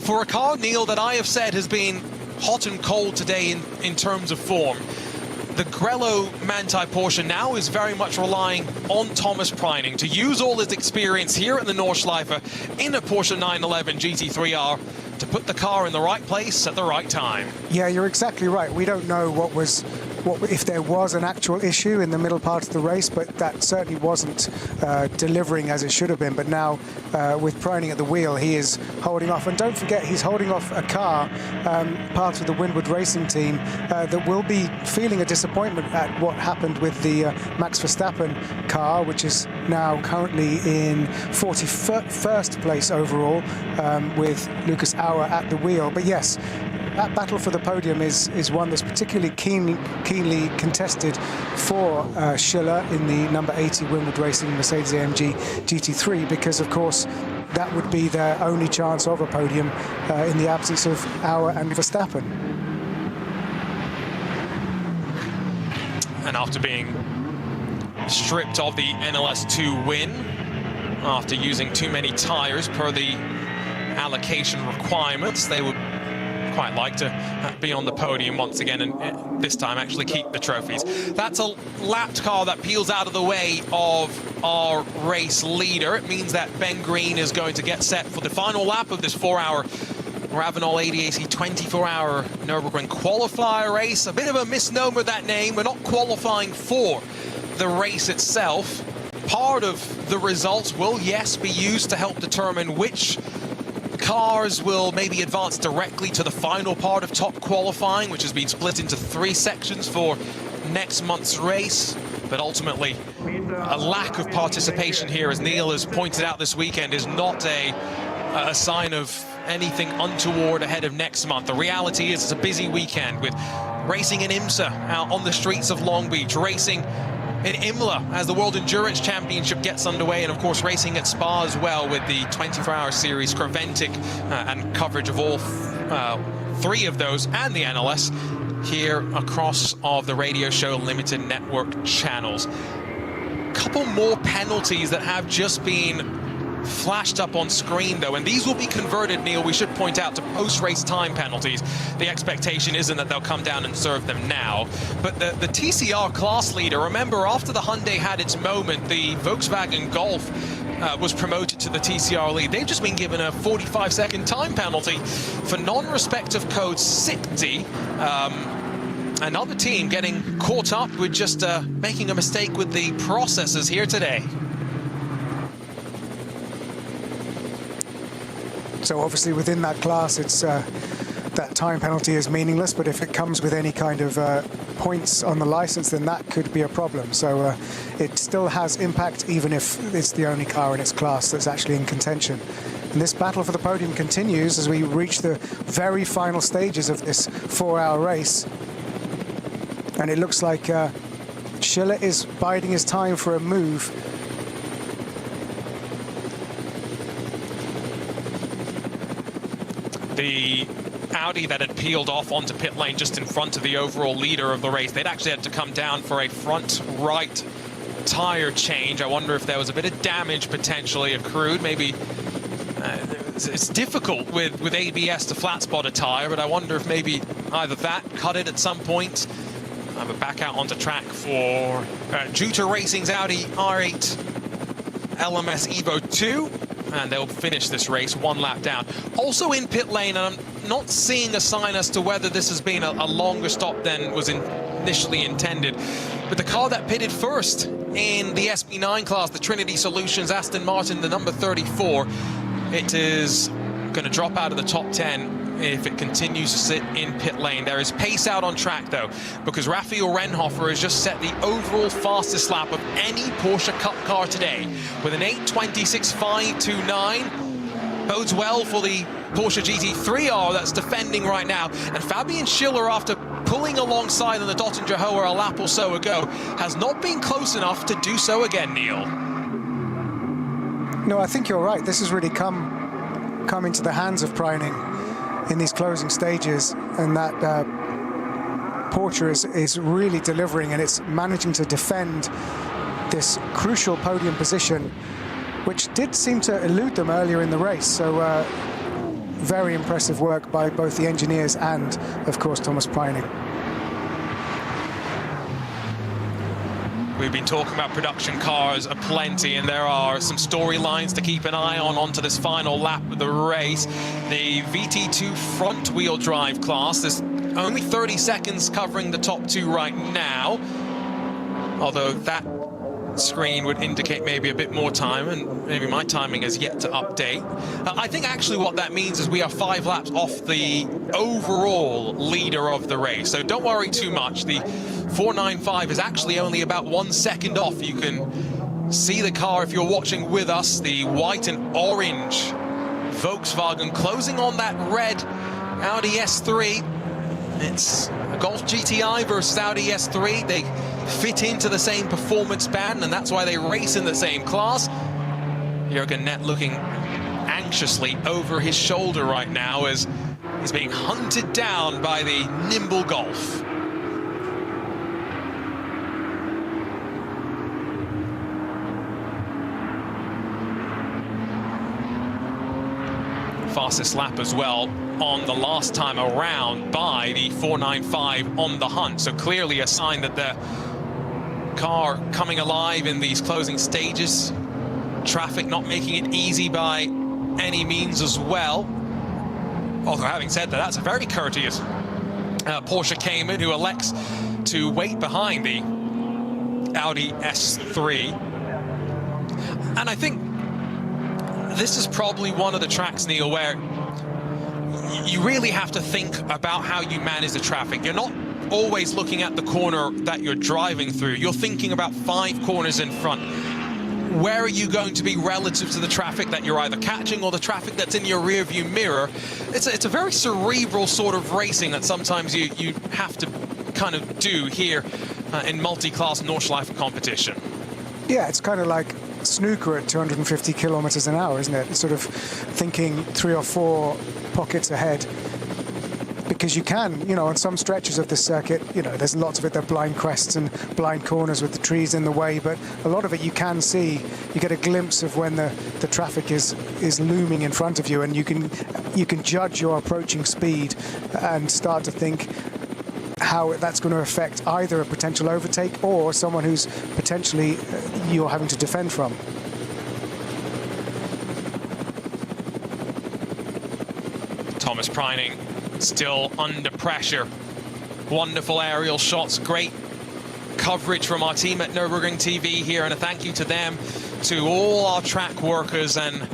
For a car, Neil, that I have said has been hot and cold today in terms of form, the Grello Manthey Porsche now is very much relying on Thomas Preining to use all his experience here at the Nordschleife in a Porsche 911 GT3R to put the car in the right place at the right time. Yeah, you're exactly right. We don't know if there was an actual issue in the middle part of the race, but that certainly wasn't delivering as it should have been. But now with Preining at the wheel, he is holding off. And don't forget, he's holding off a car, part of the Winwood Racing team, that will be feeling a disappointment at what happened with the Max Verstappen car, which is now currently in 41st place overall, with Lucas Auer at the wheel. But yes, that battle for the podium is one that's particularly keenly contested for Schiller in the number 80 Winwood Racing Mercedes-AMG GT3, because of course that would be their only chance of a podium in the absence of Auer and Verstappen. And after being stripped of the NLS2 win, after using too many tires per the allocation requirements, they would quite like to be on the podium once again, and this time actually keep the trophies. That's a lapped car that peels out of the way of our race leader. It means that Ben Green is going to get set for the final lap of this 4-hour Ravenol ADAC 24-hour Nürburgring qualifier race. A bit of a misnomer, that name. We're not qualifying for the race itself. Part of the results will, yes, be used to help determine which cars will maybe advance directly to the final part of top qualifying, which has been split into 3 sections for next month's race. But ultimately, a lack of participation here, as Neil has pointed out this weekend, is not a sign of anything untoward ahead of next month. The reality is it's a busy weekend with racing in IMSA out on the streets of Long Beach, racing in Imola as the World Endurance Championship gets underway, and of course racing at Spa as well with the 24-hour series Creventic, and coverage of all 3 of those and the NLS here across of the Radio Show Limited Network channels. A couple more penalties that have just been flashed up on screen, though, and these will be converted, Neil, we should point out, to post-race time penalties. The expectation isn't that they'll come down and serve them now. But the TCR class leader, remember, after the Hyundai had its moment, the Volkswagen Golf was promoted to the TCR lead. They've just been given a 45-second time penalty for non-respect of code 60. Another team getting caught up with just making a mistake with the processes here today. So obviously within that class, it's that time penalty is meaningless, but if it comes with any kind of points on the license, then that could be a problem. So it still has impact, even if it's the only car in its class that's actually in contention. And this battle for the podium continues as we reach the very final stages of this 4-hour race. And it looks like Schiller is biding his time for a move. The Audi that had peeled off onto pit lane just in front of the overall leader of the race, they'd actually had to come down for a front right tire change. I wonder if there was a bit of damage potentially accrued. Maybe it's difficult with ABS to flat spot a tire, but I wonder if maybe either that cut it at some point. But back out onto track for Juta Racing's Audi R8 LMS Evo 2. And they'll finish this race 1 lap down. Also in pit lane, and I'm not seeing a sign as to whether this has been a longer stop than was initially intended, but the car that pitted first in the SB9 class, the Trinity Solutions Aston Martin, the number 34, it is going to drop out of the top 10 if it continues to sit in pit lane. There is pace out on track, though, because Raphael Renhofer has just set the overall fastest lap of any Porsche Cup car today with an 8:26.529. Bodes well for the Porsche GT3R that's defending right now. And Fabian Schiller, after pulling alongside on the Dottinger Hoher a lap or so ago, has not been close enough to do so again, Neil. No, I think you're right. This has really come into the hands of Preining in these closing stages, and that Porsche is really delivering, and it's managing to defend this crucial podium position, which did seem to elude them earlier in the race. So very impressive work by both the engineers and, of course, Thomas Preining. We've been talking about production cars aplenty, and there are some storylines to keep an eye on onto this final lap of the race. The VT2 front-wheel drive class, there's only 30 seconds covering the top 2 right now, although that screen would indicate maybe a bit more time, and maybe my timing is yet to update. I think actually what that means is we are 5 laps off the overall leader of the race, so don't worry too much. The 495 is actually only about 1 second off. You can see the car if you're watching with us, the white and orange Volkswagen closing on that red Audi S3. It's a Golf GTI versus Audi S3. They fit into the same performance band, and that's why they race in the same class. Jürgen Nett looking anxiously over his shoulder right now as he's being hunted down by the nimble Golf. Fastest lap as well on the last time around by the 495 on the hunt. So clearly a sign that the car coming alive in these closing stages. Traffic not making it easy by any means as well. Although having said that, that's a very courteous Porsche Cayman who elects to wait behind the Audi S3. And I think this is probably one of the tracks, Neil, where you really have to think about how you manage the traffic. You're not always looking at the corner that you're driving through. You're thinking about 5 corners in front. Where are you going to be relative to the traffic that you're either catching or the traffic that's in your rear view mirror? It's a very cerebral sort of racing that sometimes you have to kind of do here in multi-class Nordschleife competition. Yeah, it's kind of like snooker at 250 kilometers an hour, isn't it? It's sort of thinking 3 or 4 pockets ahead. because you can, you know, on some stretches of the circuit, you know, there's lots of it, there are blind crests and blind corners with the trees in the way, but a lot of it you can see, you get a glimpse of when the traffic is looming in front of you, and you can judge your approaching speed and start to think how that's going to affect either a potential overtake or someone who's potentially you're having to defend from. Thomas Preining still under pressure. Wonderful aerial shots, great coverage from our team at Nürburgring TV here, and a thank you to them, to all our track workers and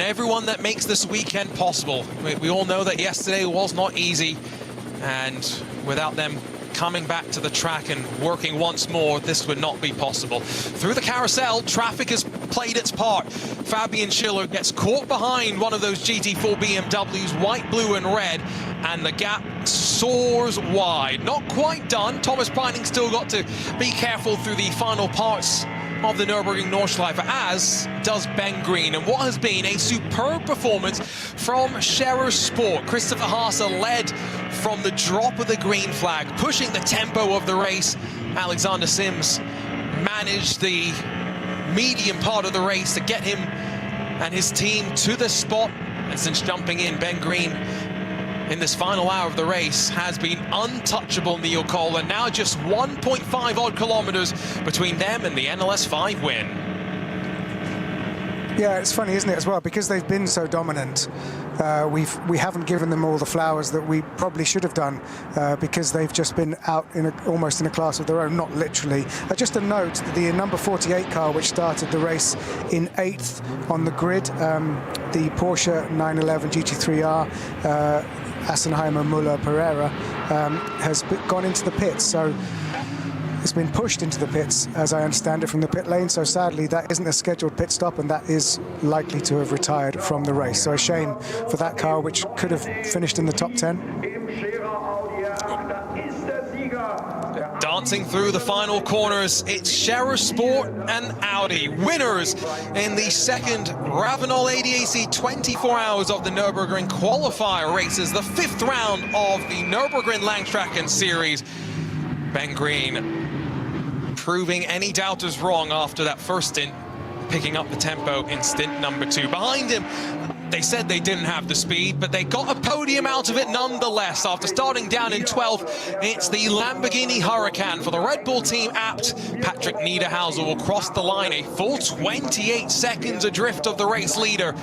everyone that makes this weekend possible. We all know that yesterday was not easy, and without them coming back to the track and working once more, this would not be possible. Through the carousel, traffic has played its part. Fabian Schiller gets caught behind one of those GT4 BMWs, white, blue and red, and the gap soars wide. Not quite done. Thomas Preining still got to be careful through the final parts of the Nürburgring Nordschleife, as does Ben Green, and what has been a superb performance from Scherer Sport. Christopher Haase led from the drop of the green flag, pushing the tempo of the race. Alexander Sims managed the medium part of the race to get him and his team to the spot, and since jumping in, Ben Green in this final hour of the race has been untouchable. Neil Cole, and now just 1.5 odd kilometers between them and the NLS5 win. Yeah, it's funny, isn't it, as well, because they've been so dominant. We haven't given them all the flowers that we probably should have done, because they've just been out in almost in a class of their own, not literally. Just a note, the number 48 car, which started the race in 8th on the grid, the Porsche 911 GT3R, Assenheimer Muller Pereira, has gone into the pits. So it's been pushed into the pits, as I understand it, from the pit lane. So sadly, that isn't a scheduled pit stop, and that is likely to have retired from the race. So a shame for that car, which could have finished in the top 10. Dancing through the final corners, it's Scherer Sport and Audi, winners in the second Ravenol ADAC 24 Hours of the Nürburgring qualifier races, the 5th round of the Nürburgring Langstrecken Series. Ben Green proving any doubters wrong after that first stint, picking up the tempo in stint number 2. Behind him, they said they didn't have the speed, but they got a podium out of it nonetheless. After starting down in 12th, it's the Lamborghini Huracan for the Red Bull team apt. Patrick Niederhauser will cross the line, a full 28 seconds adrift of the race leader.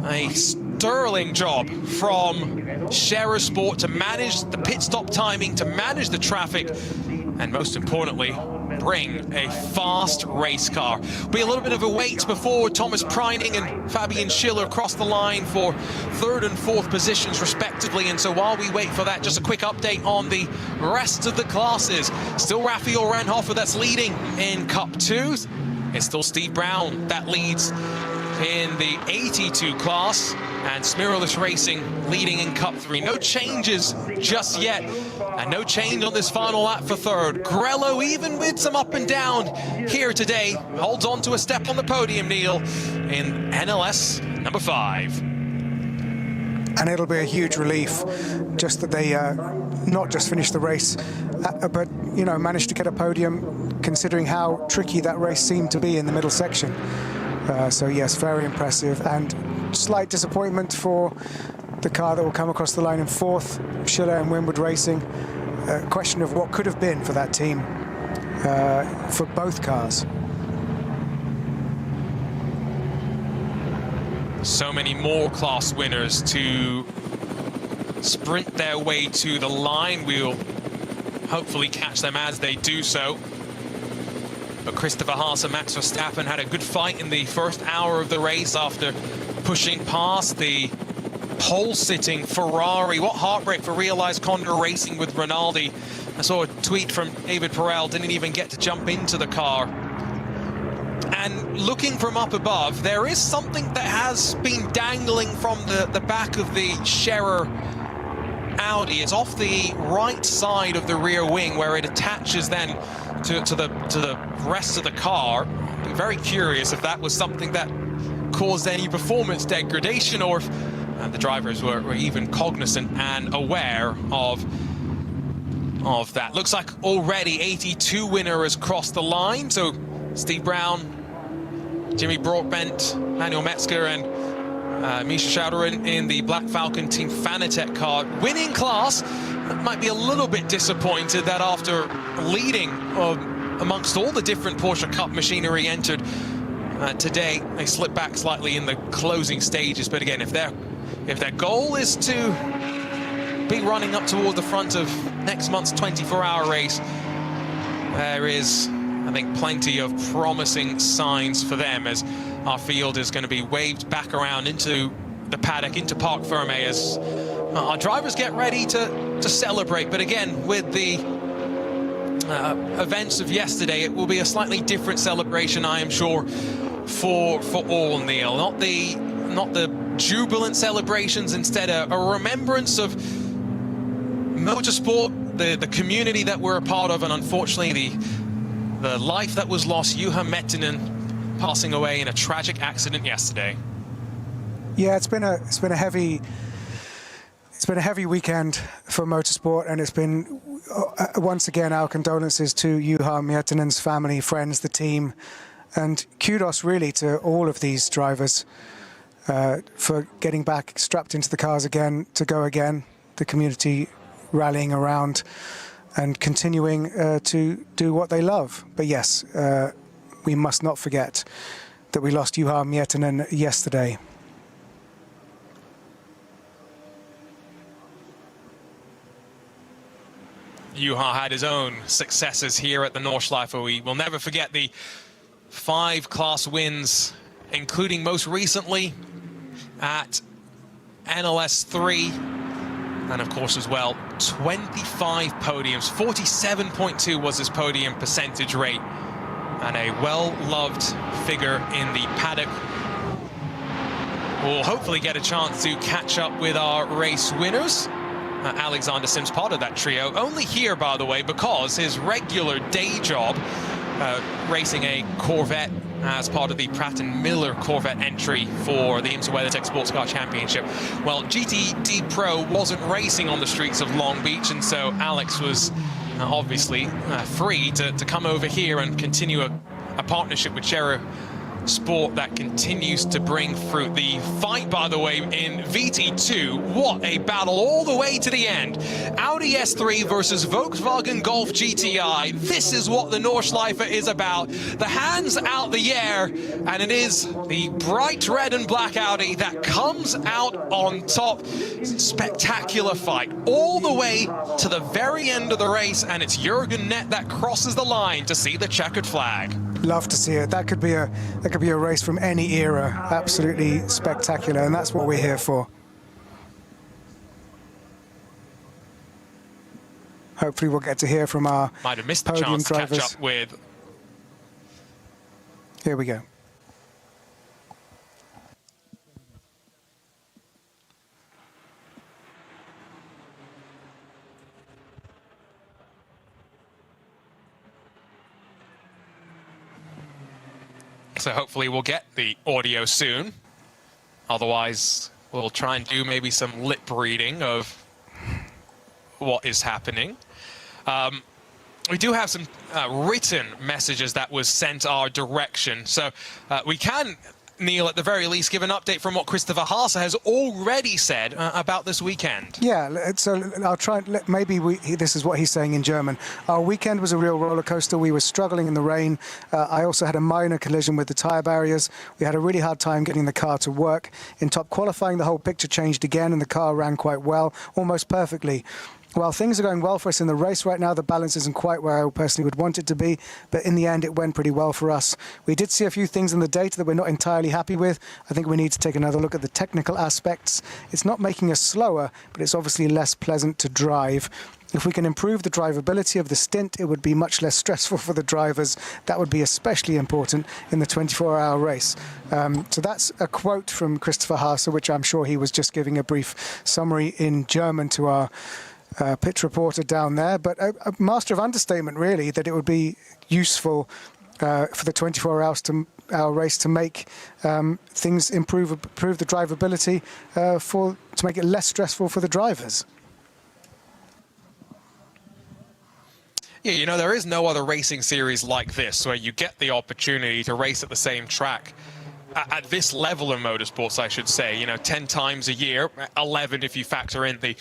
A sterling job from Scherer Sport to manage the pit stop timing, to manage the traffic, and most importantly, bring a fast race car. Be a little bit of a wait before Thomas Preining and Fabian Schiller cross the line for 3rd and 4th positions respectively, and so while we wait for that, just a quick update on the rest of the classes. Still Raphael Renhofer that's leading in Cup 2. It's still Steve Brown that leads in the 82 class, and Smiralus Racing leading in Cup 3. No changes just yet, and no change on this final lap for 3rd. Grello, even with some up and down here today, holds on to a step on the podium, Neil, in NLS number 5. And it'll be a huge relief just that they not just finished the race, but, you know, managed to get a podium, considering how tricky that race seemed to be in the middle section. So yes, very impressive, and slight disappointment for the car that will come across the line in 4th, Schiller and Winwood Racing. Question of what could have been for that team, for both cars. So many more class winners to sprint their way to the line. We'll hopefully catch them as they do so. But Christopher Haase and Max Verstappen had a good fight in the first hour of the race after pushing past the pole-sitting Ferrari. What heartbreak for Realized Condor Racing with Rinaldi. I saw a tweet from David Perel, didn't even get to jump into the car. And looking from up above, there is something that has been dangling from the back of the Scherer Audi. It's off the right side of the rear wing, where it attaches then to the rest of the car. I'm very curious if that was something that caused any performance degradation, or if And the drivers were even cognizant and aware of that. Looks like already 82 winner has crossed the line. So Steve Brown, Jimmy Broadbent, Manuel Metzger, and Misha Schauder in the Black Falcon Team Fanatec car. Winning class. Might be a little bit disappointed that after leading amongst all the different Porsche Cup machinery entered today, they slipped back slightly in the closing stages. But again, if their goal is to be running up toward the front of next month's 24-hour race, there is, I think, plenty of promising signs for them, as our field is going to be waved back around into the paddock, into Parc Ferme, as our drivers get ready to celebrate. But again, with the events of yesterday, it will be a slightly different celebration, I am sure, for all, Neil. Not the jubilant celebrations, instead a remembrance of motorsport, the community that we're a part of, and unfortunately the life that was lost, Juha Mettinen passing away in a tragic accident yesterday. Yeah, it's been a heavy weekend for motorsport, and it's been once again our condolences to Juha Miettinen's family, friends, the team, and kudos really to all of these drivers for getting back strapped into the cars again to go again. The community rallying around and continuing to do what they love. But yes, we must not forget that we lost Juha Miettinen yesterday. Juha had his own successes here at the Nordschleife. We will never forget the 5 class wins, including most recently at NLS5, and of course as well 25 podiums. 47.2 was his podium percentage rate, and a well-loved figure in the paddock. We'll hopefully get a chance to catch up with our race winners. Alexander Sims, part of that trio, only here, by the way, because his regular day job, racing a Corvette as part of the Pratt & Miller Corvette entry for the IMSA WeatherTech Sports Car Championship. Well, GTD Pro wasn't racing on the streets of Long Beach, and so Alex was obviously free to come over here and continue a partnership with Cherry Sport that continues to bring fruit. The fight, by the way, in VT2, what a battle all the way to the end. Audi S3 versus Volkswagen Golf GTI. This is what the Nordschleife is about. The hands out the air, and it is the bright red and black Audi that comes out on top. Spectacular fight all the way to the very end of the race, and it's Jürgen Nett that crosses the line to see the checkered flag. Love to see it. That could be a race from any era. Absolutely spectacular, and that's what we're here for. Hopefully we'll get to hear from our might have missed the podium chance drivers. to catch up with. Here we go. So hopefully we'll get the audio soon. Otherwise, we'll try and do maybe some lip reading of what is happening. We do have some written messages that was sent our direction. So we can, Neil, at the very least, give an update from what Christopher Haase has already said about this weekend. Yeah, so I'll try. This is what he's saying in German. Our weekend was a real roller coaster. We were struggling in the rain. I also had a minor collision with the tire barriers. We had a really hard time getting the car to work. In top qualifying, the whole picture changed again, and the car ran quite well, almost perfectly. While things are going well for us in the race right now, the balance isn't quite where I personally would want it to be, but in the end it went pretty well for us. We did see a few things in the data that we're not entirely happy with. I think we need to take another look at the technical aspects. It's not making us slower, but it's obviously less pleasant to drive. If we can improve the drivability of the stint, it would be much less stressful for the drivers. That would be especially important in the 24-hour race. So that's a quote from Christopher Haase, which I'm sure he was just giving a brief summary in German to our pit reporter down there, but a master of understatement, really, that it would be useful for the 24 hours 24-hour race to make things improve the drivability to make it less stressful for the drivers. Yeah, you know, there is no other racing series like this where you get the opportunity to race at the same track at this level of motorsports, I should say. You know, 10 times a year, 11 if you factor in the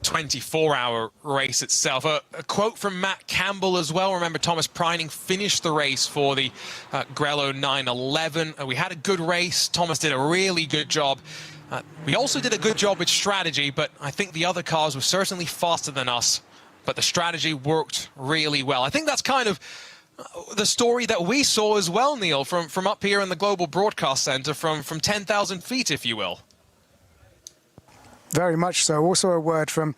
24-hour race itself. A quote from Matt Campbell as well. Remember, Thomas Preining finished the race for the Grello 911. We had a good race. Thomas did a really good job. We also did a good job with strategy, but I think the other cars were certainly faster than us. But the strategy worked really well. I think that's kind of the story that we saw as well, Neil, from up here in the Global Broadcast Center, from 10,000 feet, if you will. Very much so. Also a word from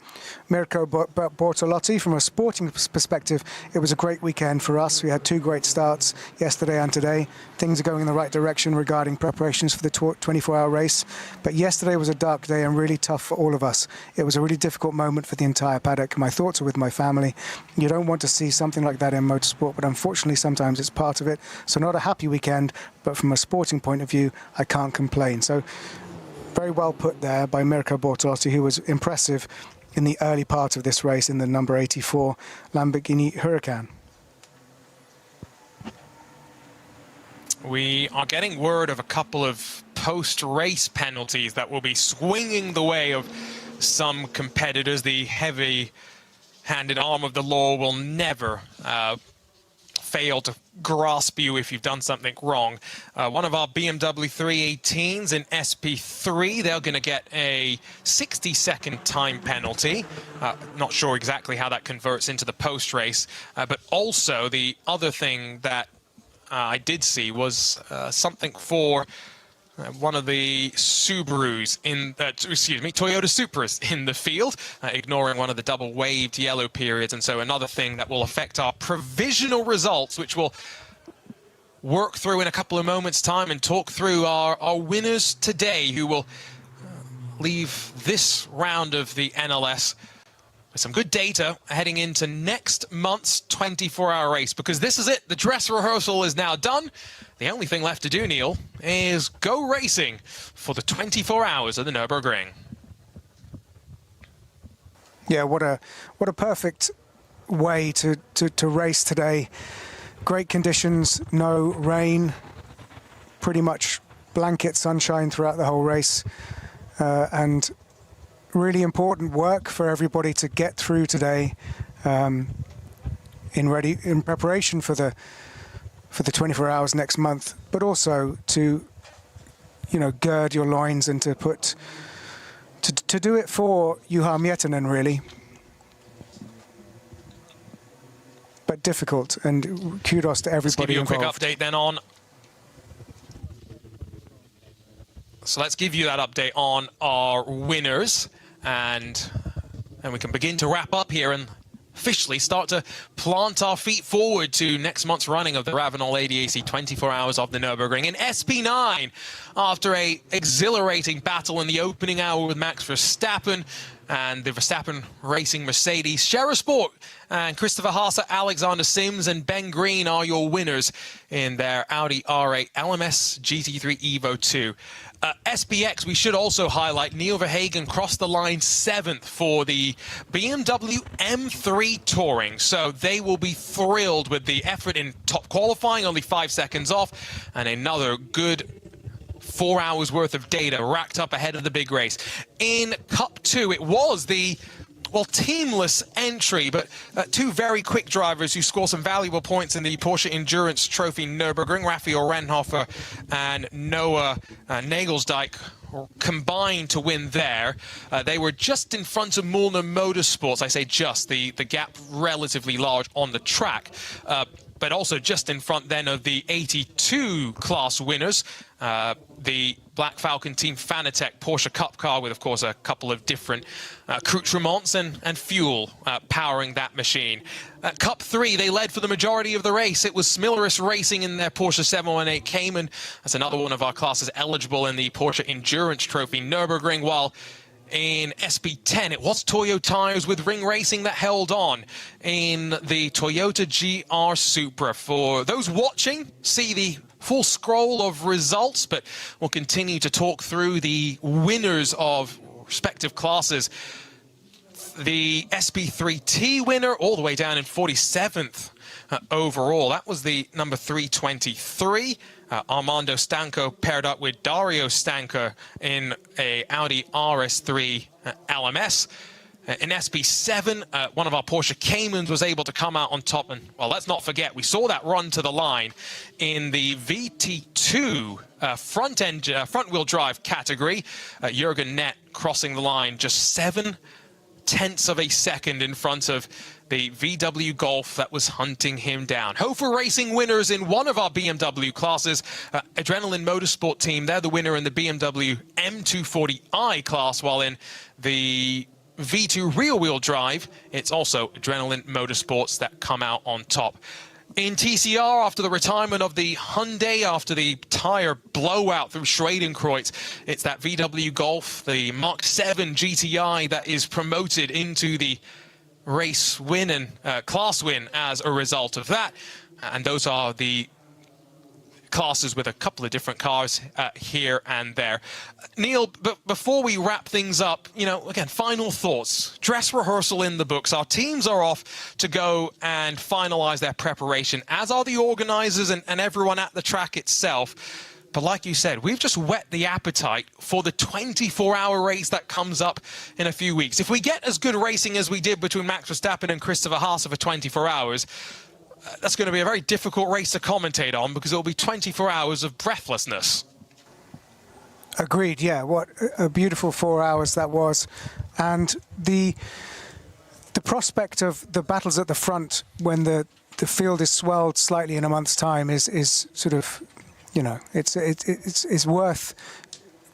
Mirko Bortolotti. From a sporting perspective, it was a great weekend for us. We had 2 great starts yesterday and today. Things are going in the right direction regarding preparations for the 24-hour race. But yesterday was a dark day and really tough for all of us. It was a really difficult moment for the entire paddock. My thoughts are with my family. You don't want to see something like that in motorsport, but unfortunately sometimes it's part of it. So not a happy weekend, but from a sporting point of view, I can't complain. So very well put there by Mirko Bortolotti, who was impressive in the early part of this race in the number 84 Lamborghini Huracan. We are getting word of a couple of post-race penalties that will be swinging the way of some competitors. The heavy-handed arm of the law will never fail to grasp you if you've done something wrong. One of our BMW 318s in SP3, they're going to get a 60-second time penalty. Not sure exactly how that converts into the post-race, but also the other thing that I did see was something for one of the Subarus Toyota Supras in the field, ignoring one of the double waved yellow periods. And so another thing that will affect our provisional results, which we'll work through in a couple of moments' time and talk through our winners today, who will leave this round of the NLS with some good data heading into next month's 24-hour race, because this is it. The dress rehearsal is now done. The only thing left to do, Neil, is go racing for the 24 hours of the Nürburgring. Yeah, what a perfect way to race today. Great conditions, no rain, pretty much blanket sunshine throughout the whole race, and really important work for everybody to get through today in preparation for the 24 hours next month, but also to, you know, gird your loins and to do it for Juha Miettinen, really. But difficult, and kudos to everybody involved. Let's give you a quick update then on. So let's give you that update on our winners, and we can begin to wrap up here and officially start to plant our feet forward to next month's running of the Ravenel ADAC 24 Hours of the Nürburgring. In SP9, after a exhilarating battle in the opening hour with Max Verstappen and the Verstappen Racing Mercedes, Shera Sport and Christopher Haase, Alexander Sims and Ben Green are your winners in their Audi R8 LMS GT3 Evo 2. SPX, we should also highlight, Neil Verhagen crossed the line 7th for the BMW M3 Touring. So they will be thrilled with the effort in top qualifying, only 5 seconds off, and another good 4 hours worth of data racked up ahead of the big race. In Cup 2, it was the teamless entry, but 2 very quick drivers who score some valuable points in the Porsche Endurance Trophy Nürburgring, Raphael Renhofer and Noah Nagelsdijk, combined to win there. They were just in front of Mullner Motorsports. I say just, the gap relatively large on the track, but also just in front then of the 82 class winners, the Black Falcon Team Fanatec Porsche Cup car, with, of course, a couple of different accoutrements and fuel powering that machine. Cup 3, they led for the majority of the race. It was Smilleris Racing in their Porsche 718 Cayman. That's another one of our classes eligible in the Porsche Endurance Trophy Nürburgring, while in SP10, it was Toyo Tires with Ring Racing that held on in the Toyota GR Supra. For those watching, see the full scroll of results, but we'll continue to talk through the winners of respective classes. The SP3T winner all the way down in 47th overall. That was the number 323. Armando Stanco paired up with Dario Stanco in a Audi RS3 LMS. In SP7, one of our Porsche Caymans was able to come out on top. And, well, let's not forget, we saw that run to the line in the VT2 front-wheel drive category. Jürgen Nett crossing the line just 0.7 of a second in front of the VW Golf that was hunting him down. Hofer Racing winners in one of our BMW classes. Adrenaline Motorsport team, they're the winner in the BMW M240i class, while in the V2 rear-wheel drive, it's also Adrenaline Motorsports that come out on top. In TCR, after the retirement of the Hyundai, after the tire blowout through Schradenkreuz, it's that VW Golf, the Mark 7 GTI, that is promoted into the race win and class win as a result of that. And those are the classes with a couple of different cars here and there. Neil, but before we wrap things up, you know, again, final thoughts. Dress rehearsal in the books. Our teams are off to go and finalize their preparation, as are the organizers and everyone at the track itself. But like you said, we've just whet the appetite for the 24-hour race that comes up in a few weeks. If we get as good racing as we did between Max Verstappen and Christopher Haase for 24 hours, that's going to be a very difficult race to commentate on, because it'll be 24 hours of breathlessness. Agreed, yeah. What a beautiful 4 hours that was. And the prospect of the battles at the front when the field is swelled slightly in a month's time is sort of, you know, it's worth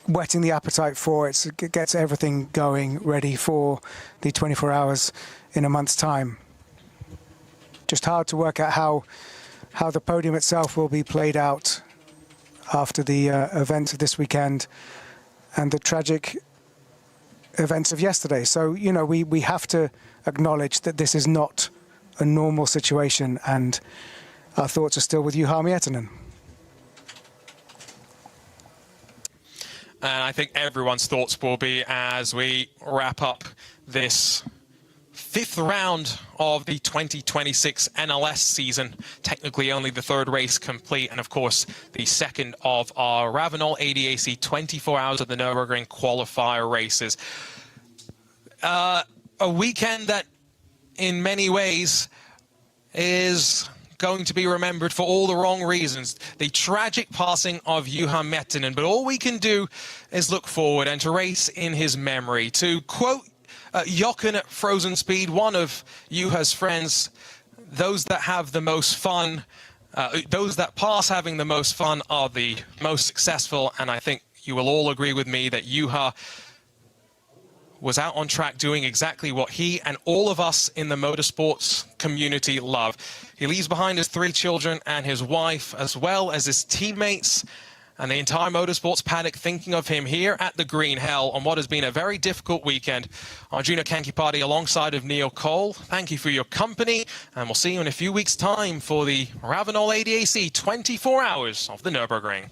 whetting the appetite for. It gets everything going ready for the 24 hours in a month's time. Just hard to work out how the podium itself will be played out after the events of this weekend and the tragic events of yesterday. So, you know, we have to acknowledge that this is not a normal situation, and our thoughts are still with Juha Miettinen. And I think everyone's thoughts will be as we wrap up this fifth round of the 2026 NLS season. Technically only the third race complete, and of course the second of our Ravenel ADAC 24 Hours of the Nürburgring qualifier races. A weekend that in many ways is going to be remembered for all the wrong reasons. The tragic passing of Juha Miettinen, but all we can do is look forward and to race in his memory. To quote Jochen at Frozen Speed, one of Juha's friends, those that have the most fun, those that pass having the most fun are the most successful. And I think you will all agree with me that Juha was out on track doing exactly what he and all of us in the motorsports community love. He leaves behind his 3 children and his wife, as well as his teammates and the entire motorsports paddock, thinking of him here at the Green Hell on what has been a very difficult weekend. Arjuna Kankipati alongside of Neil Cole, thank you for your company, and we'll see you in a few weeks' time for the Ravenel ADAC 24 Hours of the Nürburgring.